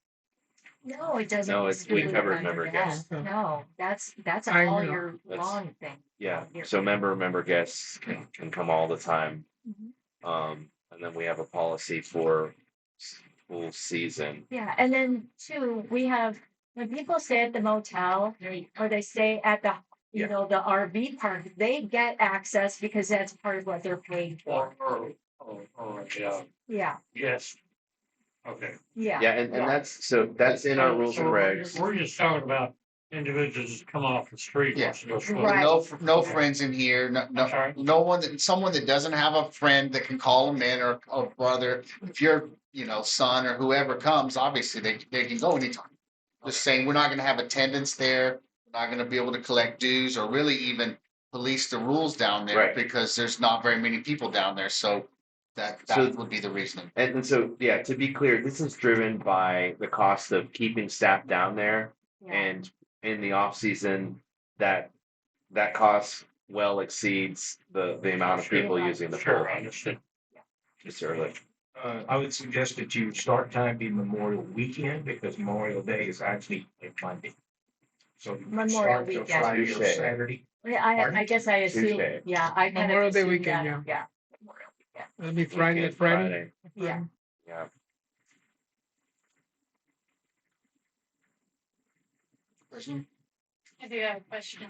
H: No, it doesn't.
D: No, we
H: exclude
D: covered
H: member
D: member guests.
H: No, that's
E: I
H: a all
E: know.
H: year
D: That's-
H: long thing.
D: Yeah,
H: Here.
D: so member guests can come all the time.
H: Mhm.
D: And then we have a policy for pool season.
H: Yeah, and then too, we have, when people stay at the motel or they stay at the you know, the RV park, they get access because that's part of what they're paying for.
B: Yeah,
H: Yeah,
B: yes. Okay.
H: yeah.
D: Yeah, and that's in our rules and regs.
B: We're just talking about individuals that come off the street.
K: Yeah.
B: wants to go swimming.
H: Right.
K: No friends in here,
B: sorry?
K: no one someone that doesn't have a friend that can call them in or a brother. If your, son or whoever comes, obviously they can go anytime. Just saying, we're not gonna have attendance there, we're not gonna be able to collect dues or really even police the rules down there
D: Right.
K: because there's not very many people down there, so that
D: So-
K: would be the reasoning.
D: And so, yeah, to be clear, this is driven by the cost of keeping staff down there.
H: Yeah.
D: And in the off season, that cost well exceeds the amount of people using the pool.
B: Sure, I understand.
D: Just early.
N: I would suggest that you start time be Memorial Weekend because Memorial Day is actually a Monday. So you
H: Memorial
N: start till
H: weekend.
N: Friday or
D: Tuesday.
N: Saturday.
H: Yeah,
N: Pardon?
H: I guess I assume,
D: Tuesday.
H: yeah, I kind of
E: Memorial Day
H: assumed
E: weekend,
H: that, yeah. Memorial weekend.
E: It'll be Friday, Friday.
H: Yeah.
D: Yeah.
O: I do have a question.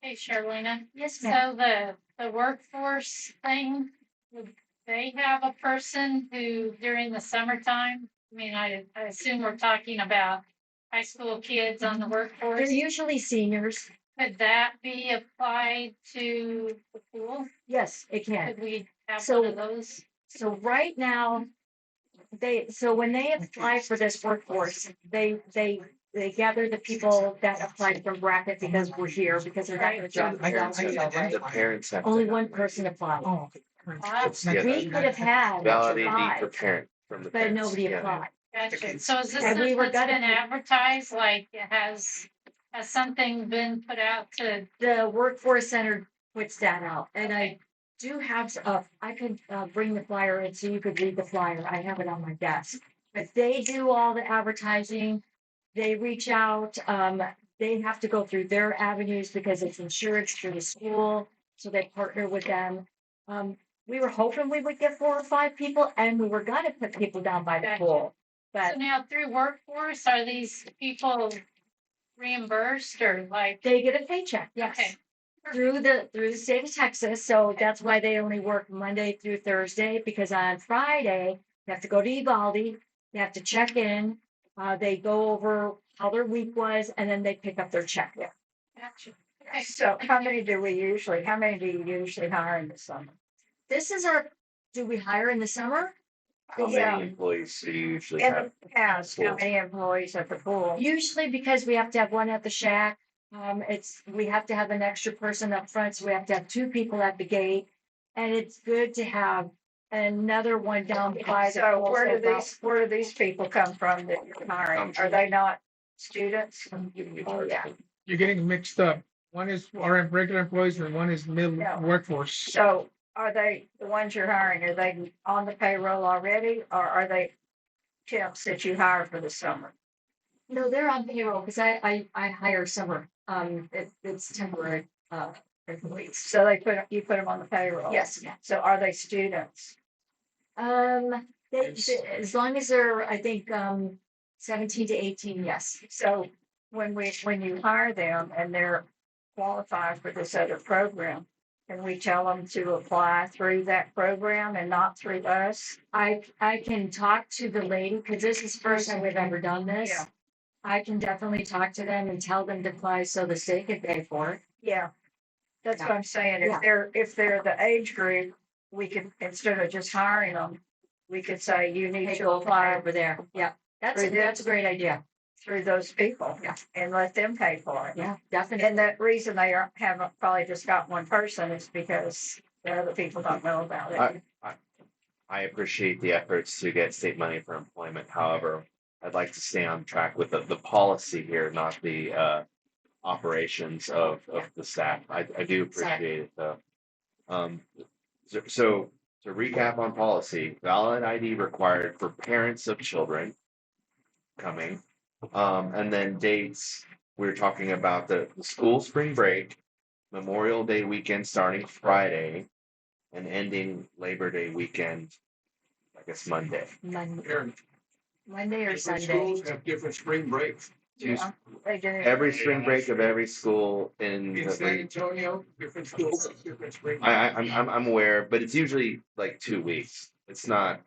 O: Hey, Charlena.
H: Yes, ma'am.
O: So the workforce thing, would they have a person who during the summertime? I mean, I assume we're talking about high school kids on the
H: They're
O: workforce.
H: usually seniors.
O: Could that be applied to the pool?
H: Yes, it can.
O: Could we have
H: So-
O: one of those?
H: So right now, when they apply for this workforce, they gather the people that applied from bracket because we're here, because they're not gonna job.
D: The parents have.
H: Only
D: to-
H: one person applied.
E: Oh,
D: It's- yeah,
H: We could have had
D: Valid ID for
H: five,
D: parent from the
H: but
D: parents.
H: nobody
D: Yeah.
H: applied.
O: Gotcha. So is this
H: And we
O: something
H: were
O: that's
H: gonna
O: been advertised, like has something been put out to?
H: The workforce center puts that out, and I do have, I could bring the flyer in so you could read the flyer. I have it on my desk. But they do all the advertising. They reach out, they have to go through their avenues because it's insurance through the school, so they partner with them. We were hoping we would get 4 or 5 people, and we were gonna put people down by the pool.
O: So
H: But
O: now through workforce, are these people reimbursed or like?
H: they get a paycheck, yes.
O: Okay.
H: Through the state of Texas, so that's why they only work Monday through Thursday, because on Friday, you have to go to Uvalde, you have to check in, they go over how their week was, and then they pick up their check there.
O: Gotcha. Okay.
F: So how many do you usually hire in the summer?
H: This is do we hire in the summer?
D: How
F: Yeah.
D: many employees do you usually
F: In
D: have?
F: the past, how many employees at the pool?
H: Usually because we have to have one at the shack, we have to have an extra person up front, so we have to have 2 people at the gate. And it's good to have another one down by the.
F: So
H: pool,
F: where do
H: about-
F: where do these people come from that you're hiring? Are they not students? Oh, yeah.
E: You're getting mixed up. One is our regular employees and one is middle
F: No.
E: workforce.
F: So are they, the ones you're hiring, are they on the payroll already or are they temps that you hire for the summer?
H: No, they're on payroll because I hire summer. It's temporary employees.
F: So you put them on the payroll?
H: Yes, ma'am.
F: So are they students?
H: As long as they're, I think, 17 to 18, yes.
F: So when you hire them and they're qualified for this other program, can we tell them to apply through that program and not through us?
H: I can talk to the lady because this is the first time we've ever done this.
F: Yeah.
H: I can definitely talk to them and tell them to apply so the state can pay for it.
F: Yeah. That's what I'm saying.
H: Yeah.
F: If they're the age group, we could, instead of just hiring them, we could say you need
H: They
F: to
H: go
F: apply
H: over there. Yeah, that's a great idea.
F: through those people.
H: Yeah.
F: And let them pay for it.
H: Yeah, definitely.
F: And the reason they haven't probably just got one person is because the other people don't know about it.
D: I appreciate the efforts to get state money for employment. However, I'd like to stay on track with the policy here, not the operations of the staff. I do appreciate it though. So to recap on policy, valid ID required for parents of children coming. And then dates, we're talking about the school spring break, Memorial Day weekend starting Friday and ending Labor Day weekend, I guess Monday.
H: Monday or
A: Different
H: Sunday.
A: schools have different spring breaks.
D: Tues-
F: They do.
D: Every spring break of every school in
E: In San Antonio, different schools, different spring.
D: I'm aware, but it's usually like 2 weeks. It's not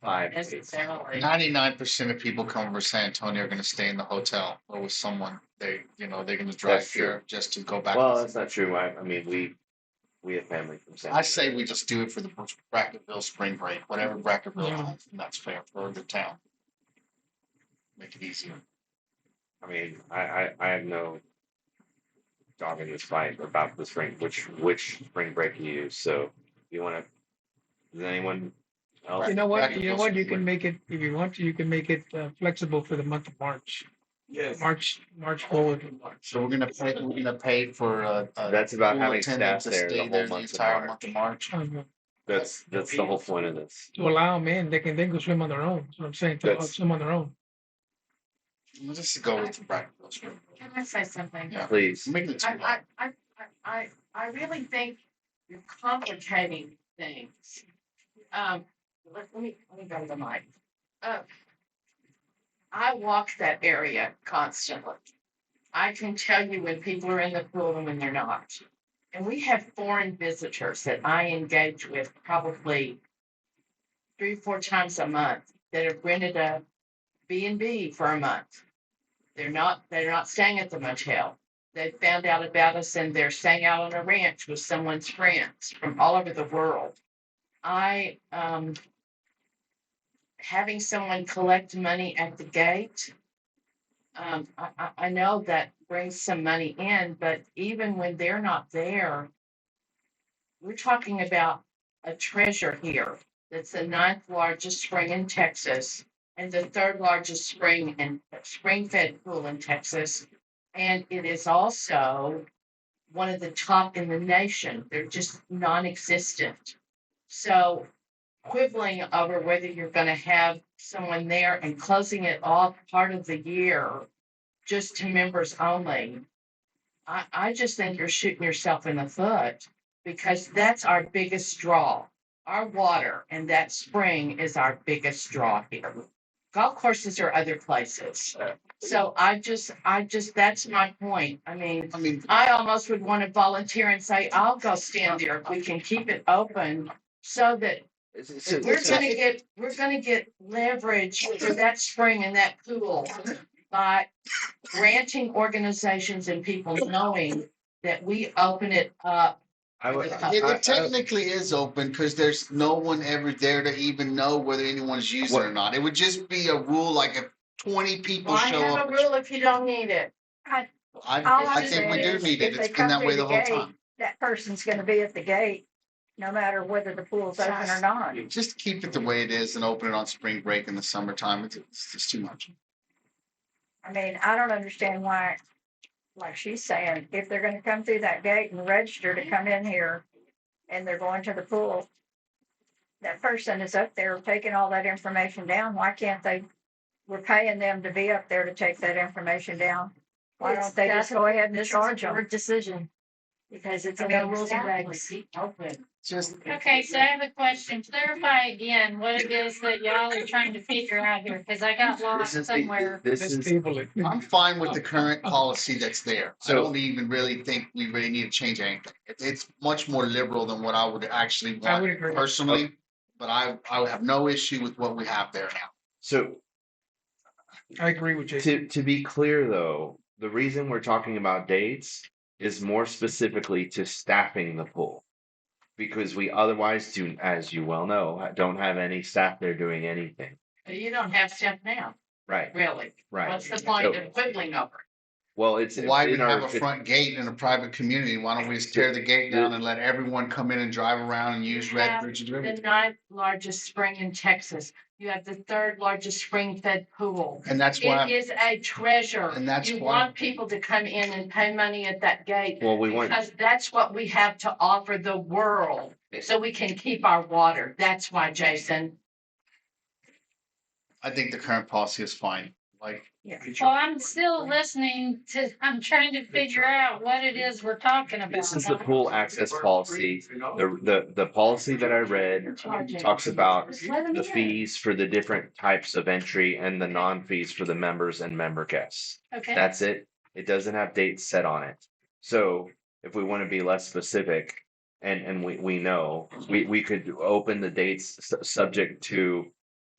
D: 5 days.
L: Necessarily.
K: 99% of people coming from San Antonio are gonna stay in the hotel or with someone. They're gonna drive
D: That's true.
K: here just to go back.
D: Well, that's not true. I mean, we have family from San.
K: I say we just do it for the Bracketville spring break, whatever Bracketville has, and that's fair for the town. Make it easier.
D: I mean, I have no dog in this fight about the spring, which spring break you use. So you want to? Does anyone else?
E: You know what,
K: Bracketville
E: you
K: spring
E: can make it, if you want to, you can make it flexible for the month of March.
A: Yes.
E: March forward.
K: So we're gonna pay for
D: That's about
K: pool
D: having
K: attendant
D: staff
K: to
D: there the
K: stay
D: whole
K: there the
D: month of
K: entire
D: March.
K: month of March.
D: That's the whole point of this.
E: To allow them in, they can go swim on their own. That's what I'm saying, to
D: That's-
E: swim on their own.
K: We'll just go with the Bracketville spring.
L: Can I say something?
K: Yeah.
D: Please.
K: Make it too long.
L: I really think you're complicating things. Let me go to the mic. I walk that area constantly. I can tell you when people are in the pool and when they're not. And we have foreign visitors that I engage with probably 3 or 4 times a month that have rented a B&B for a month. They're not staying at the motel. They found out about us and they're staying out on a ranch with someone's friends from all over the world. Having someone collect money at the gate, I know that brings some money in, but even when they're not there, we're talking about a treasure here. That's the 9th largest spring in Texas and the 3rd largest spring-fed pool in Texas. And it is also one of the top in the nation. They're just non-existent. So quibbling over whether you're going to have someone there and closing it off part of the year just to members only, I just think you're shooting yourself in the foot because that's our biggest draw. Our water and that spring is our biggest draw here. Golf courses are other places. So I just, that's my point. I mean, I almost would want to volunteer and say, I'll go stand there if we can keep it open so that we're gonna get leverage for that spring and that pool by granting organizations and people knowing that we open it up.
K: It technically is open because there's no one ever there to even know whether anyone's using it or not. It would just be a rule like if 20 people
F: Why
K: show
F: have
K: up.
F: a rule if you don't need it?
K: I think we do need it. It's been that way the whole time.
F: That person's gonna be at the gate, no matter whether the pool's open or not.
K: Just keep it the way it is and open it on spring break in the summertime. It's just too much.
F: I mean, I don't understand why, like she's saying, if they're gonna come through that gate and register to come in here and they're going to the pool, that person is up there taking all that information down. Why can't they, we're paying them to be up there to take that information down. Why don't they just go ahead and charge them?
H: Decision. Because it's in the rules and regs.
K: Just
O: Okay, so I have a question. Clarify again what it is that y'all are trying to figure out here, because I got lost somewhere.
K: I'm fine with the current policy that's there. I don't even really think we really need to change anything. It's much more liberal than what I would actually want personally, but I would have no issue with what we have there now.
D: So
E: I agree with Jason.
D: to be clear though, the reason we're talking about dates is more specifically to staffing the pool. Because we otherwise do, as you well know, don't have any staff there doing anything.
L: You don't have staff now,
D: Right.
L: really.
D: Right.
L: What's the point of quibbling over it?
D: Well, it's
K: Why do we
D: in
K: have
D: our-
K: a front gate in a private community? Why don't we just tear the gate down and let everyone come in and drive around and use Red Bridge
L: The
K: River?
L: 9th largest spring in Texas. You have the 3rd largest spring-fed pool.
K: And that's why
L: It is a treasure.
K: And that's
L: you
K: why-
L: want people to come in and pay money at that gate.
D: Well, we want-
L: because that's what we have to offer the world, so we can keep our water. That's why, Jason.
K: I think the current policy is fine. Like,
O: Well, I'm still listening to, I'm trying to figure out what it is we're talking about.
D: This is the pool access policy. The policy that I read talks about the fees for the different types of entry and the non-fees for the members and member guests.
O: Okay.
D: That's it. It doesn't have dates set on it. So if we want to be less specific, and we know, we could open the dates subject to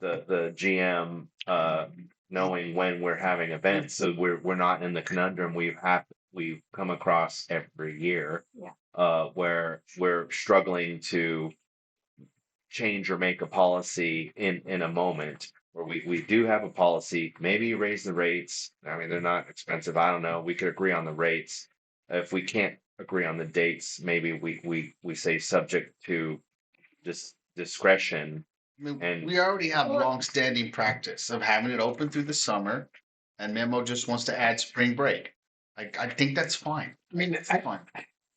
D: the GM knowing when we're having events, so we're not in the conundrum we've come across every year.
F: Yeah.
D: Where we're struggling to change or make a policy in a moment where we do have a policy. Maybe you raise the rates. I mean, they're not expensive. I don't know. We could agree on the rates. If we can't agree on the dates, maybe we say subject to discretion.
K: I mean,
D: And
K: we already have long-standing practice of having it open through the summer, and Memo just wants to add spring break. I think that's fine.
E: I mean,
K: It's fine.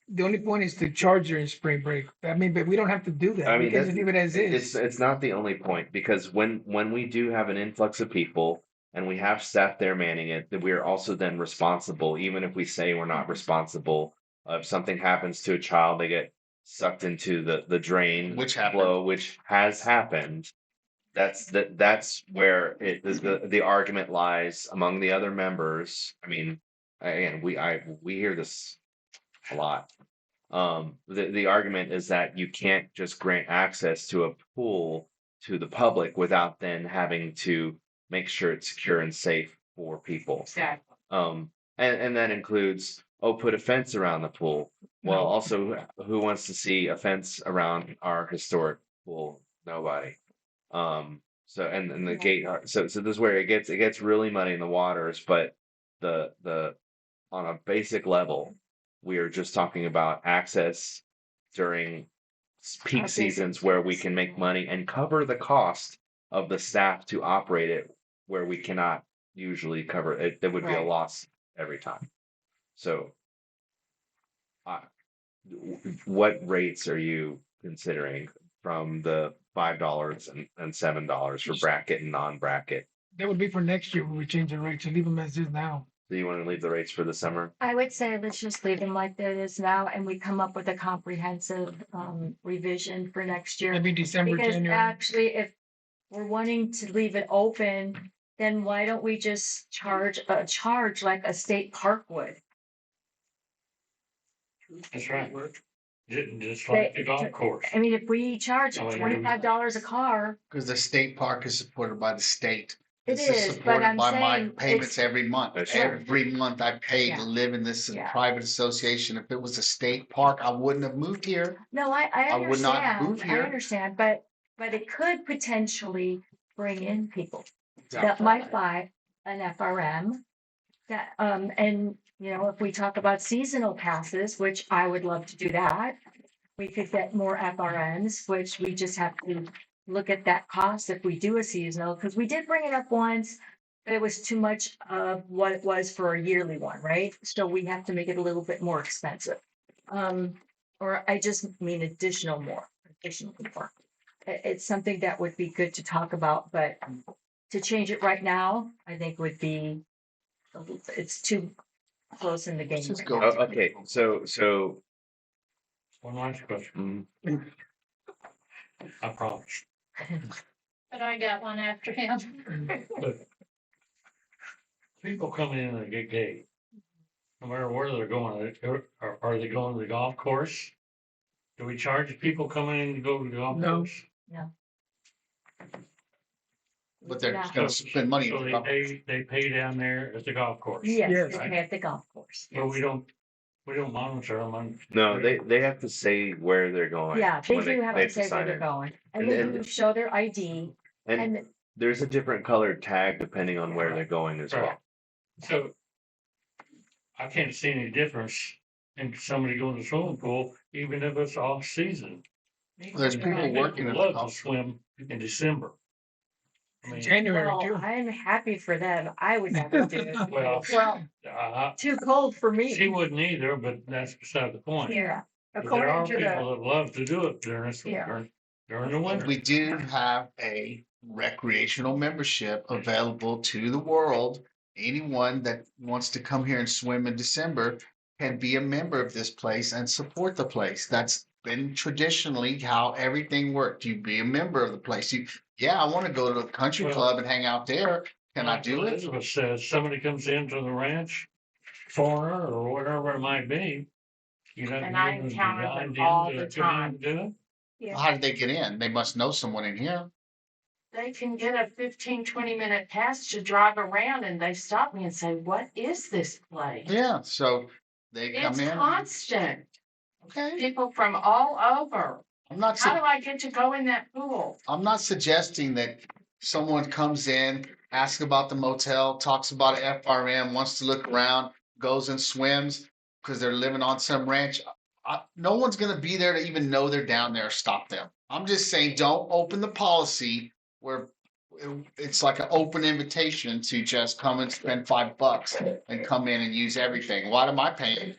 E: the only point is to charge during spring break. I mean, but we don't have to do that.
D: I
E: We
D: mean,
E: can just leave it as is.
D: it's not the only point, because when we do have an influx of people and we have staff there manning it, that we are also then responsible, even if we say we're not responsible. If something happens to a child, they get sucked into the drain
K: Which happened.
D: flow, which has happened. That's where it is, the argument lies among the other members. I mean, again, we hear this a lot. The argument is that you can't just grant access to a pool to the public without then having to make sure it's secure and safe for people.
L: Exactly.
D: And that includes, put a fence around the pool. Well, also, who wants to see a fence around our historic pool? Nobody. So and the gate. So this is where it gets really muddy in the waters. But the on a basic level, we are just talking about access during peak seasons where we can make money and cover the cost of the staff to operate it, where we cannot usually cover it. There would be a
F: Right.
D: loss every time. So, what rates are you considering from the $5 and $7 for bracket and non-bracket?
E: That would be for next year when we change the rate to leave them as is now.
D: Do you want to leave the rates for the summer?
F: I would say let's just leave them like it is now and we come up with a comprehensive revision for next year.
E: Maybe December,
F: Because
E: January.
F: actually, if we're wanting to leave it open, then why don't we just charge like a state park would?
B: That's right. Just like the golf course.
F: I mean, if we charge
B: Oh, yeah.
F: $25 a car,
K: Because the state park is supported by the state.
F: it
K: This
F: is, but
K: supported
F: I'm
K: by my
F: saying
K: payments
F: it's,
K: every month.
D: That's
K: Every month I pay
F: Yeah.
K: to live in this
F: Yeah.
K: private association. If it was a state park, I wouldn't have moved here.
F: no, I
K: I would not move
F: understand, I
K: here.
F: understand, but it could potentially bring in people that might buy an FRM. That, and, you know, if we talk about seasonal passes, which I would love to do that, we could get more FRMs, which we just have to look at that cost if we do a seasonal, because we did bring it up once, but it was too much of what it was for a yearly one, right? So we have to make it a little bit more expensive. Or I just mean additional more. It's something that would be good to talk about, but to change it right now, I think would be, it's too close in the game.
K: Let's just
F: right
K: go.
F: now.
D: Okay, so
B: One last question. I promise.
O: But I got one after him.
B: But people come in and get gay, no matter where they're going, are they going to the golf course? Do we charge people coming in to go to the golf
E: No.
B: course?
K: But they're
F: Yeah.
K: gonna spend money.
B: So
K: on the golf course.
B: they pay down there at the golf course.
F: Yes,
E: Yes.
F: they pay at the golf course.
B: But
F: yes.
B: we don't monitor them on.
D: no, they have to say where they're going.
F: Yeah, they
D: when
F: do have to say where
D: sign
F: they're
D: in.
F: going, and
D: And
F: they
D: then-
F: do show their ID,
D: And
F: and
D: there's a different colored tag depending on where they're going as well.
B: So I can't see any difference in somebody going to the swimming pool, even if it's off season.
K: There's people working at the
B: Love to
K: golf.
B: swim in December. I mean,
E: January
F: well,
E: too.
F: I'm happy for them. I would never do it.
B: Well,
F: Well, too cold for
B: she
F: me.
B: wouldn't either, but that's beside the point.
F: Yeah,
B: But there
M: According
B: are
M: to
B: people
M: the,
B: that love to do it during this
F: Yeah.
B: during during the winter.
K: We do have a recreational membership available to the world. Anyone that wants to come here and swim in December can be a member of this place and support the place. That's been traditionally how everything worked. You be a member of the place. Yeah, I want to go to the country club and hang out there. Can I do it?
B: Elizabeth says somebody comes into the ranch, foreigner or whatever it might be. You know,
L: And I encounter them all the time.
B: Do it.
K: How did they get in? They must know someone in here.
L: They can get a 15-20 minute pass to drive around and they stop me and say, what is this place?
K: Yeah, so they come
L: It's
K: in.
L: constant.
K: Okay.
L: People from all over.
K: I'm not.
L: How do I get to go in that pool?
K: I'm not suggesting that someone comes in, asks about the motel, talks about FRM, wants to look around, goes and swims because they're living on some ranch. No one's going to be there to even know they're down there or stop them. I'm just saying, don't open the policy where it's like an open invitation to just come and spend $5 and come in and use everything. Why am I paying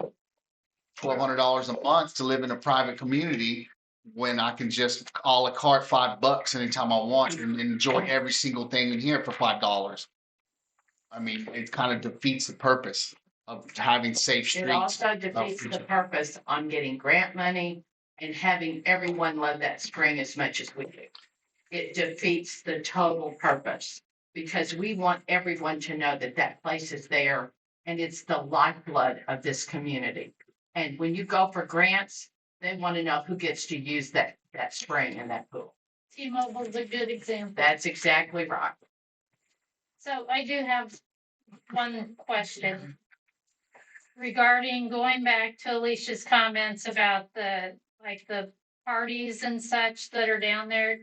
K: $1,200 a month to live in a private community when I can just a la carte $5 anytime I want and enjoy every single thing in here for $5? I mean, it kind of defeats the purpose of having safe streets.
L: It also defeats the purpose on getting grant money and having everyone love that spring as much as we do. It defeats the total purpose because we want everyone to know that that place is there and it's the lifeblood of this community. And when you go for grants, they want to know who gets to use that spring and that pool.
O: T-Mobile's a good example.
L: That's exactly right.
O: So I do have one question regarding going back to Alicia's comments about the parties and such that are down there.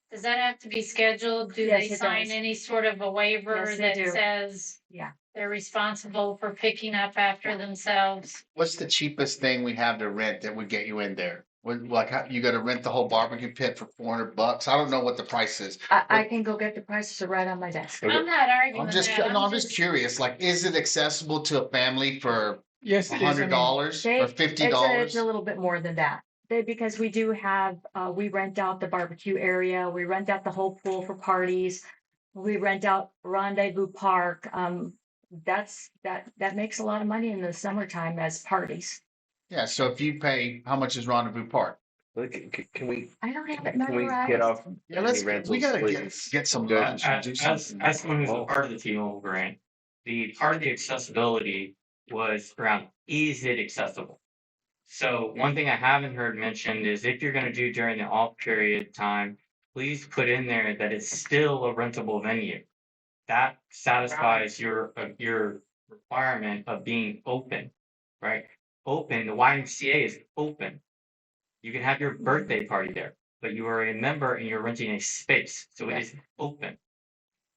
O: Does that have to be scheduled? Do
H: Yes,
O: they
H: it
O: sign
H: does.
O: any sort of a waiver
H: Yes, they
O: that
H: do.
O: says
H: Yeah.
O: they're responsible for picking up after themselves?
K: What's the cheapest thing we have to rent that would get you in there? You got to rent the whole barbecue pit for $400. I don't know what the price is.
H: I can go get the prices are right on my desk.
O: I'm not arguing
K: I'm just,
O: that.
K: no, I'm just curious. Like, is it accessible to a family for
E: Yes, it is. I mean,
K: $100
H: They-
K: or $50?
H: It's a little bit more than that. Because we do have, we rent out the barbecue area, we rent out the whole pool for parties. We rent out Rendezvous Park. That makes a lot of money in the summertime as parties.
K: Yeah, so if you pay, how much is Rendezvous Park?
D: Look, can we,
H: I don't have it
D: can we
H: memorized.
D: get off?
K: Yeah,
D: any
K: we
D: rentals,
K: gotta
D: please?
K: get some
D: Good.
K: lunch and do something.
Q: As someone who's a part of the T-Mobile grant, the part of the accessibility was around, is it accessible? So one thing I haven't heard mentioned is if you're gonna do during the off period time, please put in there that it's still a rentable venue. That satisfies your requirement of being open, right? Open, the YMCA is open. You can have your birthday party there, but you are a member and you're renting a space, so it is open.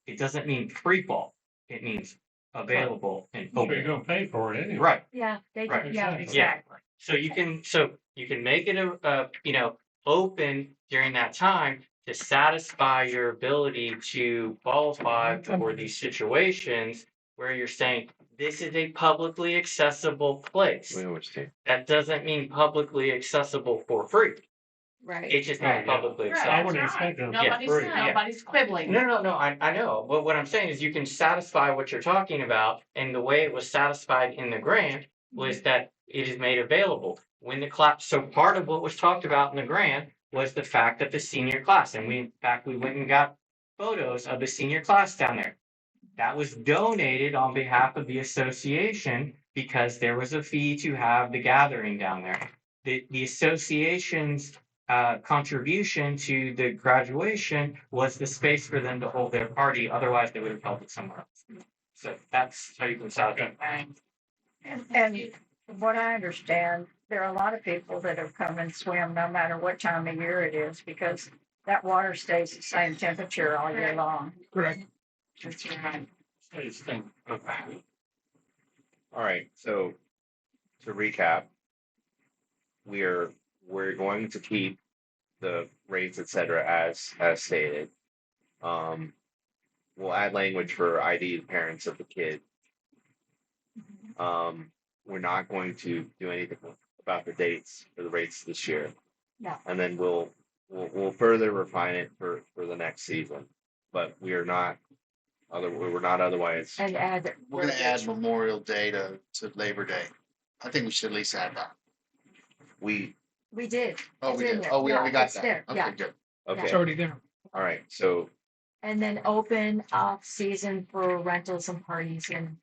Q: It doesn't mean free fall, it means available and
B: So you're
Q: open.
B: gonna pay for it anyway.
Q: Right,
H: Yeah, they do,
Q: Right.
H: yeah,
Q: exactly. So you can make it open during that time to satisfy your ability to qualify for these situations where you're saying, this is a publicly accessible place.
D: We understand.
Q: That doesn't mean publicly accessible for free.
L: Right.
Q: It just means publicly
L: Right,
Q: accessible.
B: I wouldn't
L: that's
B: expect
L: right.
B: them to be free.
L: Nobody's quibbling.
Q: No, I know. But what I'm saying is you can satisfy what you're talking about. And the way it was satisfied in the grant was that it is made available when the class. So part of what was talked about in the grant was the fact that the senior class, and in fact, we went and got photos of the senior class down there. That was donated on behalf of the association because there was a fee to have the gathering down there. The association's contribution to the graduation was the space for them to hold their party. Otherwise, they would have held it somewhere else. So that's how you can satisfy.
F: And from what I understand, there are a lot of people that have come and swim no matter what time of year it is because that water stays the same temperature all year long.
E: Correct.
F: That's right.
D: All right, so to recap, we're going to keep the rates, et cetera, as stated. We'll add language for ID parents of the kid. We're not going to do anything about the dates for the rates this year.
H: No.
D: And then we'll we'll further refine it for the next season, but we're not otherwise.
F: And add.
K: We're gonna add Memorial Day to Labor Day. I think we should at least add that.
D: We
F: We did.
K: Oh,
F: It's
K: we
F: in
K: did.
F: there.
K: Oh, we
F: Yeah,
K: already got
F: it's
K: that.
F: there. Yeah.
K: Okay, good.
D: okay.
E: It's already there.
D: All right. So
F: And then open off season for rentals and parties and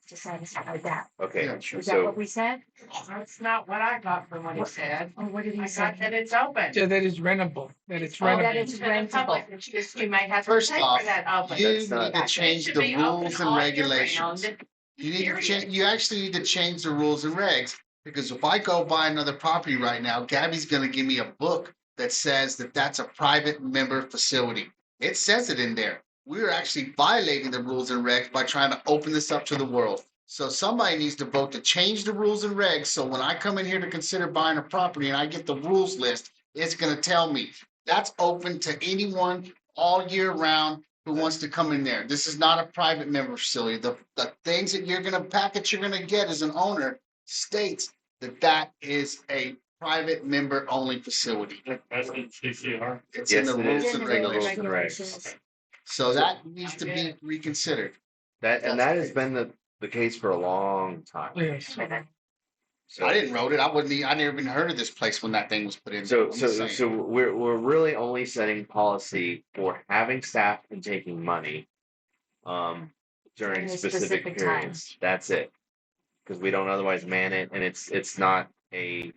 F: to satisfy that.
D: okay.
K: Yeah, sure.
F: Is that
D: So
F: what we said?
L: That's not what I got from what he said.
F: Or what did he
L: I
F: say?
L: got that it's open.
E: So that is rentable, that it's
F: Oh, that
E: rentable.
F: it's
L: To the public,
F: rentable.
L: it's just you might have to
K: First
L: pay
K: off,
L: for that open.
K: you
D: That's not-
K: need to
L: It
K: change
L: should
K: the
L: be open
K: rules and
L: all year
K: regulations.
L: round.
K: You need to
L: Period.
K: change, you actually need to change the rules and regs, because if I go buy another property right now, Gabby's gonna give me a book that says that that's a private member facility. It says it in there. We're actually violating the rules and regs by trying to open this up to the world. So somebody needs to vote to change the rules and regs, so when I come in here to consider buying a property and I get the rules list, it's gonna tell me that's open to anyone all year round who wants to come in there. This is not a private member facility. The things that you're gonna package you're gonna get as an owner states that that is a private member only facility.
B: That's in CCR.
K: It's in
D: Yes,
K: the
D: it
K: rules
D: is.
K: and
D: In the rules
K: regulations.
D: and regs.
K: So that needs to be reconsidered.
D: that has been the case for a long time.
E: Yes.
D: So
K: I didn't wrote it. I never even heard of this place when that thing was put in.
D: So
K: I'm just saying.
D: so we're really only setting policy for having staff and taking money during
F: In a
D: specific
F: specific
D: periods.
F: times.
D: That's it. Because we don't otherwise man it, and it's not a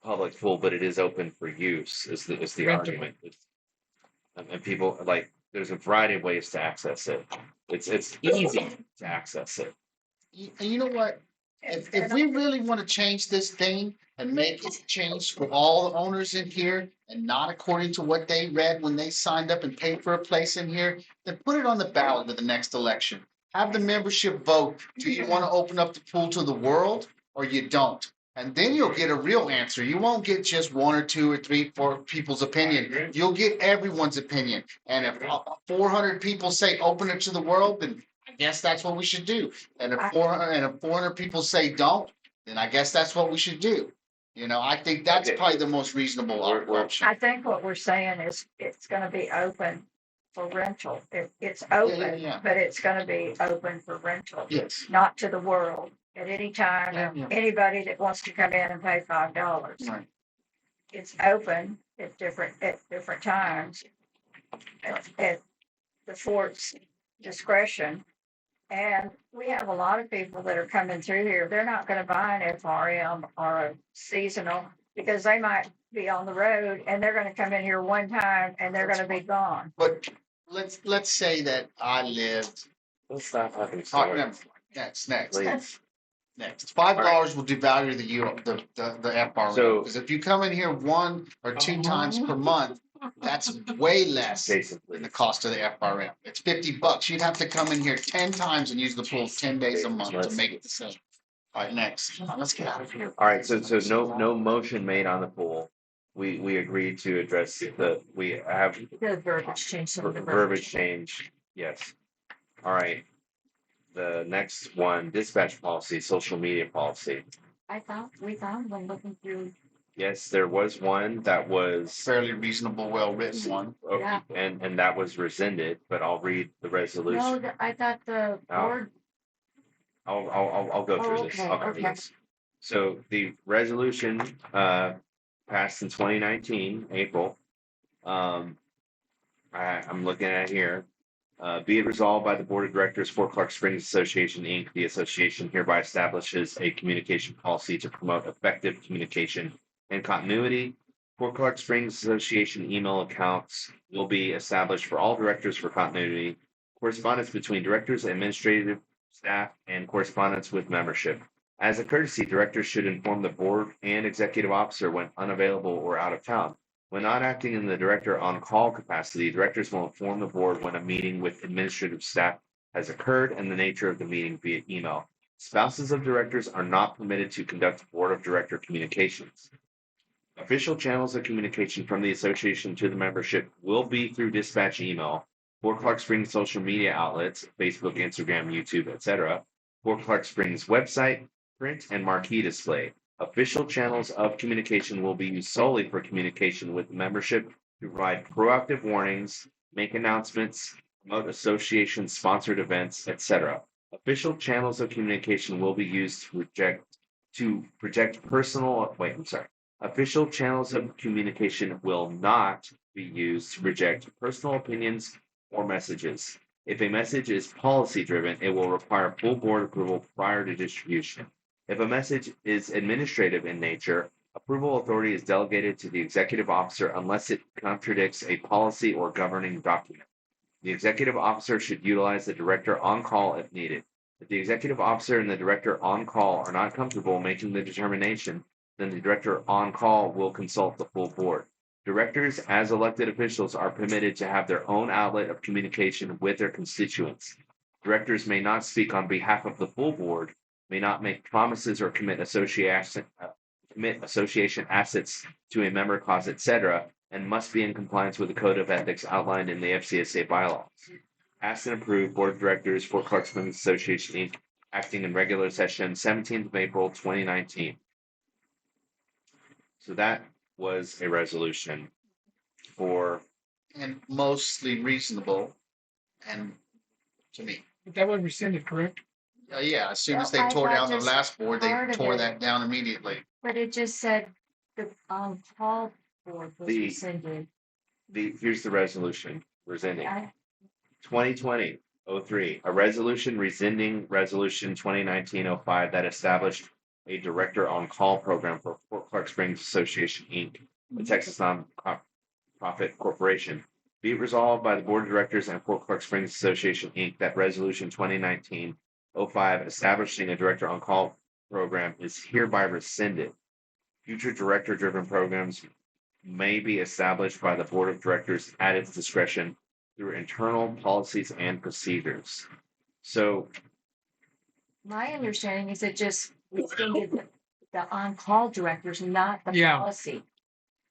D: public pool, but it is open for use. Is the
E: Rentable.
D: argument? And people like there's a variety of ways to access it. It's easy to access it.
K: You know what? If we really want to change this thing and make it change for all the owners in here and not according to what they read when they signed up and paid for a place in here, then put it on the ballot at the next election. Have the membership vote. Do you want to open up the pool to the world or you don't? And then you'll get a real answer. You won't get just one or two or three, four people's opinion. You'll get everyone's opinion. And if 400 people say open it to the world, then I guess that's what we should do. And if 400 people say don't, then I guess that's what we should do. You know, I think that's
D: Okay.
K: probably the most reasonable option.
F: I think what we're saying is it's gonna be open for rental. It's open,
K: yeah.
F: but it's gonna be open for rental.
K: Yes.
F: Not to the world at any time.
K: Yeah.
F: Anybody that wants to come in and pay $5.
K: Right.
F: It's open at different times. At the fort's discretion. And we have a lot of people that are coming through here. They're not gonna buy an FRM or a seasonal because they might be on the road and they're gonna come in here one time and they're gonna be gone.
K: But let's say that I lived.
D: Let's stop having
K: Oh,
D: stories.
K: never mind. Next.
D: Please.
K: Next. $5 will devalue the FRM.
D: So-
K: Because if you come in here one or two times per month, that's way less
D: Jason,
K: than the
D: please.
K: cost of the FRM. It's $50. You'd have to come in here 10 times and use the pool 10 days a month to make it the same. All right, next. Let's get out of here.
D: All right, so no motion made on the pool. We agreed to address we have
F: The verbiage change. Some of the
D: verbiage change. Yes. All right. The next one, dispatch policy, social media policy.
F: We found one looking through.
D: Yes, there was one that was
K: Fairly reasonable, well-written one.
D: okay,
F: Yeah.
D: and that was rescinded, but I'll read the resolution.
F: No, I thought the board.
D: I'll go through
F: Oh,
D: this.
F: okay,
D: I'll go through
F: okay.
D: this. So the resolution passed in 2019, April. I'm looking at it here. Be it resolved by the Board of Directors for Clark Springs Association, Inc., the association hereby establishes a communication policy to promote effective communication and continuity. For Clark Springs Association, email accounts will be established for all directors for continuity, correspondence between directors, administrative staff, and correspondence with membership. As a courtesy, directors should inform the board and executive officer when unavailable or out of town. When not acting in the director on-call capacity, directors will inform the board when a meeting with administrative staff has occurred and the nature of the meeting via email. Spouses of directors are not permitted to conduct board of director communications. Official channels of communication from the association to the membership will be through dispatch email, for Clark Springs social media outlets, Facebook, Instagram, YouTube, etc., for Clark Springs website, print and marquee display. Official channels of communication will be used solely for communication with membership to provide proactive warnings, make announcements, promote association-sponsored events, etc. Official channels of communication will be used to project personal. Wait, I'm sorry. Official channels of communication will not be used to project personal opinions or messages. If a message is policy-driven, it will require full board approval prior to distribution. If a message is administrative in nature, approval authority is delegated to the executive officer unless it contradicts a policy or governing document. The executive officer should utilize the director on call if needed. If the executive officer and the director on call are not comfortable making the determination, then the director on call will consult the full board. Directors, as elected officials, are permitted to have their own outlet of communication with their constituents. Directors may not speak on behalf of the full board, may not make promises or commit association assets to a member cause, etc., and must be in compliance with the code of ethics outlined in the FCSA bylaws. Passed and approved, Board of Directors, Fort Clark Springs Association, Inc., acting in regular session, 17th of April, 2019. So that was a resolution for.
K: And mostly reasonable, and to me.
E: But that was rescinded, correct?
K: Yeah, as soon as they
F: Well, I
K: tore
F: thought
K: down the
F: just
K: last board, they
F: part of
K: tore
F: it-
K: that down immediately.
F: But it just said the call board was
D: The-
F: rescinded.
D: Here's the resolution rescinding.
F: I-
D: 2020-03, a resolution rescinding resolution 2019-05 that established a director on call program for Fort Clark Springs Association, Inc., a Texas non-profit corporation. Be it resolved by the Board of Directors and Fort Clark Springs Association, Inc., that resolution 2019-05 establishing a director on call program is hereby rescinded. Future director-driven programs may be established by the Board of Directors at its discretion through internal policies and procedures. So,
F: My understanding is it just rescinded the on-call directors, not the
E: Yeah.
F: policy.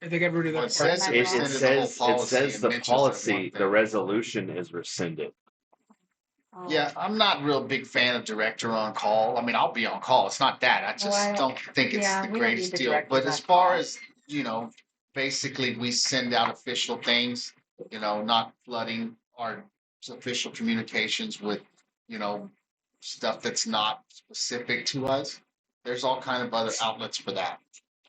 E: And they got rid of
K: Well,
E: that
K: it
E: part.
K: says
D: it
K: rescinded the whole
D: says
K: policy and
D: the
K: mentions that
D: policy,
K: one
D: the
K: thing.
D: resolution is rescinded.
F: Oh.
K: Yeah, I'm not a real big fan of director on call. I mean, I'll be on call. It's not that. I just
F: I-
K: don't think it's
F: yeah,
K: the
F: we don't
K: greatest
F: need the
K: deal.
F: directors
K: But
F: on
K: as far
F: call.
K: as, basically we send out official things, not flooding our official communications with, stuff that's not specific to us. There's all kind of other outlets for that,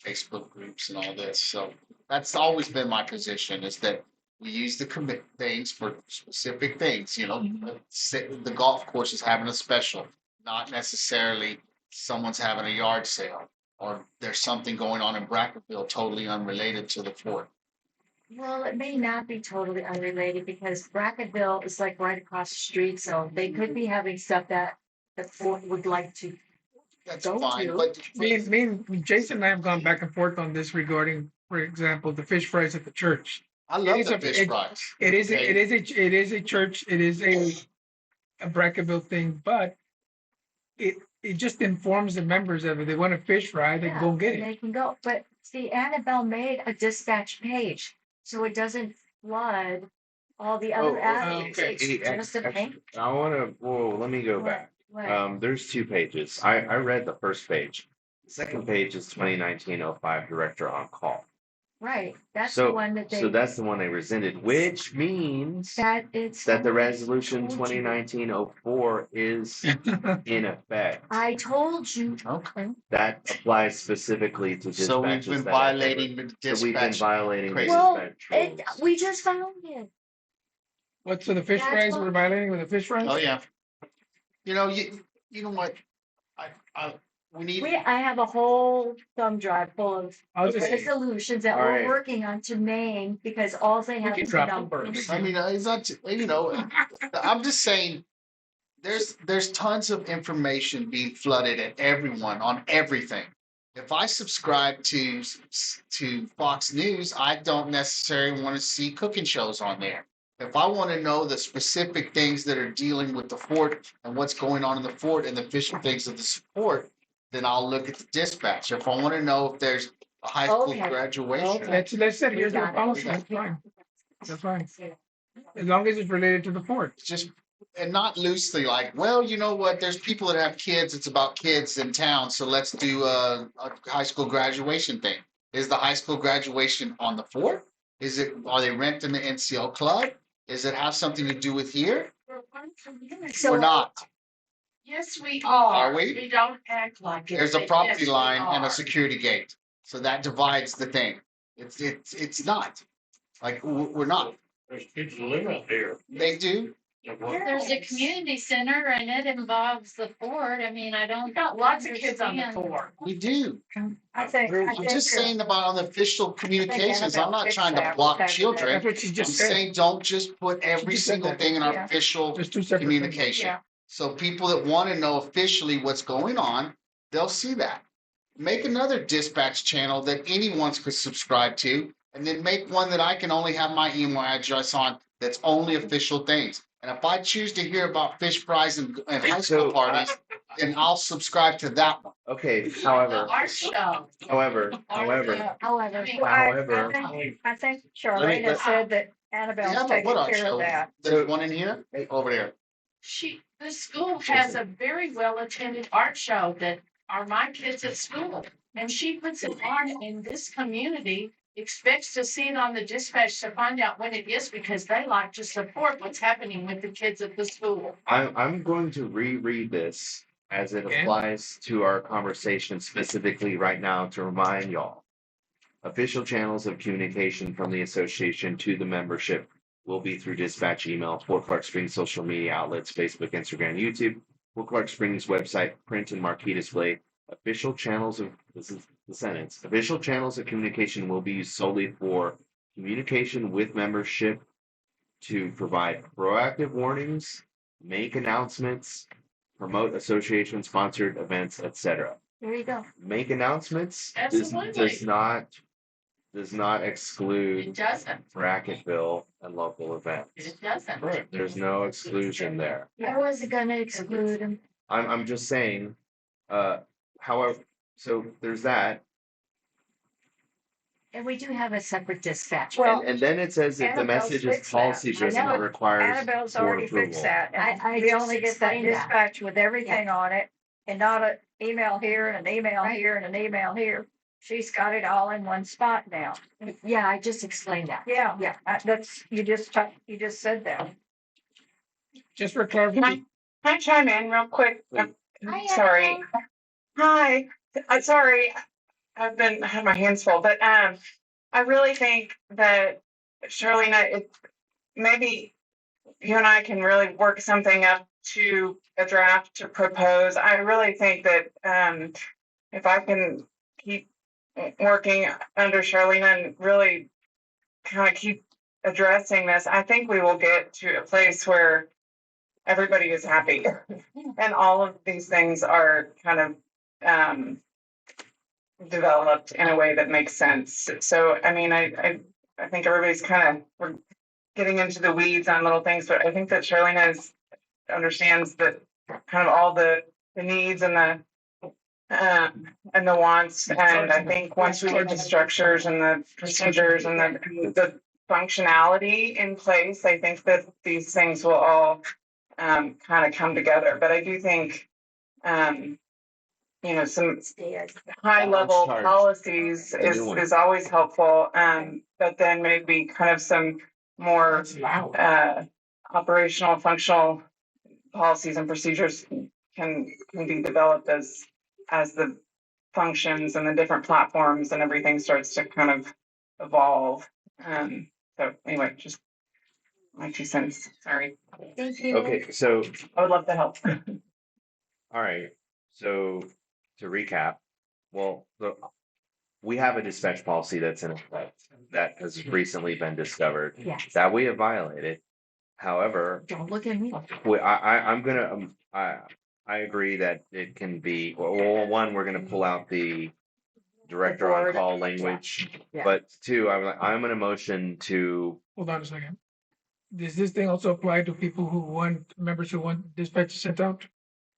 K: Facebook groups and all this. So that's always been my position, is that we use the commit things for specific things, the golf course is having a special, not necessarily someone's having a yard sale, or there's something going on in Brackettville totally unrelated to the fort.
F: Well, it may not be totally unrelated because Brackettville is like right across the street, so they could be having stuff that the fort would like to.
K: That's
F: Go
K: fine,
F: to.
K: but
E: Me and Jason and I have gone back and forth on this regarding, for example, the fish fries at the church.
K: I love
E: is
K: the
E: a-
K: fish
E: it-
K: fries.
E: It is,
K: Okay.
E: it is a church, it is a Brackettville thing, but it just informs the members of it. They want a fish fry, they
F: Yeah,
E: go get
F: and
E: it.
F: They can go, but see, Annabelle made a dispatch page, so it doesn't flood all the other avenues.
E: okay.
F: It's just a page.
D: I want to, let me go back.
F: What?
D: There's two pages. I read the first page. The second page is 2019-05 director on call.
F: Right, that's the one that they.
D: So that's the one they rescinded, which means
F: That it's.
D: that the resolution
F: told you.
D: 2019-04 is in effect.
F: I told you.
K: Okay.
D: That applies specifically to dispatches.
K: So we've been
D: that
K: violating the
D: So we've been
K: dispatch.
D: violating the
K: Crazy.
F: Well,
D: dispatch rules.
F: we just found it.
E: What, so the fish
F: That's
E: fries
F: what-
E: were violating with the fish fries?
K: Oh, yeah. You know what? We need.
F: I have a whole thumb drive full of
E: I'll just,
F: resolutions that
D: All
F: we're
D: right.
F: working on to name because all they have
E: can
F: is
E: drop them.
F: numbers.
K: I mean, it's not, I'm just saying, there's tons of information being flooded at everyone on everything. If I subscribe to Fox News, I don't necessarily want to see cooking shows on there. If I want to know the specific things that are dealing with the fort and what's going on in the fort and the official things of the fort, then I'll look at the dispatch. If I want to know if there's a high school
F: Okay.
K: graduation.
F: Okay.
E: let's say, here's
F: We
E: the
F: got it.
E: policy, that's fine. That's fine. As long as it's related to the fort.
K: Just and not loosely like, well, you know what, there's people that have kids, it's about kids in town, so let's do a high school graduation thing. Is the high school graduation on the fourth? Are they renting the NCL club? Does it have something to do with here? Or not?
L: Yes, we are.
K: Are we?
L: We don't act like it.
K: There's a
L: but
K: property
L: yes, we
K: line and a
L: are.
K: security gate, so that divides the thing. It's not, like, we're not.
B: There's kids who live out there.
K: They do.
O: There's a community center and it involves the fort. I mean, I don't.
L: We've got lots of kids on the
O: understand.
L: floor.
K: We do.
F: I think.
K: I'm just saying about on the official communications, I'm not trying to block children.
E: That's what she
K: I'm
E: just said.
K: saying, don't just put every
E: just said
K: single
E: that.
K: thing in our
F: Yeah.
K: official
E: There's two separate things.
K: communication.
F: Yeah.
K: So people that want to know officially what's going on, they'll see that. Make another dispatch channel that anyone could subscribe to, and then make one that I can only have my email address on that's only official things. And if I choose to hear about fish fries and high school parties, then I'll subscribe to that one.
D: Okay, however,
L: Our show.
D: however,
F: However, well,
D: However-
F: I think Charlene said that Annabelle's
K: Yeah, but
F: taking
K: what art
F: care
K: show?
F: of that.
K: There's one in here, over there.
L: The school has a very well-attended art show that are my kids at school. And she puts it on, and this community expects to see it on the dispatch to find out when it is, because they like to support what's happening with the kids at the school.
D: I'm going to reread this as it applies to our conversation specifically right now to remind y'all. Official channels of communication from the association to the membership will be through dispatch email, Fort Clark Springs social media outlets, Facebook, Instagram, YouTube, Fort Clark Springs website, print and marquee display. Official channels of, this is the sentence, official channels of communication will be used solely for communication with membership to provide proactive warnings, make announcements, promote association sponsored events, etc.
F: There you go.
D: Make announcements
L: Absolutely.
D: does not exclude
L: It doesn't.
D: Bracketville and local events.
L: It doesn't.
D: There's no exclusion there.
F: I wasn't gonna exclude him.
D: I'm just saying, however, so there's that.
H: And we do have a separate dispatch.
F: Well,
D: And then it says if the
F: Annabelle's
D: message is
F: fixed that.
D: policy
F: I
D: driven,
F: know.
D: it requires
F: Annabelle's
D: board
F: already
D: approval.
F: fixed that.
H: I
F: We
H: just
F: only get that
H: explained that.
F: dispatch with everything on it and not an email here and an email here and an email here. She's got it all in one spot now.
H: Yeah, I just explained that.
F: Yeah,
H: Yeah.
F: that's, you just said that.
E: Just for clarification.
T: Can I chime in real quick?
H: Hi,
T: Sorry.
H: Annabelle.
T: Hi, I'm sorry. I had my hands full, but I really think that Charlene, maybe you and I can really work something up to a draft to propose. I really think that if I can keep working under Charlene and really kind of keep addressing this, I think we will get to a place where everybody is happy and all of these things are kind of developed in a way that makes sense. So, I mean, I think everybody's we're getting into the weeds on little things, but I think that Charlene understands that kind of all the needs and the wants. And I think once we get the structures and the procedures and the functionality in place, I think that these things will all kind of come together. But I do think some high level policies is always helpful. But then maybe kind of some more operational functional policies and procedures can be developed as the functions and the different platforms and everything starts to kind of evolve. So anyway, just my 2 cents. Sorry.
F: Thank you.
D: Okay, so
T: I would love to help.
D: all right. So to recap, well, we have a dispatch policy that's in effect that has recently been discovered
H: Yes.
D: that we have violated. However,
H: Don't look at me.
D: I'm gonna I agree that it can be, well, one, we're gonna pull out the director on call language,
H: Yeah.
D: but two, I'm gonna motion to,
E: Hold on a second. Does this thing also apply to people members who want dispatch sent out?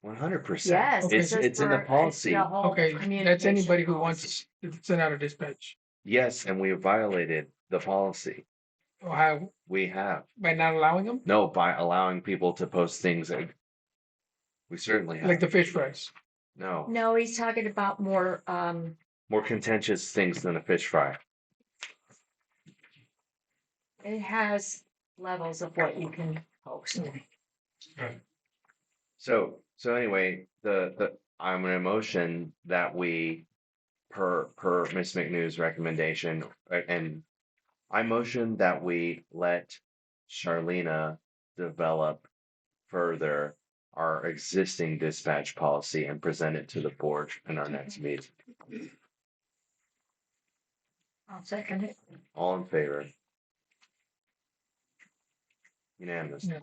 D: 100%.
H: Yes.
D: It's in the policy.
E: Okay, that's anybody who wants to send out a dispatch.
D: Yes, and we have violated the policy.
E: How,
D: We have.
E: by not allowing them,
D: No, by allowing people to post things that we certainly
E: like
D: have.
E: the fish fries.
D: No,
H: No, he's talking about more,
D: more contentious things than a fish fry.
H: it has levels of what you can post.
D: So anyway, I'm gonna motion that we, per Ms. McNew's recommendation, and I motion that we let Charlena develop further our existing dispatch policy and present it to the board in our next meeting.
H: I'll second it.
D: All in favor? Unanimous.
E: Yeah.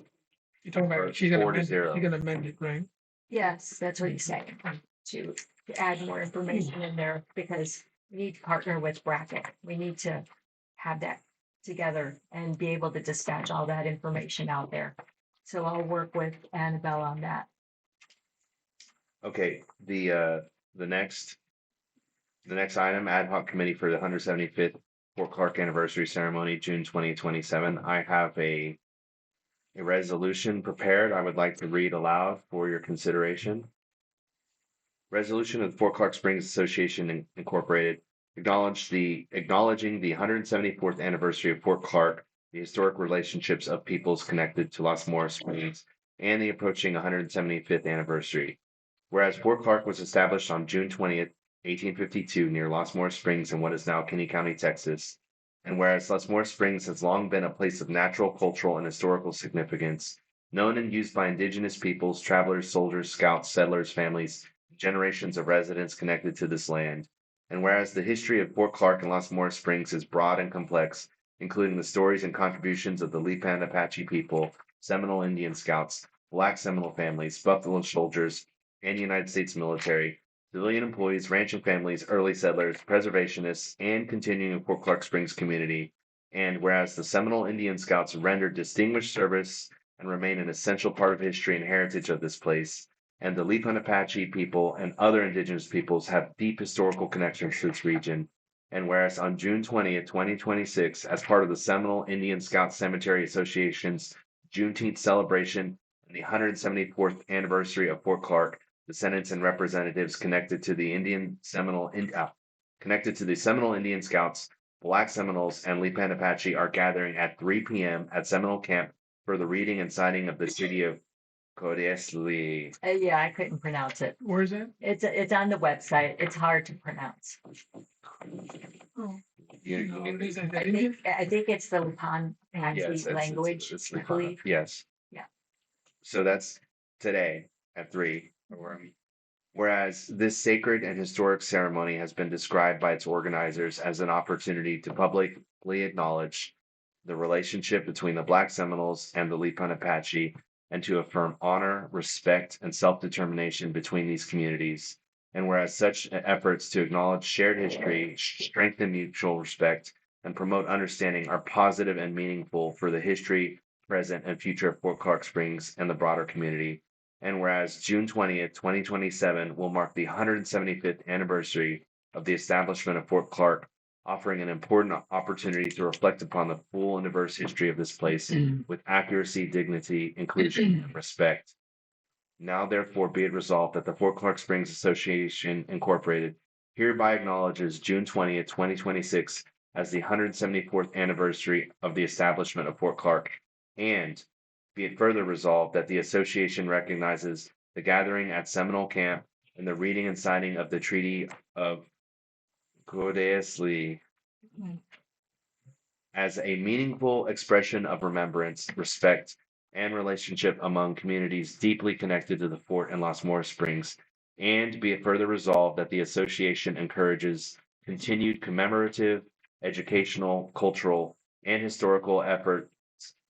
E: You're talking
D: Or
E: about, she's gonna
D: 4 to
E: amend it,
D: 0.
E: she's gonna amend it, right?
H: Yes, that's what he's saying, to add more information in there, because we need to partner with Bracket. We need to have that together and be able to dispatch all that information out there. So I'll work with Annabelle on that.
D: Okay, the next item, ad hoc committee for the 175th Fort Clark anniversary ceremony, June 2027. I have a resolution prepared. I would like to read aloud for your consideration. Resolution of the Fort Clark Springs Association Incorporated acknowledging the 174th anniversary of Fort Clark, the historic relationships of peoples connected to Las Morris Springs, and the approaching 175th anniversary. Whereas Fort Clark was established on June 20th, 1852, near Las Morris Springs in what is now Kinney County, Texas. And whereas Las Morris Springs has long been a place of natural, cultural, and historical significance, known and used by indigenous peoples, travelers, soldiers, scouts, settlers, families, generations of residents connected to this land. And whereas the history of Fort Clark and Las Morris Springs is broad and complex, including the stories and contributions of the Lipan Apache people, Seminole Indian scouts, Black Seminole families, Buffalo soldiers, and United States military, civilian employees, ranching families, early settlers, preservationists, and continuing Fort Clark Springs community. And whereas the Seminole Indian Scouts rendered distinguished service and remain an essential part of history and heritage of this place, and the Lipan Apache people and other indigenous peoples have deep historical connections to this region. And whereas on June 20th, 2026, as part of the Seminole Indian Scout Cemetery Association's Juneteenth celebration and the 174th anniversary of Fort Clark, descendants and representatives connected to the Seminole Indian Scouts, Black Seminoles, and Lipan Apache are gathering at 3 p.m. at Seminole Camp for the reading and signing of the city of Codesli.
H: Yeah, I couldn't pronounce it.
E: Where is that?
H: It's on the website. It's hard to pronounce.
E: Oh.
H: I think it's the Lipan Apache language,
D: it's
H: I believe.
D: Yes.
H: Yeah.
D: So that's today at 3. Whereas this sacred and historic ceremony has been described by its organizers as an opportunity to publicly acknowledge the relationship between the Black Seminoles and the Lipan Apache, and to affirm honor, respect, and self-determination between these communities. And whereas such efforts to acknowledge shared history, strengthen mutual respect, and promote understanding are positive and meaningful for the history, present, and future of Fort Clark Springs and the broader community. And whereas June 20th, 2027 will mark the 175th anniversary of the establishment of Fort Clark, offering an important opportunity to reflect upon the full and diverse history of this place with accuracy, dignity, inclusion, and respect. Now, therefore, be it resolved that the Fort Clark Springs Association Incorporated hereby acknowledges June 20th, 2026 as the 174th anniversary of the establishment of Fort Clark, and be it further resolved that the association recognizes the gathering at Seminole Camp and the reading and signing of the Treaty of Codesli as a meaningful expression of remembrance, respect, and relationship among communities deeply connected to the fort and Las Morris Springs, and be it further resolved that the association encourages continued commemorative, educational, cultural, and historical efforts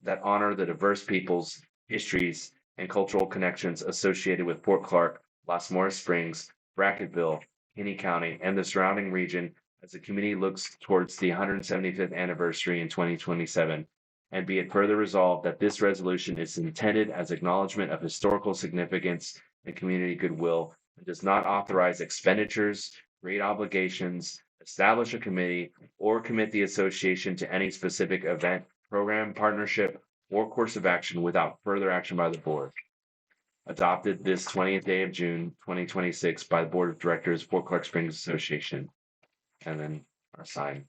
D: that honor the diverse peoples, histories, and cultural connections associated with Fort Clark, Las Morris Springs, Bracketville, Kinney County, and the surrounding region as the community looks towards the 175th anniversary in 2027. And be it further resolved that this resolution is intended as acknowledgement of historical significance and community goodwill, and does not authorize expenditures, create obligations, establish a committee, or commit the association to any specific event, program, partnership, or course of action without further action by the board. Adopted this 20th day of June 2026 by the Board of Directors, Fort Clark Springs Association. And then our sign.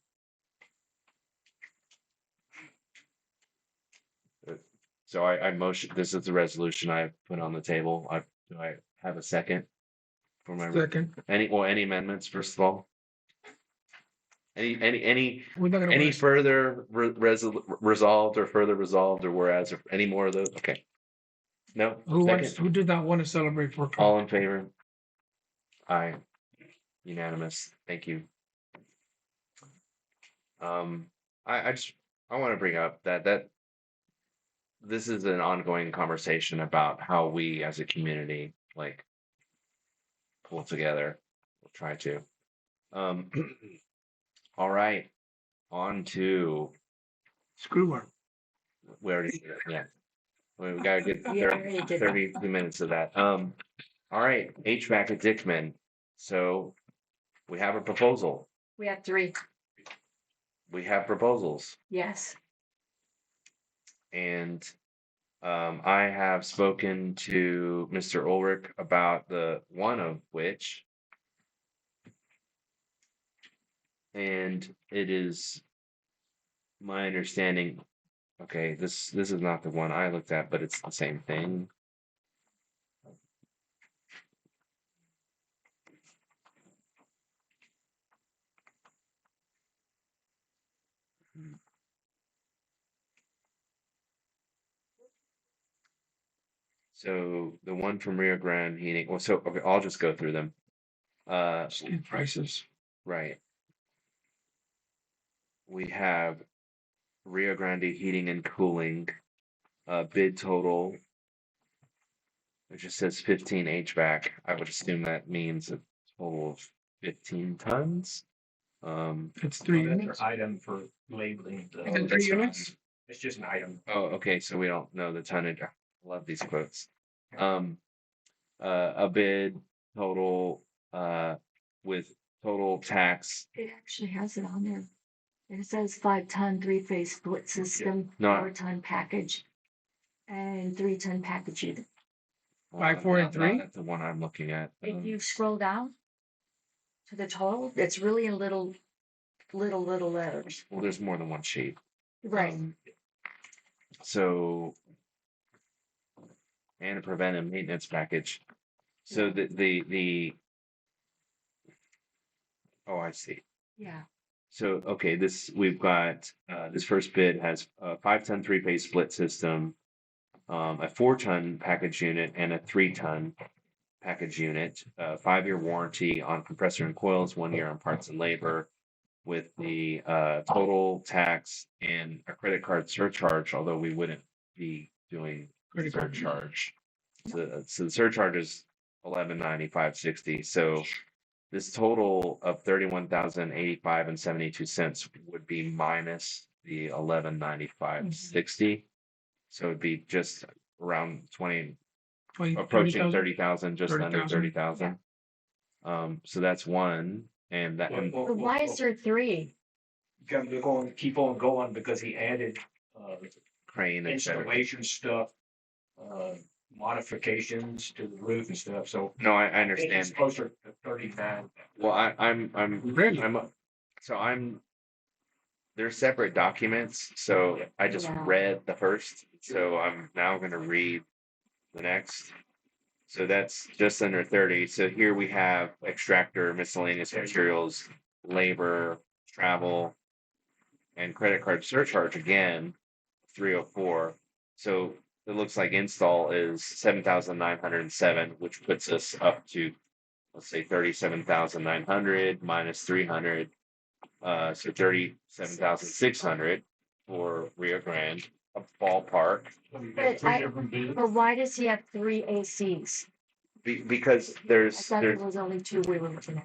D: So I motion, this is the resolution I put on the table. Do I have a second? For my
E: Second.
D: any amendments, first of all? Any
E: We're not gonna
D: any
E: rest.
D: further resolved or further resolved or whereas or any more of those? Okay. No.
E: Who did not want to celebrate for?
D: All in favor? Aye. Unanimous. Thank you. I want to bring up that this is an ongoing conversation about how we as a community like pull together. We'll try to. All right. On to
E: Screw work.
D: we already did it. Yeah. We got a good
H: Yeah, I already did that.
D: 32 minutes of that. All right, HVAC at Dickman. So we have a proposal.
H: We have 3.
D: We have proposals.
H: Yes.
D: And I have spoken to Mr. Ulrich about the one of which, and it is my understanding. Okay, this is not the one I looked at, but it's the same thing. So the one from Rio Grande Heating. Well, so okay, I'll just go through them.
E: Prices.
D: Right. We have Rio Grande Heating and Cooling. Bid total. It just says 15 HVAC. I would assume that means a total of 15 tons.
E: It's 3
N: That's
E: units.
N: our item for labeling.
E: And 3 units.
N: It's just an item.
D: Oh, okay. So we don't know the tonnage. I love these quotes. A bid total with total tax.
H: It actually has it on there. It says 5-ton 3-phase split system,
D: No.
H: 4-ton package, and 3-ton package unit.
E: 5, 4, and 3?
D: That's the one I'm looking at.
H: If you scroll down to the total, it's really in little letters.
D: Well, there's more than one sheet.
H: Right.
D: So, and a preventive maintenance package. So the oh, I see.
H: Yeah.
D: So okay, we've got this first bid has a 5-ton 3-phase split system, a 4-ton package unit, and a 3-ton package unit. 5-year warranty on compressor and coils, 1 year on parts and labor, with the total tax and a credit card surcharge. Although we wouldn't be doing surcharge, so the surcharge is $11.95.60. So this total of $31,085.72 would be minus the $11.95.60. So it'd be just around 20, approaching 30,000, just under 30,000. So that's one, and that.
H: But why is there 3?
N: Because they're going to keep on going because he added
D: Crane and
N: installation stuff, modifications to the roof and stuff. So
D: no, I
N: it's
D: understand.
N: closer to 39.
D: Well, they're separate documents, so I just read the first, so I'm now going to read the next. So that's just under 30. So here we have extractor, miscellaneous materials, labor, travel, and credit card surcharge again, 304. So it looks like install is 7,907, which puts us up to, let's say, 37,900 minus 300. So 37,600 for Rio Grande, a ballpark.
H: But why does he have 3 ACs?
D: Because
H: I thought there was only 2 we were looking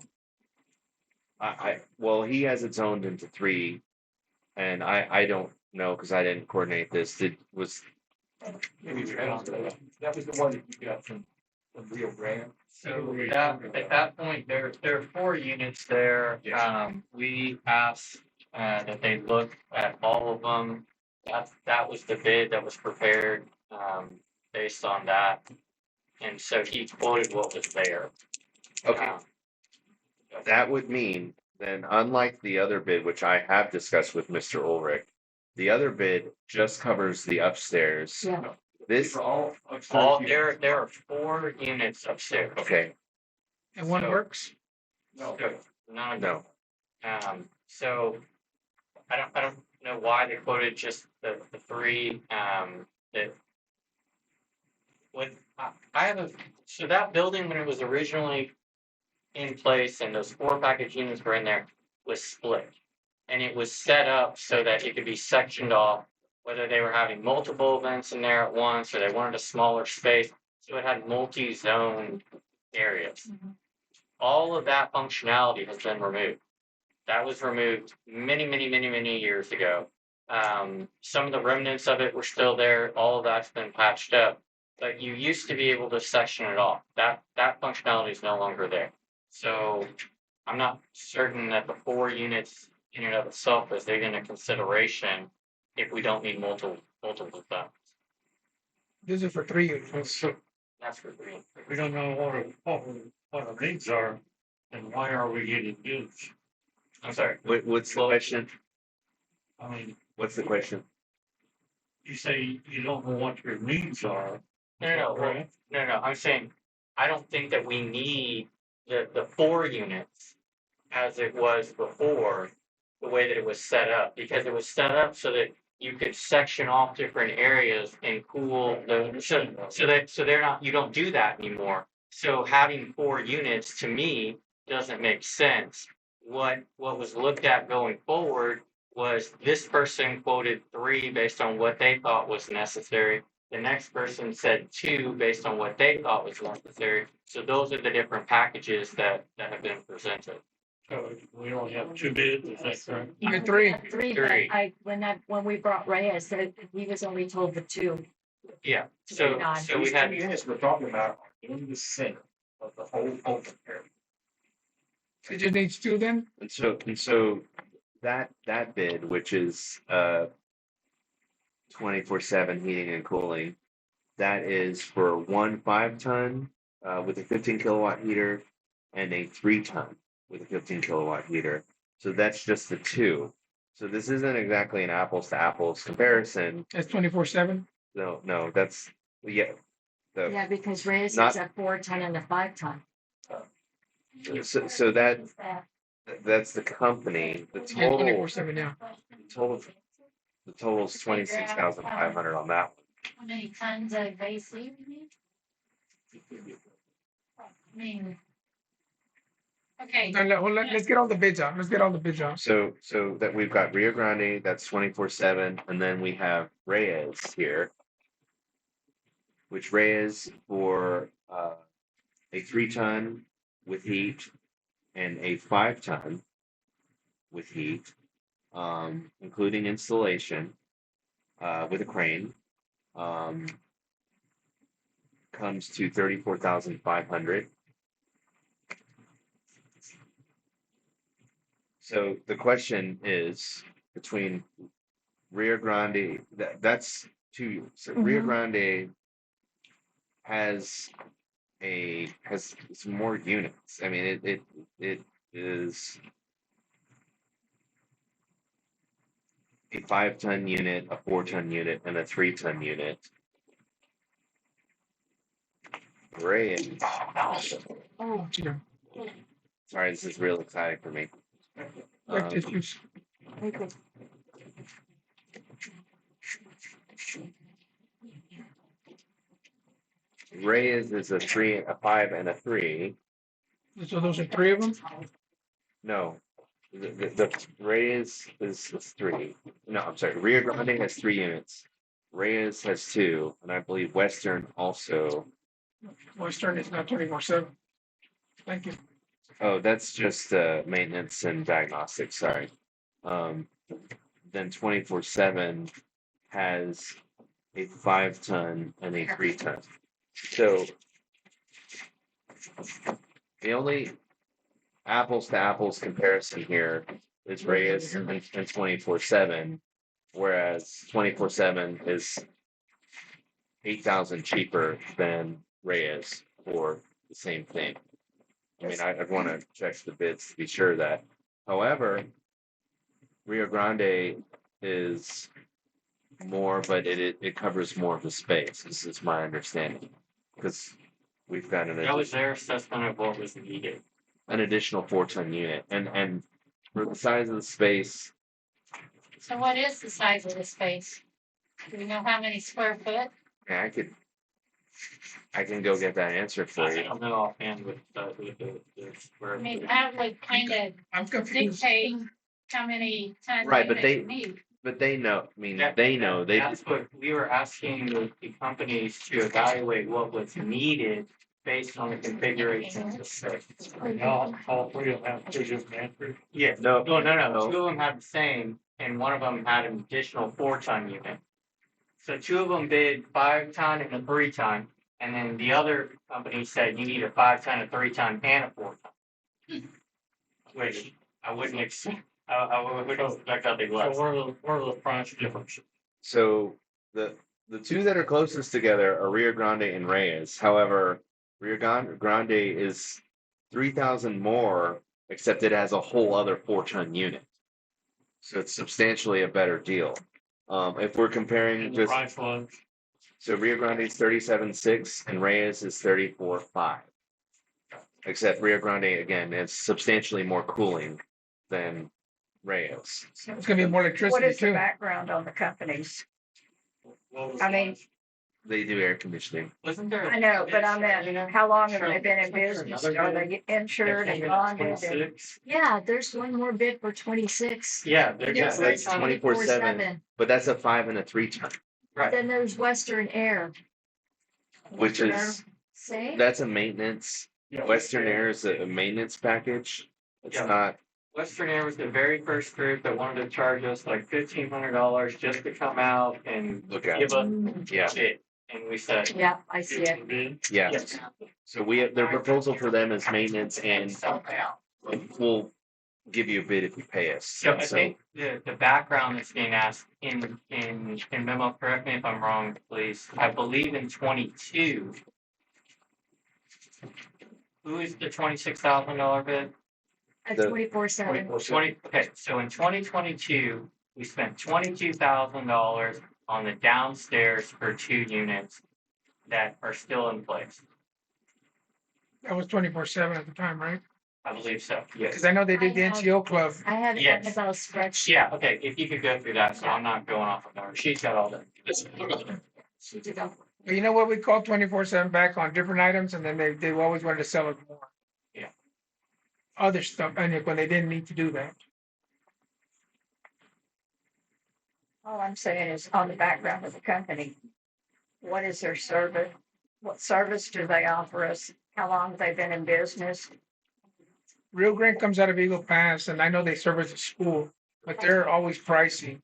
H: at.
D: Well, he has it zoned into 3, and I don't know because I didn't coordinate this. That was
N: the one that you got from Rio Grande.
Q: So at that point, there are 4 units there. We asked that they look at all of them That was the bid that was prepared, based on that. And so he quoted what was there.
D: Okay,
Q: Um,
D: that would mean then, unlike the other bid, which I have discussed with Mr. Ulrich, the other bid just covers the upstairs.
F: Yeah.
D: This,
B: all.
Q: there are 4 units upstairs.
D: okay,
E: And one
Q: So-
E: works.
Q: No, none of
D: no,
Q: them. So I don't know why they quoted just the 3, that I have so that building when it was originally in place and those 4 package units were in there was split. And it was set up so that it could be sectioned off, whether they were having multiple events in there at once or they wanted a smaller space. So it had multi-zone areas. All of that functionality has been removed. That was removed many years ago. Some of the remnants of it were still there. All of that's been patched up. But you used to be able to section it off. That functionality is no longer there. So I'm not certain that the 4 units in and of itself is taken into consideration if we don't need multiple zones.
E: This is for 3 units.
B: So
Q: That's for 3.
B: if we don't know what our needs are, then why are we getting bids?
Q: I'm sorry.
D: what's the question?
B: I mean,
D: What's the question?
B: you say you don't know what your needs are.
Q: No. I'm saying I don't think that we need the 4 units as it was before, the way that it was set up, because it was set up so that you could section off different areas and cool the so they're not, you don't do that anymore. So having 4 units to me doesn't make sense. What was looked at going forward was this person quoted 3 based on what they thought was necessary. The next person said 2 based on what they thought was necessary. So those are the different packages that have been presented.
B: So we only have 2 bids, is that correct?
E: Even 3.
F: 3, but when we brought Reyes, he was only told the 2.
Q: Yeah, so we had,
N: units we're talking about are in the center of the whole open area.
E: It just needs 2 then?
D: And so that bid, which is 24/7 heating and cooling, that is for 1 5-ton with a 15 kilowatt heater and a 3-ton with a 15 kilowatt heater. So that's just the 2. So this isn't exactly an apples to apples comparison.
E: That's 24/7.
D: No, that's yeah.
F: Yeah, because Reyes
D: Not-
F: is a 4-ton and a 5-ton.
D: So that's the company. The
E: Yeah,
D: total
E: 24/7 now.
D: the total is 26,500 on that one.
O: How many tons of AC we need? I mean. Okay.
E: Let's get all the bids out. Let's get all the bids out.
D: So that we've got Rio Grande, that's 24/7, and then we have Reyes here, which Reyes for a 3-ton with heat and a 5-ton with heat, including installation with a crane, comes to 34,500. So the question is between Rio Grande, that's 2. So Rio Grande has some more units. I mean, it is a 5-ton unit, a 4-ton unit, and a 3-ton unit. Great.
E: Oh, dear.
D: Sorry, this is real exciting for me.
E: Like tissues.
D: Reyes is a 3, a 5, and a 3.
E: So those are 3 of them?
D: No, the Reyes is 3. No, I'm sorry. Rio Grande has 3 units. Reyes has 2, and I believe Western also.
E: Western is not 24/7. Thank you.
D: Oh, that's just maintenance and diagnostics. Sorry. Then 24/7 has a 5-ton and a 3-ton. So the only apples to apples comparison here is Reyes and 24/7. whereas 24/7 is 8,000 cheaper than Reyes for the same thing. I mean, I'd want to check the bids to be sure of that. However, Rio Grande is more, but it covers more of the space. This is my understanding, because we've got
Q: That was their assessment of what was needed.
D: an additional 4-ton unit, and for the size of the space,
O: So what is the size of the space? Do we know how many square foot?
D: yeah, I can go get that answer for
Q: I
D: you.
Q: don't know offhand with the square.
O: I mean, that would kind
E: I'm
O: of
E: confused.
O: dictate how many tons
D: Right, but
O: units you need.
D: But they know. I mean,
Q: That-
D: they know. They
Q: That's what we were asking the companies to evaluate what was needed based on the configuration of the space.
B: All three of them have two different answers.
Q: Yeah,
D: No.
Q: no, no, no,
D: No.
Q: two of them had the same, and one of them had an additional 4-ton unit. So two of them bid 5-ton and a 3-ton, and then the other company said you need a 5-ton, a 3-ton, and a 4-ton. Which I wouldn't expect, I wouldn't expect how they
B: So
Q: was.
B: what are the price differences?
D: So the two that are closest together are Rio Grande and Reyes. However, Rio Grande is 3,000 more, except it has a whole other 4-ton unit. So it's substantially a better deal. If we're comparing
B: And the
D: just
B: price was,
D: so Rio Grande is 37.6 and Reyes is 34.5. Except Rio Grande again is substantially more cooling than Reyes.
E: It's gonna be more
F: What
E: electricity
F: is the
E: too.
F: background on the companies?
B: what was
F: I
B: the
F: mean,
B: price?
D: They do air conditioning.
Q: Wasn't there?
F: I know, but I meant, how long have they been in business? Are they insured and bonded? And-
H: Yeah, there's one more bid for 26.
Q: Yeah, they're
H: Yeah,
Q: just.
D: That's 24/7, but that's a 5 and a 3-ton,
Q: Right.
H: Then there's Western Air.
D: which is
H: Say?
D: that's a maintenance.
Q: Yeah.
D: Western Air is a maintenance package. It's
Q: Yeah.
D: not.
Q: Western Air was the very first group that wanted to charge us like $1,500 just to come out and
D: Look at
Q: give
D: it.
Q: us
D: Yeah.
Q: it. And we said.
H: Yeah, I see it.
D: Yeah.
Q: Yes.
D: So their proposal for them is maintenance, and we'll give you a bid if you pay us.
Q: So I think the background that's being asked in memo, correct me if I'm wrong, please. I believe in 22. Who is the $26,000 bid?
H: At
D: The-
H: 24/7.
Q: 20, okay, so in 2022, we spent $22,000 on the downstairs for 2 units that are still in place.
E: That was 24/7 at the time, right?
Q: I believe so, yes.
E: Because I know they did the
H: I have-
E: NCO club.
H: I have it
Q: Yes.
H: about a spreadsheet.
Q: Yeah, okay, if you could go through that, so I'm not going off of her. She's got all that.
H: She did go.
E: But you know what? We called 24/7 back on different items, and then they always wanted to sell it more.
Q: Yeah.
E: Other stuff, and when they didn't need to do that.
F: All I'm saying is on the background of the company. What is their service? What service do they offer us? How long have they been in business?
E: Rio Grande comes out of Eagle Pass, and I know they service a school, but they're always pricey.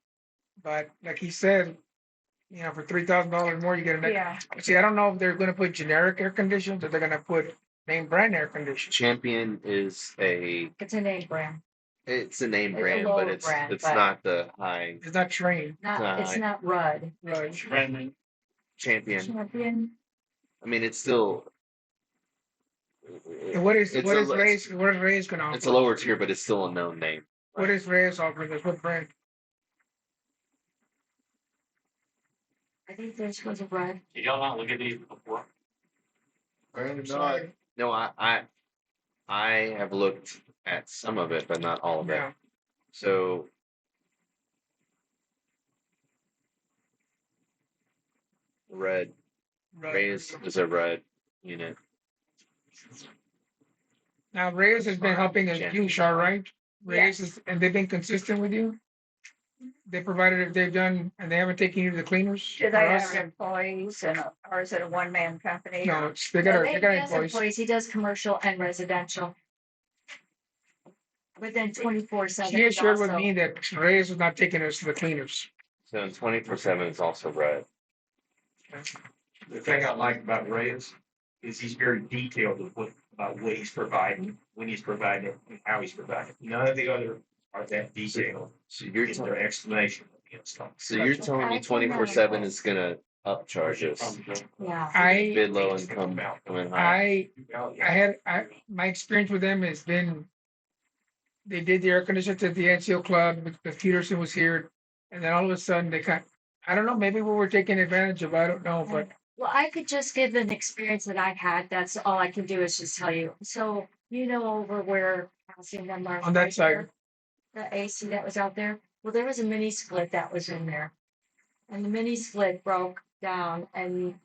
E: But like he said, you know, for $3,000 more, you get an.
F: Yeah.
E: See, I don't know if they're gonna put generic air conditions or they're gonna put name brand air conditions.
D: Champion is
H: It's a name brand.
D: it's a name
H: It's a
D: brand,
H: lower
D: but it's
H: brand,
D: it's
H: but-
D: not the high
E: It's not trained.
H: It's
D: Right.
H: not Rudd.
E: Right.
B: Brandon,
D: champion.
H: Champion.
D: I mean, it's still.
E: And what is
D: It's
E: what
D: a
E: is
D: lo-
E: Reyes? What is Reyes gonna offer?
D: It's a lower tier, but it's still a known name.
E: What is Reyes offering us? What brand?
H: I think this was a Rudd.
Q: Did y'all not look at these before?
D: No, I have looked at some of it, but not all of it.
E: Yeah.
D: So red Reyes is a red unit.
E: Now Reyes has been helping us
D: Champion.
E: you, Char, right? Reyes is, and they've been consistent with you. They provided if they've done, and they haven't taken you to the cleaners.
F: Do
E: for
F: they
E: us?
F: have employees or is it a one-man company?
E: No,
F: or-
E: it's- they got,
H: He
E: they got
H: has
E: employees.
H: He does commercial and residential. But then 24/7.
E: She assured with me that Reyes was not taking us to the cleaners.
D: So in 24/7 is also red.
N: The thing I like about Reyes is he's very detailed about what he's providing, when he's providing it, and how he's providing it. None of the other are that detailed.
D: So you're
N: in their explanation.
D: So you're telling me 24/7 is gonna upcharge us?
F: Yeah.
D: Bid low income coming high.
E: My experience with them has been, they did the air conditioning at the NCO club, the Peterson was here, and then all of a sudden they I don't know, maybe we were taking advantage of, I don't know, but
H: Well, I could just give an experience that I've had. That's all I can do is just tell you. So, over where housing them are.
E: on that side,
H: The AC that was out there, well, there was a mini split that was in there. And the mini split broke down and,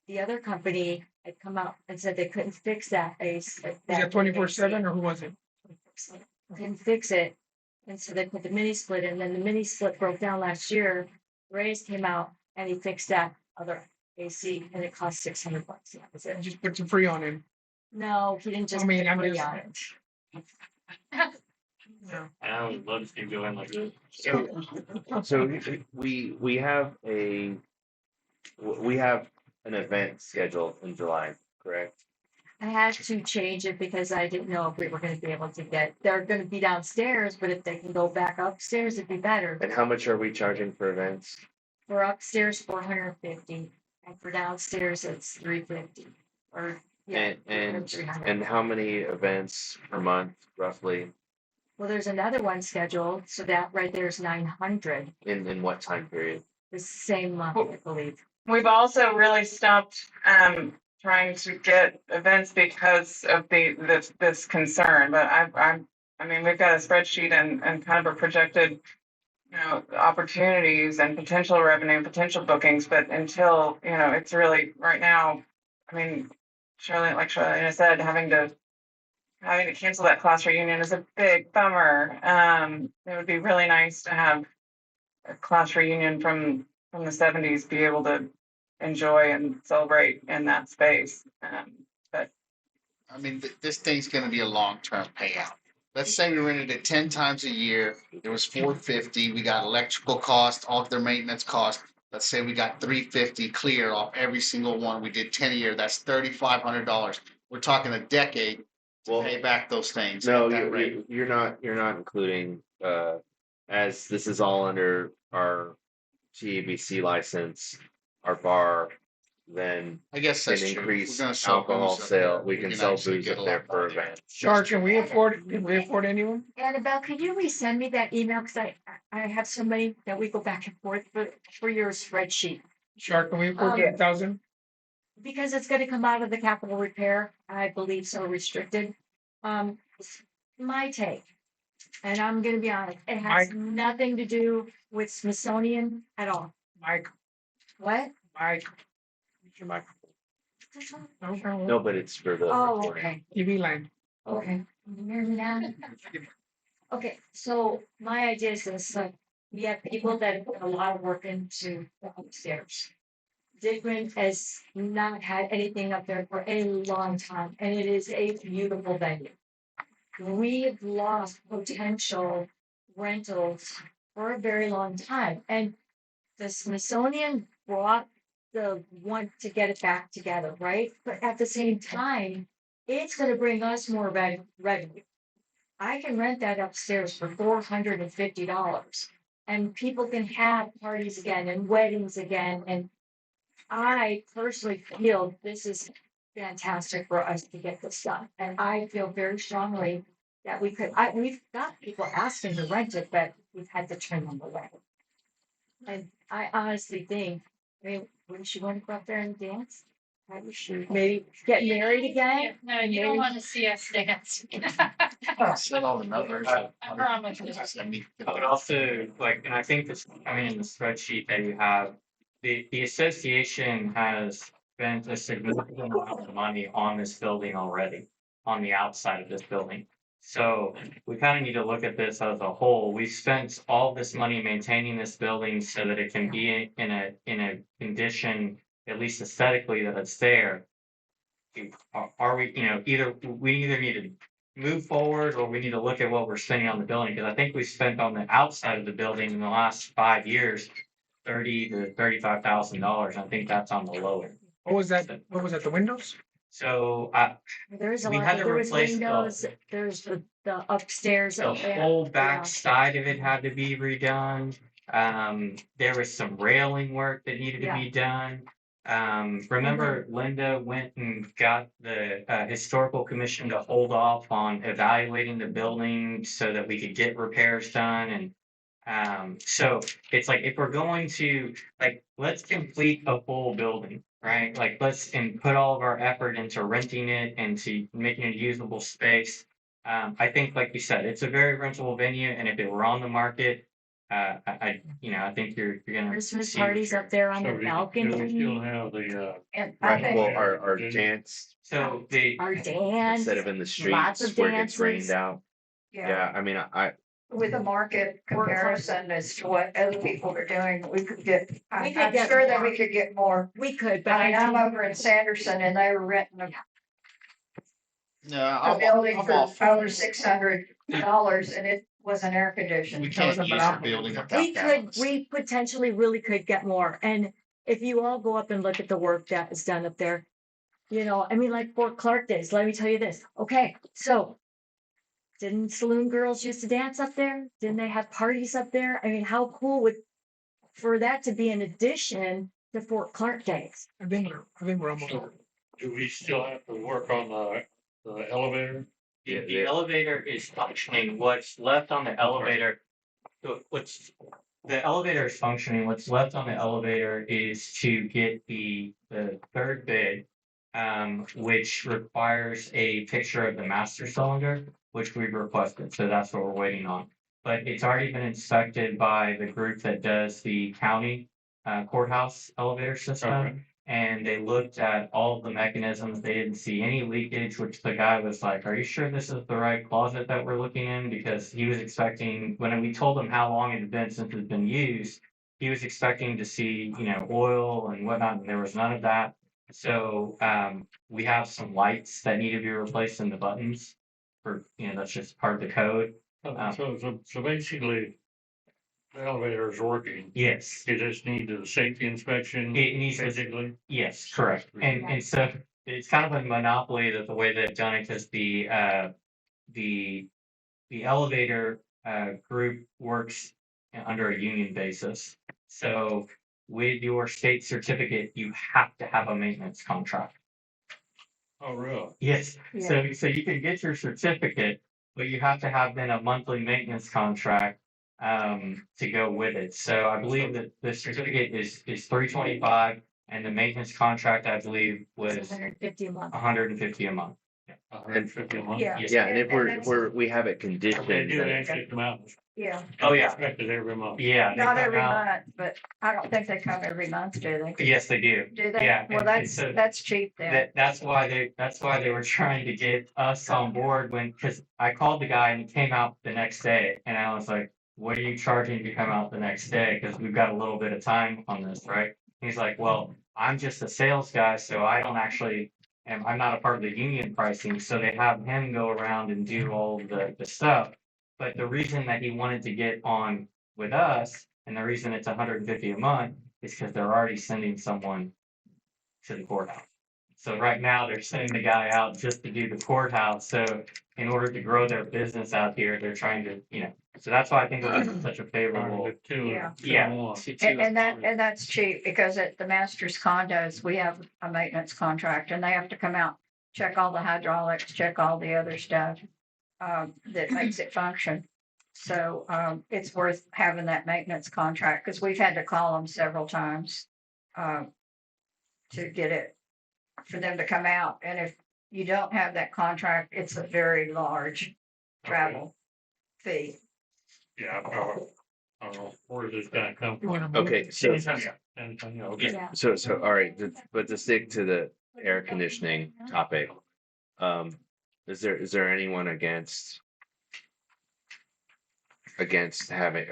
H: the other company had come out and said they couldn't fix that AC.
E: was that 24/7 or who was it?
H: Couldn't fix it. And so they put the mini split in, then the mini split broke down last year. Reyes came out and he fixed that other AC and it cost $600. That was it.
E: Just put some free on it.
H: No, he didn't just.
E: I mean,
H: put
E: I'm
H: free
E: just-
H: on it.
E: Yeah.
B: I would love to go in like this.
D: So we have an event scheduled in July, correct?
H: I had to change it because I didn't know if we were gonna be able to they're gonna be downstairs, but if they can go back upstairs, it'd be better.
D: And how much are we charging for events?
H: For upstairs, 450, and for downstairs, it's 350. Or, yeah.
D: And
H: 300.
D: and how many events per month roughly?
H: Well, there's another one scheduled, so that right there is 900,
D: In what time period?
H: the same month, I believe.
R: We've also really stopped trying to get events because of this concern. But I mean, we've got a spreadsheet and kind of a projected, opportunities and potential revenue, potential bookings. But until it's really right now. I mean, Charlene said, having to cancel that class reunion is a big bummer. It would be really nice to have a class reunion from the 70s be able to enjoy and celebrate in that space. But
K: I mean, this thing's gonna be a long-term payout. Let's say we rented it 10 times a year, there was $450, we got electrical cost, all of their maintenance cost. Let's say we got $350 clear off every single one, we did 10 a year, that's $3,500. We're talking a decade to pay back those things.
D: No,
K: at that rate.
D: you're not including, as this is all under our TABC license, our bar, then
K: I guess
D: can
K: that's true.
D: increase
K: We're gonna sell
D: alcohol
K: booze up
D: sale.
K: there.
D: We
K: We
D: can
K: can
D: sell
K: actually
D: booze
K: get
D: up
K: a
D: there
K: lot
D: for
K: more.
D: events.
E: George, can we afford anyone?
H: Annabelle, can you resend me that email? Because I have so many that we go back and forth for your spreadsheet.
E: Sure, can we afford 1,000?
H: Because it's gonna come out of the capital repair, I believe so restricted. My take, and I'm gonna be honest, it has nothing to do with Smithsonian at all.
E: Mike,
H: What?
E: Mike. Your mic.
D: No, but it's for the
H: Oh,
D: recording.
H: okay,
E: TV line.
H: okay. Can you hear me now? Okay, so my idea is this, we have people that put a lot of work into the upstairs. Dickman has not had anything up there for a long time, and it is a beautiful venue. We've lost potential rentals for a very long time, and the Smithsonian brought the want to get it back together, right? But at the same time, it's gonna bring us more revenue. I can rent that upstairs for $450, and people can have parties again and weddings again, and I personally feel this is fantastic for us to get this done, and I feel very strongly that we've got people asking to rent it, but we've had to turn them away. And I honestly think, wouldn't you want to go up there and dance? Maybe should maybe get married again?
O: No, you don't want to see us dance.
K: Set all the numbers.
O: I promise you.
Q: I would also and I think this, in the spreadsheet that you have, the association has spent a significant amount of money on this building already, on the outside of this building. So we kind of need to look at this as a whole. We spent all this money maintaining this building so that it can be in a condition, at least aesthetically, that it's there. Are we, we either need to move forward or we need to look at what we're spending on the building, because I think we spent on the outside of the building in the last 5 years $30,000 to $35,000. I think that's on the lower.
E: What was that? What was that? The windows?
Q: So
H: There's a
Q: we
H: lot,
Q: had to
H: there was
Q: replace
H: windows, there's the upstairs.
Q: the
H: up there.
Q: whole
H: Yeah.
Q: back side of it had to be redone. There was some railing work that needed to be done. Remember Linda went and got the historical commission to hold off on evaluating the building so that we could get repairs done. And so it's like, if we're going to, like, let's complete a full building, right? Like, and put all of our effort into renting it and to making it a usable space. I think, like you said, it's a very rentable venue, and if it were on the market, I think you're gonna
H: Christmas
Q: see.
H: parties up there on
B: So
H: the
B: do we
H: balcony.
B: still have the,
F: And I
D: Right,
F: think
D: well, our dance,
Q: So the
H: Our dance.
D: instead of in the
H: lots
D: streets
H: of
D: where it gets
H: dances.
D: rained out.
F: Yeah,
D: Yeah, I mean,
F: with a market comparison as to what other people are doing, we could get,
H: We could
F: I'm
H: get
F: sure that
H: more.
F: we could get more.
H: We could, but
F: I mean, I'm
H: think-
F: over in Sanderson and they were renting
K: No,
F: a building for over $600 and it wasn't air conditioned.
K: We
F: It
K: can't
F: was a
K: use the
F: monopoly.
K: building
H: we
K: without
H: could,
K: cameras.
H: we potentially really could get more. And if you all go up and look at the work that is done up there, I mean, like Fort Clark days, let me tell you this. Okay, so didn't saloon girls used to dance up there? Didn't they have parties up there? I mean, how cool for that to be an addition to Fort Clark days?
E: I think we're almost.
B: do we still have to work on the elevator?
Q: The elevator is functioning. What's left on the elevator, the elevator is functioning. What's left on the elevator is to get the third bid, which requires a picture of the master cylinder, which we've requested. So that's what we're waiting on. But it's already been inspected by the group that does the county courthouse elevator system.
B: Okay.
Q: And they looked at all of the mechanisms. They didn't see any leakage, which the guy was like, "Are you sure this is the right closet that we're looking in?" Because he was expecting, when we told him how long it had been since it had been used, he was expecting to see, oil and whatnot, and there was none of that. So we have some lights that need to be replaced in the buttons that's just part of the code.
B: So basically, the elevator is working.
Q: Yes.
B: You just need the safety inspection.
Q: It needs
B: physically.
Q: Yes, correct. And so it's kind of a monopoly that the way they've done it, because the elevator group works under a union basis. So with your state certificate, you have to have a maintenance contract.
B: Oh, really?
Q: Yes.
F: Yeah.
Q: So you can get your certificate, but you have to have then a monthly maintenance contract to go with it. So I believe that the certificate is $325, and the maintenance contract, I believe, was
H: $150 a month.
Q: $150 a month.
B: $150 a month?
F: Yeah.
Q: Yes.
D: yeah, and if we have it
B: They
D: conditioned,
B: do
D: then
B: actually come out.
F: Yeah,
Q: Oh, yeah.
B: Inspected every month.
Q: Yeah. they
F: not
Q: come
F: every
Q: out-
F: month, but I don't think they come every month, do they?
Q: Yes, they do.
F: Do they?
Q: Yeah.
F: Well,
Q: and so
F: that's cheap then.
Q: that's why they were trying to get us on board because I called the guy and he came out the next day, and I was like, "What are you charging to come out the next day? Because we've got a little bit of time on this, right?" He's like, "Well, I'm just a sales guy, so I don't actually, I'm not a part of the union pricing." So they have him go around and do all the stuff. But the reason that he wanted to get on with us, and the reason it's $150 a month, is because they're already sending someone to the courthouse. So right now they're sending the guy out just to do the courthouse. So in order to grow their business out here, they're trying to, so that's why I think it's such a favorable.
F: Yeah.
Q: And
F: that's cheap because at the master's condos, we have a maintenance contract and they have to come out, check all the hydraulics, check all the other stuff that makes it function. So it's worth having that maintenance contract because we've had to call them several times to get it, for them to come out. And if you don't have that contract, it's a very large travel fee.
B: Yeah, I don't know, where does that come from?
D: okay, so
B: Okay.
H: Yeah.
D: so all right, but to stick to the air conditioning topic, is there anyone against having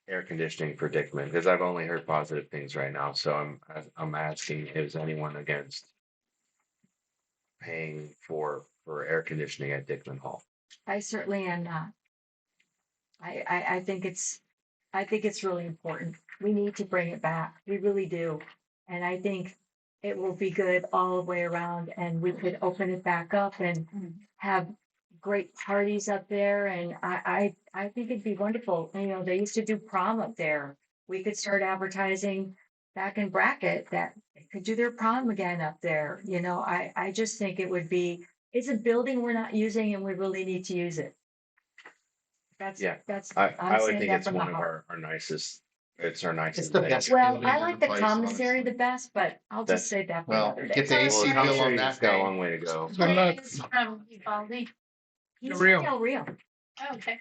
D: air conditioning for Dickman? Because I've only heard positive things right now, so I'm asking, is anyone against paying for air conditioning at Dickman Hall?
H: I certainly am not. I think it's really important. We need to bring it back. We really do. And I think it will be good all the way around, and we could open it back up and have great parties up there, and I think it'd be wonderful. You know, they used to do prom up there. We could start advertising back in Brackett that they could do their prom again up there. You know, I just think it would be, it's a building we're not using and we really need to use it. That's,
D: Yeah,
H: that's,
D: I
H: I'm
D: would
H: saying
D: think
H: that
D: it's
H: from the
D: one of
H: heart.
D: our nicest, it's our nicest
K: the
D: thing.
K: best.
H: Well,
K: building
H: I
K: in
H: like
K: the
H: the
K: place,
H: commissary
K: honestly.
H: the best, but I'll
D: That-
H: just say that for
K: Well,
H: another day.
K: get the
D: Well,
K: AC
D: the
K: bill on
D: commissary
K: that
D: has got a
K: day.
D: long way to go.
E: Good luck.
O: It's from Uvalde.
H: He's
E: Real.
H: in Del Rio.
O: Okay.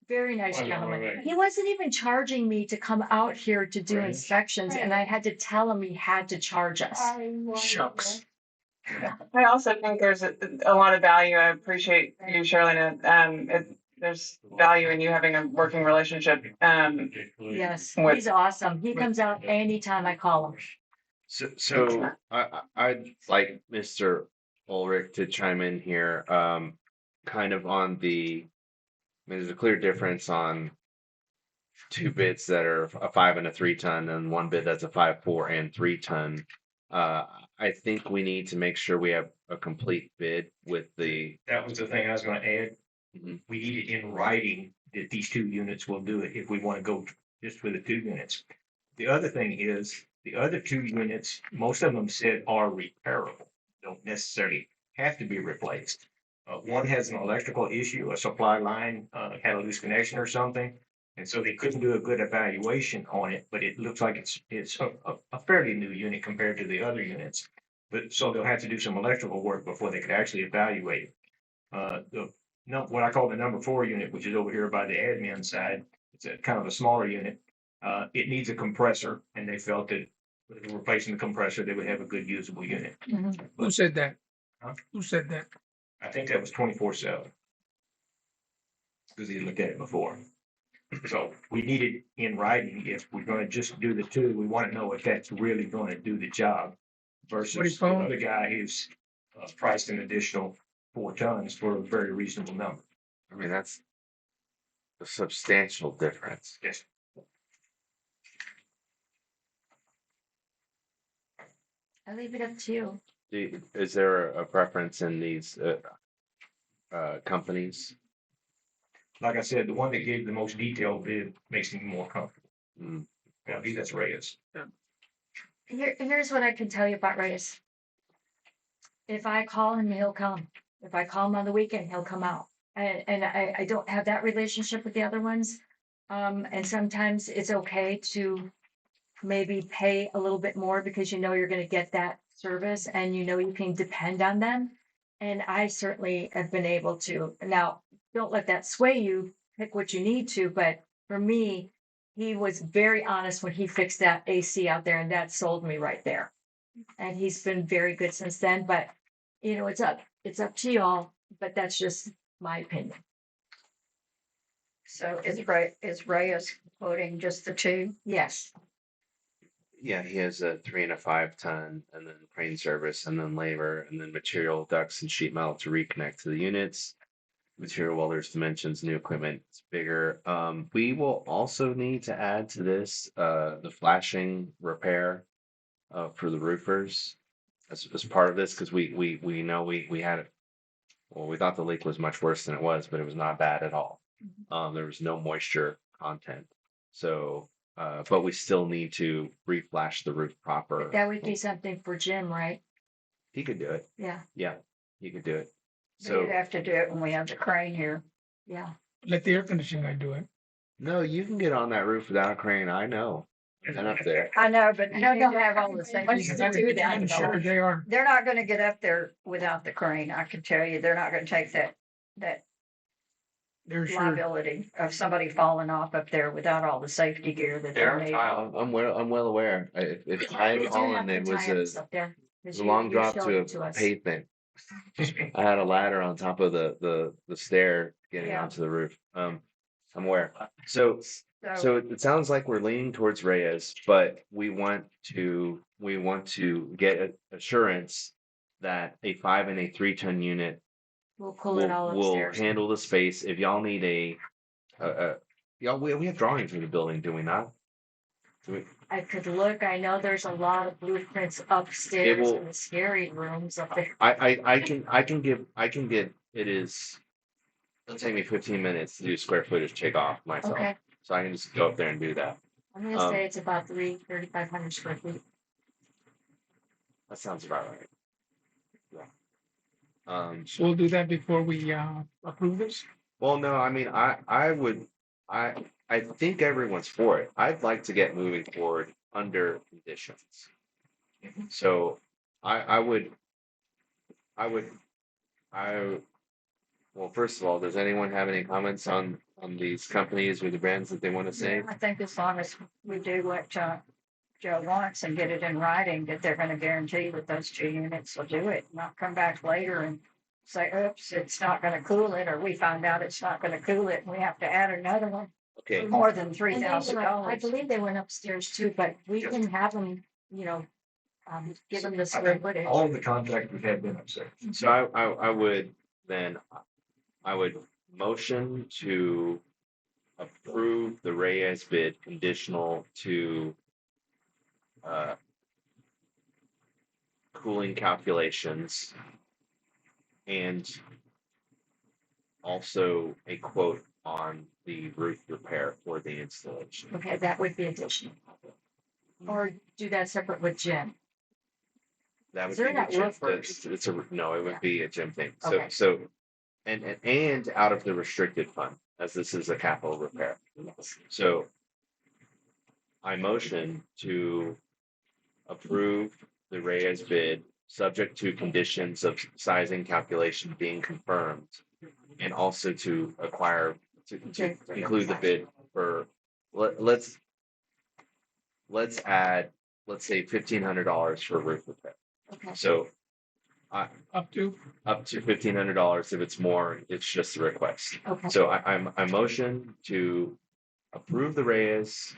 H: Very nice
B: Wait, wait,
H: gentleman.
B: wait.
H: He wasn't even charging me to come out here to do
B: Right.
H: inspections, and I had to tell him he had to charge us.
E: Shucks.
R: I also think there's a lot of value. I appreciate you, Charlene. There's value in you having a working relationship.
H: Yes,
R: What-
H: he's awesome. He comes out anytime I call him.
D: So I'd like Mr. Ulrich to chime in here, kind of on the, I mean, there's a clear difference on two bids that are a 5 and a 3 ton, and one bid that's a 5, 4, and 3 ton. I think we need to make sure we have a complete bid with the.
S: That was the thing I was gonna add.
D: Mhm.
S: We need it in writing that these two units will do it if we want to go just for the 2 units. The other thing is, the other 2 units, most of them said are repairable, don't necessarily have to be replaced. One has an electrical issue, a supply line, had a loose connection or something. And so they couldn't do a good evaluation on it, but it looks like it's a fairly new unit compared to the other units. But so they'll have to do some electrical work before they could actually evaluate it. What I call the number 4 unit, which is over here by the admin side, it's a kind of a smaller unit. It needs a compressor, and they felt that with replacing the compressor, they would have a good usable unit.
E: Who said that?
S: Huh?
E: Who said that?
S: I think that was 24/7. Because he looked at it before. So we need it in writing. If we're gonna just do the 2, we want to know if that's really gonna do the job. Versus the other guy who's priced an additional 4 tons for a very reasonable number.
D: I mean, that's a substantial difference.
S: Yes.
H: I leave it up to you.
D: Is there a preference in these companies?
S: Like I said, the one that gave the most detailed bid makes me more comfortable.
D: Mm.
S: Yeah, I think that's Reyes.
H: Here's what I can tell you about Reyes. If I call him, he'll come. If I call him on the weekend, he'll come out. And I don't have that relationship with the other ones. And sometimes it's okay to maybe pay a little bit more because you know you're going to get that service and you know you can depend on them. And I certainly have been able to. Now, don't let that sway you. Pick what you need to. But for me, he was very honest when he fixed that AC out there, and that sold me right there. And he's been very good since then. But you know, it's up to y'all. But that's just my opinion.
F: So is Reyes quoting just the 2?
H: Yes.
D: Yeah, he has a 3 and a 5 ton, and then crane service, and then labor, and then material ducts and sheet metal to reconnect to the units. Material welders, dimensions, new equipment, it's bigger. We will also need to add to this the flashing repair for the roofers as part of this, because we know we had it. Well, we thought the leak was much worse than it was, but it was not bad at all. There was no moisture content. So, but we still need to reflash the roof proper.
H: That would be something for Jim, right?
D: He could do it.
H: Yeah.
D: Yeah, he could do it.
F: So you'd have to do it when we have the crane here.
H: Yeah.
E: Let the air conditioning guy do it.
D: No, you can get on that roof without a crane. I know. And up there.
F: I know, but
H: No,
F: you
H: no.
F: have all the safety to do that.
E: Sure, they are.
F: They're not gonna get up there without the crane. I can tell you, they're not gonna take that
E: They're sure.
F: liability of somebody falling off up there without all the safety gear that they need.
D: I'm well aware. If I
H: We
D: had
H: do have
D: fallen,
H: the
D: it was
H: tie-ups up there, 'cause
D: a
H: you-
D: long
H: you
D: drop
H: showed
D: to
H: it to
D: a
H: us.
D: pavement. I had a ladder on top of the stair getting
F: Yeah.
D: onto the roof. I'm aware. So it sounds like we're leaning towards Reyes, but we want to get assurance that a 5 and a 3 ton unit
H: We'll pull it all
D: will
H: upstairs.
D: handle the space. If y'all need y'all, we have drawings for the building, do we not?
H: I could look, I know there's a lot of blueprints upstairs
D: will-
H: in the scary rooms up there.
D: I can get, it is, it'll take me 15 minutes to do square footage take off myself.
H: Okay,
D: So I can just go up there and do that.
H: I'm gonna say it's about 3,500 square feet.
D: That sounds about right. Yeah.
E: So we'll do that before we approve this.
D: Well, no, I mean, I think everyone's for it. I'd like to get moving forward under conditions. So I would, well, first of all, does anyone have any comments on these companies or the brands that they want to say?
F: I think as long as we do what Joe wants and get it in writing, that they're gonna guarantee that those 2 units will do it, not come back later and say, oops, it's not gonna cool it, or we found out it's not gonna cool it, and we have to add another one.
D: Okay.
F: For more than
H: And
F: $3,000.
H: I believe they went upstairs too, but we can have them, give them the square footage.
S: All of the contractors have been upset.
D: So I would then, I would motion to approve the Reyes bid conditional to cooling calculations and also a quote on the roof repair for the installation.
H: Okay, that would be additional. Or do that separate with Jim.
D: That
H: Is
D: would
H: there
D: be
H: that
D: a Jim,
H: roofers?
D: it's a, no, it would be a Jim thing.
H: Okay.
D: So, and out of the restricted fund, as this is a capital repair.
H: Yes.
D: So I motion to approve the Reyes bid, subject to conditions of sizing calculation being confirmed. And also to acquire, to include the bid for, let's add, let's say $1,500 for roof repair.
H: Okay.
D: So
E: Up to?
D: Up to $1,500. If it's more, it's just a request.
H: Okay.
D: So I motion to approve the Reyes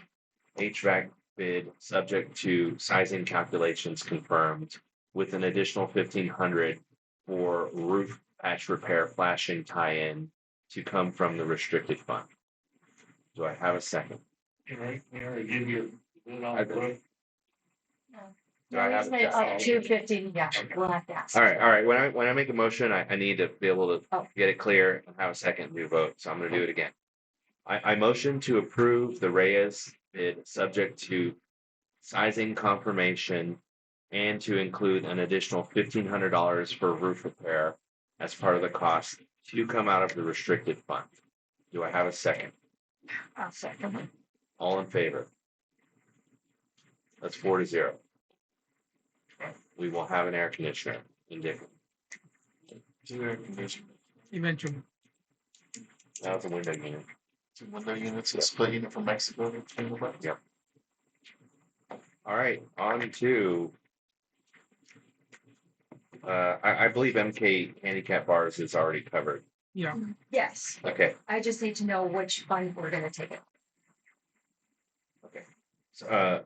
D: HVAC bid, subject to sizing calculations confirmed, with an additional 1,500 for roof patch repair flashing tie-in to come from the restricted fund. Do I have a second?
B: Can I give you?
D: I do. Do I
H: No,
D: have
H: he's
D: a
H: made
D: second?
H: up to 15, yeah, we'll have to ask.
D: All right. When I make a motion, I need to be able to
H: Oh.
D: get it clear and have a second to vote. So I'm going to do it again. I motion to approve the Reyes bid, subject to sizing confirmation and to include an additional $1,500 for roof repair as part of the cost to come out of the restricted fund. Do I have a second?
F: I'll second it.
D: All in favor? That's 4-0. We will have an air conditioner in Dickens.
N: Air conditioning.
E: Eventually.
D: That was a window unit.
N: Two window units, a split unit from Mexico.
D: Yep. All right, on to. I believe MK handicap bars is already covered.
E: Yeah.
H: Yes,
D: Okay,
H: I just need to know which fund we're gonna take it.
D: so,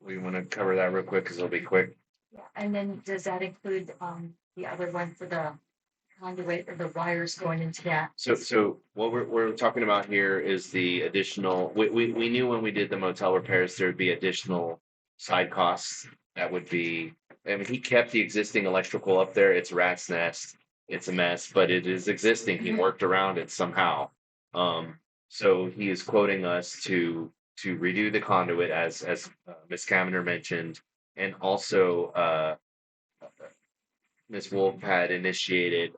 D: we want to cover that real quick because it'll be quick.
H: Yeah, and then does that include, the other one for the conduit or the wires going into that?
D: So what we're talking about here is the additional, we knew when we did the motel repairs, there'd be additional side costs that would be, I mean, he kept the existing electrical up there. It's a rat's nest. It's a mess, but it is existing. He worked around it somehow. So he is quoting us to redo the conduit as Ms. Kamener mentioned, and also Ms. Wolf had initiated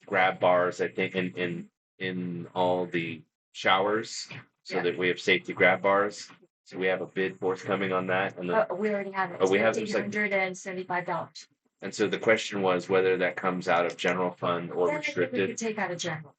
D: grab bars, I think, in all the showers, so that we have safety grab bars. So we have a bid forthcoming on that, and
H: We already have it.
D: Oh, we have it, it's like-
H: $1,575.
D: and so the question was whether that comes out of general fund or
H: Then I think we could
D: restricted.
H: take out a general,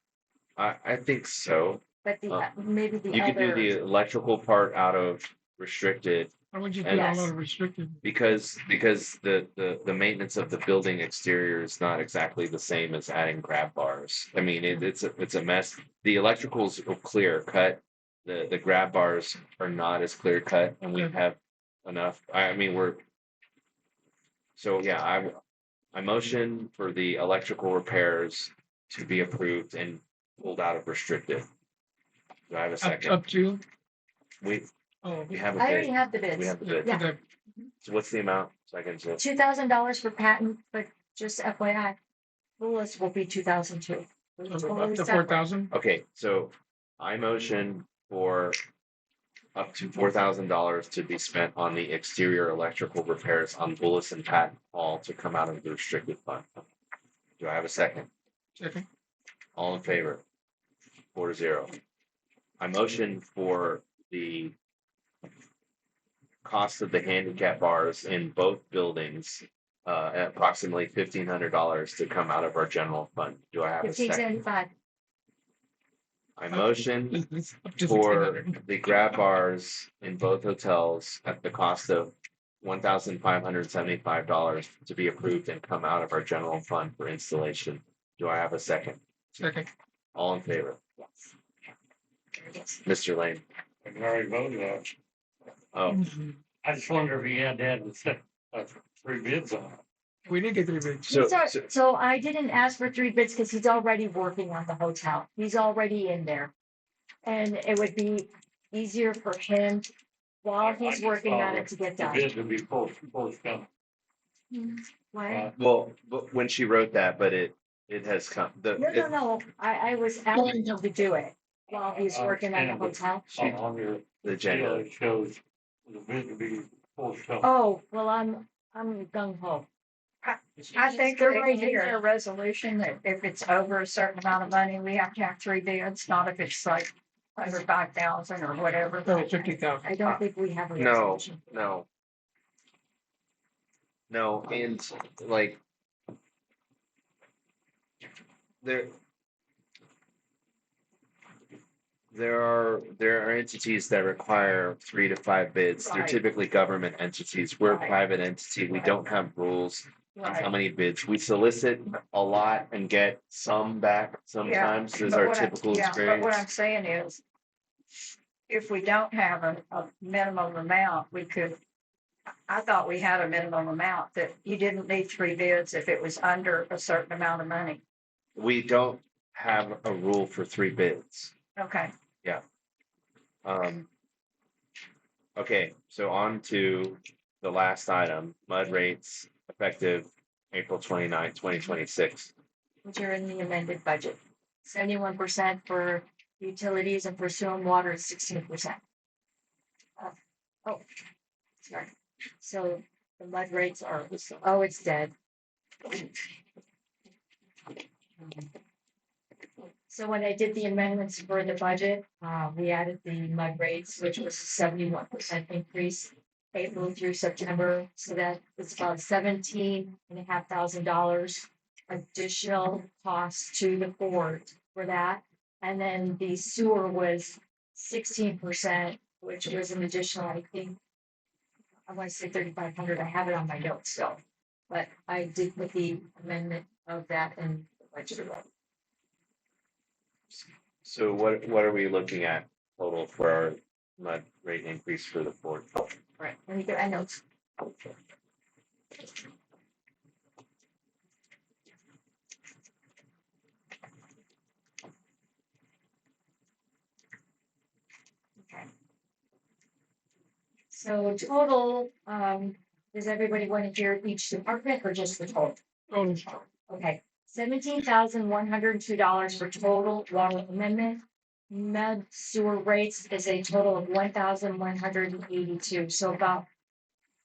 D: I think so.
H: but maybe the
D: You could do the
H: other,
D: electrical part out of restricted.
E: Why would you
D: And-
E: do all of restricted?
D: Because the maintenance of the building exterior is not exactly the same as adding grab bars. I mean, it's a mess. The electricals are clear cut. The grab bars are not as clear cut, and we have enough. I mean, so yeah, I motion for the electrical repairs to be approved and pulled out of restricted. Do I have a second?
E: Up to?
D: We have a
H: I already
D: bid.
H: have the
D: We
H: bids.
D: have the bid.
H: Yeah,
D: So what's the amount? So I can just,
H: $2,000 for patent, but just FYI, Willis will be 2,002.
E: Up to 4,000.
D: okay, so I motion for up to $4,000 to be spent on the exterior electrical repairs on Bullis and Patton Hall to come out of the restricted fund. Do I have a second?
E: Second.
D: All in favor? 4-0. I motion for the cost of the handicap bars in both buildings at approximately $1,500 to come out of our general fund. Do I have a second?
H: 1575.
D: I motion
E: Up to
D: for
E: 1,500.
D: the grab bars in both hotels at the cost of $1,575 to be approved and come out of our general fund for installation. Do I have a second?
E: Second.
D: All in favor?
H: Yes.
D: Mr. Lane.
B: I already voted on it.
D: Oh,
B: I just wonder if he had to have the three bids on it.
E: We did get 3 bids.
H: So I didn't ask for 3 bids because he's already working on the hotel. He's already in there. And it would be easier for him while he's working on it to get
B: The
H: done.
B: bid would be forthcoming.
H: Why?
D: well, but when she wrote that, but it has come.
H: No. I was asking him to do it while he's working on the hotel.
B: On your
D: The agenda.
B: it shows the bid to be forthcoming.
H: Oh, well, I'm gung ho.
F: I think
H: They're
F: they
H: right
F: need
H: here.
F: a resolution that if it's over a certain amount of money, we have to have 3 bids, not if it's like under 5,000 or whatever.
E: No, 50,000.
H: I don't think we have a
D: No,
H: resolution.
D: no. No, and like there are entities that require 3 to 5 bids. They're
F: Right.
D: typically government entities. We're a
F: Right.
D: private entity. We don't have rules on how
F: Right.
D: many bids. We solicit a lot and get some back sometimes is
F: But
D: our
F: what I-
D: typical
F: yeah, But what I'm
D: experience.
F: saying is, if we don't have a minimum amount, we could, I thought we had a minimum amount that you didn't need 3 bids if it was under a certain amount of money.
D: We don't have a rule for 3 bids.
F: Okay.
D: Okay, so on to the last item, mud rates effective April 29th, 2026.
H: Which are in the amended budget. 71% for utilities and for sewer and water is 16%. Oh, sorry. So the mud rates are, oh, it's dead. So when I did the amendments for the budget, we added the mud rates, which was 71% increase April through September. So that is about $17,500 additional cost to the board for that. And then the sewer was 16%, which was an additional, I think, I want to say 3,500. I have it on my notes still. But I did put the amendment of that in the budget.
D: So what are we looking at total for our mud rate increase for the board?
H: Right, let me get my notes. Okay. So total, does everybody want to hear each department or just the total? Okay, $17,102 for total water amendment. Med sewer rates is a total of $1,182, so about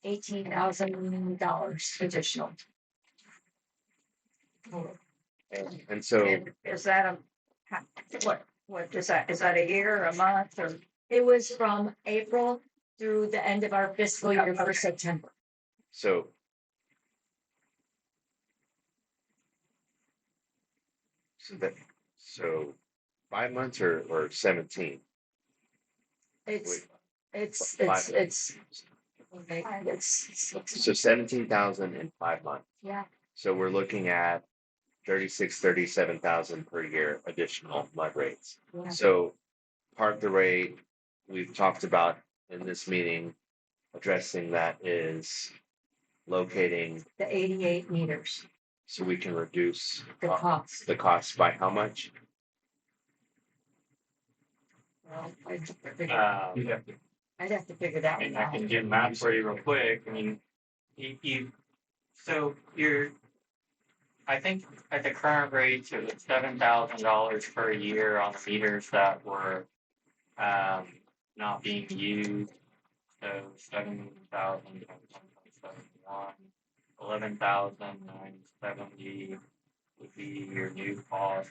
H: $18,000 additional.
D: And so
F: And is that what is that? Is that a year, a month, or?
H: It was from April through the end of our fiscal year for
F: Okay.
H: September.
D: So 5 months or 17?
H: It's
D: So 17,000 in 5 months.
H: yeah.
D: So we're looking at 37,000 per year additional mud rates.
H: Yeah.
D: So part of the rate we've talked about in this meeting, addressing that is locating
H: The 88 meters.
D: so we can reduce
H: The cost.
D: the cost by how much?
H: Well,
F: I'd have to figure that
Q: I mean,
F: one
Q: I
F: out.
Q: can get math for you real quick. I mean, so you're, I think at the current rates, it was $7,000 per year on the meters that were not being used. So 7,071, 11,970 would be your new cost.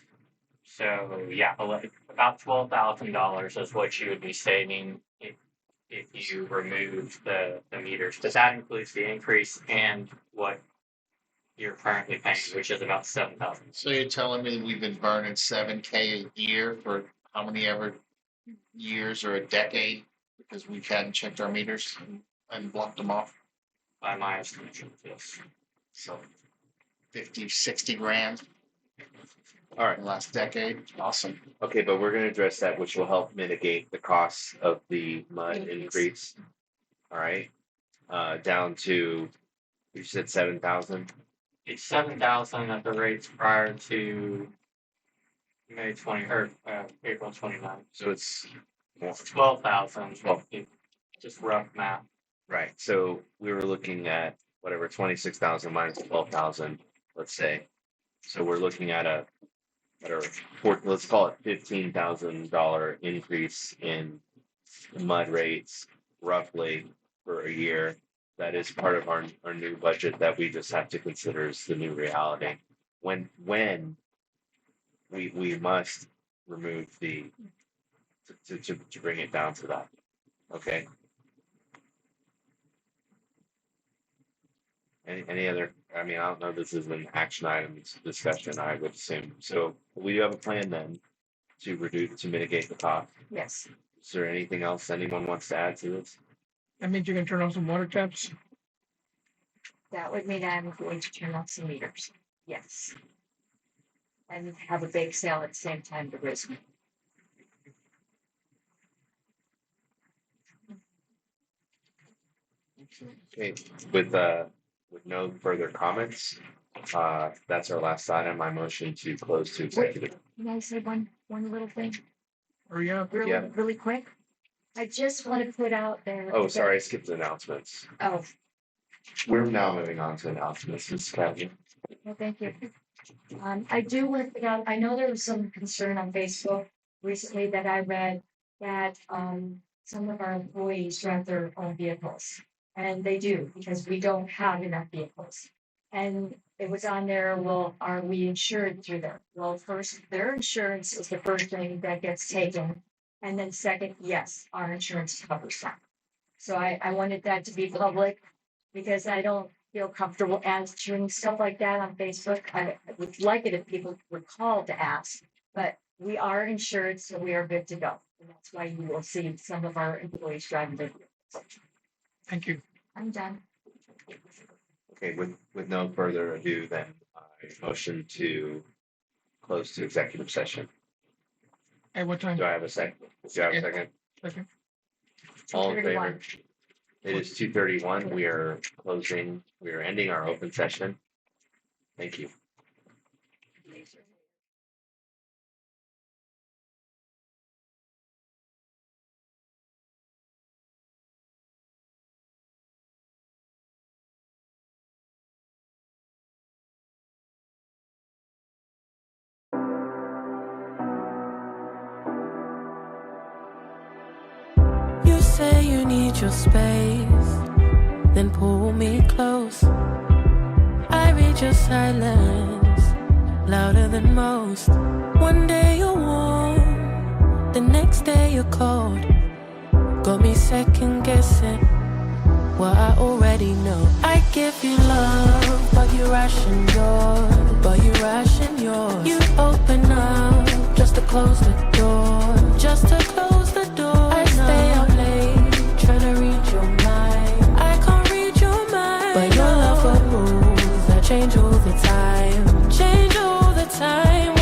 Q: So yeah, about $12,000 is what you would be saving if you remove the meters. But that includes the increase and what you're currently paying, which is about 7,000.
K: So you're telling me we've been burning 7K a year for how many ever years or a decade because we hadn't checked our meters and blocked them off?
Q: By my estimation, yes.
K: So 50, 60 grand
D: All right.
K: in the last decade. Awesome.
D: Okay, but we're gonna address that, which will help mitigate the costs of the mud increase. All right, down to, you said 7,000?
Q: It's 7,000 at the rates prior to May 20 or April 29th.
D: So it's more.
Q: 12,000. Just rough math.
D: Right, so we were looking at whatever, 26,000 minus 12,000, let's say. So we're looking at a, let's call it $15,000 increase in mud rates roughly for a year. That is part of our new budget that we just have to consider as the new reality. When we must remove the, to bring it down to that, okay? Any other, I mean, I don't know, this is an action item discussion, I would assume. So we do have a plan then to mitigate the cost.
F: Yes.
D: Is there anything else anyone wants to add to this?
E: That means you can turn off some water taps.
F: That would mean I'm going to turn off some meters. Yes. And have a bake sale at the same time to risk.
D: Okay, with no further comments, that's our last item. I motion to close to executive.
F: Can I say one little thing?
E: Hurry up.
F: Really quick? I just want to put out there.
D: Oh, sorry, I skipped the announcements.
F: Oh,
D: We're now moving on to announcements, Ms. Kathy.
F: well, thank you. I do want to put out, I know there was some concern on Facebook recently that I read that, some of our employees drive their own vehicles. And they do, because we don't have enough vehicles. And it was on there, well, are we insured through them? Well, first, their insurance is the first thing that gets taken. And then second, yes, our insurance covers that. So I wanted that to be public because I don't feel comfortable answering stuff like that on Facebook. I would like it if people would call to ask, but we are insured, so we are good to go. And that's why you will see some of our employees driving their vehicles.
E: Thank you.
F: I'm done.
D: Okay, with no further ado, then I motion to close to executive session.
E: At what time?
D: Do I have a second? Do I have a second?
E: Second.
D: All in
F: 2:31.
D: favor? It is 2:31. We are ending our open session. Thank you.
I: You say you need your space, then pull me close. I read your silence, louder than most. One day you're warm, the next day you're cold. Got me second guessing what I already know. I give you love, but you ration yours. You open up just to close the door. I stay up late, trying to read your mind. I can't read your mind, but your love for rules that change all the time.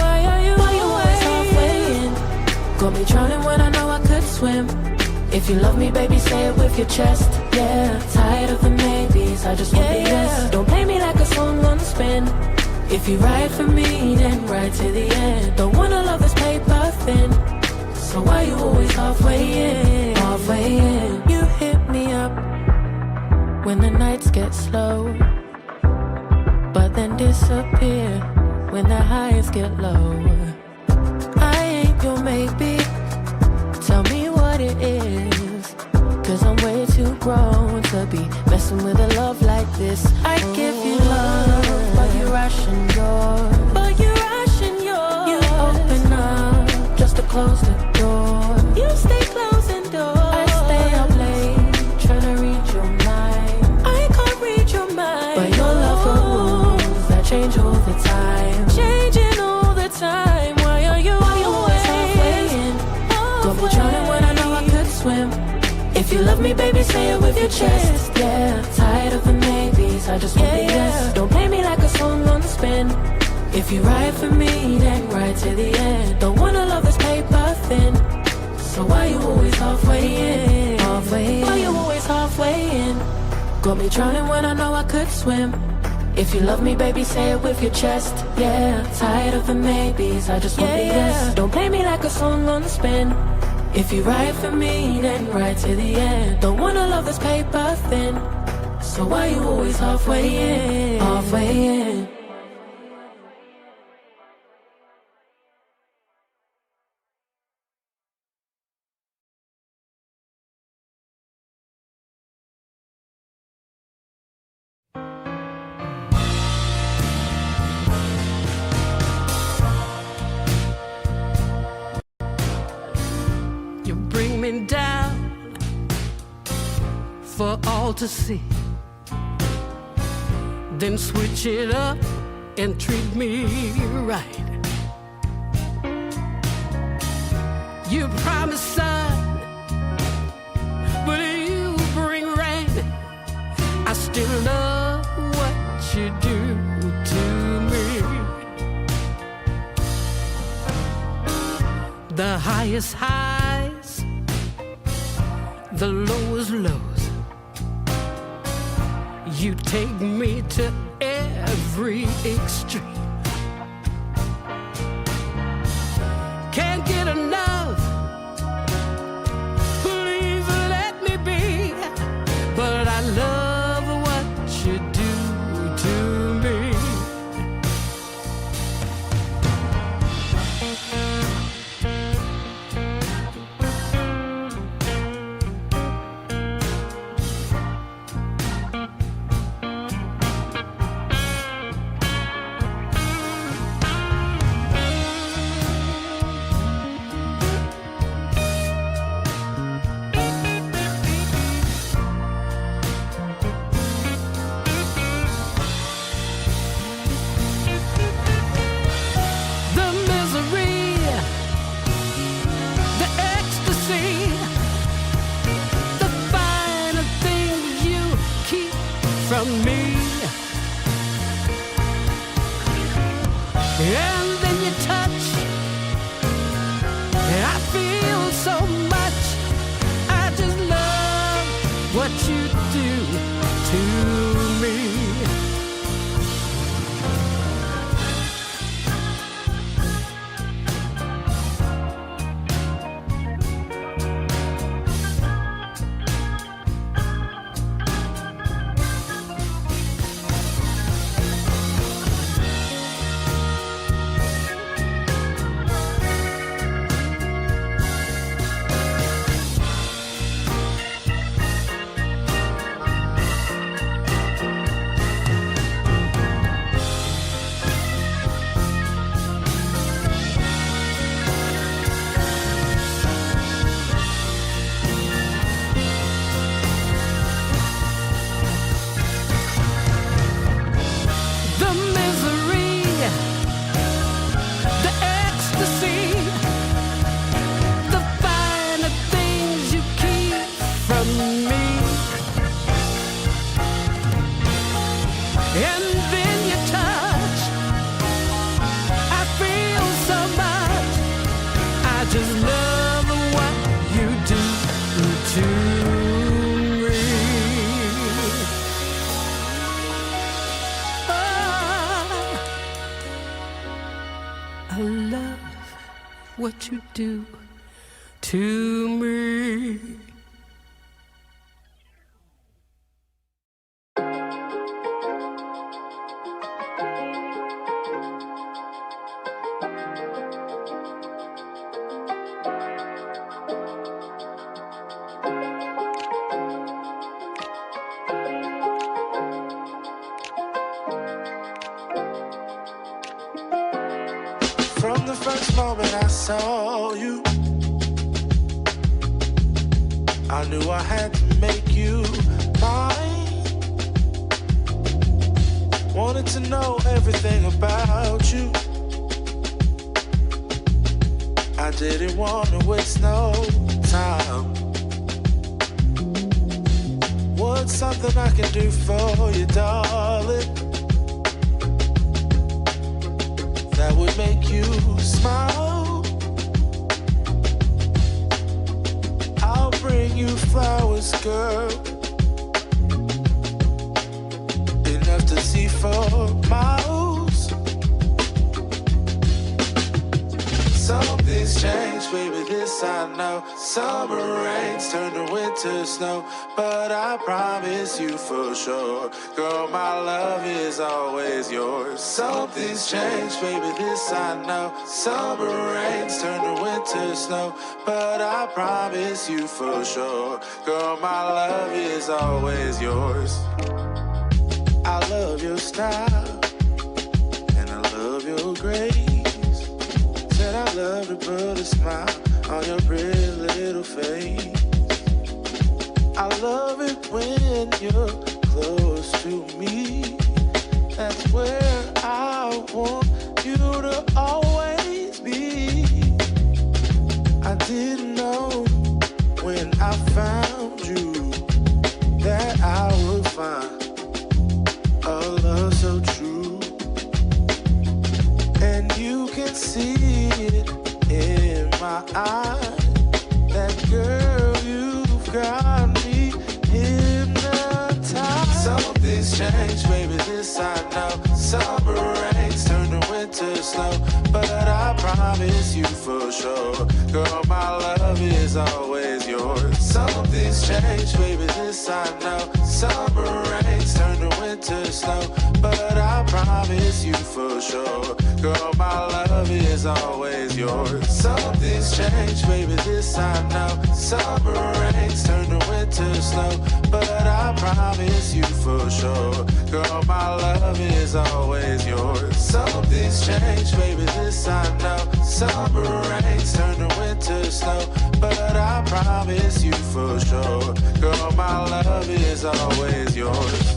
I: Why are you always halfway in? Got me drowning when I know I could swim. If you love me, baby, say it with your chest. Yeah, tired of the maybes, I just want the yes. Don't play me like a song on spin. If you ride for me, then ride to the end. Don't wanna love this paper thin. So why you always halfway in? You get low. I ain't your maybe. Tell me what it is. Cause I'm way too grown to be messing with a love like this. I give you love, but you're rushing yours. You open up just to close the door. You stay closing doors. I stay up late trying to read your mind. I can't read your mind. But your love got rules that change all the time. Changing all the time. Why are you always halfway in? Got me drowning when I know I could swim. If you love me, baby, say it with your chest. Yeah, tired of the maybes, I just want the yes. Don't play me like a song on spin. If you ride for me, then ride to the end. Don't wanna love this paper thin. So why you always halfway in? Why you always halfway in? Got me drowning when I know I could swim. If you love me, baby, say it with your chest. Yeah, tired of the maybes, I just want the yes. Don't play me like a song on spin. If you ride for me, then ride to the end. Don't wanna love this paper thin. So why you always halfway in? Halfway in. You bring me down for all to see. Then switch it up and treat me right. You promise sun, but you bring rain. I still love what you do to me. The highest highs, the lowest lows. You take me to every extreme. Can't get enough, please let me be. But I love what you do to me. From me, and then you touch, I feel so much. I just love what you do to me. What you do to me.
C: first moment I saw you, I knew I had to make you mine. Wanted to know everything about you. I didn't want to waste no time. What's something I can do for you, darling, that would make you smile? I'll bring you flowers, girl, enough to see for miles. Something's changed, baby, this I know. Summer rains turn to winter snow, but I promise you for sure, girl, my love is always yours. Something's changed, baby, this I know. Summer rains turn to winter snow, but I promise you for sure, girl, my love is always yours. I love your style, and I love your grace. Said I love to put a smile on your pretty little face. I love it when you're close to me. That's where I want you to always be. I didn't know when I found you that I would find a love so true. And you can see it in my eyes, that girl, you've got me hypnotized. Something's changed, baby, this I know. Summer rains turn to winter snow, but I promise you for sure, girl, my love is always yours. Something's changed, baby, this I know. Summer rains turn to winter snow, but I promise you for sure, girl, my love is always yours. Something's changed, baby, this I know. Summer rains turn to winter snow, but I promise you for sure, girl, my love is always yours. Something's changed, baby, this I know. Summer rains turn to winter snow, but I promise you for sure, girl, my love is always yours.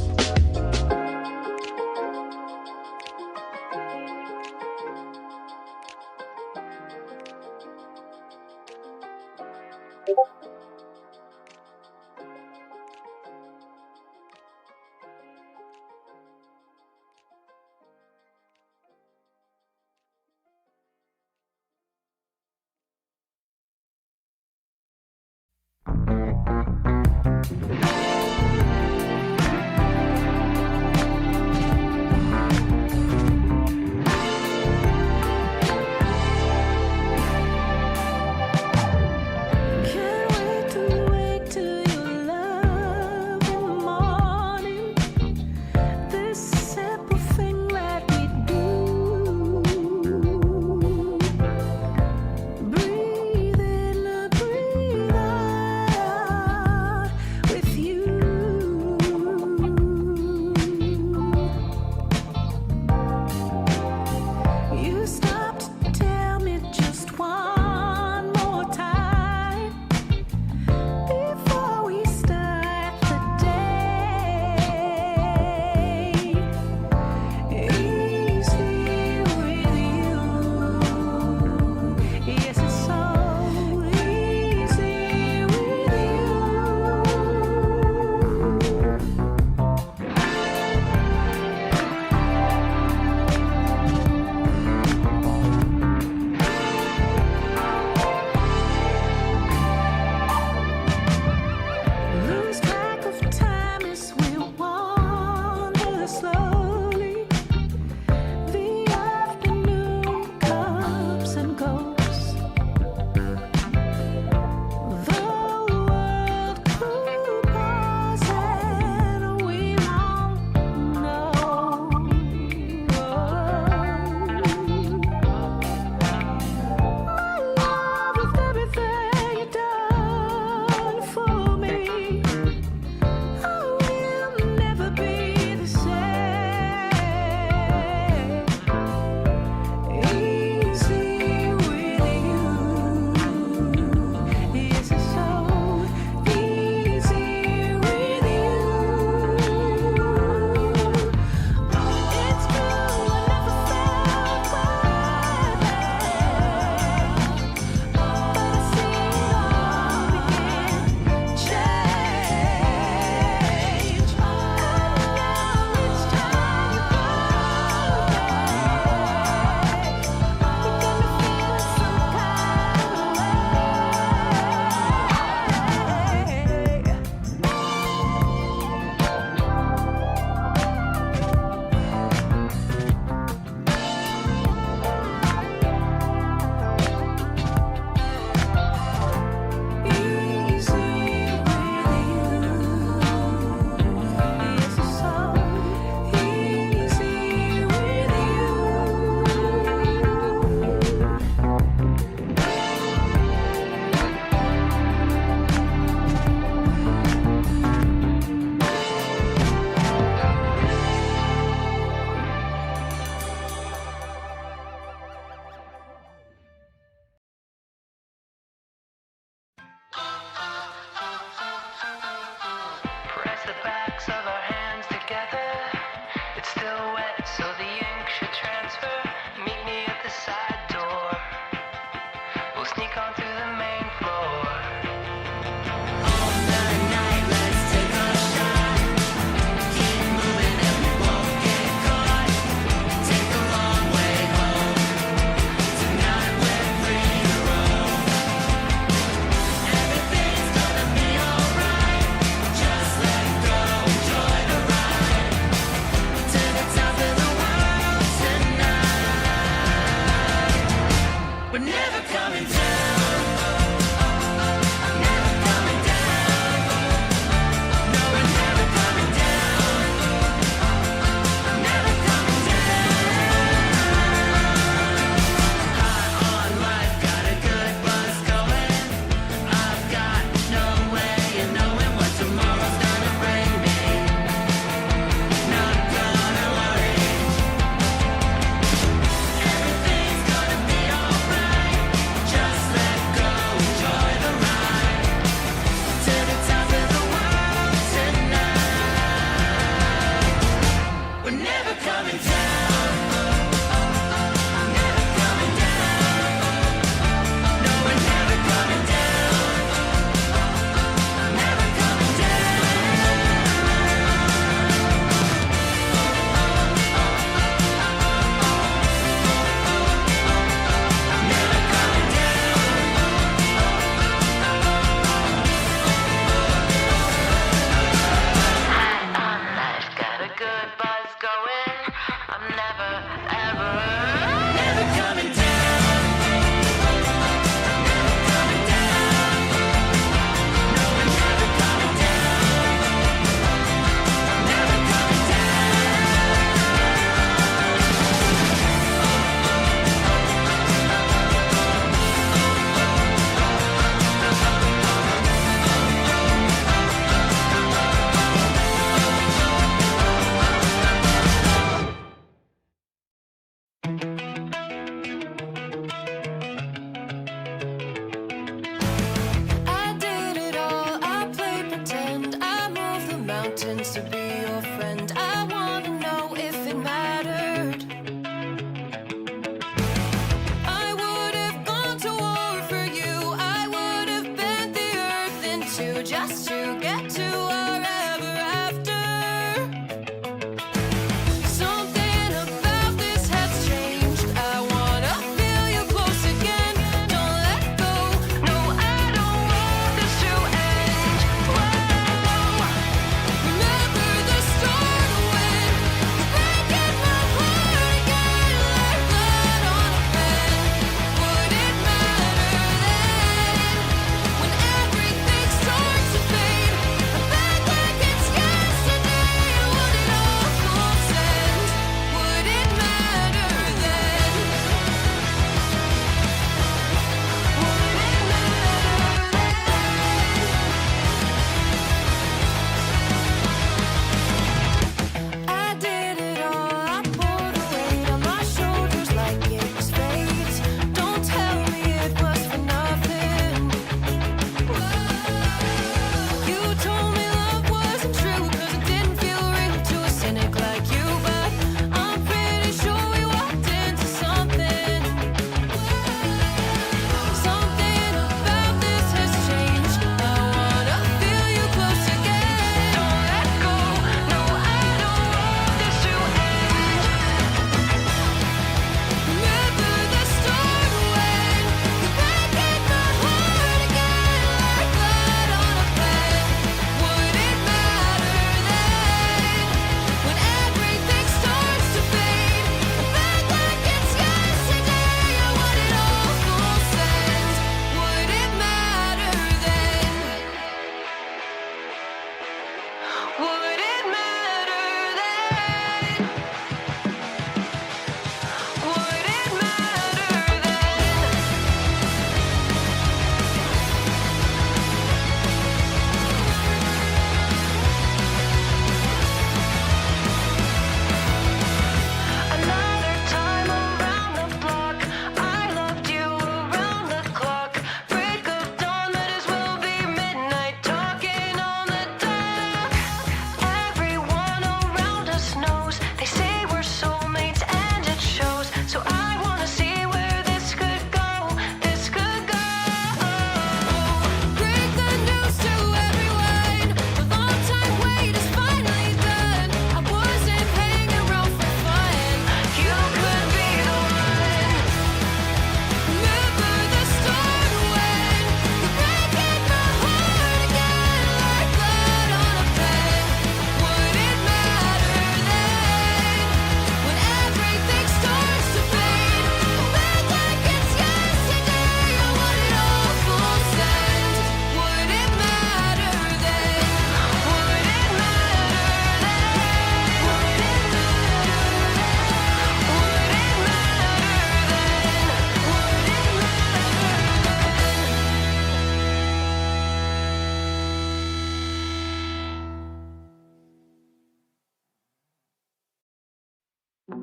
I: But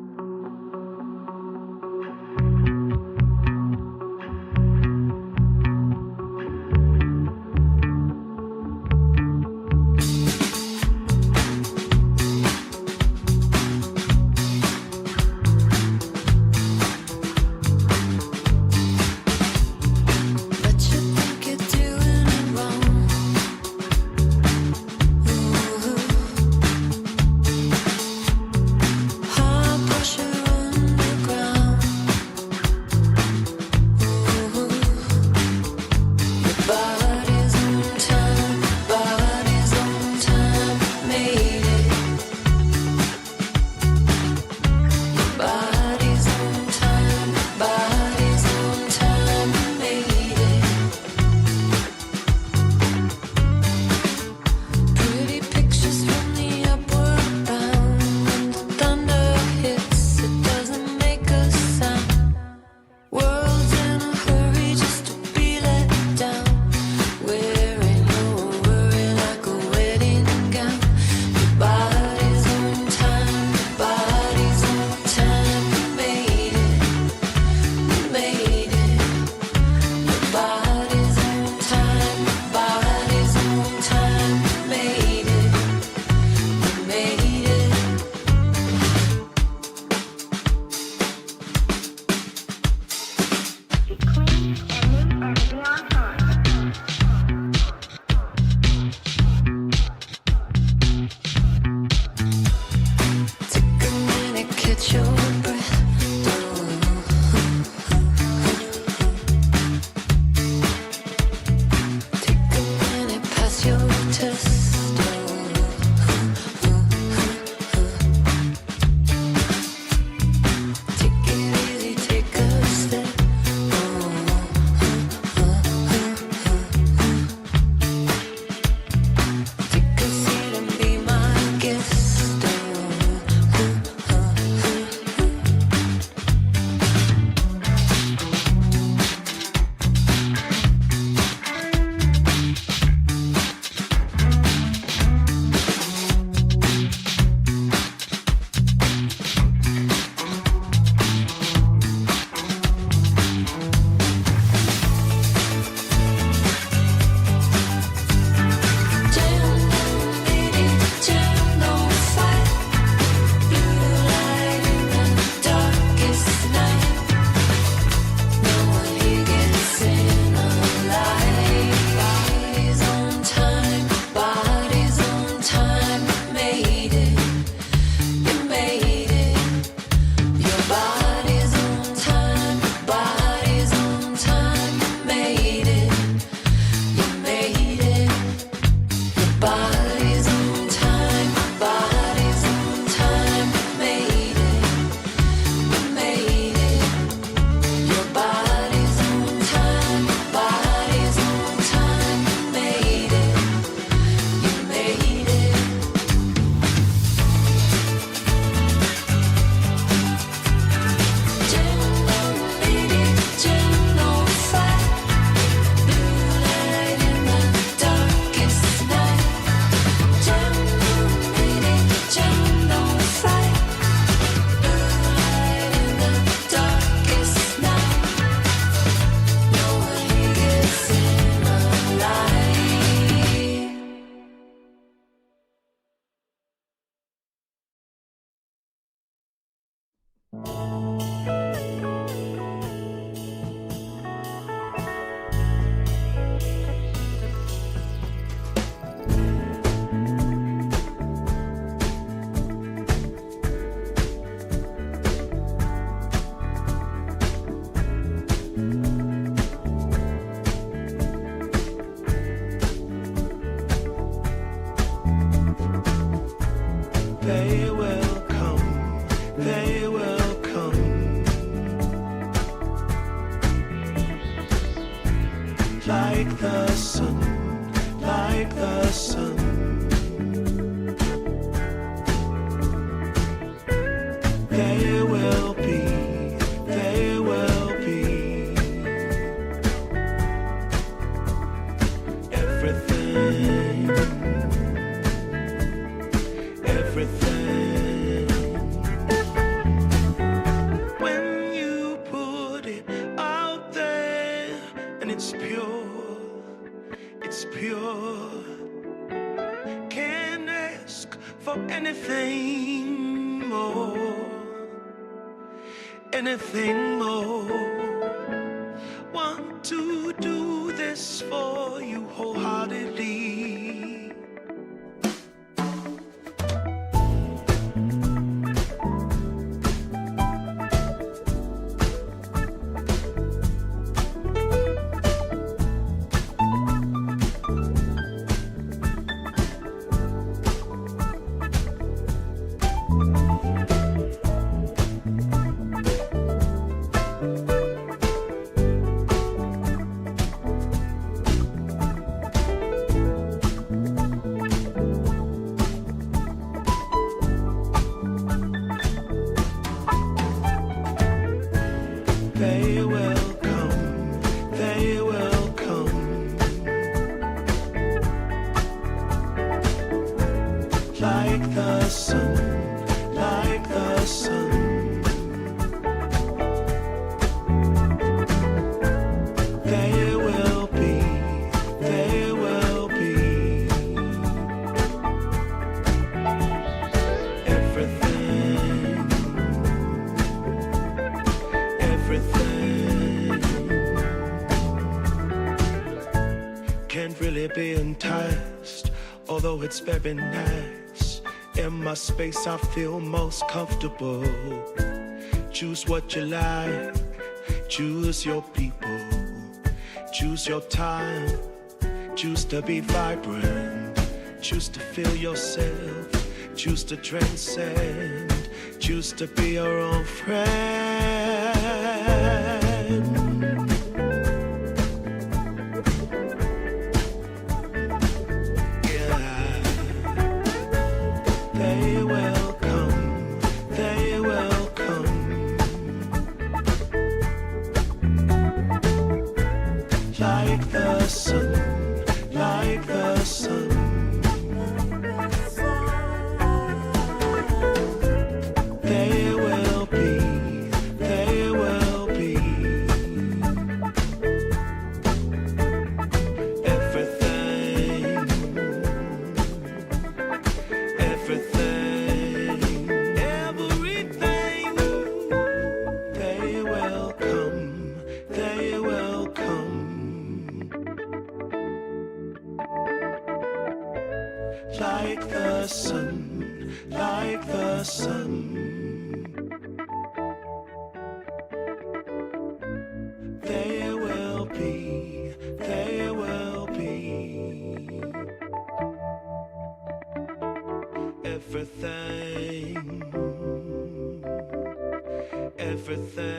I: you think you're doing it wrong. High pressure underground. Your body's on time, made it. Your body's on time, made it. Pretty pictures from the upward bound. When the thunder hits, it doesn't make a sound. World's in a hurry just to be let down. Wearing your worry like a wedding gown. Your body's on time, you made it, you made it. Your body's on time, you made it, you made it. Take a minute, catch your breath. Take a minute, pass your test. Take it easy, take a step. Take a seat and be my guest. Jam, don't fight. Blue light in the darkest night. No one here gets in alive. Body's on time, made it, you made it. Your body's on time, made it, you made it. Your body's on time, made it, you made it. Your body's on time, made it, you made it. Jam, don't fight. Blue light in the darkest night. Jam, don't fight. Blue light in the darkest night. No one here gets in alive.
C: They will come, they will come. Like the sun, like the sun. They will be, they will be. Everything, everything. for anything more, anything more. Want to do this for you wholeheartedly. They will come, they will come, like the sun, like the sun. They will be, they will be everything, everything. Can't really be enticed, although it's very nice. In my space I feel most comfortable. Choose what you like, choose your people, choose your time, choose to be vibrant, choose to feel yourself, choose to transcend, choose to be your own friend. Yeah, they will come, they will come, like the sun, like the sun. They will be, they will be everything, everything, everything. They will come, they will come, like the sun, like the sun. They will be, they will be everything, everything.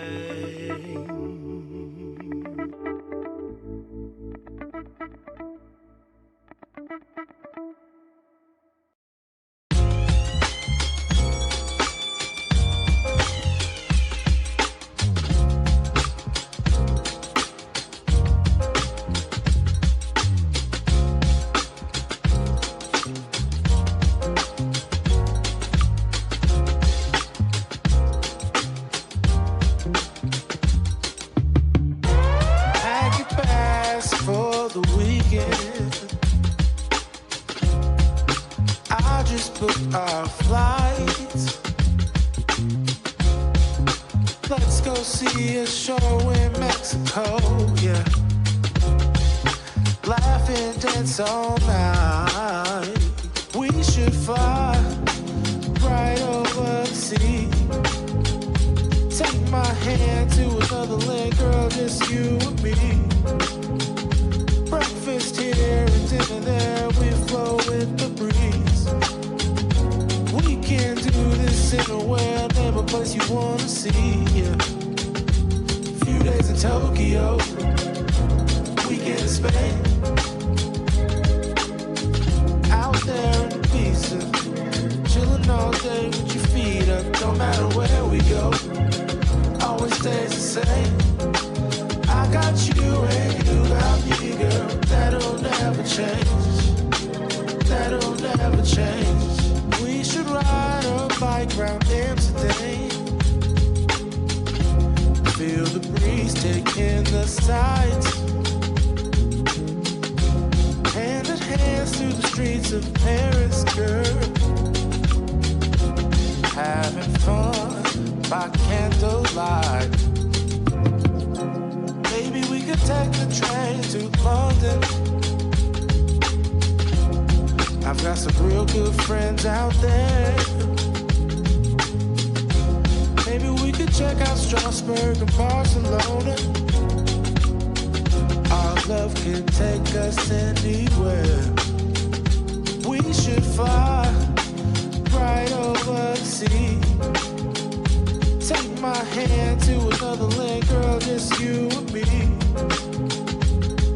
C: Pack your bags for the weekend. I just booked our flights. Let's go see a show in Mexico, yeah. Laugh and dance all night. We should fly right over the sea. Take my hand to another land, girl, just you and me. Breakfast here and dinner there, we flow with the breeze. We can do this anywhere, name a place you wanna see, yeah. Few days in Tokyo, weekend in Spain. Out there in Ibiza, chillin' all day with your feet up, no matter where we go. Always stays the same. I got you and you got me, girl. That'll never change. That'll never change. We should ride a bike round Amsterdam. Feel the breeze taking the sights. Hand in hand through the streets of Paris, girl. having fun by candlelight. Maybe we could take the train to London. I've got some real good friends out there. Maybe we could check out Strasbourg and Barcelona. Our love can take us anywhere. We should fly right over the sea. Take my hand to another land, girl, just you and me.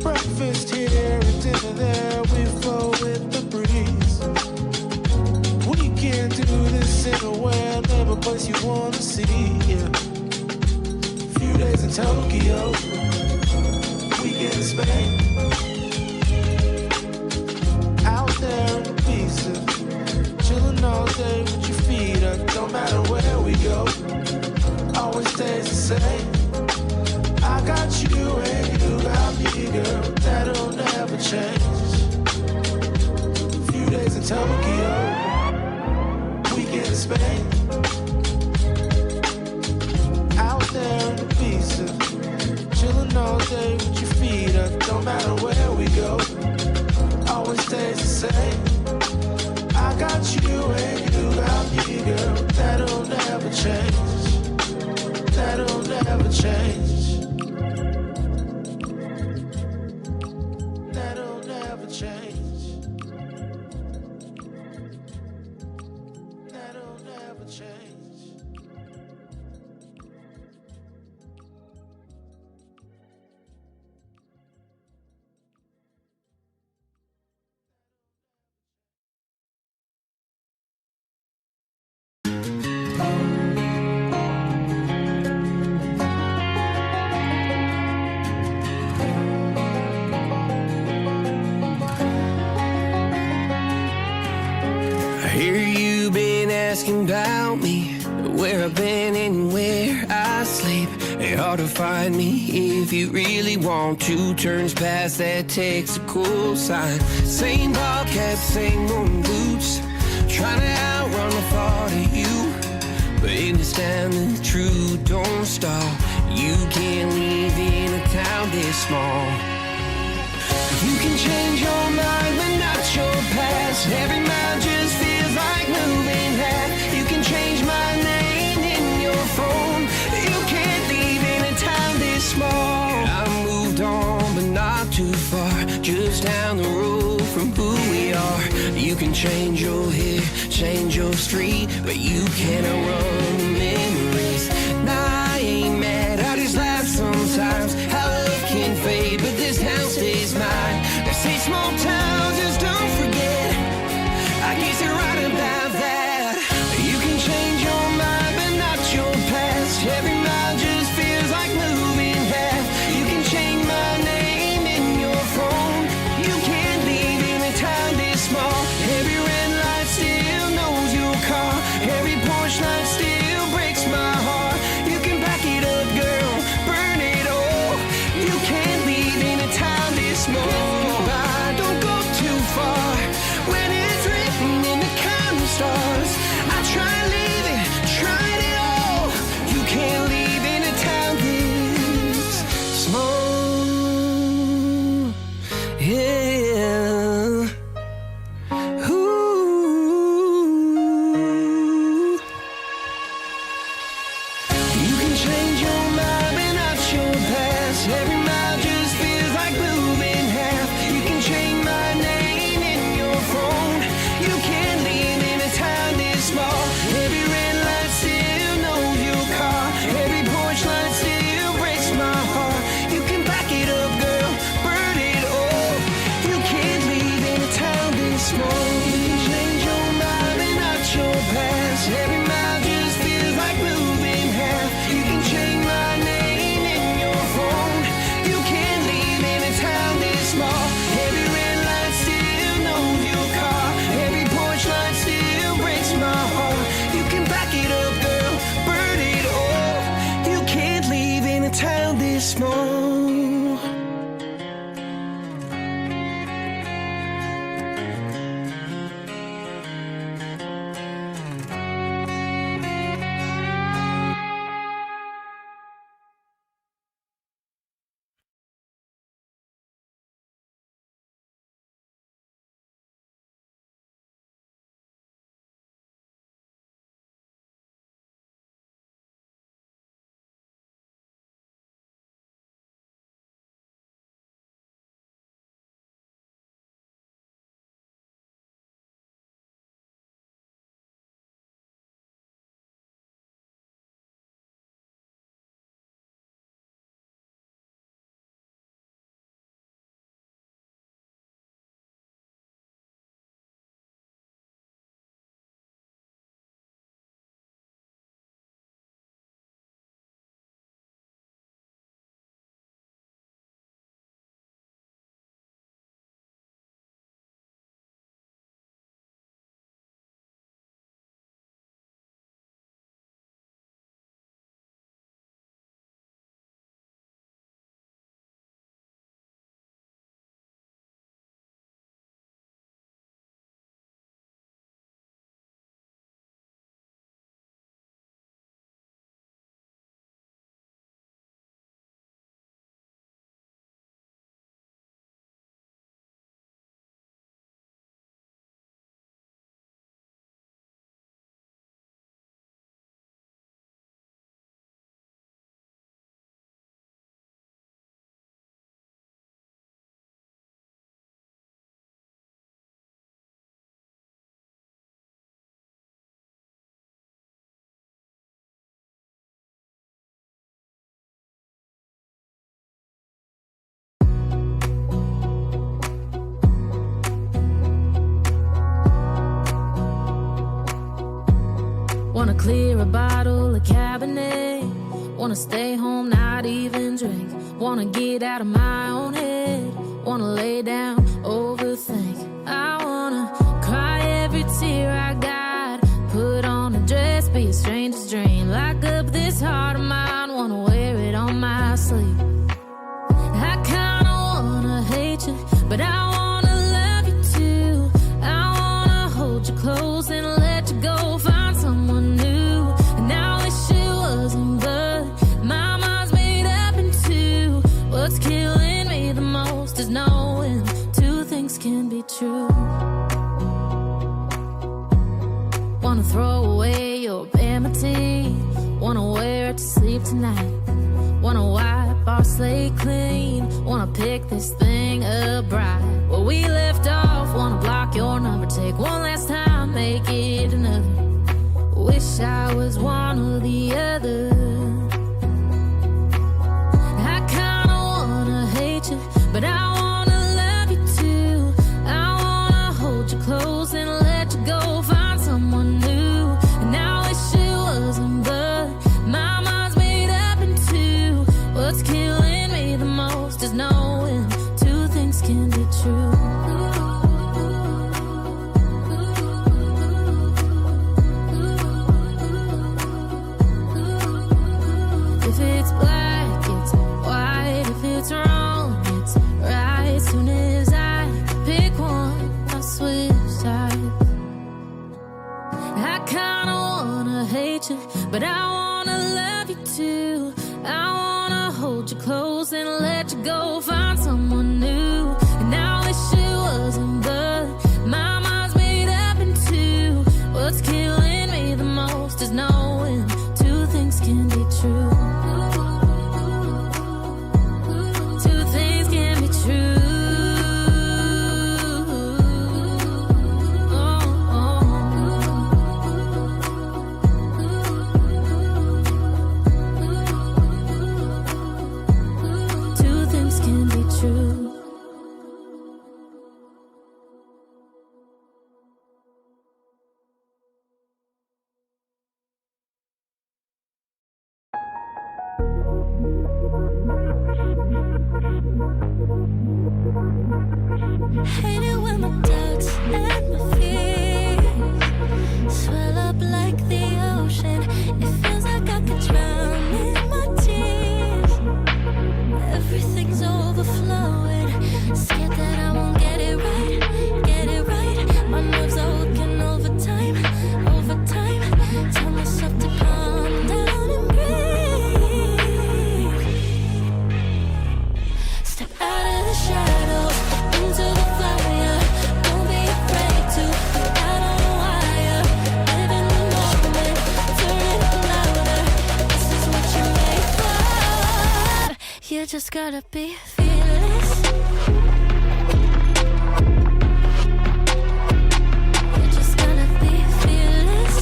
C: Breakfast here and dinner there, we flow with the breeze. We can do this anywhere, never place you wanna see. Yeah. Few days in Tokyo, weekend in Spain. Out there in Ibiza, chilling all day with your feet up. Don't matter where we go, always stays the same. I got you and you got me, girl. That'll never change. Few days in Tokyo, weekend in Spain. Out there in Ibiza, chilling all day with your feet up. Don't matter where we go, always stays the same. I got you and you got me, girl. That'll never change. That'll never change. That'll never change. That'll never change.
I: I hear you been asking about me, where I've been and where I sleep. It's hard to find me if you really want to. Turns past that Texaco sign. Same ball cap, same moon boots. Trying to outrun the thought of you. But in this town, the truth don't stop. You can't live in a town this small. You can change your mind, but not your past. Every mile just feels like moving half. You can change my name in your phone. You can't leave in a town this small. I moved on, but not too far. Just down the road from who we are. You can change your hair, change your street, but you can't outrun the memories. Nah, I ain't mad, I just laugh sometimes. How love can fade, but this town stays mine. They say small towns, just don't forget. I guess you're right about that. You can change your mind, but not your past. Every mile just feels like moving half. You can change my name in your phone. You can't leave in a town this small. Every red light still knows your car. Every Porsche light still breaks my heart. You can back it up. Wanna clear a bottle of Cabernet. Wanna stay home, not even drink. Wanna get out of my own head. Wanna lay down, overthink. I wanna cry every tear I got. Put on a dress, be a stranger's dream. Lock up this heart of mine, wanna wear it on my sleeve. I kinda wanna hate you, but I wanna love you too. I wanna hold you close and let you go, find someone new. And I wish it wasn't, but my mind's made up in two. What's killing me the most is knowing two things can be true. Wanna throw away your vanity. Wanna wear it to sleep tonight. Wanna wipe our slate clean. Wanna pick this thing up right where we left off. Wanna block your number, take one last time, make it another. Wish I was one or the other. I kinda wanna hate you, but I wanna love you too. I wanna hold you close and let you go, find someone new. And I wish it wasn't, but my mind's made up in two. What's killing me the most is knowing two things can be true. If it's black, it's white. If it's wrong, it's right. Soon as I pick one, I switch sides. I kinda wanna hate you, but I wanna love you too. I wanna hold you close and let you go, find someone new. And I wish it wasn't, but my mind's made up in two. What's killing me the most is knowing two things can be true. Two things can be true. Two things can be true. Hate it when my doubts and my fears swell up like the ocean. It feels like I could drown in my tears. Everything's overflowing. Scared that I won't get it right, get it right. My nerves are working overtime, overtime. Tell myself to calm down and breathe. Step out of the shadows, into the fire. Don't be afraid to be out on a wire. Live in the moment, turn it up louder. This is what you made for. You just gotta be fearless. You just gotta be fearless.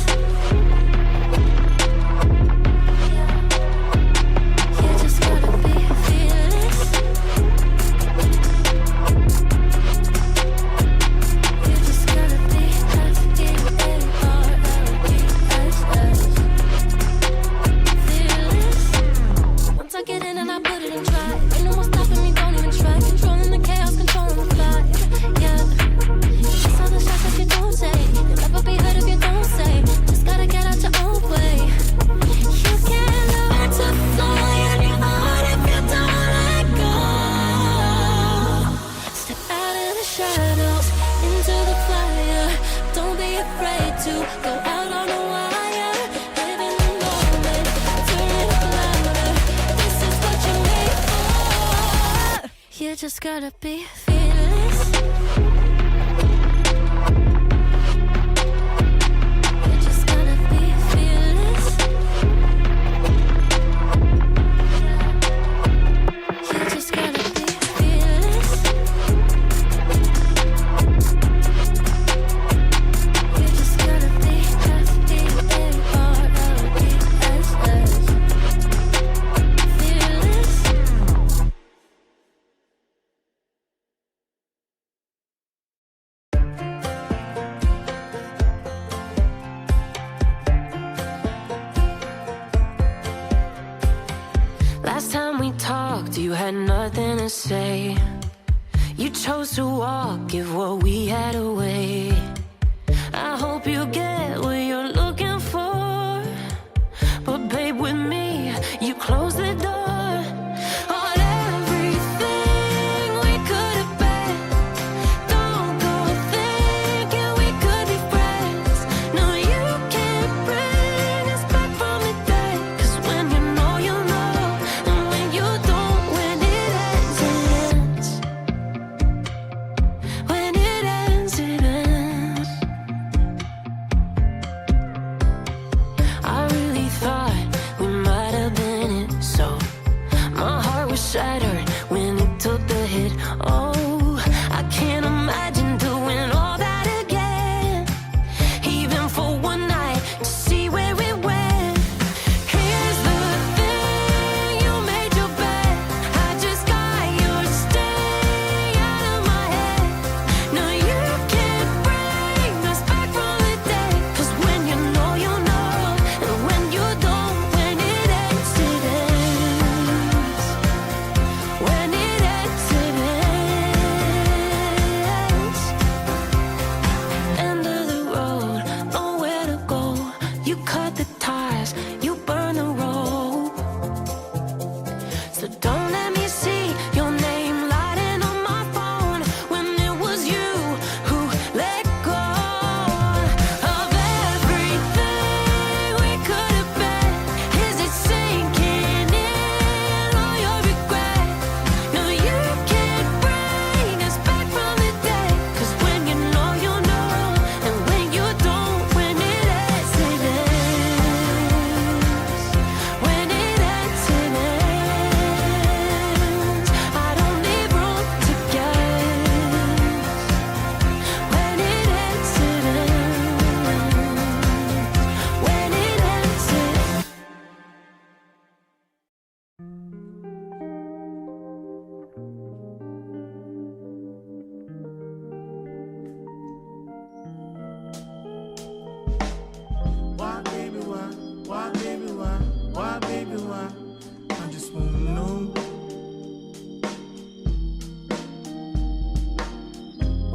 I: You just gotta be fearless. You just gotta be fearless. Once I get in and I put it in drive, ain't no more stopping me, don't even try. Controlling the chaos, controlling the vibe. Yeah, that's all the shots that you don't take. You'll never be heard if you don't say. Just gotta get out your own way. You can't learn to fly on your own if you don't let go. Step out of the shadows, into the fire. Don't be afraid to go out on a wire. Live in the moment, turn it up louder. This is what you're made for. You just gotta be fearless. say you chose to walk, give what we had away. I hope you get what you're looking for, but babe, with me, you close the door on everything we could have been. Don't go thinking we could be friends. No, you can't bring us back from the dead. 'Cause when you know, you know, and when you don't, when it ends, it ends. When it ends, it ends. I really thought we might have been it, so my heart was shattered when it took the hit. Oh, I can't imagine doing all that again, even for one night to see where it went. Here's the thing, you made your bed, I just got your stay out of my head. No, you can't bring us back from the dead. 'Cause when you know, you know, and when you don't, when it ends, it ends. When it ends, it ends. End of the road, nowhere to go. You cut the ties, you burn the rope. So don't let me see your name lighting on my phone when it was you who let go of everything we could have been. Is it sinking in all your regret? No, you can't bring us back from the dead. 'Cause when you know, you know, and when you don't, when it ends, it ends. When it ends, it ends. I don't leave room to guess. When it ends, it ends. When it ends, it ends.
C: Why, baby, why? Why, baby, why? Why, baby, why? I just wanna know.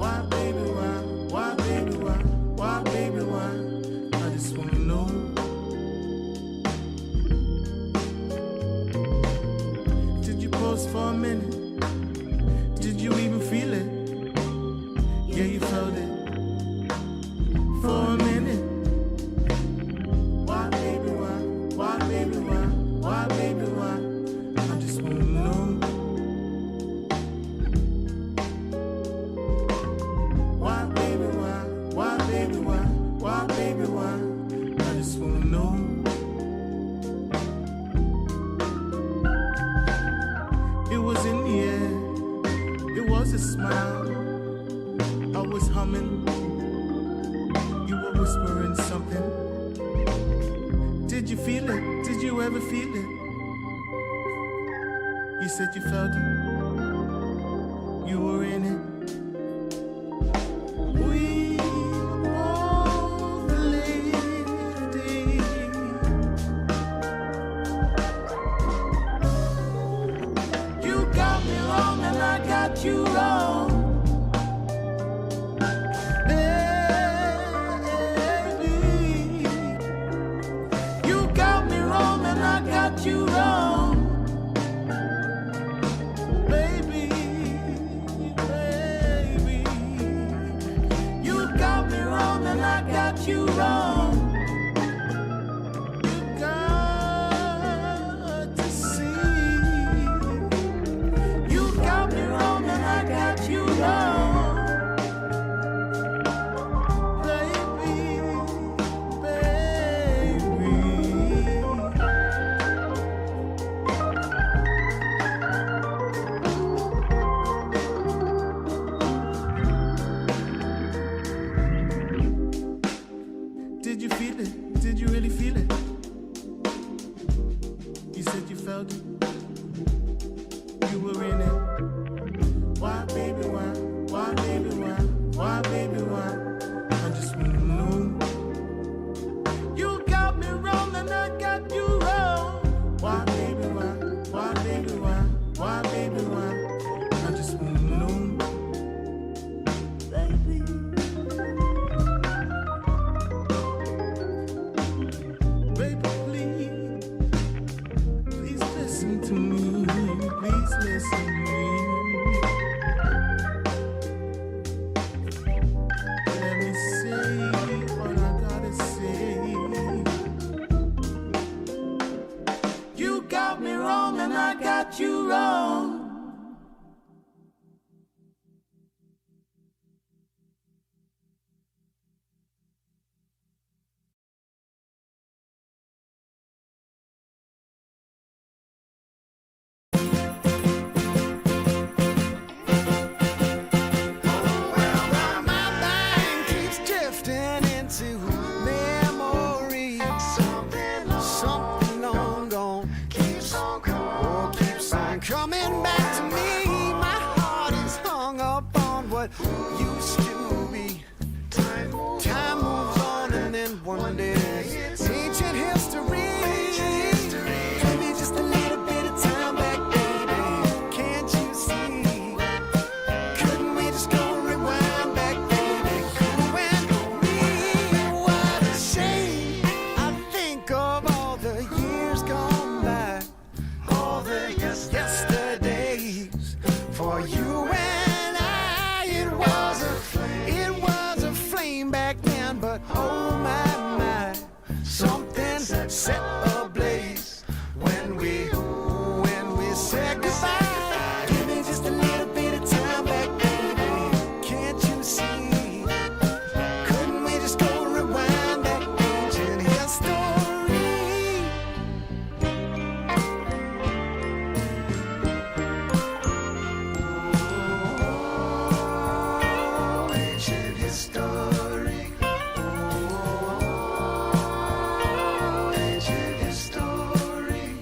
C: Why, baby, why? Why, baby, why? Why, baby, why? I just wanna know. Did you pause for a minute? Did you even feel it? Yeah, you felt it. For a minute. Why, baby, why? Why, baby, why? Why, baby, why? I just wanna know. Why, baby, why? Why, baby, why? Why, baby, why? I just wanna know. It was in the air. It was a smile. I was humming. You were whispering something. Did you feel it? Did you ever feel it? You said you felt it. You were in it. We both lived it. You got me wrong and I got you wrong. Baby, you got me wrong and I got you wrong. Baby, baby, you got me wrong and I got you wrong. You got to see. You got me wrong and I got you wrong. Baby, baby. Did right you wrong. Well, my mind keeps drifting into memories. Something long gone keeps on coming back to me. My heart is hung up on what used to be. Time moves on, and then one day ancient history. Give me just a little bit of time back, baby. Can't you see? Couldn't we just go rewind back, baby? You and me. What a shame. I think of all the years gone by, all the yesterdays for you and I. It was a flame back then, but oh my, something set ablaze when we said goodbye. Give me just a little bit of time back, baby. Can't you see? Couldn't we just go rewind back ancient history? Ancient history. Ancient history.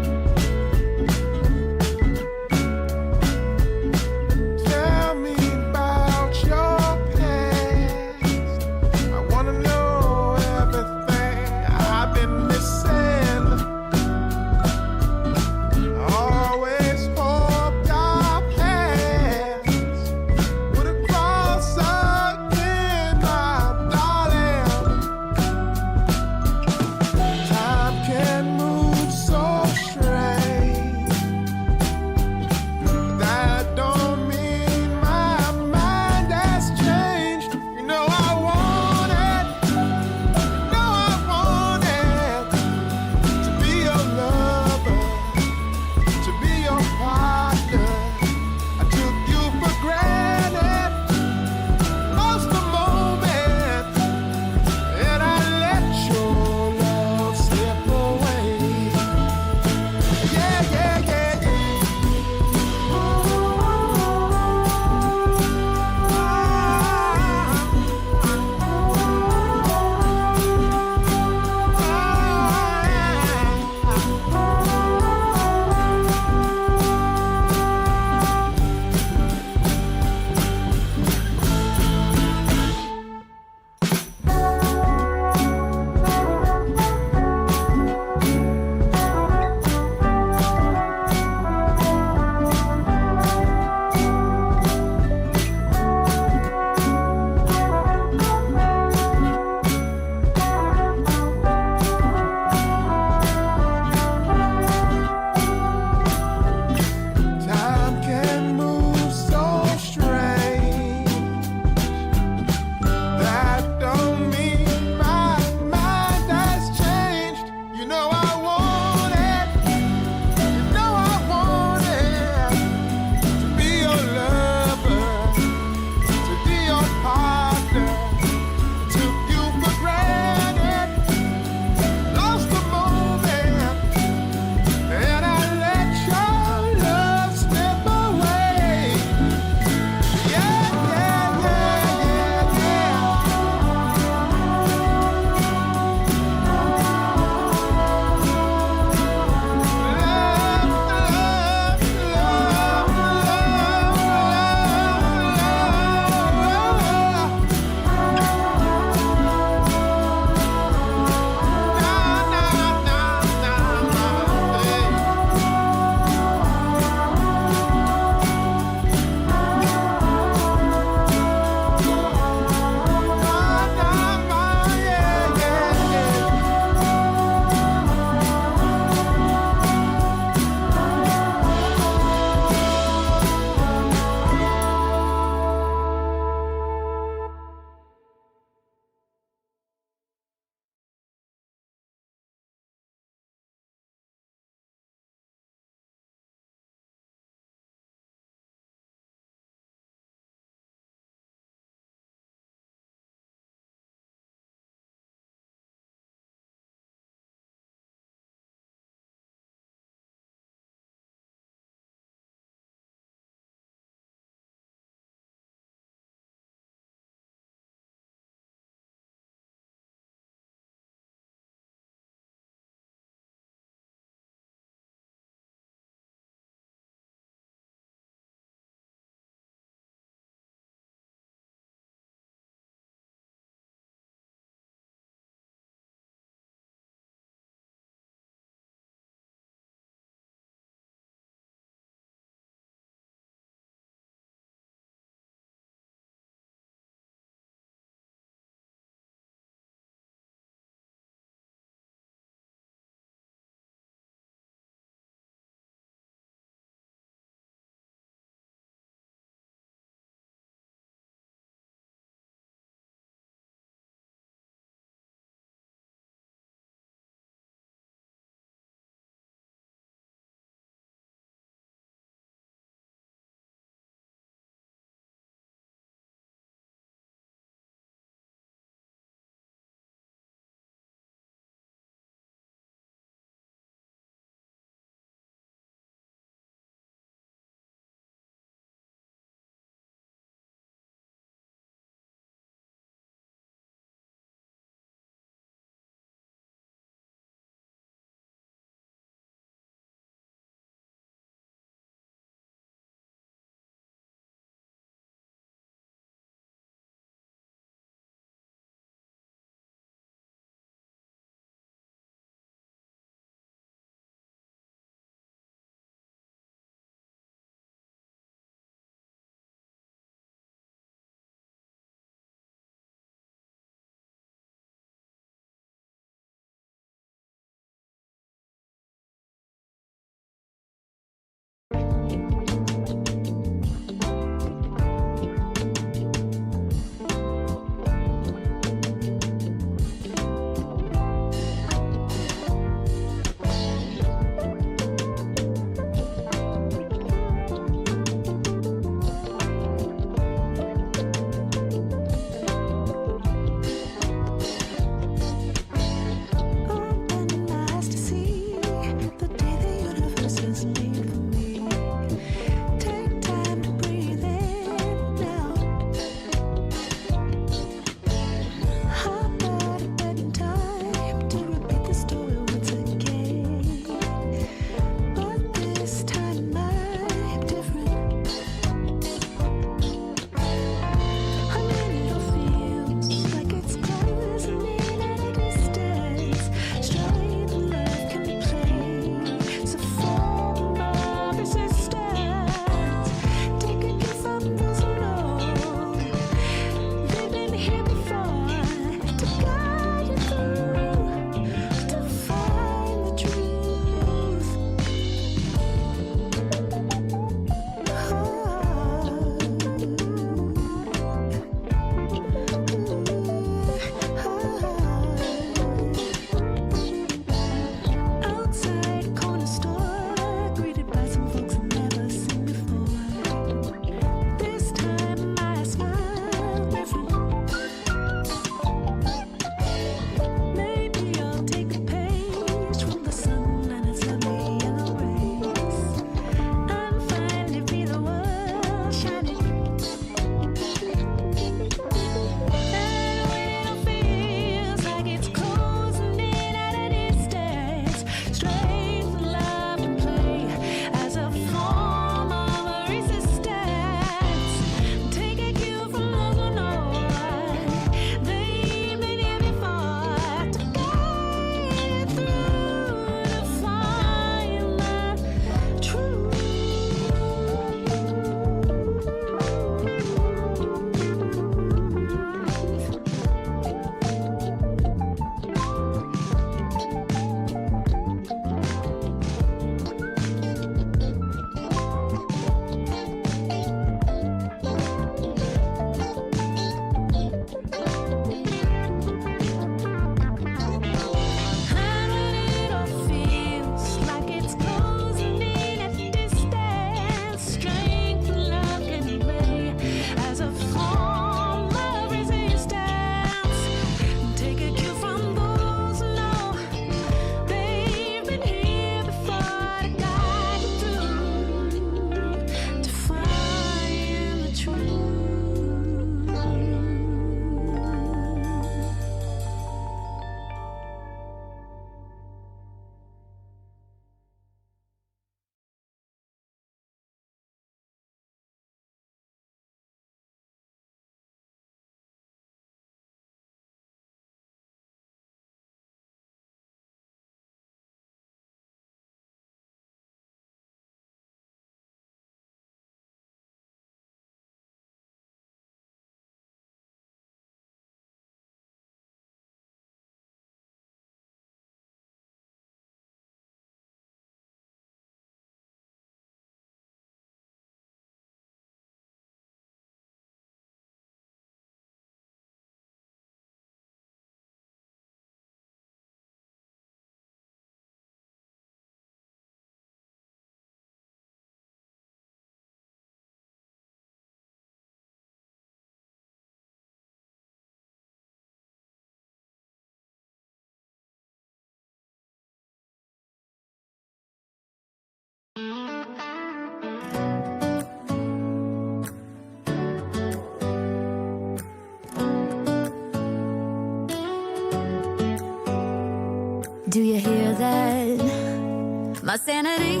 G: Do you hear that? My sanity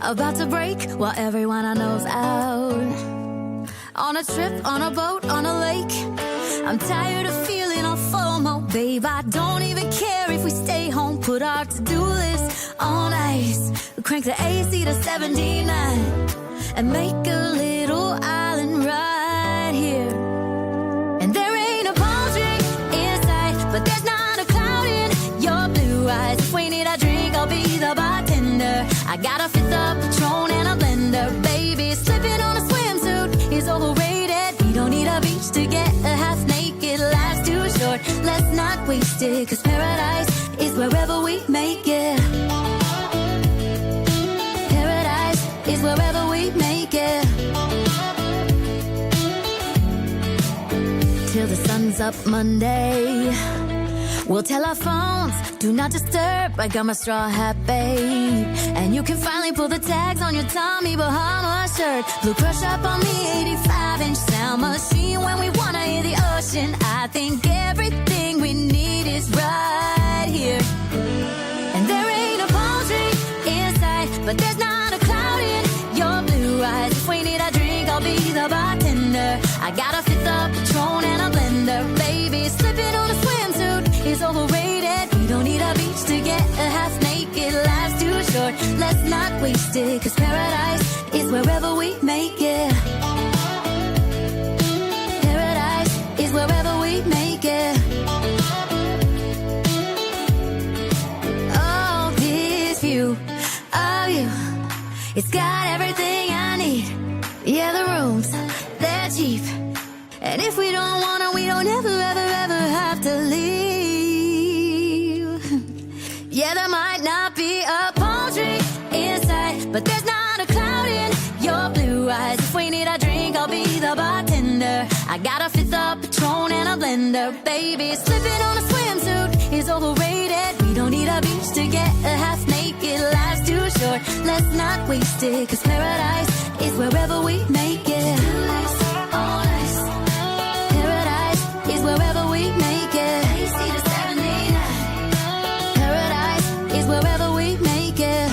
G: about to break while everyone I know's out. On a trip, on a boat, on a lake. I'm tired of feeling all FOMO, babe. I don't even care if we stay home. Put our to-do list on ice. Crank the AC to 79 and make a little island right here. And there ain't a palm tree in sight, but there's not a cloud in your blue eyes. If we need a drink, I'll be the bartender. I got a fifth of Patron and a blender, baby. Slipping on a swimsuit is overrated. We don't need a beach to get a half naked. Life's too short, let's not waste it. Cause paradise is wherever we make it. Paradise is wherever we make it. Till the sun's up Monday, we'll tell our phones, do not disturb. I got my straw hat, babe. And you can finally pull the tags on your Tommy Bahama shirt. Blue crush up on the 85-inch sound machine. When we wanna hear the ocean, I think everything we need is right here. And there ain't a palm tree in sight, but there's not a cloud in your blue eyes. If we need a drink, I'll be the bartender. I got a fifth of Patron and a blender, baby. Slipping on a swimsuit is overrated. We don't need a beach to get a half naked. Life's too short, let's not waste it. Cause paradise is wherever we make it. Paradise is wherever we make it. Oh, this view of you, it's got everything I need. Yeah, the rooms, they're cheap. And if we don't wanna, we don't ever, ever, ever have to leave. Yeah, there might not be a palm tree in sight, but there's not a cloud in your blue eyes. If we need a drink, I'll be the bartender. I got a fifth of Patron and a blender, baby. Slipping on a swimsuit is overrated. We don't need a beach to get a half naked. Life's too short, let's not waste it. Cause paradise is wherever we make it. Paradise is wherever we make it. Paradise is wherever we make it.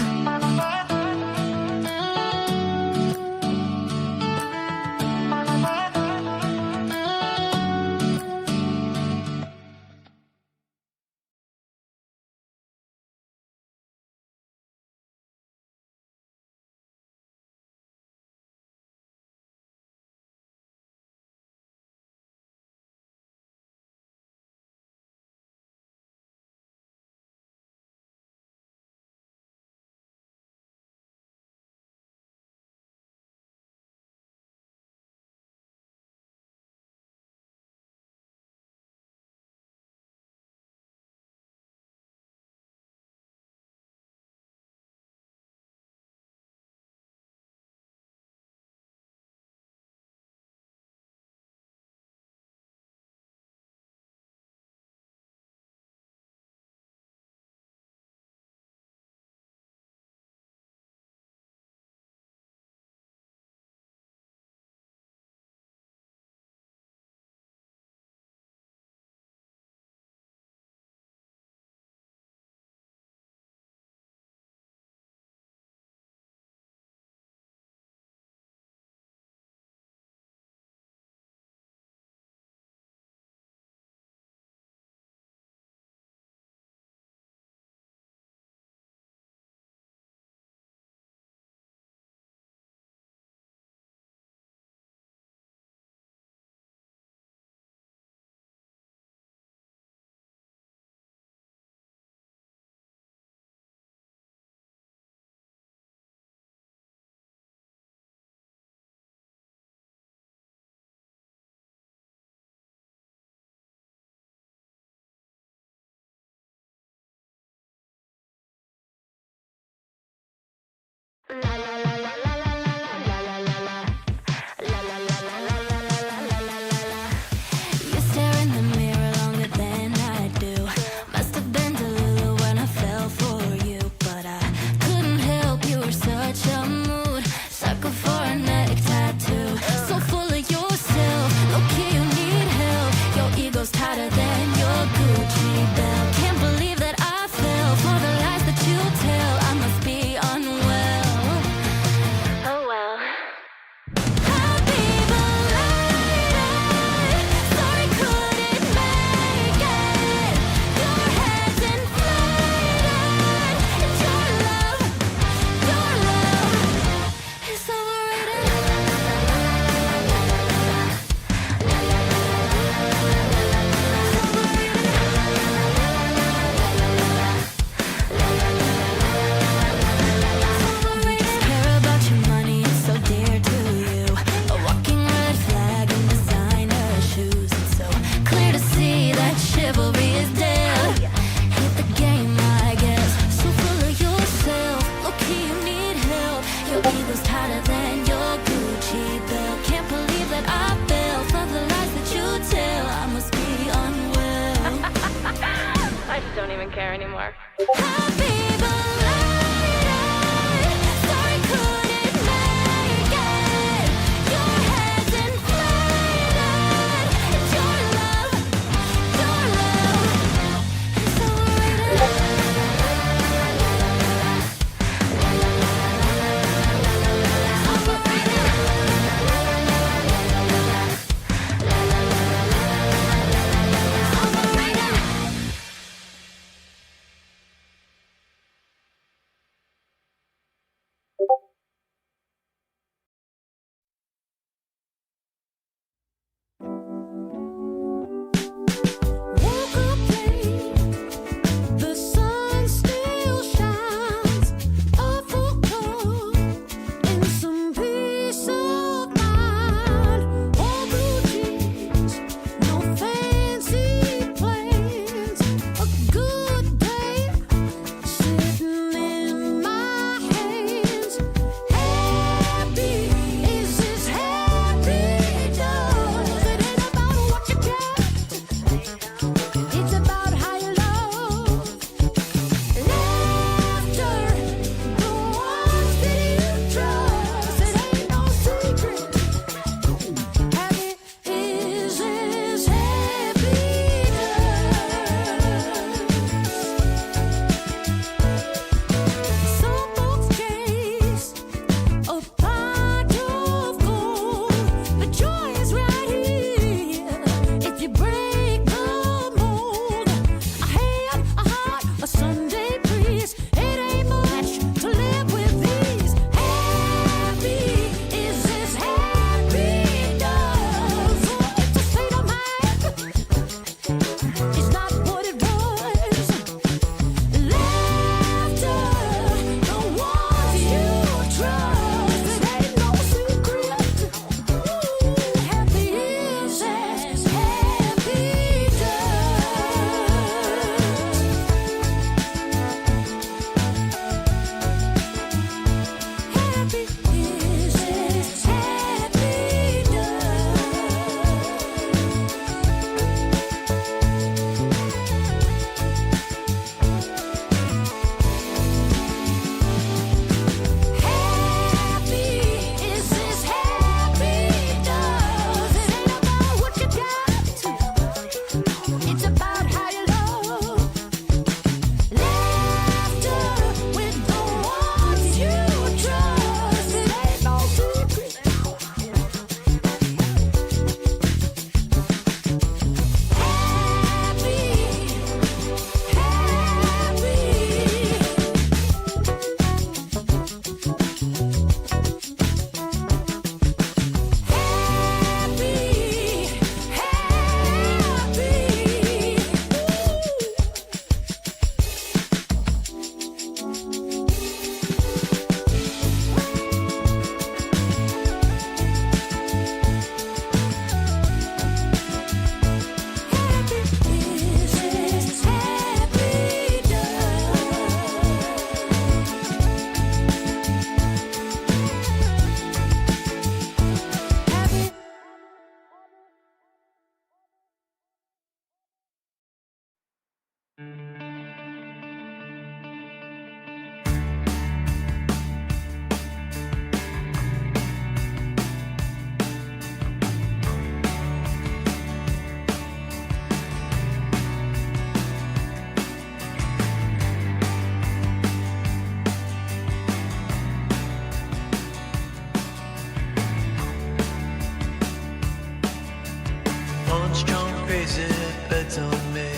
C: Orange John crazy bets on me.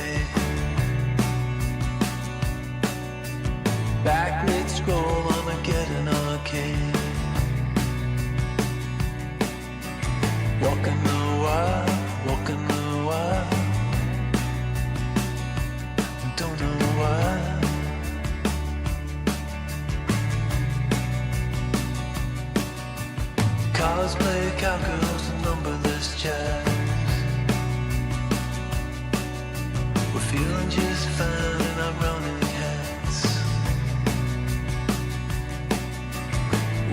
C: Back leg scroll, Armageddon arcade. Walking the wild, walking the wild. Don't know why. Cosplay cowgirls and numberless chats. We're feeling just fine in our running hats.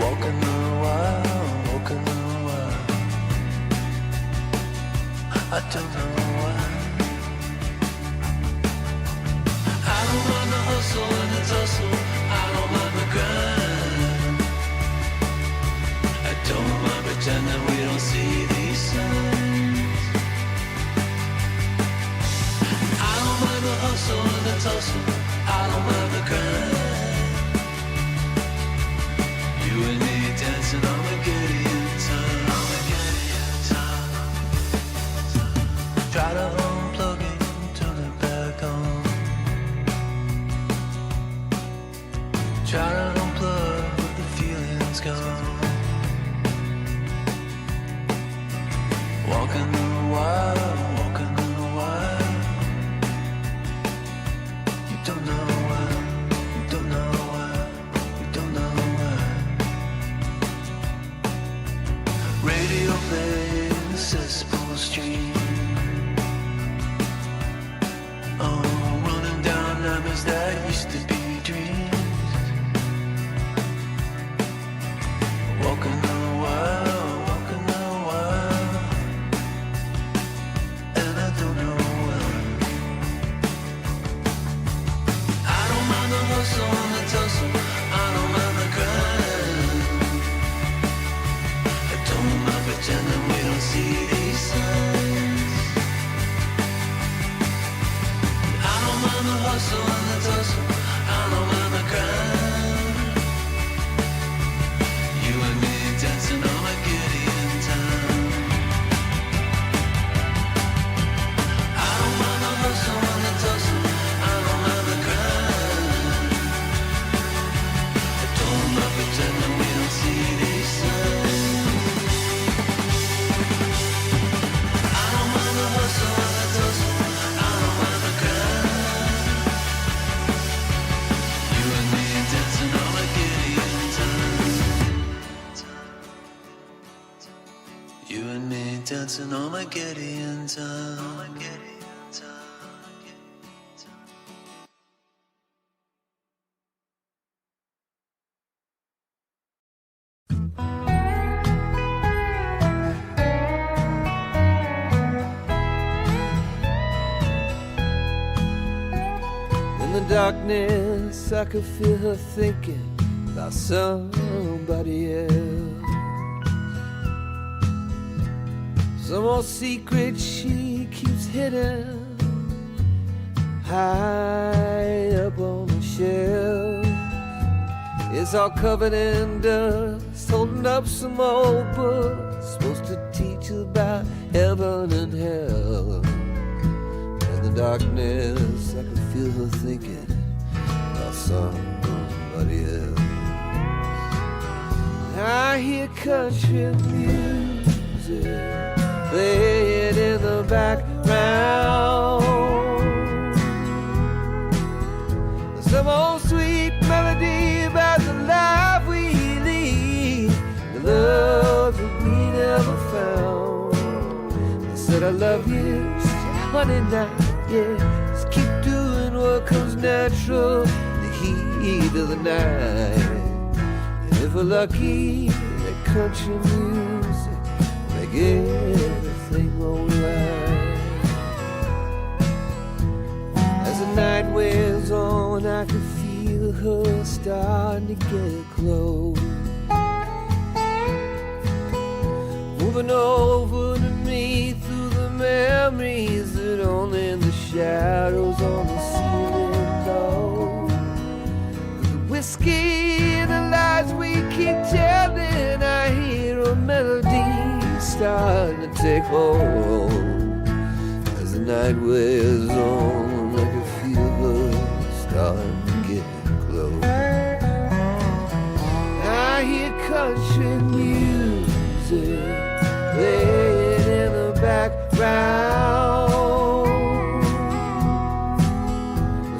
C: Walking the wild, walking the wild. I don't know why. I don't mind the hustle and the tussle. I don't mind the grind. I don't mind pretending we don't see these signs. I don't mind the hustle and the tussle. I don't mind the grind. You and me dancing on the Gideon time. On the Gideon time. Try to unplug it, turn it back on. Try to unplug, but the feeling's gone. Walking the wild, walking the wild. You don't know why, you don't know why, you don't know why. Radio play in the cesspool stream. Oh, running down nightmares that used to be dreams. Walking the wild, walking the wild. And I don't know why. I don't mind the hustle and the tussle. I don't mind the grind. I don't mind pretending we don't see these signs. I don't mind the hustle and the tussle. I don't mind the grind. You and me dancing on a Gideon time. I don't mind the hustle and the tussle. I don't mind the grind. I don't mind pretending we don't see these signs. I don't mind the hustle and the tussle. I don't mind the grind. You and me dancing on a Gideon time. You and me dancing on my Gideon time.
U: In the darkness, I could feel her thinking about somebody else. Some old secret she keeps hidden high up on the shelf. It's all covered in dust, holding up some old books supposed to teach about heaven and hell. In the darkness, I could feel her thinking about somebody else. I hear country music playing in the background. Some old sweet melody about the life we lead, the love that we never found. I said I love you, honey, now, yeah. Just keep doing what comes natural in the heat of the night. And if we're lucky, that country music make everything alright. As the night wears on, I can feel her starting to get close, moving over to me through the memories that only the shadows on the ceiling know. The whiskey and the lies we keep telling, I hear a melody starting to take hold. night wears on, I can feel her starting getting close. I hear country music playing in the background.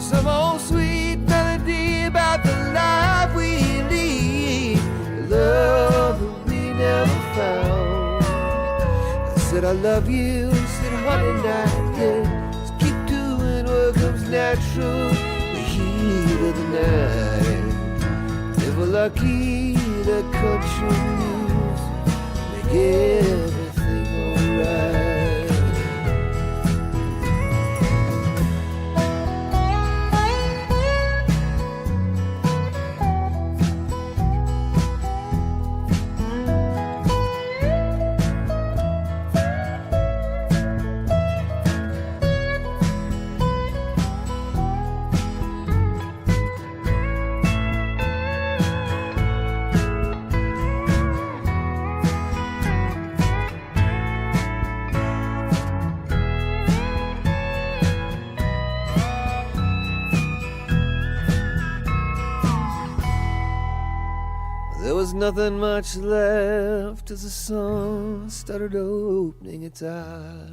U: Some old sweet melody about the life we lead, the love that we never found. I said I love you, said honey not yet. Just keep doing what comes natural, the heat of the night. Never lucky that country music make everything alright. There was nothing much left as the sun started opening its eyes.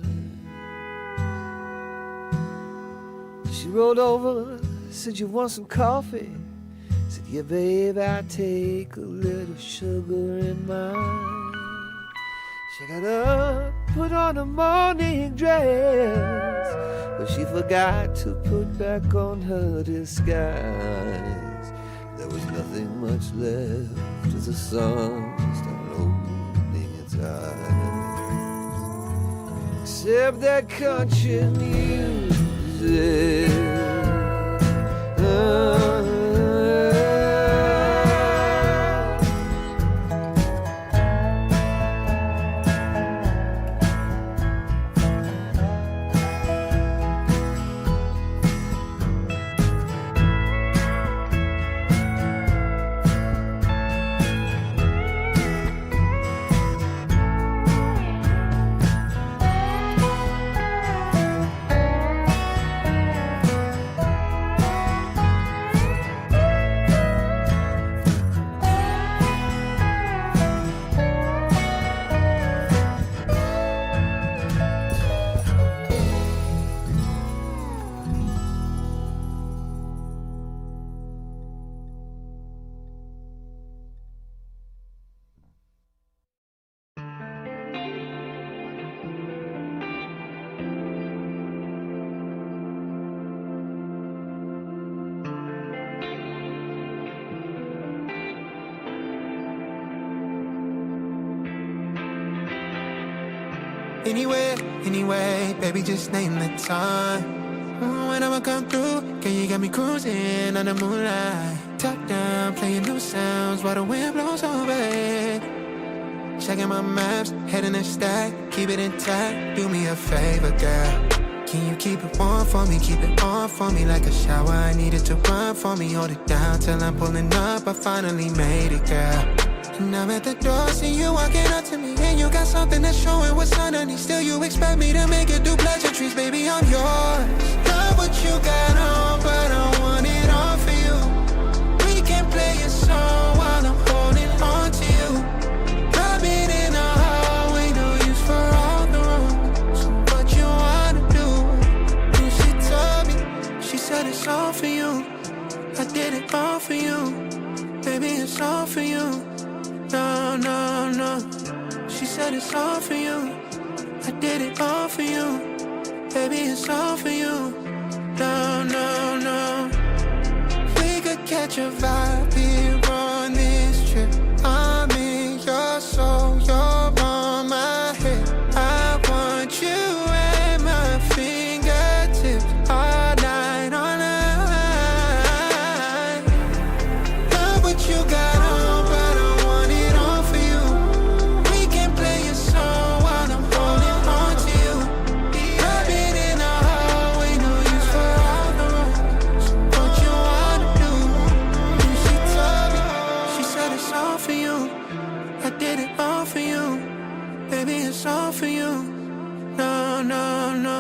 U: She rolled over, said, you want some coffee? Said, yeah, babe, I take a little sugar in mine. She got up, put on a morning dress, but she forgot to put back on her disguise. There was nothing much left as the sun started opening its eyes, except that country music. Anyway, baby, just name the time. When I'ma come through, girl, you got me cruising under moonlight. Top down, playing new sounds while the wind blows over it. Checking my maps, heading a stack, keep it intact. Do me a favor, girl. Can you keep it warm for me, keep it on for me like a shower? I need it to run for me, hold it down till I'm pulling up. I finally made it, girl. And I'm at the door, see you walking up to me, and you got something that's showing what's underneath. Still you expect me to make it do pleasantries, baby, I'm yours. Love what you got on, but I want it all for you. We can play a song while I'm holding on to you. Rubbing in the hallway, no use for all the room. So what you wanna do? And she told me, she said it's all for you. I did it all for you. Baby, it's all for you. No, no, no. She said it's all for you. I did it all for you. Baby, it's all for you. No, no, no. We could catch a vibe here on this trip. I'm in your soul, you're on my head. I want you at my fingertips all night, all night. Love what you got on, but I want it all for you. We can play a song while I'm holding on to you. Rubbing in the hallway, no use for all the room. So what you wanna do? And she told me, she said it's all for you. I did it all for you. Baby, it's all for you. No, no, no.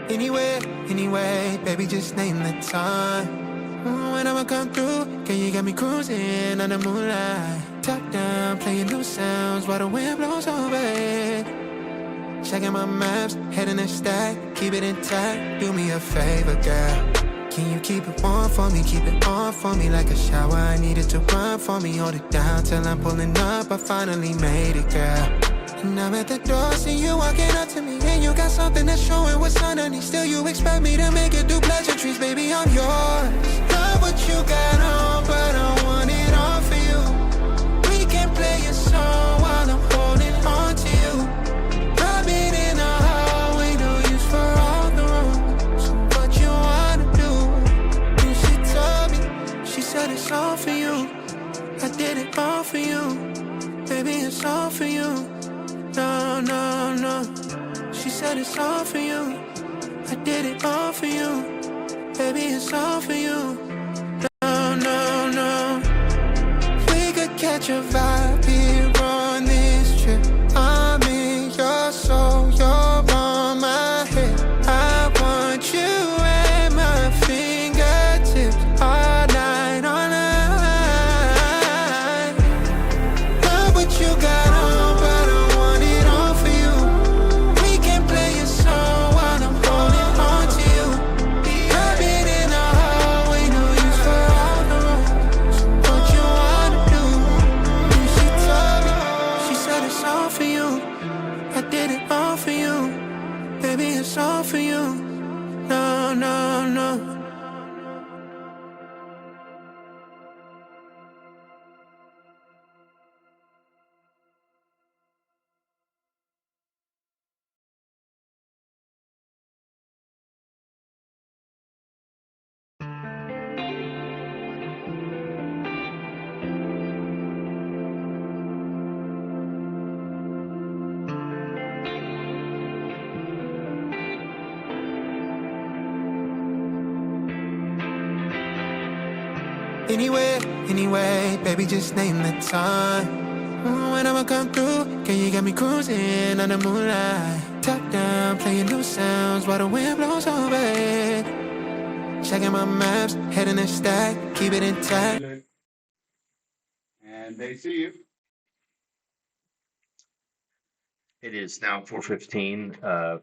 C: Anyway, baby, just name the time. When I'ma come through, girl, you got me cruising on the moonlight. Top down, playing new sounds while the wind blows over it. Checking my maps, heading a stack, keep it intact. Do me a favor, girl. Can you keep it warm for me, keep it on for me like a shower? I needed to run for me, hold it down till I'm pulling up. I finally made it, girl. And I'm at the door, see you walking up to me, and you got something that's showing what's underneath. Still, you expect me to make it do pleasantries, baby, I'm yours. Love what you got on, but I want it all for you. We can play a song while I'm holding on to you. Rubbing in the hallway, no use for all the rooms. So what you wanna do? And she told me, she said it's all for you. I did it all for you, baby, it's all for you. No. She said it's all for you. I did it all for you. Baby, it's all for you. No. We could catch a vibe here on this trip. I'm in your soul, you're on my head. I want you at my fingertips all night, all night. Love what you got on, but I want it all for you. We can play a song while I'm holding on to you. Rubbing in the hallway, no use for all the rooms. So what you wanna do? And she told me, she said it's all for you. I did it all for you. Baby, it's all for you. No. Anyway, baby, just name the time. When I'ma come through, girl, you got me cruising on the moonlight. Top down, playing new sounds while the wind blows over it. Checking my maps, heading a stack, keep it intact.
A: And they see you.
D: It is now 4:15.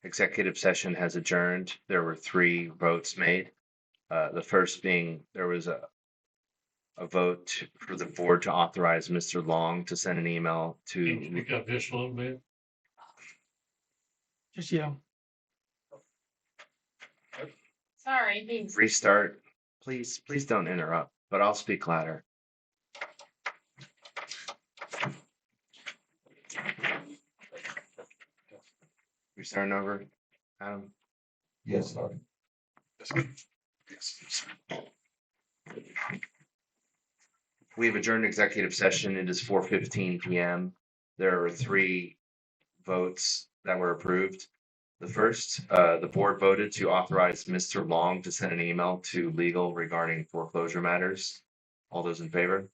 D: Executive session has adjourned. There were 3 votes made. The first being there was a vote for the board to authorize Mr. Long to send an email
B: Can you
D: to
B: speak up just a little bit?
E: Just yell.
O: Sorry, being
D: restart. Please don't interrupt, but I'll speak louder. We starting over, Adam?
K: Yes, sorry.
D: We have adjourned executive session. It is 4:15 PM. There are 3 votes that were approved. The first, the board voted to authorize Mr. Long to send an email to legal regarding foreclosure matters. All those in favor?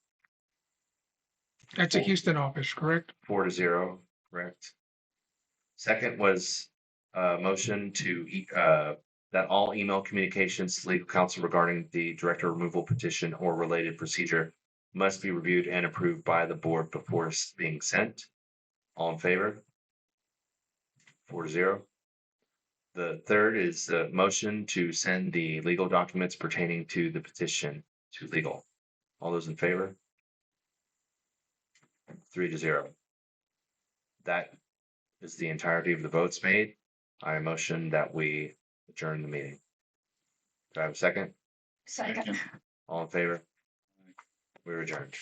E: That's a Houston office, correct?
D: 4-0, correct. Second was a motion to that all email communications to legal counsel regarding the director removal petition or related procedure must be reviewed and approved by the board before being sent. All in favor? 4-0. The third is the motion to send the legal documents pertaining to the petition to legal. All those in favor? 3-0. That is the entirety of the votes made. I motion that we adjourn the meeting. Do I have a second?
F: Second.
D: All in favor? We're adjourned.